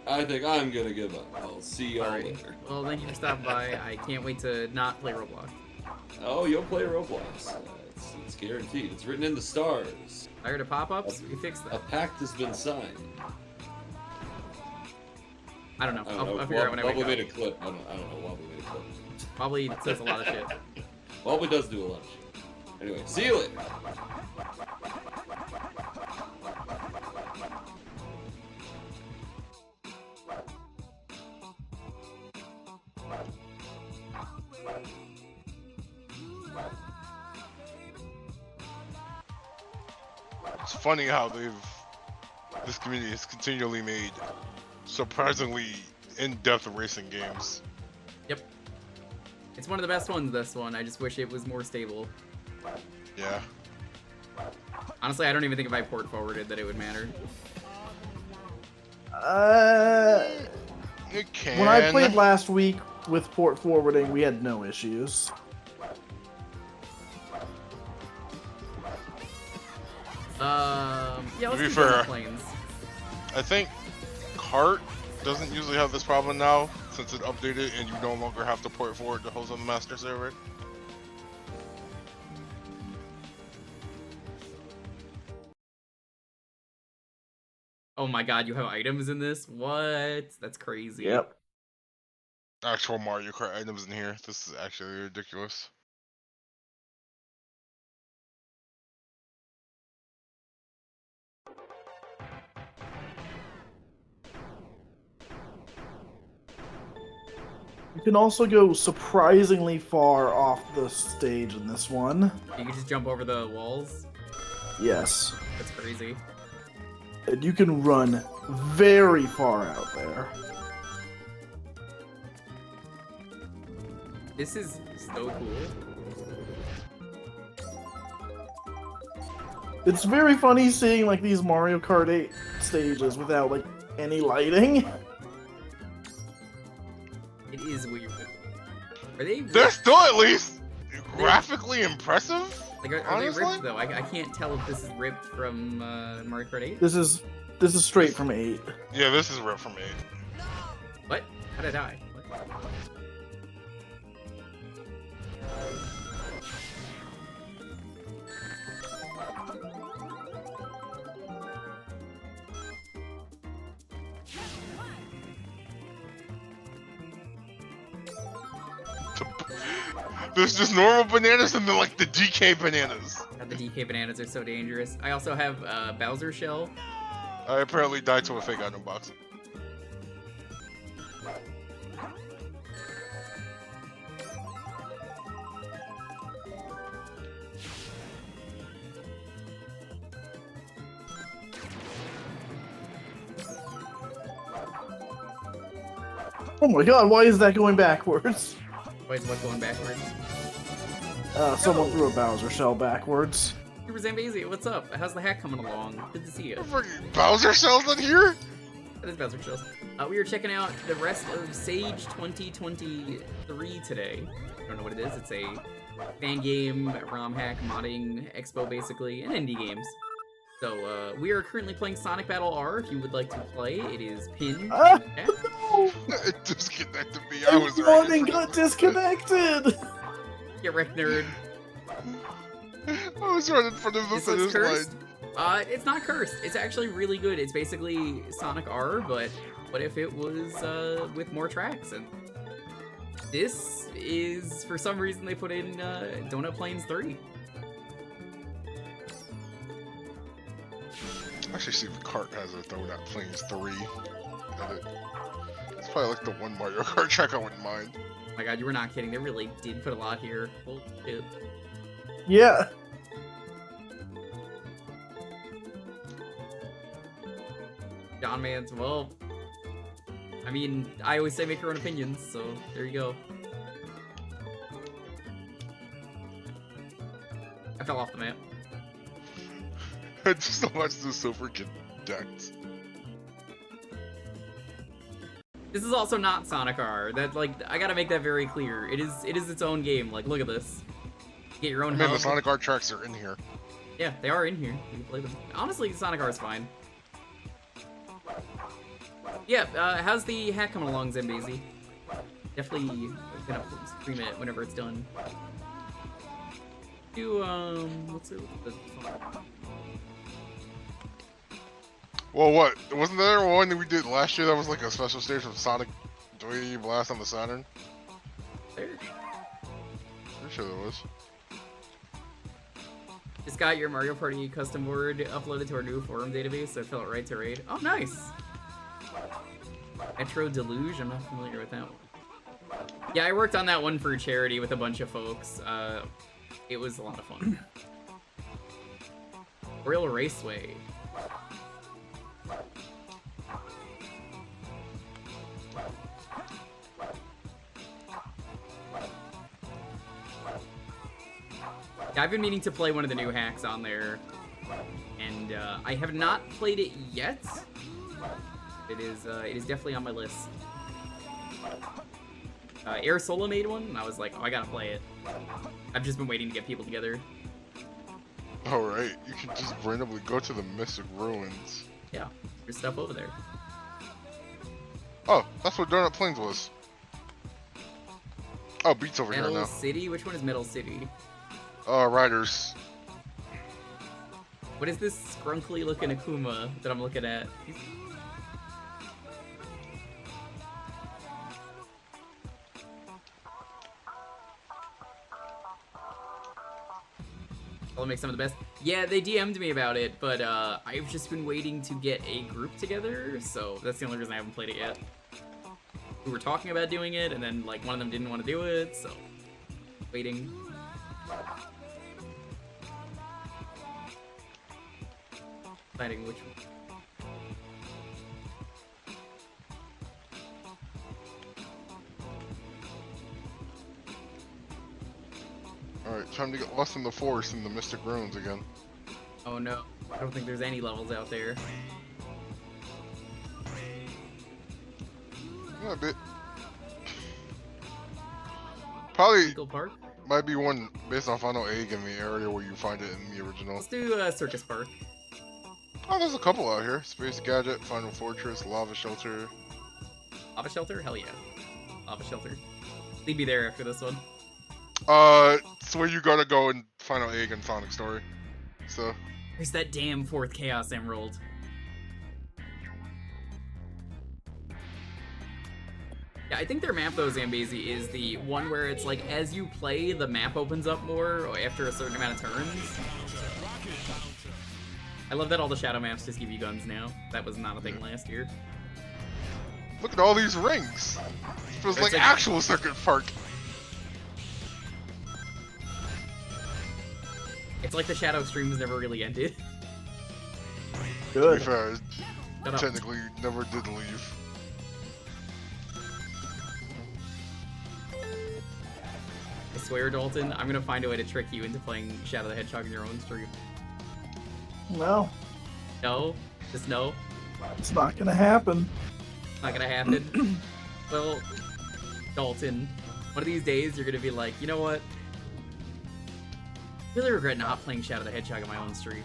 I think I'm gonna give up. I'll see y'all later. Well, thank you for stopping by. I can't wait to not play Roblox. Oh, you'll play Roblox. It's guaranteed. It's written in the stars. Tired of pop-ups? We fixed that. A pact has been signed. I don't know. I don't know. I'll figure out when I wake Wobbly up. made a clip. I don't know. Wobbly made a clip. Probably says a lot of shit. Wobbly does do a lot of shit. Anyway, see you later. It's funny how this community has continually made surprisingly in-depth racing games. Yep. It's one of the best ones, this one. I just wish it was more stable. Yeah. Honestly, I don't even think if I port forwarded that it would matter. It can. When I played last week with port forwarding, we had no issues. Yeah, let's be do fair, Donut Plains. I think Cart doesn't usually have this problem now since it updated and you no longer have to port forward to host on the master server. Oh my god, you have items in this? What? That's crazy. Yep. Actual Mario Kart items in here. This is actually ridiculous. You can also go surprisingly far off the stage in this one. You can just jump over the walls? Yes. That's crazy. And you can run very far out there. This is so cool. It's very funny seeing like these Mario Kart 8 stages without like any lighting. It is weird. Are they? They're still at least graphically impressive. Like, are they ripped though? I can't tell if this is ripped from Mario Kart 8. This is straight from 8. Yeah, this is ripped from 8. What? How did I die? What? There's just normal bananas and then like the DK bananas. God, the DK bananas are so dangerous. I also have Bowser Shell. I apparently died to a fake item box. Oh my god, why is that going backwards? Why is what going backwards? Someone threw a Bowser shell backwards. Super Zambezi, what's up? How's the hack coming along? Good to see you. Freaking Bowser shells in here? That is Bowser Shells. We were checking out the rest of Sage 2023 today. I don't know what it is. It's a fan game, ROM hack, modding expo basically, and indie games. So we are currently playing Sonic Battle R. If you would like to play, it is pinned. It disconnected me. I was Everyone got disconnected. Get wrecked, nerd. I was running for the This looks cursed. It's not cursed. It's actually really good. It's basically Sonic R, but what if it was with more tracks? And this is, for some reason, they put in Donut Plains 3. Actually, see if the cart has a Donut Plains 3 edit. It's probably like the one Mario Kart track I wouldn't mind. Oh my god, you were not kidding. They really did put a lot here. Holy shit. Yeah. John Mans, well, I mean, I always say make your own opinions, so there you go. I fell off the map. I just so much this so freaking decked. This is also not Sonic R. That, like, I gotta make that very clear. It is its own game. Like, look at this. Get your own Man, hub. the Sonic R tracks are in here. Yeah, they are in here. You can play them. Honestly, Sonic R is fine. Yeah, how's the hack coming along, Zambezi? Definitely gonna stream it whenever it's done. Do, what's it? Well, what? Wasn't there one that we did last year that was like a special stage from Sonic 3 Blast on the Saturn? There. Pretty sure there was. Just got your Mario Party custom board uploaded to our new forum database, so I felt right to raid. Oh, nice! Metro Deluge? I'm not familiar with that one. Yeah, I worked on that one for charity with a bunch of folks. It was a lot of fun. Royal Raceway. Yeah, I've been meaning to play one of the new hacks on there, and I have not played it yet. It is definitely on my list. Air Solo made one, and I was like, oh, I gotta play it. I've just been waiting to get people together. Alright, you can just randomly go to the Mystic Ruins. Yeah, there's stuff over there. Oh, that's what Donut Plains was. Oh, Beat's over here Metal now. City? Which one is Metal City? Riders. What is this scrunkly looking Akuma that I'm looking at? I'll make some of the best. Yeah, they DM'd me about it, but I've just been waiting to get a group together, so that's the only reason I haven't played it yet. We were talking about doing it, and then like one of them didn't want to do it, so waiting. Deciding which one. Alright, time to get lost in the forest in the Mystic Ruins again. Oh no, I don't think there's any levels out there. Yeah, a bit. Probably Eagle Park? might be one based on Final Egg in the area where you find it in the original. Let's do Circus Park. Oh, there's a couple out here. Space Gadget, Final Fortress, Lava Shelter. Lava Shelter? Hell yeah. Lava Shelter. Leave me there after this one. It's where you gotta go in Final Egg and Sonic Story. So. Where's that damn fourth Chaos Emerald? Yeah, I think their map though, Zambezi, is the one where it's like as you play, the map opens up more after a certain amount of turns. I love that all the shadow maps just give you guns now. That was not a thing last year. Look at all these rings. It feels like actual Circuit Park. It's like the shadow streams never really ended. To be fair, Shut up. technically never did leave. I swear, Dalton, I'm gonna find a way to trick you into playing Shadow the Hedgehog in your own stream. No, No? Just no? it's not gonna happen. Not gonna happen. Well, Dalton, one of these days you're gonna be like, you know what? I really regret not playing Shadow the Hedgehog on my own stream.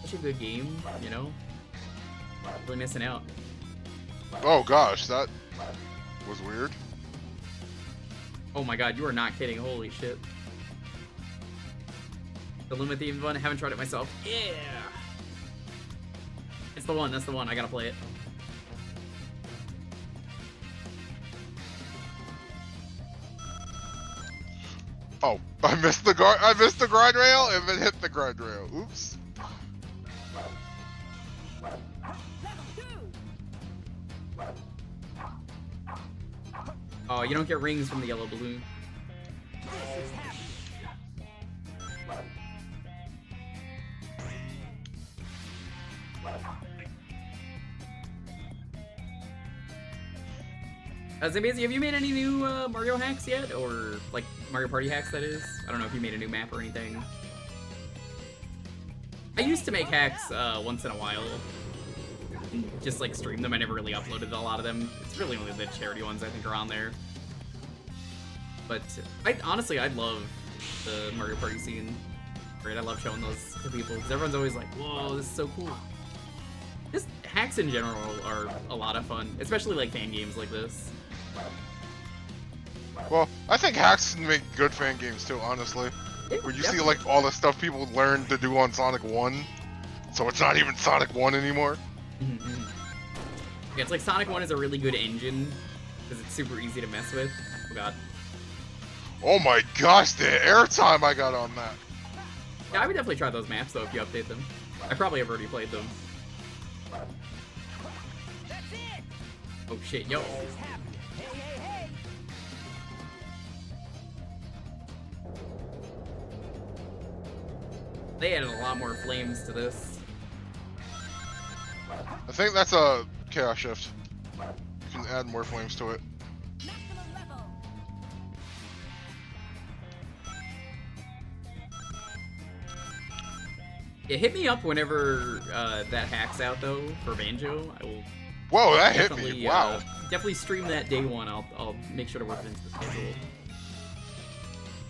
Such a good game, you know? Really missing out. Oh gosh, that was weird. Oh my god, you are not kidding. Holy shit. The Luma theme one, I haven't tried it myself. Yeah! It's the one, that's the one. I gotta play it. Oh, I missed the guard rail and then hit the guard rail. Oops. Oh, you don't get rings from the yellow balloon. Zambezi, have you made any new Mario hacks yet? Or, like, Mario Party hacks, that is? I don't know if you made a new map or anything. I used to make hacks once in a while. Just, like, stream them. I never really uploaded a lot of them. It's really only the charity ones I think are on there. But, honestly, I love the Mario Party scene. Right? I love showing those to people, because everyone's always like, whoa, this is so cool. Just hacks in general are a lot of fun, especially, like, fan games like this. Well, I think hacks make good fan games too, honestly. Yeah, Where you definitely. see like all the stuff people learned to do on Sonic 1, so it's not even Sonic 1 anymore. Mm-hmm. Yeah, it's like Sonic 1 is a really good engine, because it's super easy to mess with. Oh god. Oh my gosh, the airtime I got on that. Yeah, I would definitely try those maps though if you update them. I probably have already played them. Oh shit, yo. They added a lot more flames to this. I think that's a chaos shift. You can add more flames to it. Yeah, hit me up whenever that hack's out though for Banjo. I will. Whoa, that hit definitely, me! Wow. Definitely stream that day one. I'll make sure to work it into the schedule.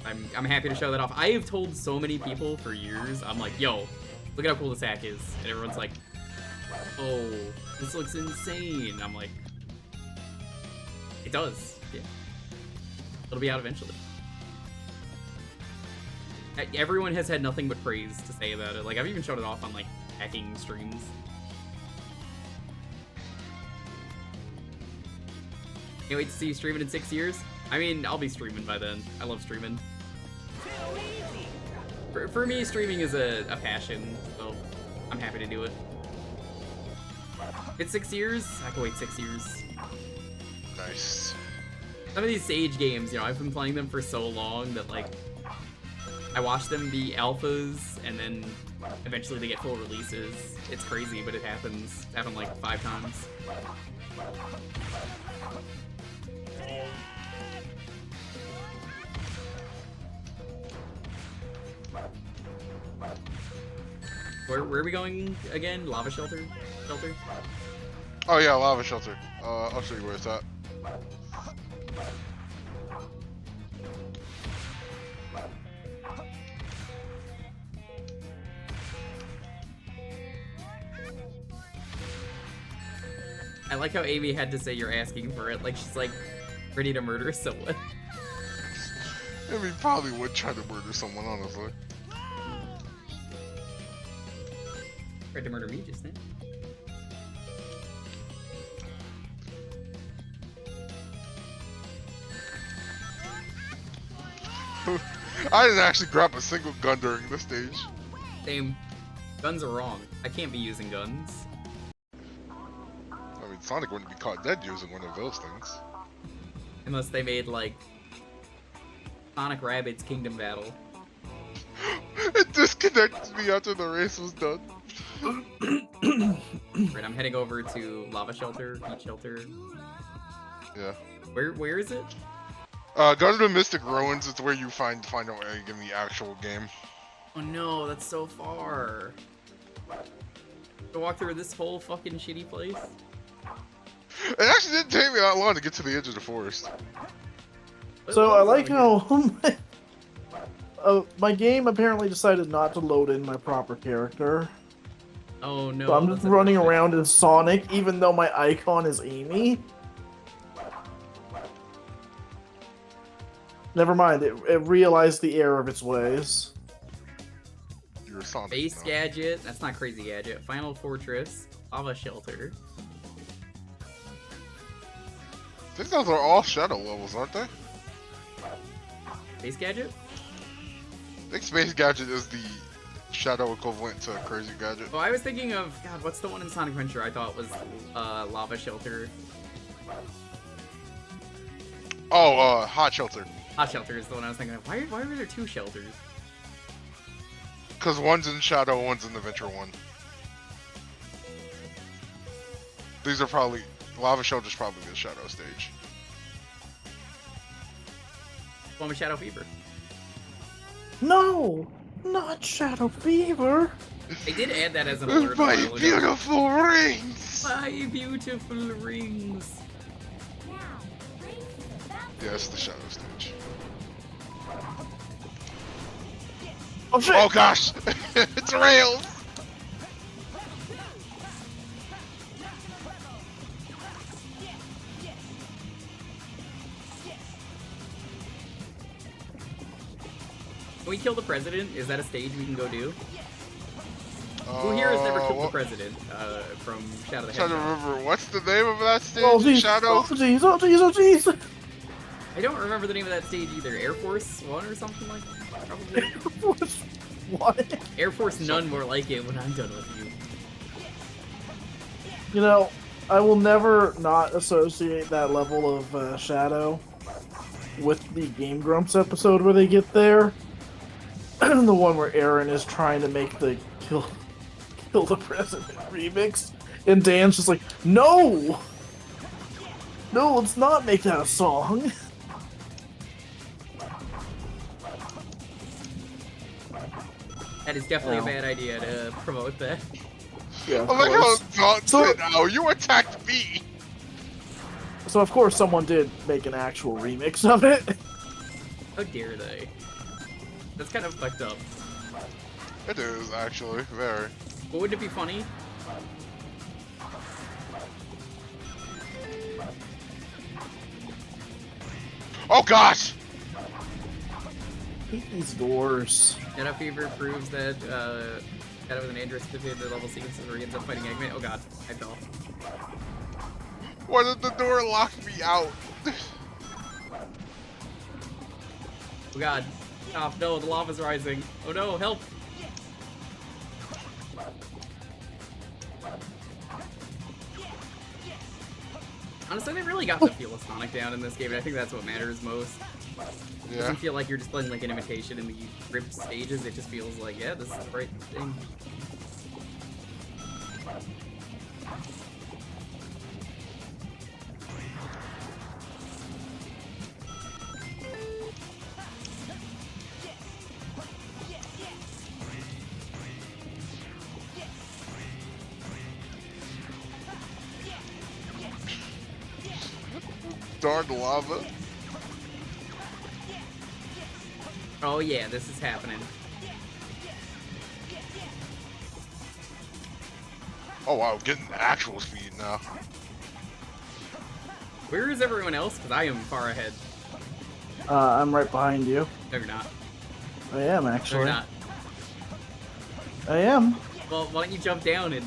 I'm happy to show that off. I have told so many people for years, I'm like, yo, look at how cool this hack is. And everyone's like, oh, this looks insane. I'm like, it does. Yeah. It'll be out eventually. Everyone has had nothing but praise to say about it. Like, I've even showed it off on, like, hacking streams. Can't wait to see you stream it in 6 years. I mean, I'll be streaming by then. I love streaming. For me, streaming is a passion, so I'm happy to do it. It's 6 years. I can wait 6 years. Nice. Some of these Sage games, you know, I've been playing them for so long that, like, I watch them be alphas, and then eventually they get full releases. It's crazy, but it happens. It's happened like 5 times. Where are we going again? Lava shelter? Shelter? Oh yeah, lava shelter. I'll show you where it's at. I like how Amy had to say you're asking for it. Like, she's like ready to murder someone. I mean, probably would try to murder someone, honestly. Tried to murder me just now. I didn't actually grab a single gun during this stage. Same. Guns are wrong. I can't be using guns. I mean, Sonic wouldn't be caught dead using one of those things. Unless they made, like, Sonic Rabbids Kingdom Battle. It disconnected me after the race was done. Right, I'm heading over to Lava Shelter, Heat Shelter. Yeah. Where is it? Go to the Mystic Ruins. It's where you find out where you get in the actual game. Oh no, that's so far. To walk through this whole fucking shitty place? It actually didn't take me that long to get to the edge of the forest. So I like how my game apparently decided not to load in my proper character. Oh no. So I'm just running around as Sonic, even though my icon is Amy. Never mind, it realized the error of its ways. You're a Sonic. Base Gadget, that's not Crazy Gadget. Final Fortress, Lava Shelter. I think those are all shadow levels, aren't they? Base Gadget? I think Space Gadget is the shadow equivalent to Crazy Gadget. Oh, I was thinking of, God, what's the one in Sonic Adventure I thought was Lava Shelter? Oh, Hot Shelter. Hot Shelter is the one I was thinking of. Why were there 2 shelters? Because one's in Shadow, one's in the Venture one. These are probably... Lava Shelter's probably the Shadow stage. One with Shadow Fever. No! Not Shadow Fever! They did add that as an alert. My beautiful rings! My beautiful rings! Yeah, it's the Shadow stage. Oh shit! Oh gosh! It's rails! Can we kill the president? Is that a stage we can go do? Who here has never killed the president from Shadow the Hedgehog? I'm trying to remember, what's the name of that stage? Oh jeez! Shadow? Oh jeez! Oh jeez! Oh jeez! I don't remember the name of that stage either. Air Force 1 or something like that? Probably. Air Force what? Air Force none more like it when I'm done with you. You know, I will never not associate that level of Shadow with the Game Grumps episode where they get there. The one where Aaron is trying to make the kill the president remix, and Dan's just like, no, let's not make that a song. That is definitely a bad idea to promote that. Yeah, Oh my god, don't now, you attacked me! So of course someone did make an actual remix of it. How dare they? That's kind of fucked up. It is, actually. Very. But wouldn't it be funny? Oh, gosh! Hate these doors. Shadow Fever proves that Shadow is an Android specific to level sequences where he ends up fighting Eggman. Oh god, I fell. Why did the door lock me out? Oh god. Oh no, the lava's rising. Oh no, help! Honestly, they really got the feel of Sonic down in this game, and I think that's what matters most. It Yeah. doesn't feel like you're just playing like an imitation in the ripped stages, it just feels like, yeah, this is the right thing. Darn lava. Oh yeah, this is happening. Oh wow, getting actual speed now. Where is everyone else? Because I am far ahead. I'm right behind you. No, you're not. I am, No, actually. you're not. I am. Well, why don't you jump down and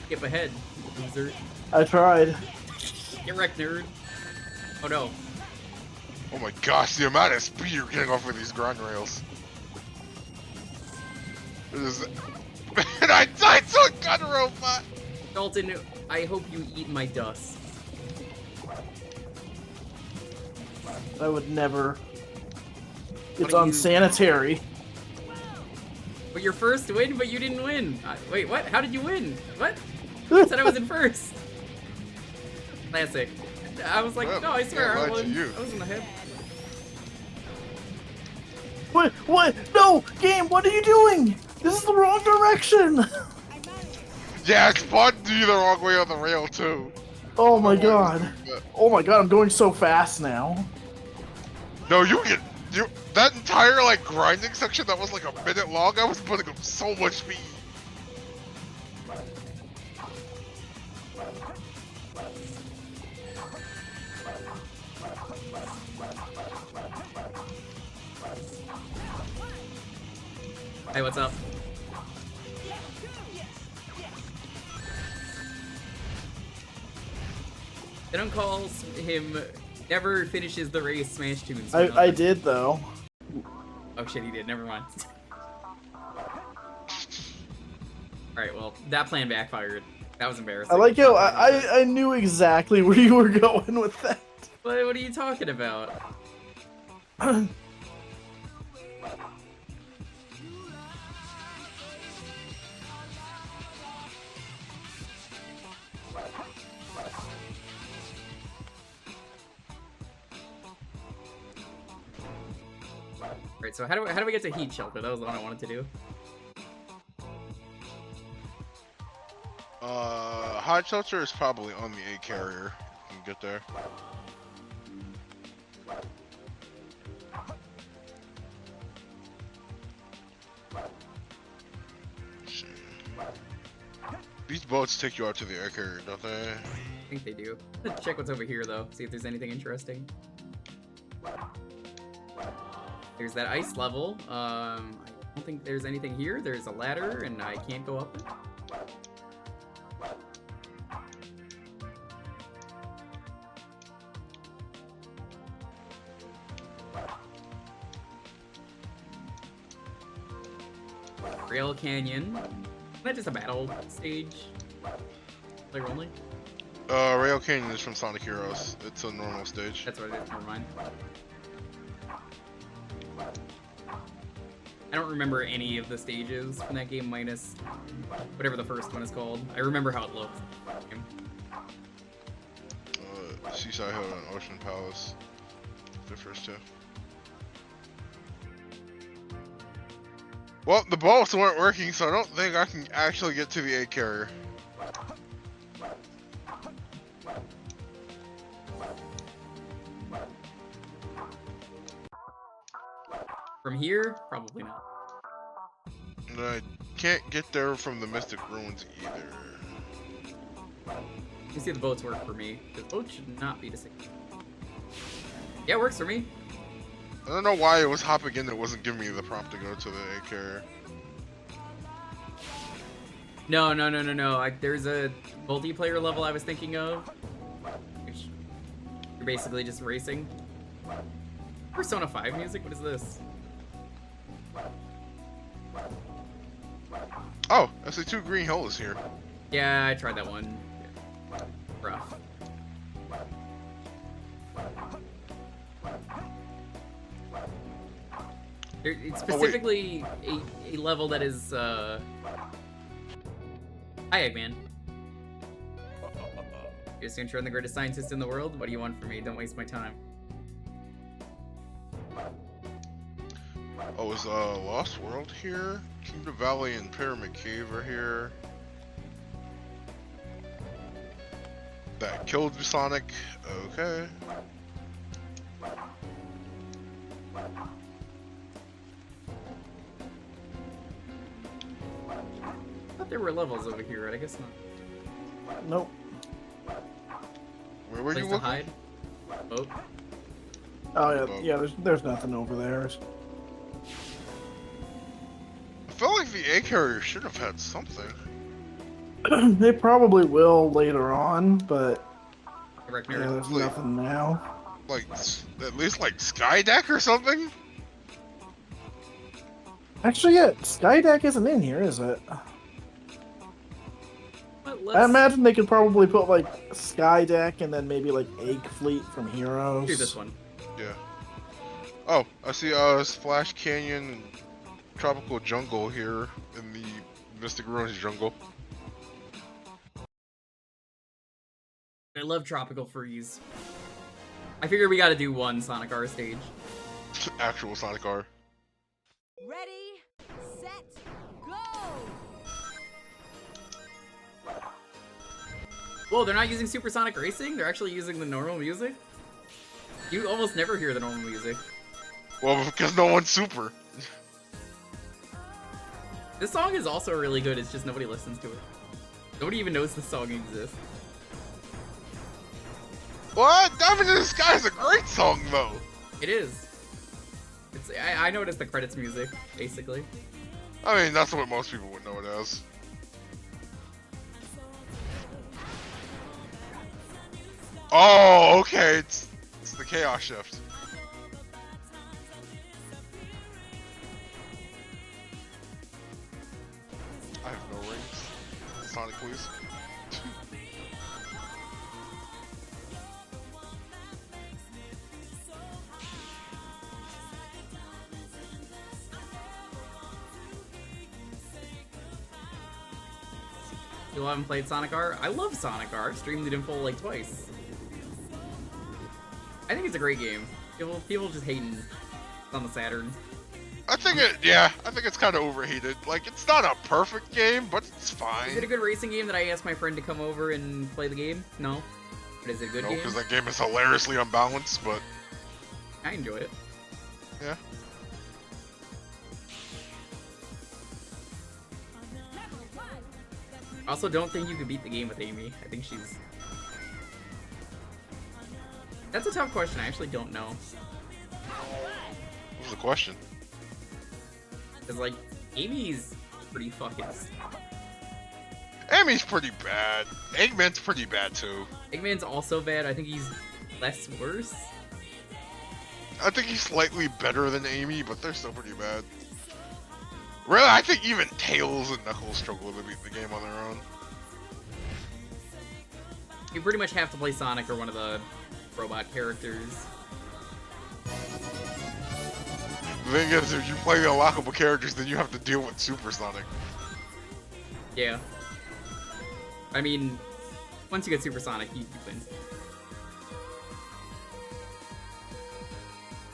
skip ahead, loser? I tried. Get wrecked, nerd. Oh no. Oh my gosh, the amount of speed you're getting off of these grind rails. It is... and I died to a gun robot! Dalton, I hope you eat my dust. I would never. It's don't you- unsanitary. But your first win, but you didn't win. Wait, what? How did you win? What? I said I was in first. Classic. I was like, Well, no, I swear yeah, I lied to won. you. I was in the head. What? What? No! Game, what are you doing? This is the wrong direction! Yeah, it spawned you the wrong way on the rail too. Oh my I don't know why it was god. doing that. Oh my god, I'm going so fast now. No, you that entire like grinding section that was like a minute long, I was putting up so much speed. Hey, what's up? They don't call him never finishes the race Smash Tunes. I did though. Oh shit, he did. Never mind. Alright, well, that plan backfired. That was embarrassing. I like how I knew exactly where you were going with that. What are you talking about? Right, so how do we get to Heat Shelter? That was the one I wanted to do. Hot shelter is probably on the A carrier. You can get there. Let's see. These boats take you out to the air carrier, don't they? I think they do. Let's check what's over here though, see if there's anything interesting. There's that ice level. I don't think there's anything here. There's a ladder and I can't go up it. Rail Canyon. Isn't that just a battle stage? Player only? Rail Canyon is from Sonic Heroes. It's a normal stage. That's what it is, never mind. I don't remember any of the stages from that game minus whatever the first one is called. I remember how it looked. Seaside Hill and Ocean Palace. The first two. Well, the boats weren't working, so I don't think I can actually get to the A carrier. From here, probably not. And I can't get there from the Mystic Ruins either. You see the boats work for me. The boats should not be the same. Yeah, it works for me. I don't know why it was hopping in and it wasn't giving me the prompt to go to the egg carrier. No. There's a multiplayer level I was thinking of. Which you're basically just racing. Persona 5 music? What is this? Oh, I see 2 green holes here. Yeah, I tried that one. Rough. It's specifically a level that is, Hi, Eggman. You're just gonna turn the greatest scientist in the world? What do you want from me? Don't waste my time. Oh, is Lost World here? Kingdom Valley and Pyramid Cave are here. That killed Sonic. Okay. I thought there were levels over here, right? I guess not. Nope. Where were you Place to looking? hide? Boat. Oh yeah. There's nothing over there. I feel like the egg carrier should have had something. They probably will later on, but Correct, yeah, nerd. there's nothing now. Like, at least like Skydeck or something? Actually, yeah, Skydeck isn't in here, is it? But I imagine they could probably put like Skydeck and then maybe like Egg Fleet from Heroes. do this one. Yeah. Oh, I see Splash Canyon and Tropical Jungle here in the Mystic Ruins jungle. I love Tropical Freeze. I figure we gotta do one Sonic R stage. Actual Sonic R. Ready, set, go! Whoa, they're not using Supersonic Racing? They're actually using the normal music? You almost never hear the normal music. Well, because no one's super. This song is also really good, it's just nobody listens to it. Nobody even knows this song exists. What? Diamond in the Sky is a great song, though. It is. I know it as the credits music, basically. I mean, that's what most people would know it as. Oh, okay. It's the Chaos Shift. I have no rings. Sonic, please. You haven't played Sonic R? I love Sonic R. I've streamed it in full like twice. I think it's a great game. People just hating on the Saturn. I think it's kind of overheated. Like, it's not a perfect game, but it's fine. Is it a good racing game that I asked my friend to come over and play the game? No. But is it a good game? No, because that game is hilariously unbalanced, but... I enjoy it. Yeah. I also don't think you could beat the game with Amy. I think she's... That's a tough question. I actually don't know. What was the question? Because, like, Amy's pretty fucking... Amy's pretty bad. Eggman's pretty bad, too. Eggman's also bad. I think he's less worse. I think he's slightly better than Amy, but they're still pretty bad. Really, I think even Tails and Knuckles struggle to beat the game on their own. You pretty much have to play Sonic or one of the robot characters. The thing is, if you play the unlockable characters, then you have to deal with Super Sonic. Yeah. I mean, once you get Super Sonic, you win.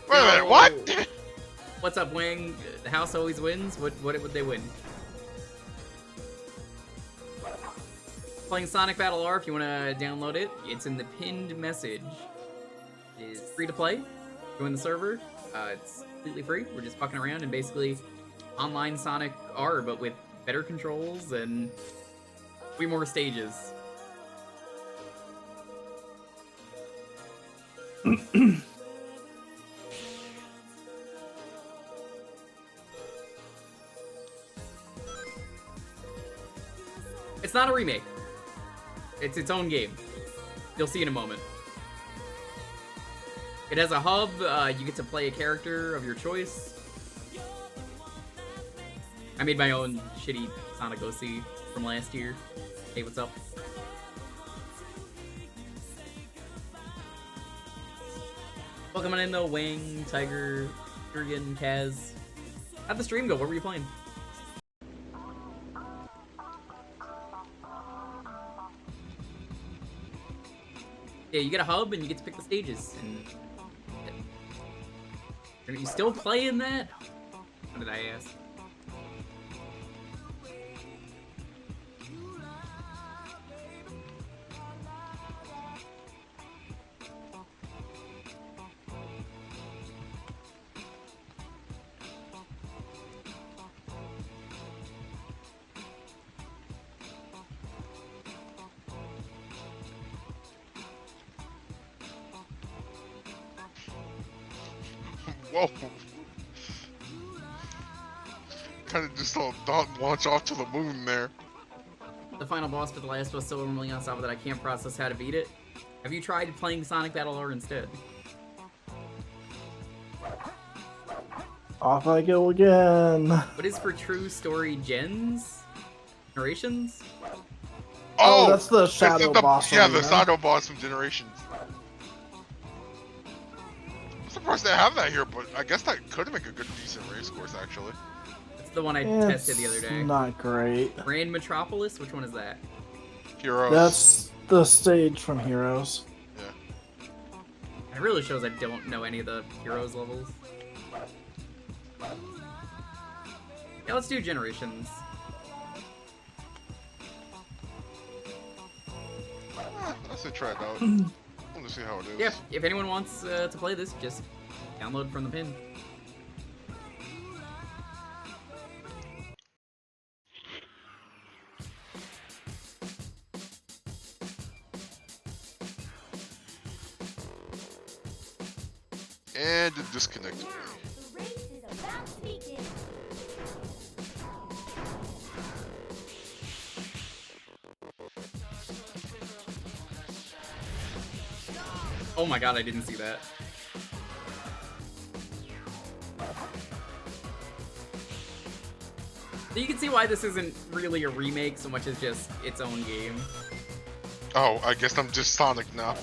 Wait a minute, what? What's up, Wing? The house always wins? What would they win? Playing Sonic Battle R, if you want to download it, it's in the pinned message. It is free to play. join the server. It's completely free. We're just fucking around and basically online Sonic R, but with better controls and way more stages. It's not a remake. It's its own game. You'll see in a moment. It has a hub. You get to play a character of your choice. I made my own shitty Sonic OC from last year. Hey, what's up? Welcome on in though, Wang, Tiger, Jurgen, Kaz. How'd the stream go? What were you playing? Yeah, you get a hub and you get to pick the stages. And are you still playing that? What did I ask? Whoa. Kind of just don't launch off to the moon there. The final boss for The Last was so rumbling on top that I can't process how to beat it. Have you tried playing Sonic Battle R instead? Off I go again. What is for true story generations? Oh, that's the shadow boss. Yeah, the shadow boss from Generations. I'm surprised they have that here, but I guess that could make a good, decent race course, actually. It's the one I tested the other day. Not great. Grand Metropolis? Which one is that? Heroes. That's the stage from Heroes. Yeah. It really shows I don't know any of the Heroes levels. Yeah, let's do Generations. Let's try it out. I want to see how it is. Yeah, if anyone wants to play this, just download from the pin. And it disconnected me. The race is about to begin. Oh my god, I didn't see that. So you can see why this isn't really a remake so much as just its own game. Oh, I guess I'm just Sonic now.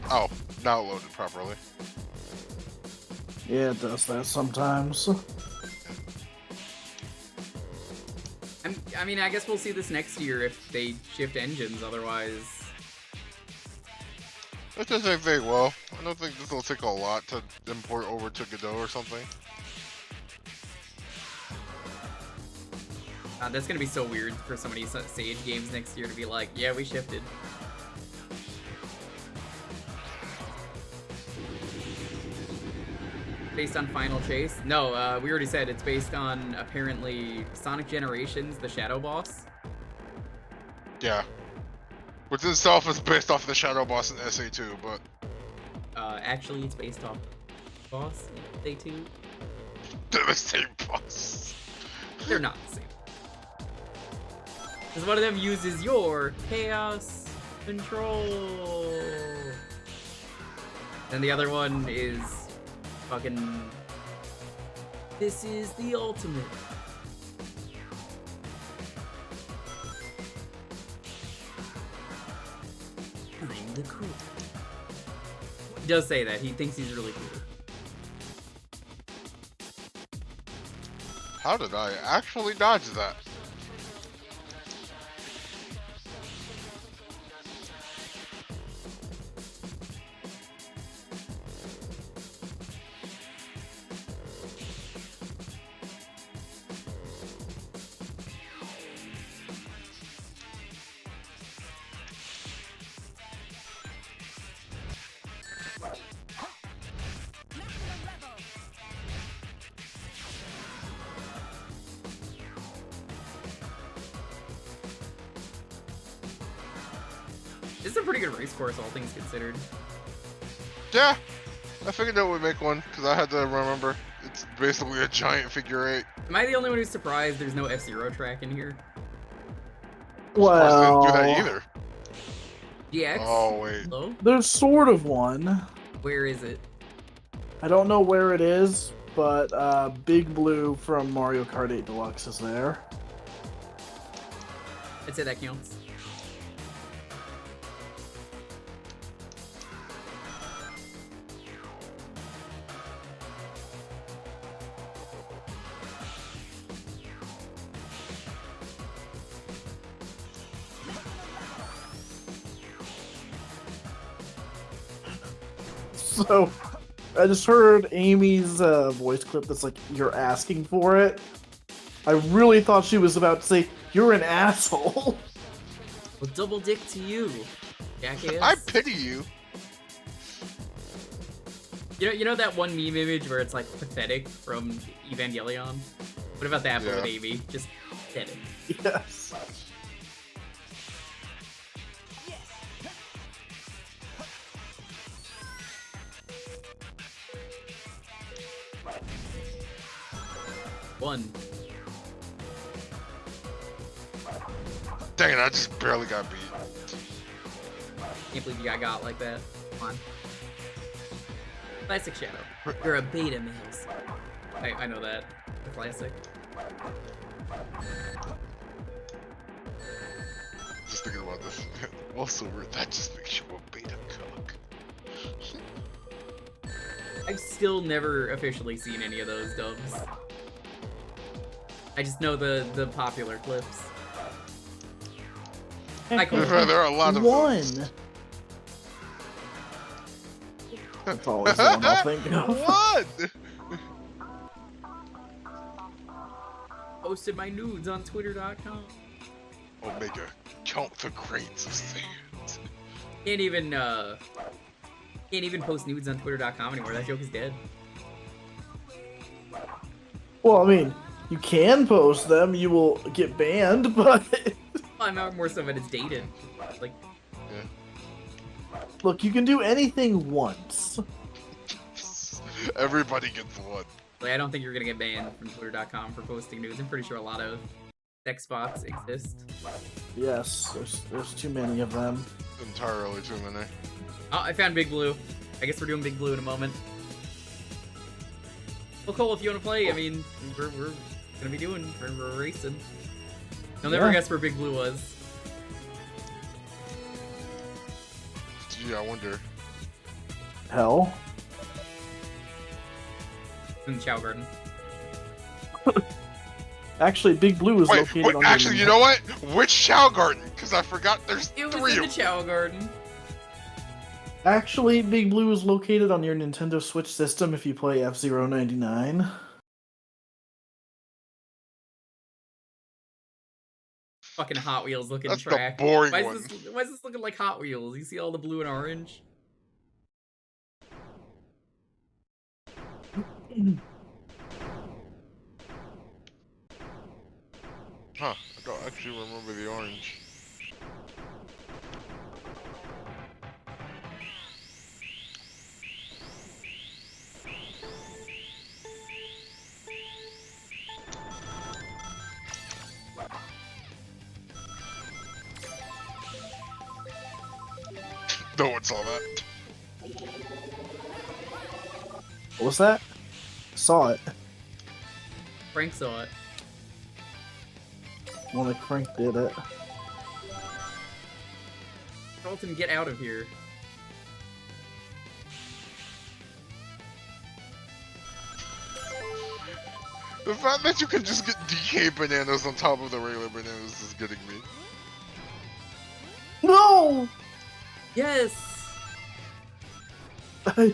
Oh, now it loaded properly. Yeah, it does that sometimes. I mean, I guess we'll see this next year if they shift engines, otherwise... It doesn't think they will. I don't think this will take a lot to import over to Godot or something. That's gonna be so weird for so many Sage games next year to be like, yeah, we shifted. Based on Final Chase? No, we already said it's based on, apparently, Sonic Generations, the Shadow Boss. Yeah. Which itself is based off the Shadow Boss in SA2, but... Actually, it's based off Boss in SA2. They're the same boss. They're not the same. Because one of them uses your Chaos Control. And the other one is... fucking... This is the ultimate. I'm the cool. He does say that. He thinks he's really cool. How did I actually dodge that? This is a pretty good race course, all things considered. Yeah, I figured that would make one because I had to remember. It's basically a giant figure 8. Am I the only one who's surprised there's no F-Zero track in here? Well, I didn't do that either. GX? Oh wait. Hello? there's sort of one. Where is it? I don't know where it is, but Big Blue from Mario Kart 8 Deluxe is there. I'd say that counts. So, I just heard Amy's voice clip that's like, "You're asking for it." I really thought she was about to say, "You're an asshole." Well, double dick to you, jackass. I pity you. You know that one meme image where it's like pathetic from Evangelion? What about that but with Amy? Just pathetic. Yes. One. Dang it, I just barely got beat. Can't believe you got like that. Come on. Classic Shadow. You're a beta males. I know that. The classic. Just thinking about this. Also, that just makes you a beta cook. I've still never officially seen any of those dubs. I just know the popular clips. I call There are a lot of one. those. That's always the one I'll think of. What? Posted my nudes on twitter.com. Omega, count the grains of sand. Can't even post nudes on twitter.com anymore. That joke is dead. Well, I mean, you can post them, you will get banned, but... I'm out more so that it's dated. Like, Look, you can do anything once. Everybody gets one. I don't think you're gonna get banned from twitter.com for posting nudes. I'm pretty sure a lot of sex bots exist. Yes, there's too many of them. Entirely too many. Oh, I found Big Blue. I guess we're doing Big Blue in a moment. Well, Cole, if you want to play, I mean, we're gonna be doing, we're racing. You'll never guess where Big Blue was. Gee, I wonder. Hell. In the Chow Garden. Actually, Big Blue is located on actually, you know what? Which Chow Garden? Because I forgot there's It was three in the of them. Chow Garden. Actually, Big Blue is located on your Nintendo Switch system if you play F-Zero 99. Fucking Hot Wheels looking That's track. the boring why one. is this looking like Hot Wheels? You see all the blue and orange? Huh, I don't actually remember the orange. No one saw that. What was that? Saw it. Frank saw it. When the crank did it. Dalton, get out of here. The fact that you can just get DK bananas on top of the regular bananas is getting me. No! Yes! I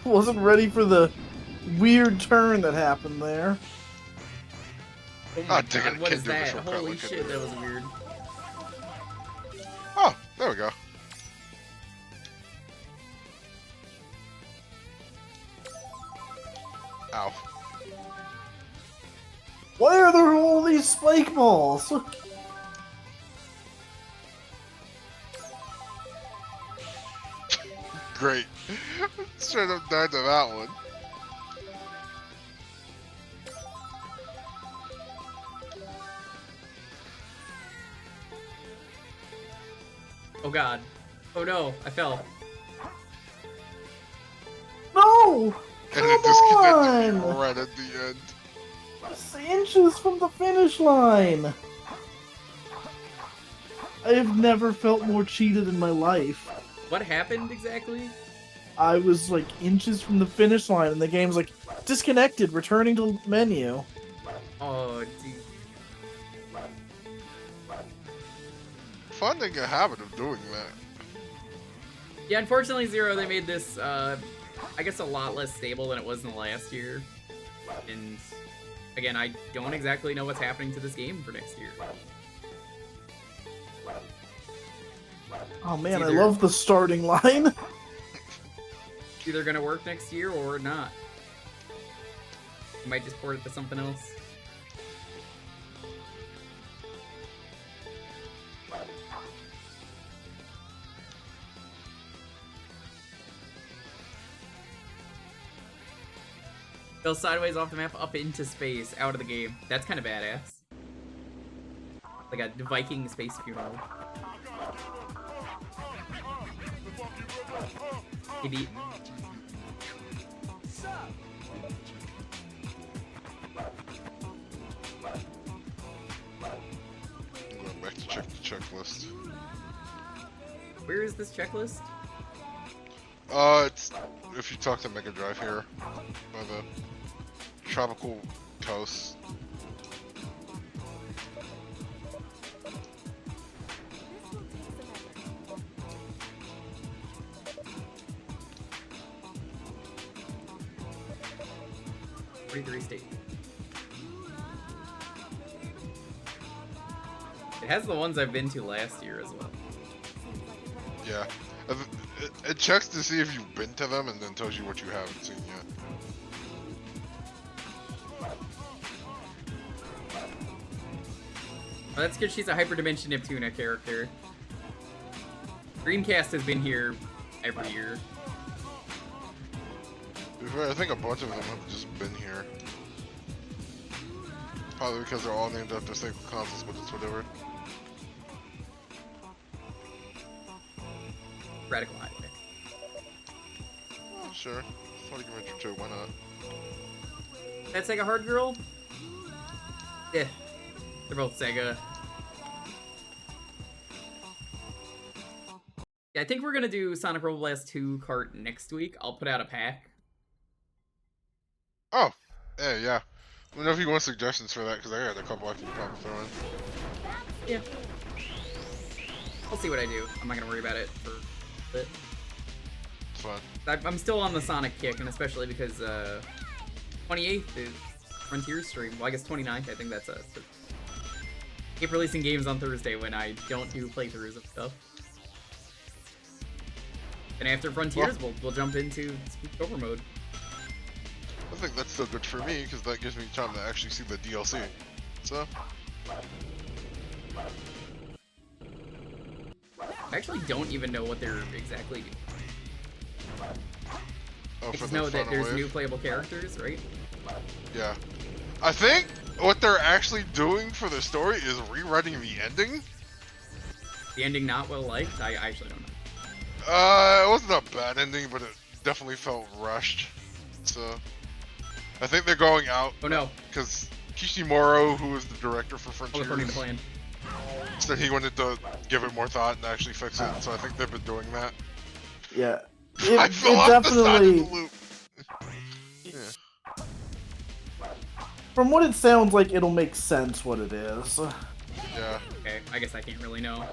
wasn't ready for the weird turn that happened there. Oh my dang it, god, what can't is do the that? shortcut Holy like it. shit, that was weird. Oh, there we go. Ow. Why are there all these spike balls? Great. Straight up died to that one. Oh god. Oh no, I fell. No! And Come it disconnected on! right at the end. Just inches from the finish line. I have never felt more cheated in my life. What happened exactly? I was like inches from the finish line, and the game's like disconnected, returning to menu. Oh, dude. Finding a habit of doing that. Yeah, unfortunately, Zero, they made this, I guess, a lot less stable than it was in the last year. And, again, I don't exactly know what's happening to this game for next year. Oh man, I either- love the starting line. It's either gonna work next year or not. You might just port it to something else. Fell sideways off the map, up into space, out of the game. That's kind of badass. Like a Viking space funeral. Idiot. I'm going back to check the checklist. Where is this checklist? It's if you talk to Mega Drive here by the tropical coast. Read the restate. It has the ones I've been to last year as well. Yeah. It checks to see if you've been to them and then tells you what you haven't seen yet. Oh, that's good. She's a Hyperdimension Neptuna character. Dreamcast has been here every year. To be fair, I think a bunch of them have just been here. Probably because they're all named after single consoles, but it's whatever. Radical Highway. Oh, sure. Sonic Adventure 2, why not? That's Sega Hard Girl? Yeah. They're both Sega. Yeah, I think we're gonna do Sonic Robo Blast 2 cart next week. I'll put out a pack. Oh! Yeah. Let me know if you want suggestions for that, because I got a couple I can probably throw in. Yeah. I'll see what I do. I'm not gonna worry about it for a bit. It's fine. I'm still on the Sonic kick, and especially because 28th is Frontier stream. Well, I guess 29th, I think that's us. Keep releasing games on Thursday when I don't do playthroughs of stuff. And after Frontiers, we'll jump into Spooktober mode. I think that's still good for me, because that gives me time to actually see the DLC. So... I actually don't even know what they're exactly doing. Oh, I for just the know that final there's wave? new playable characters, right? Yeah. I think what they're actually doing for the story is rewriting the ending. The ending not well liked? I actually don't know. It wasn't a bad ending, but it definitely felt rushed. So, I think they're going out. Oh no. Because Kishimuro, who is the director for Oh, according to Frontiers, plan. said he wanted to give it more thought and actually fix it. So I think they've been doing that. Yeah. I It fell off the side of definitely, the loop. Yeah. from what it sounds like, it'll make sense what it is. Yeah. Okay, I guess I can't really know.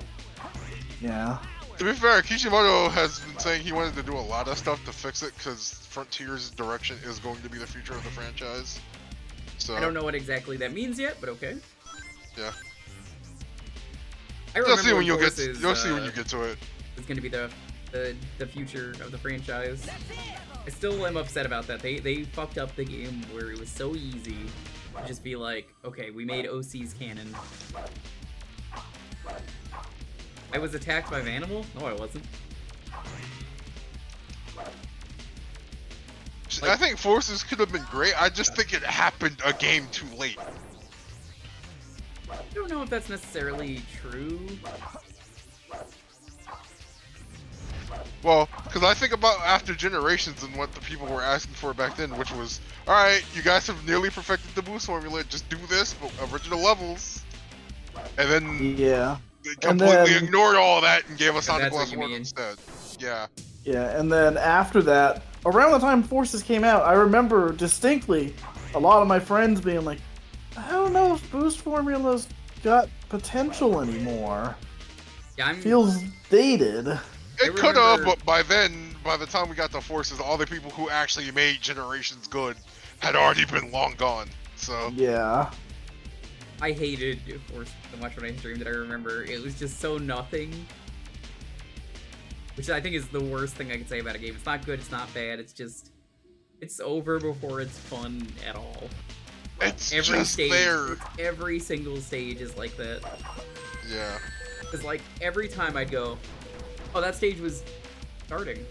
Yeah. To be fair, Kishimoto has been saying he wanted to do a lot of stuff to fix it because Frontier's direction is going to be the future of the franchise. So I don't know what exactly that means yet, but okay. Yeah. I You'll remember see when you get. Forces, You'll see when you get to it. It's going to be the future of the franchise. I still am upset about that. They fucked up the game where it was so easy to just be like, okay, we made OC's canon. I was attacked by Vanimal? No, I wasn't. I think Forces could have been great. I just think it happened a game too late. I don't know if that's necessarily true. Well, because I think about after Generations and what the people were asking for back then, which was, alright, you guys have nearly perfected the boost formula, just do this, but original levels. And then Yeah. they completely then, ignored all that and gave us Sonic that's what Lost you World mean. instead. Yeah. Yeah, and then after that, around the time Forces came out, I remember distinctly a lot of my friends being like, I don't know if boost formulas got potential anymore. Yeah, Feels dated. It could have, but by then, by the time we got to Forces, all the people who actually made Generations good had already been long gone. So yeah, I hated Force so much when I streamed it. I remember it was just so nothing, which I think is the worst thing I could say about a game. It's not good. It's not bad. It's just it's over before it's fun at all. It's every just stage, there. Every single stage is like that. Yeah. Because like every time I'd go, oh, that stage was starting.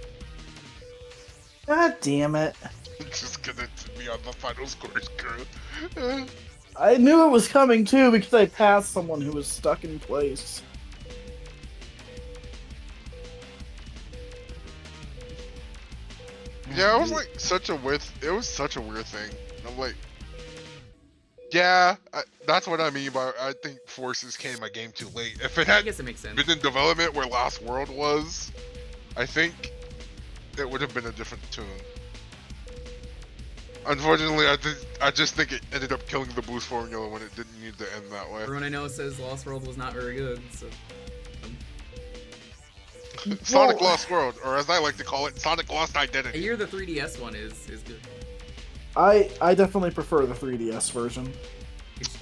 God damn it. Just get it to me on the final scores, girl. I knew it was coming too because I passed someone who was stuck in place. Yeah, it was like such a weird. It was such a weird thing. I'm like, yeah, that's what I mean by I think Forces came a game too late. If it had I guess it makes sense. been in development where Lost World was, I think it would have been a different tune. Unfortunately, I just think it ended up killing the boost formula when it didn't need to end that way. Everyone I know says Lost World was not very good, so. Sonic Lost World, or as I like to call it, Sonic Lost I Identity. hear the 3DS one is good. I definitely prefer the 3DS version.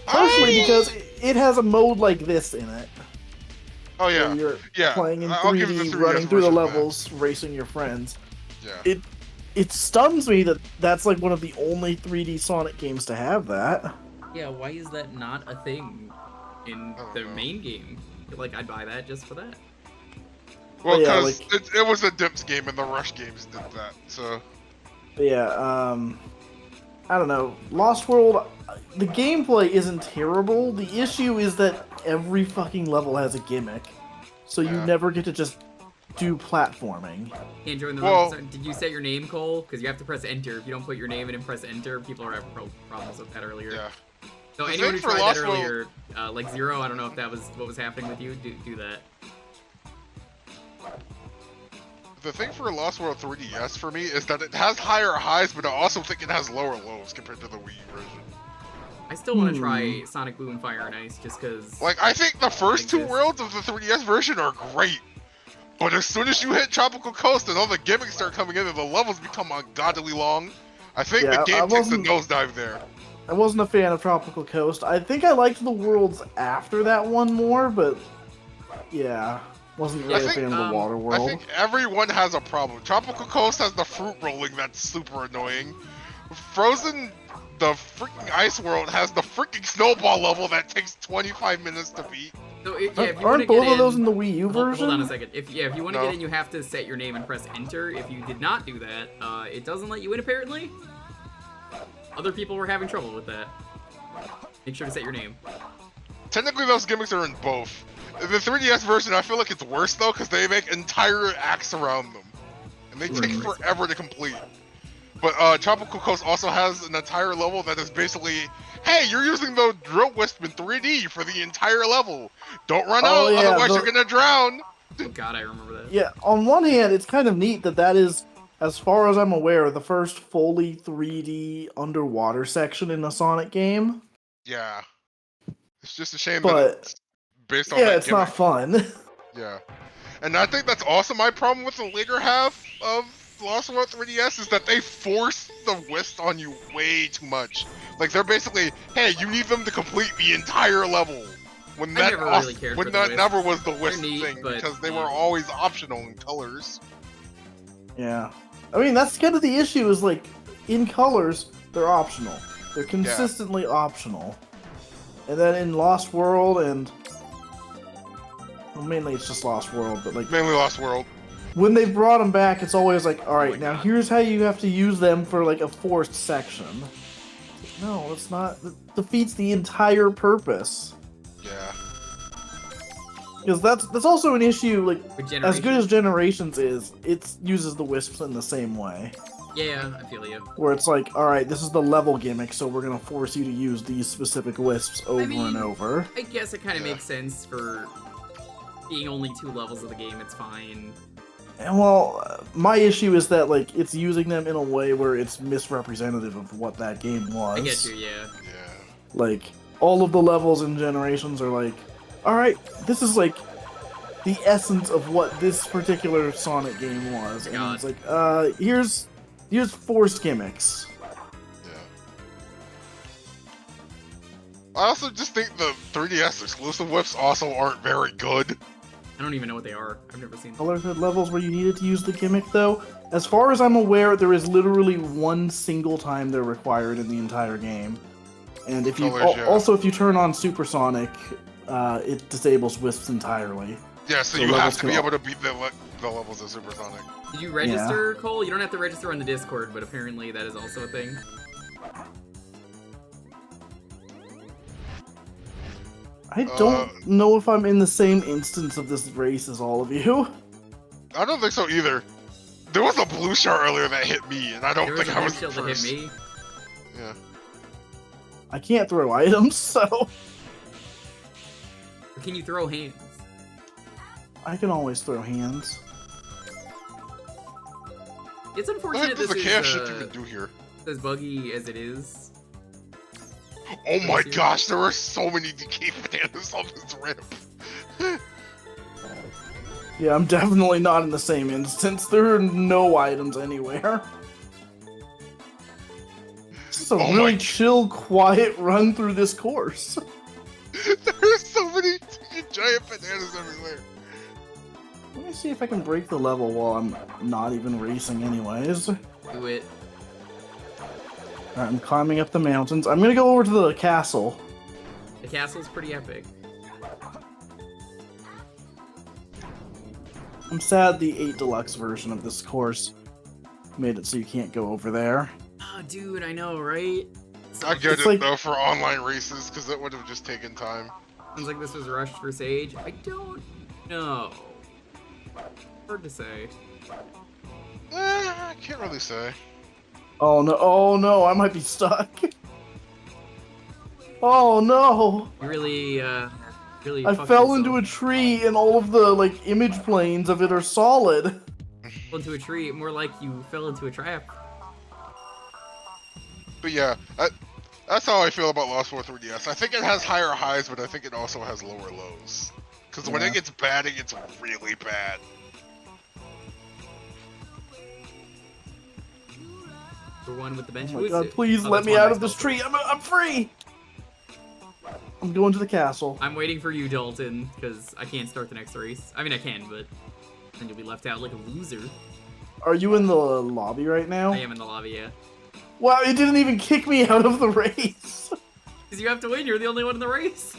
Partially because it has a mode like this in it. Oh yeah, where you're yeah. playing in I'll give the 3D, 3DS running through the version levels, racing your friends. Yeah. It stuns me that that's like one of the only 3D Sonic games to have that. Yeah, why is that not a thing in the main game? Like, I'd buy that just for that. Well, yeah, because like, it was a Dips game and the Rush games did that, so. Yeah, I don't know. Lost World, the gameplay isn't terrible. The issue is that every fucking level has a gimmick. So you never get to just do platforming. Can't join the room. Sorry, did you set your name, Cole? Because you have to press enter. If you don't put your name in and press enter, people are having problems with that earlier. Yeah. So The anyone who thing for tried that Lost World- earlier, like Zero, I don't know if that was what was happening with you. Do that. The thing for Lost World 3DS for me is that it has higher highs, but I also think it has lower lows compared to the Wii U version. I still want to try Sonic Blue and Fire and Ice just because. Like, I think the first two worlds of the 3DS version are great. But as soon as you hit Tropical Coast and all the gimmicks start coming in and the levels become ungodly long, I think the game takes a nosedive there. I wasn't a fan of Tropical Coast. I think I liked the worlds after that one more, but yeah, wasn't really a fan of the Water World. I think everyone has a problem. Tropical Coast has the fruit rolling that's super annoying. Frozen, the freaking Ice World has the freaking snowball level that takes 25 minutes to beat. So if you Aren't both of those in the Wii U version? Hold on a second. If you want to get in, you have to set your name and press enter. If you did not do that, it doesn't let you in apparently. Other people were having trouble with that. Make sure to set your name. Technically, those gimmicks are in both. The 3DS version, I feel like it's worse though, because they make entire acts around them, and they take forever to complete. But Tropical Coast also has an entire level that is basically, hey, you're using the drill wisp in 3D for the entire level. Don't run out, otherwise you're gonna drown. Oh god, I remember that. Yeah, on one hand, it's kind of neat that is, as far as I'm aware, the first fully 3D underwater section in a Sonic game. Yeah. It's just a shame But, that it's based on that it's not gimmick. fun. Yeah. And I think that's also my problem with the later half of Lost World 3DS is that they force the wisps on you way too much. Like, they're basically, hey, you need them to complete the entire level. When that, never really cared for the that wisps. never was the wisp They're neat, thing, but, because they were always optional in colors. Yeah. I mean, that's kind of the issue. Is like in colors, they're optional. They're consistently optional. And then in Lost World and well, mainly it's just Lost World, but like Mainly Lost World. when they brought them back, it's always like, all right, now here's how you have to use them for like a forced section. No, it's not. It defeats the entire purpose. Yeah. Because that's also an issue. Like With as good as Generations is, it uses the wisps in the same way. Yeah, I feel you. Where it's like, all right, this is the level gimmick, so we're gonna force you to use these specific wisps over and over. I guess it kind of makes sense for being only 2 levels of the game. It's fine. And well, my issue is that like it's using them in a way where it's misrepresentative of what that game was. I get you, yeah. Yeah. Like all of the levels in Generations are like, all right, this is like the essence of what this particular Sonic game was, and God. it's like, here's forced gimmicks. Yeah. I also just think the 3DS exclusive whips also aren't very good. I don't even know what they are. I've never seen them. Colorful levels where you needed to use the gimmick, though, as far as I'm aware, there is literally one single time they're required in the entire game. And if you also if you turn on Supersonic, it disables wisps entirely. Yeah, so you have to be able to beat the levels of Supersonic. Did you register, Cole? You don't have to register on the Discord, but apparently that is also a thing. I don't know if I'm in the same instance of this race as all of you. I don't think so either. There was a blue shell earlier that hit me, and I don't think I was the first. That hit me. Yeah. I can't throw items, so... Or can you throw hands? I can always throw hands. It's unfortunate There's this a is chaos shit you can do here. as buggy as it is. Oh my gosh, there are so many decayed bananas on this ramp. Yeah, I'm definitely not in the same instance. There are no items anywhere. This is a really chill, quiet run through this course. There are so many giant bananas everywhere. Let me see if I can break the level while I'm not even racing anyways. Do it. Alright, I'm climbing up the mountains. I'm gonna go over to the castle. The castle's pretty epic. I'm sad the 8 Deluxe version of this course made it so you can't go over there. Oh, dude, I know, right? I get it, though, for online races, because it would have just taken time. Sounds like this was rushed for Sage. I don't know. Hard to say. I can't really say. Oh no, I might be stuck. Oh no! You really, really I fell into a tree and all of the, like, image planes of it are solid. Fell into a tree, more like you fell into a trap. But yeah, that's how I feel about Lost World 3DS. I think it has higher highs, but I think it also has lower lows. Because when it gets bad, it gets really bad. For one with the bench. Oh my god, please let me out of this tree. I'm free! I'm going to the castle. I'm waiting for you, Dalton, because I can't start the next race. I mean, I can, but then you'll be left out like a loser. Are you in the lobby right now? I am in the lobby, yeah. Wow, it didn't even kick me out of the race! Because you have to win, you're the only one in the race.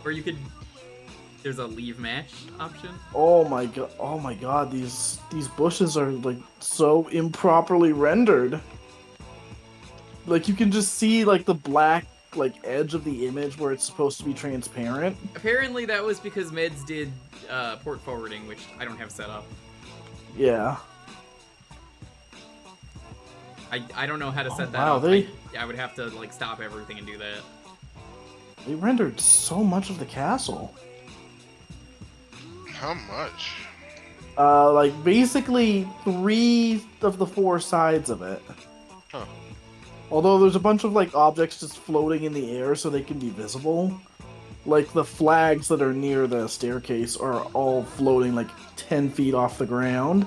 Or you could... There's a leave match option. Oh my god, these bushes are, like, so improperly rendered. Like, you can just see, like, the black, like, edge of the image where it's supposed to be transparent. Apparently that was because Meds did port forwarding, which I don't have set up. Yeah. I don't know how to set that wow, up. I would have to, like, stop everything and do that. They rendered so much of the castle. How much? Like, basically 3 of the 4 sides of it. Huh. Although there's a bunch of, like, objects just floating in the air so they can be visible. Like, the flags that are near the staircase are all floating, like, 10 feet off the ground.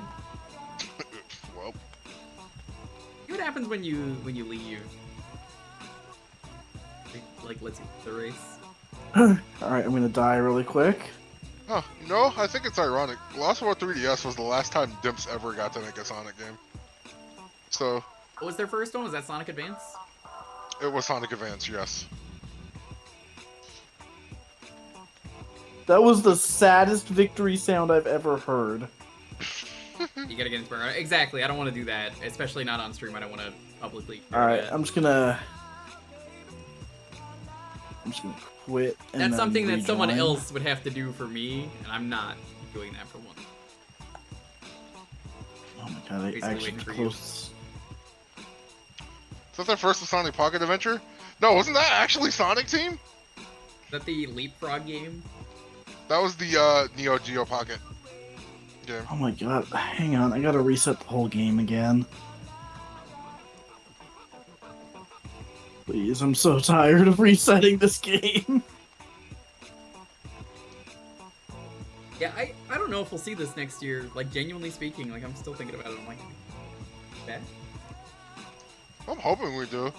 Well. See what happens when you leave? Like, let's you the race. Alright, I'm gonna die really quick. Oh, no, I think it's ironic. Lost World 3DS was the last time Dimps ever got to make a Sonic game. So... What was their first one? Was that Sonic Advance? It was Sonic Advance, yes. That was the saddest victory sound I've ever heard. You gotta get inspired. Exactly, I don't want to do that. Especially not on stream. I don't want to publicly. Alright, I'm just gonna quit. And That's then something that someone rejoin. else would have to do for me, and I'm not doing that for one. Oh my god, I Basically actually waiting for you. close. Is that their first Sonic Pocket Adventure? No, wasn't that actually Sonic Team? Is that the Leapfrog game? That was the Neo Geo Pocket game. Oh my god, hang on, I gotta reset the whole game again. Please, I'm so tired of resetting this game. Yeah, I don't know if we'll see this next year. Like, genuinely speaking, like, I'm still thinking about it. I'm like, bad? I'm hoping we do.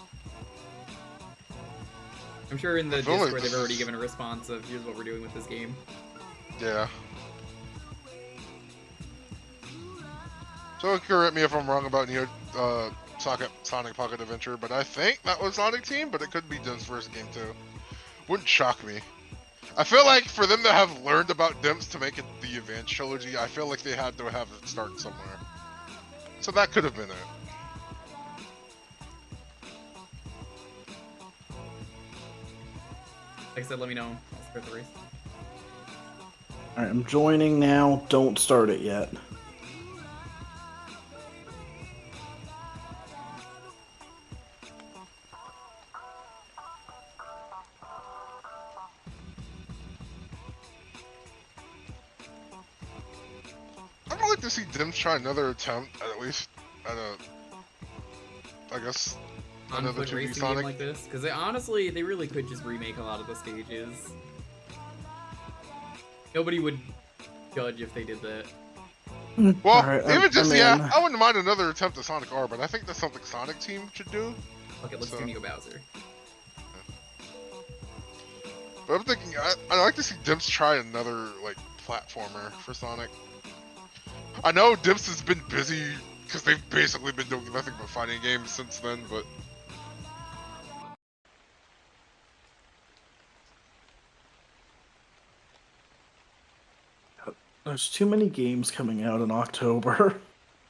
I'm sure in the I feel like Discord this they've already is- given a response of, here's what we're doing with this game. Yeah. So correct me if I'm wrong about Neo Sonic Pocket Adventure, but I think that was Sonic Team, but it could be Dim's first game too. Wouldn't shock me. I feel like for them to have learned about Dimps to make it the Advanced Trilogy, I feel like they had to have it start somewhere. So that could have been it. Like I said, let me know. I'll start the race. Alright, I'm joining now. Don't start it yet. I'd like to see Dimps try another attempt, at least at a, I guess, On another foot 2D racing game Sonic. like this, because honestly, they really could just remake a lot of the stages. Nobody would judge if they did that. Well, Alright, even just, I'm yeah, in. I wouldn't mind another attempt at Sonic R, but I think that's something Sonic Team should do. Okay, let's So- do Neo Bowser. But I'm thinking, I'd like to see Dimps try another, like, platformer for Sonic. I know Dimps has been busy, because they've basically been doing nothing but fighting games since then, but... There's too many games coming out in October.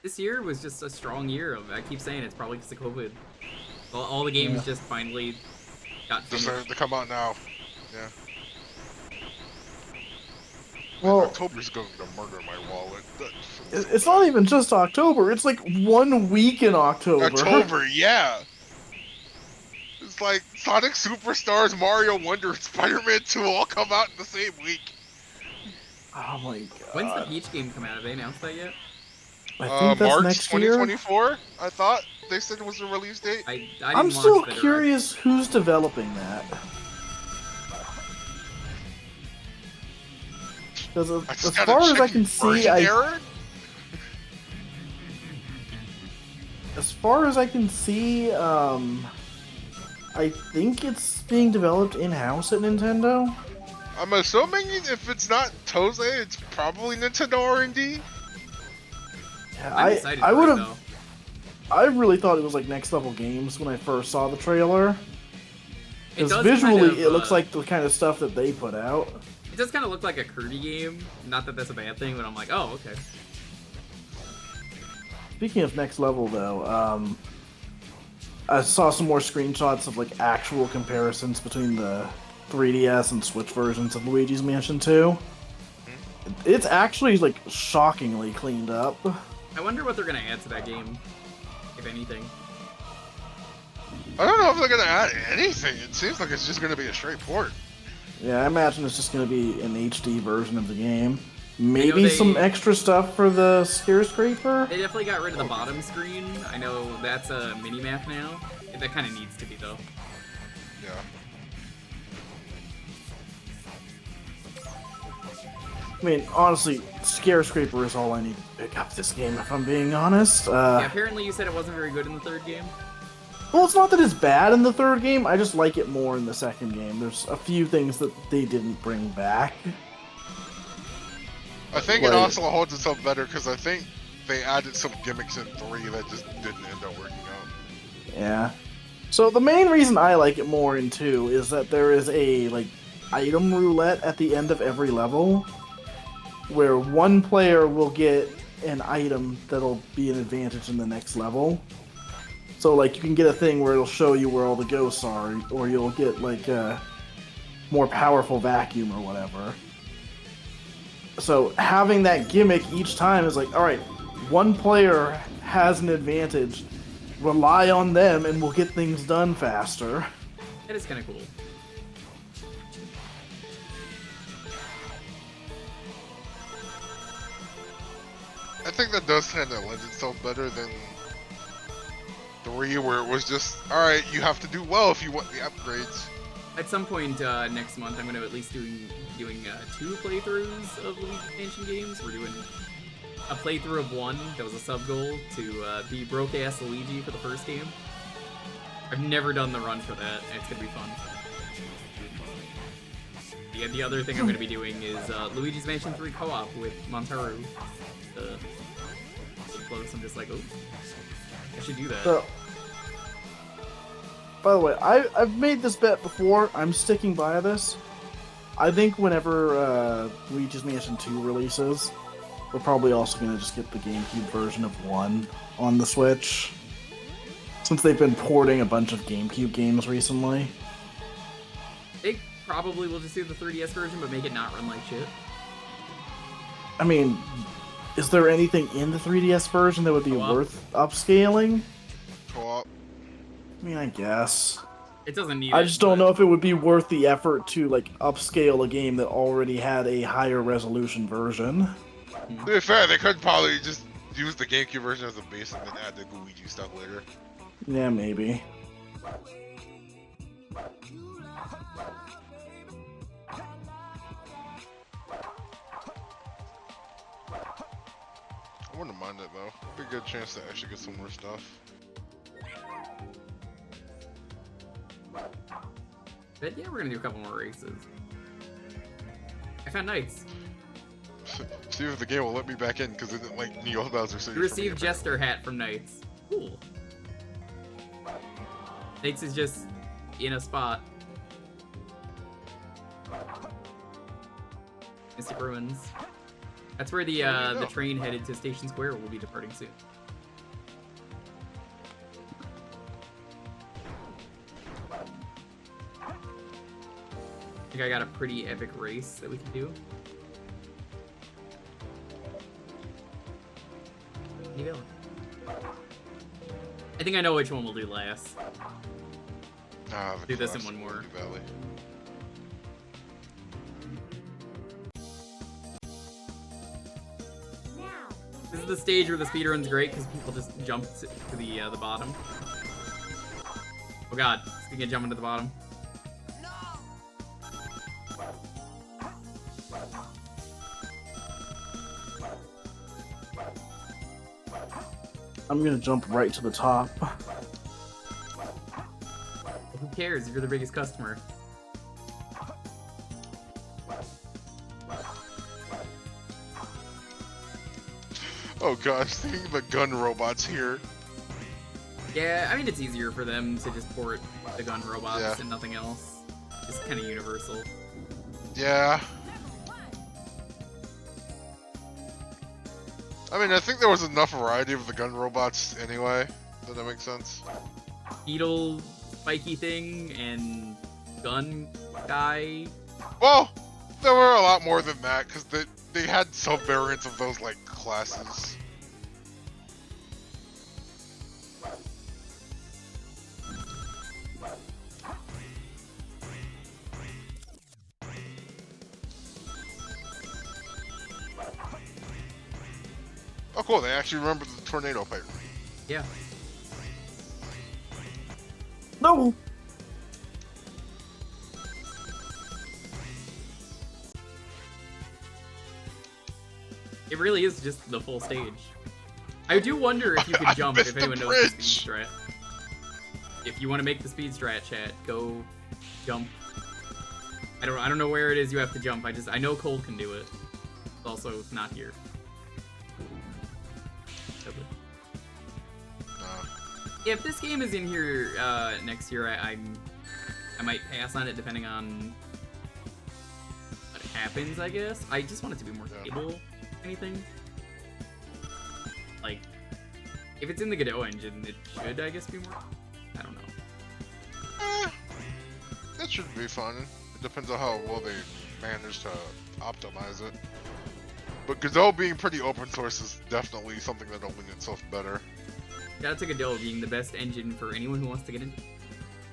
This year was just a strong year of, I keep saying it's probably because of COVID. All the games just finally got Just finished. starting to come out now. Yeah. Well, October's going to murder my wallet. it's not even just October. It's like 1 week in October. October, yeah! It's like Sonic Superstars, Mario Wonder, and Spider-Man 2 all come out in the same week. Oh my god. When's the Peach game come out? Have they announced that yet? I think that's March next year. 2024, I thought they said was the release date. I didn't I'm watch still the direct. curious who's developing that. Because I just as gotta far as check I can version see, error? as far as I can see, I think it's being developed in-house at Nintendo. I'm assuming if it's not Toze, it's probably Nintendo R&D. Yeah, I'm excited I for would it, have. though. I really thought it was like Next Level Games when I first saw the trailer. It Because does visually, kind of, it looks like the kind of stuff that they put out. It does kind of look like a Kirby game. Not that that's a bad thing, but I'm like, oh, okay. Speaking of Next Level, though, I saw some more screenshots of like actual comparisons between the 3DS and Switch versions of Luigi's Mansion 2. It's actually like shockingly cleaned up. I wonder what they're gonna add to that game, if anything. I don't know if they're gonna add anything. It seems like it's just gonna be a straight port. Yeah, I imagine it's just going to be an HD version of the game. Maybe they- some extra stuff for the skyscraper. They definitely got rid of the bottom screen. I know that's a mini-map now. That kind of needs to be, though. Yeah. I mean, honestly, skyscraper is all I need to pick up this game, if I'm being honest. Yeah, apparently you said it wasn't very good in the third game. Well, it's not that it's bad in the third game, I just like it more in the second game. There's a few things that they didn't bring back. I think it Like- also holds itself better because I think they added some gimmicks in 3 that just didn't end up working out. Yeah. So the main reason I like it more in 2 is that there is a like item roulette at the end of every level, where one player will get an item that'll be an advantage in the next level. So like you can get a thing where it'll show you where all the ghosts are, or you'll get like a more powerful vacuum or whatever. So having that gimmick each time is like, all right, one player has an advantage. Rely on them, and we'll get things done faster. That is kind of cool. I think that does kind of lend itself better than 3, where it was just, alright, you have to do well if you want the upgrades. At some point next month, I'm going to at least doing 2 playthroughs of Luigi's Mansion games. We're doing a playthrough of 1 that was a sub goal to be broke-ass Luigi for the first game. I've never done the run for that, and it's going to be fun. The other thing I'm going to be doing is Luigi's Mansion 3 co-op with Montaru. Close. I'm just like, oh, I should do that. So, by the way, I've made this bet before. I'm sticking by this. I think whenever Luigi's Mansion 2 releases, we're probably also going to just get the GameCube version of 1 on the Switch, since they've been porting a bunch of GameCube games recently. They probably will just do the 3DS version, but make it not run like shit. I mean, is there anything in the 3DS version that would be Co-op? worth upscaling? Co-op. I mean, I guess. It doesn't need I it, just don't but- know if it would be worth the effort to like upscale a game that already had a higher resolution version. To be fair, they could probably just use the GameCube version as a base and then add the Luigi stuff later. Yeah, maybe. I wouldn't mind it though. Be a good chance to actually get some more stuff. But yeah, we're gonna do a couple more races. I found Knights. See if the game will let me back in, because it didn't like Neo Bowser. So You received Jester hat from Knights. Cool. Knights is just in a spot. Mystic Ruins. That's where the train headed to Station Square will be departing soon. I think I got a pretty epic race that we can do. You go. I think I know which one we'll do last. Do this in one more. Valley. This is the stage where the speedrun's great because people just jump to the bottom. Oh god, speaking of jumping to the bottom. I'm gonna jump right to the top. Who cares if you're the biggest customer? Oh gosh, thinking of the gun robots here. Yeah, I mean it's easier for them to just port the gun robots Yeah. and nothing else. It's kind of universal. Yeah. I mean, I think there was enough variety of the gun robots anyway. Does that make sense? Beetle, spiky thing, and gun guy. Well, there were a lot more than that, because they had sub-variants of those, like, classes. Oh cool, they actually remembered the tornado pipe. Yeah. No! It really is just the full stage. I do wonder if you could jump, if anyone knows the speed strat. If you want to make the speed strat, chat, go jump. I don't know where it is you have to jump. I know Cole can do it. That's also not here. If this game is in here next year, I might pass on it depending on what happens, I guess. I just want it to be more stable, if anything. Like, if it's in the Godot engine, it should, I guess, be more... I don't know. That should be fun. It depends on how well they manage to optimize it. But Godot being pretty open source is definitely something that'll lend itself better. Shout out to Godot being the best engine for anyone who wants to get into it.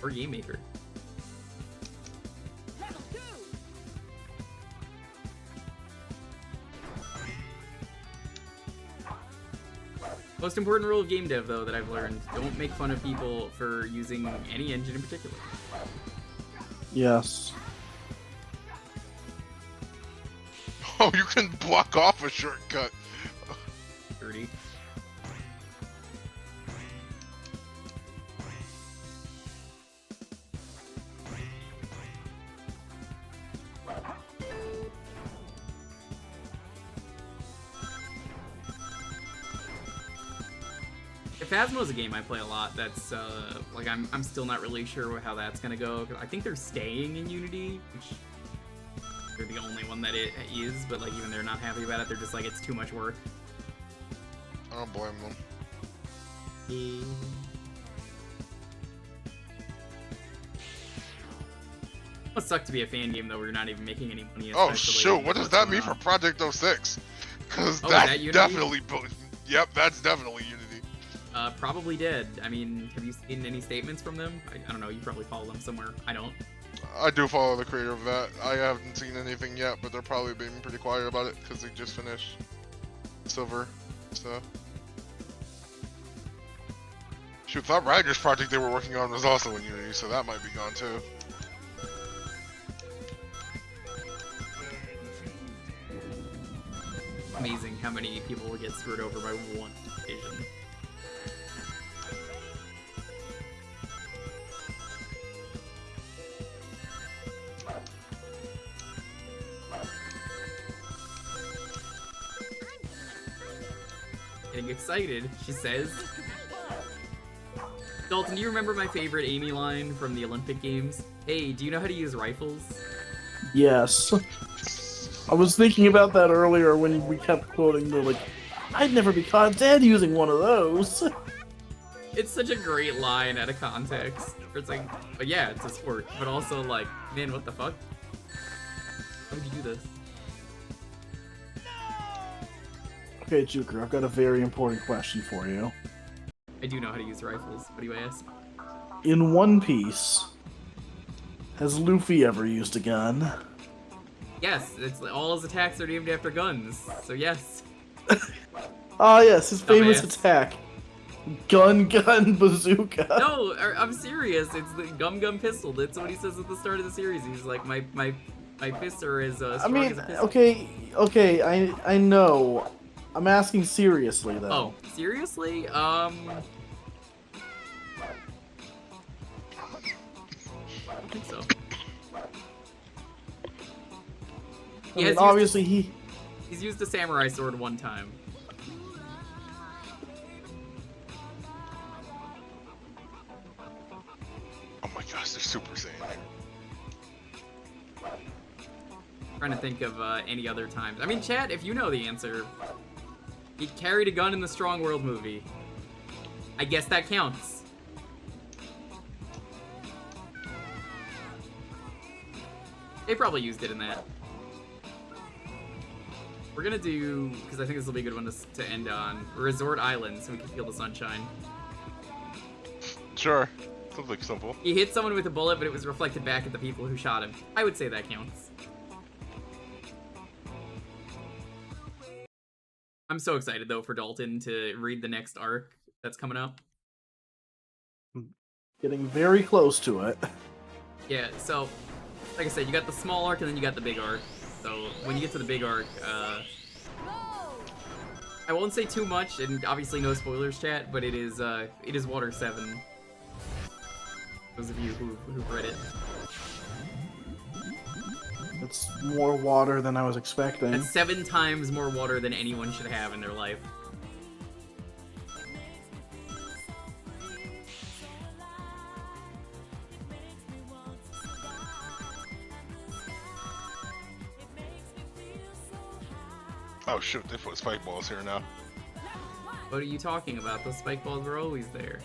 Or Game Maker. Most important rule of game dev, though, that I've learned: don't make fun of people for using any engine in particular. Yes. Oh, you can block off a shortcut. 30. Phasmo's a game I play a lot. That's like I'm still not really sure how that's gonna go. I think they're staying in Unity, which they're the only one that it is. But like even they're not happy about it. They're just like it's too much work. I don't blame them. Must suck to be a fan game though, where you're not even making any money. Oh shoot! What does that mean for Project 06? Because that's definitely. Yep, that's definitely Unity. Probably dead. I mean, have you seen any statements from them? I don't know, you probably follow them somewhere. I don't. I do follow the creator of that. I haven't seen anything yet, but they're probably being pretty quiet about it because they just finished Silver stuff. Shoot, that Riders project they were working on was also in Unity, so that might be gone too. Amazing how many people will get screwed over by one decision. Getting excited, she says. Dalton, do you remember my favorite Amy line from the Olympic Games? Hey, do you know how to use rifles? Yes. I was thinking about that earlier when we kept quoting the, like, I'd never be caught dead using one of those. It's such a great line out of context. It's like, but yeah, it's a sport, but also like, man, what the fuck? How would you do this? Okay, Jewker, I've got a very important question for you. I do know how to use rifles. What do you ask? In One Piece, has Luffy ever used a gun? Yes, it's all his attacks are named after guns, so yes. Ah, yes, his famous Dumbass. attack. Gun, gun, bazooka. No, I'm serious. It's the Gum Gum Pistol. That's what he says at the start of the series. He's like, my fists are as strong I mean, as a pistol. okay, I know. I'm asking seriously, though. Oh, seriously? I don't think so. I mean, obviously he's used a samurai sword one time. Oh my gosh, they're Super Saiyan. Trying to think of any other times. I mean, chat, if you know the answer, he carried a gun in the Strong World movie. I guess that counts. They probably used it in that. We're gonna do, because I think this will be a good one to end on, Resort Island, so we can feel the sunshine. Sure. Sounds like simple. He hit someone with a bullet, but it was reflected back at the people who shot him. I would say that counts. I'm so excited, though, for Dalton to read the next arc that's coming up. getting very close to it. Yeah, so, like I said, you got the small arc and then you got the big arc. So, when you get to the big arc, I won't say too much, and obviously no spoilers, chat, but it is Water 7. Those of you who've read it. That's more water than I was expecting. That's 7 times more water than anyone should have in their life. Oh shoot, they put spike balls here now. What are you talking about? Those spike balls were always there.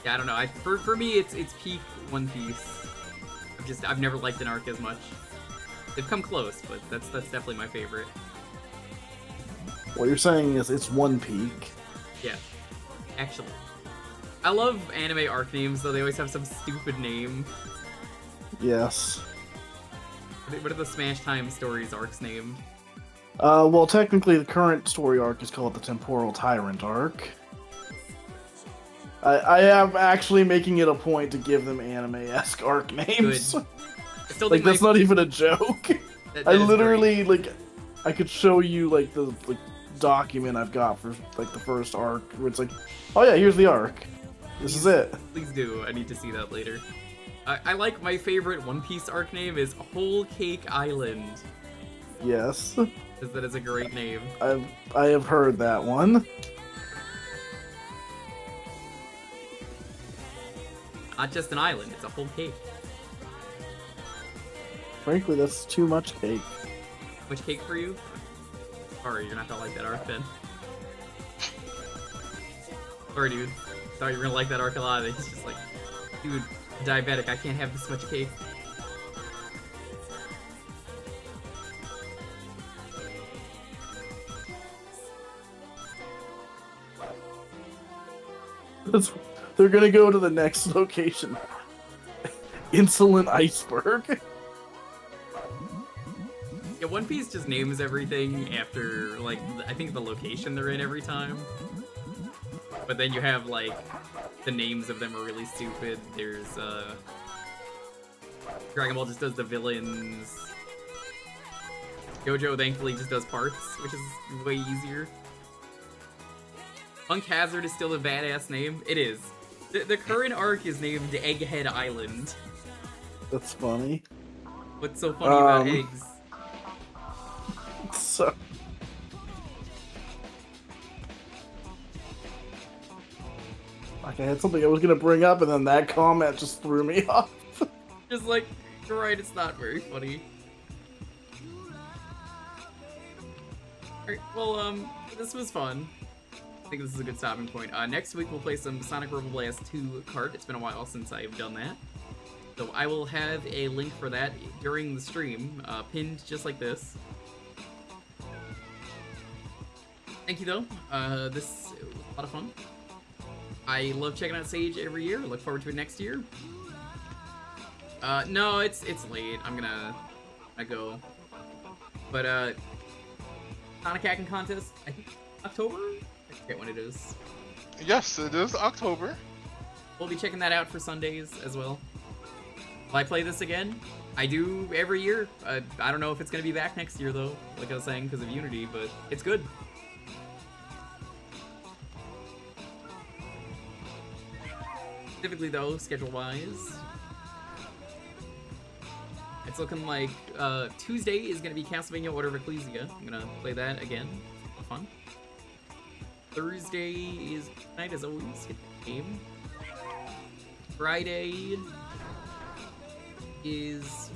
Yeah, I don't know. For me, it's peak One Piece. I've never liked an arc as much. They've come close, but that's definitely my favorite. What you're saying is it's one peak. Yeah, actually, I love anime arc names though. They always have some stupid name. Yes. What are the Smash Time Stories arcs named? Well, technically, the current story arc is called the Temporal Tyrant arc. I am actually making it a point to give them anime-esque arc names. Good. I still Like, think that's not even a joke. that I is literally, great. like, I could show you, like, the document I've got for, like, the first arc, where it's like, oh yeah, here's the arc. This is it. Please do. I need to see that later. I like my favorite One Piece arc name is Whole Cake Island. Yes. Because that is a great name. I have heard that one. Not just an island, it's a whole cake. Frankly, that's too much cake. Which cake for you? Sorry, you're not gonna like that arc then. Sorry, dude. Thought you were gonna like that arc a lot. It's just like, dude, diabetic, I can't have this much cake. They're gonna go to the next location. Insolent Iceberg. Yeah, One Piece just names everything after, like, I think the location they're in every time. But then you have, like, the names of them are really stupid. There's, Dragon Ball just does the villains. JoJo, thankfully, just does parts, which is way easier. Punk Hazard is still a badass name. It is. The current arc is named Egghead Island. That's funny. What's so funny about eggs? So... Like, I had something I was gonna bring up, and then that comment just threw me off. Just like, you're right, it's not very funny. Alright, well, this was fun. I think this is a good stopping point. Next week we'll play some Sonic Rebel Blast 2 kart. It's been a while since I've done that. So I will have a link for that during the stream, pinned just like this. Thank you though. This was a lot of fun. I love checking out Sage every year. Look forward to it next year. No, it's late. I'm gonna go. But Sonic Hacking Contest, I think October? I forget when it is. Yes, it is October. We'll be checking that out for Sundays as well. Will I play this again? I do every year. I don't know if it's gonna be back next year though, like I was saying, because of Unity, but it's good. Specifically though, schedule-wise, it's looking like Tuesday is going to be Castlevania Order of Ecclesia. I'm going to play that again. Fun. Thursday is night as always. Get the game. Friday is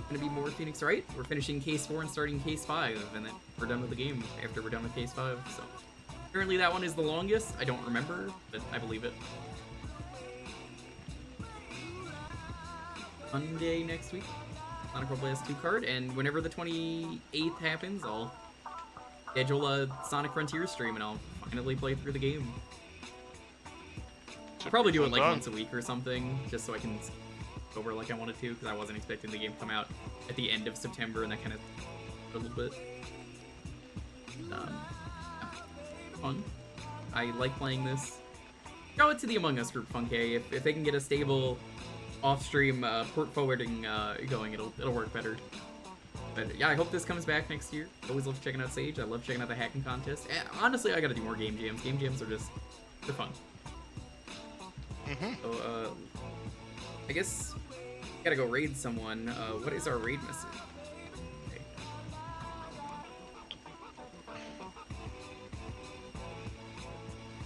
going to be more Phoenix Wright. We're finishing Case 4 and starting Case 5, and then we're done with the game after we're done with Case 5. So apparently that one is the longest. I don't remember, but I believe it. Monday next week, Sonic Rebel Blast 2 card, and whenever the 28th happens, I'll schedule a Sonic Frontier stream and I'll finally play through the game. I'll probably do it like once a week or something, just so I can over like I wanted to, because I wasn't expecting the game to come out at the end of September, and that kind of a little bit fun. I like playing this. Go it to the Among Us group, Funke. If they can get a stable off-stream port forwarding going, it'll work better. But yeah, I hope this comes back next year. Always love checking out Sage. I love checking out the hacking contest. And honestly, I gotta do more game jams. Game jams are just, they're fun. So, I guess gotta go raid someone. What is our raid message? Okay.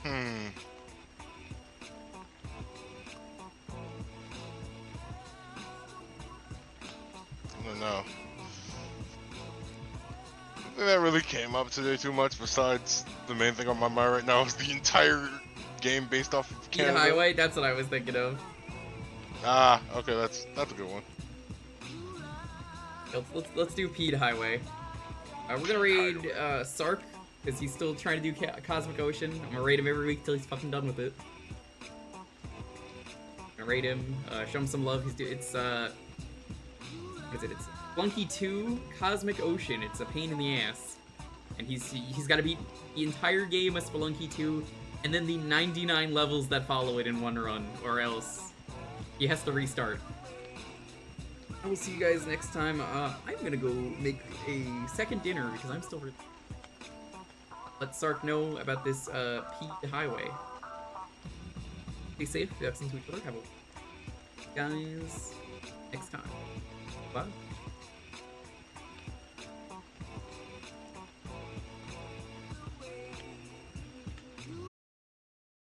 I don't know. Nothing that really came up today too much besides the main thing on my mind right now is the entire game based off of Pete Canada. Highway, that's what I was thinking of. Ah, okay, that's a good one. Let's do Pete Highway. We're gonna raid Sark because he's still trying to do Cosmic Ocean. I'm gonna raid him every week till he's fucking done with it. I'm gonna raid him, show him some love. It's what is it? It's Flunky 2 Cosmic Ocean. It's a pain in the ass, and he's got to beat the entire game of Spelunky 2, and then the 99 levels that follow it in one run, or else he has to restart. I will see you guys next time. I'm gonna go make a second dinner because I'm still. Let Sark know about this Pete Highway. Stay safe. Be excellent to each other. Have a guys next time. Bye.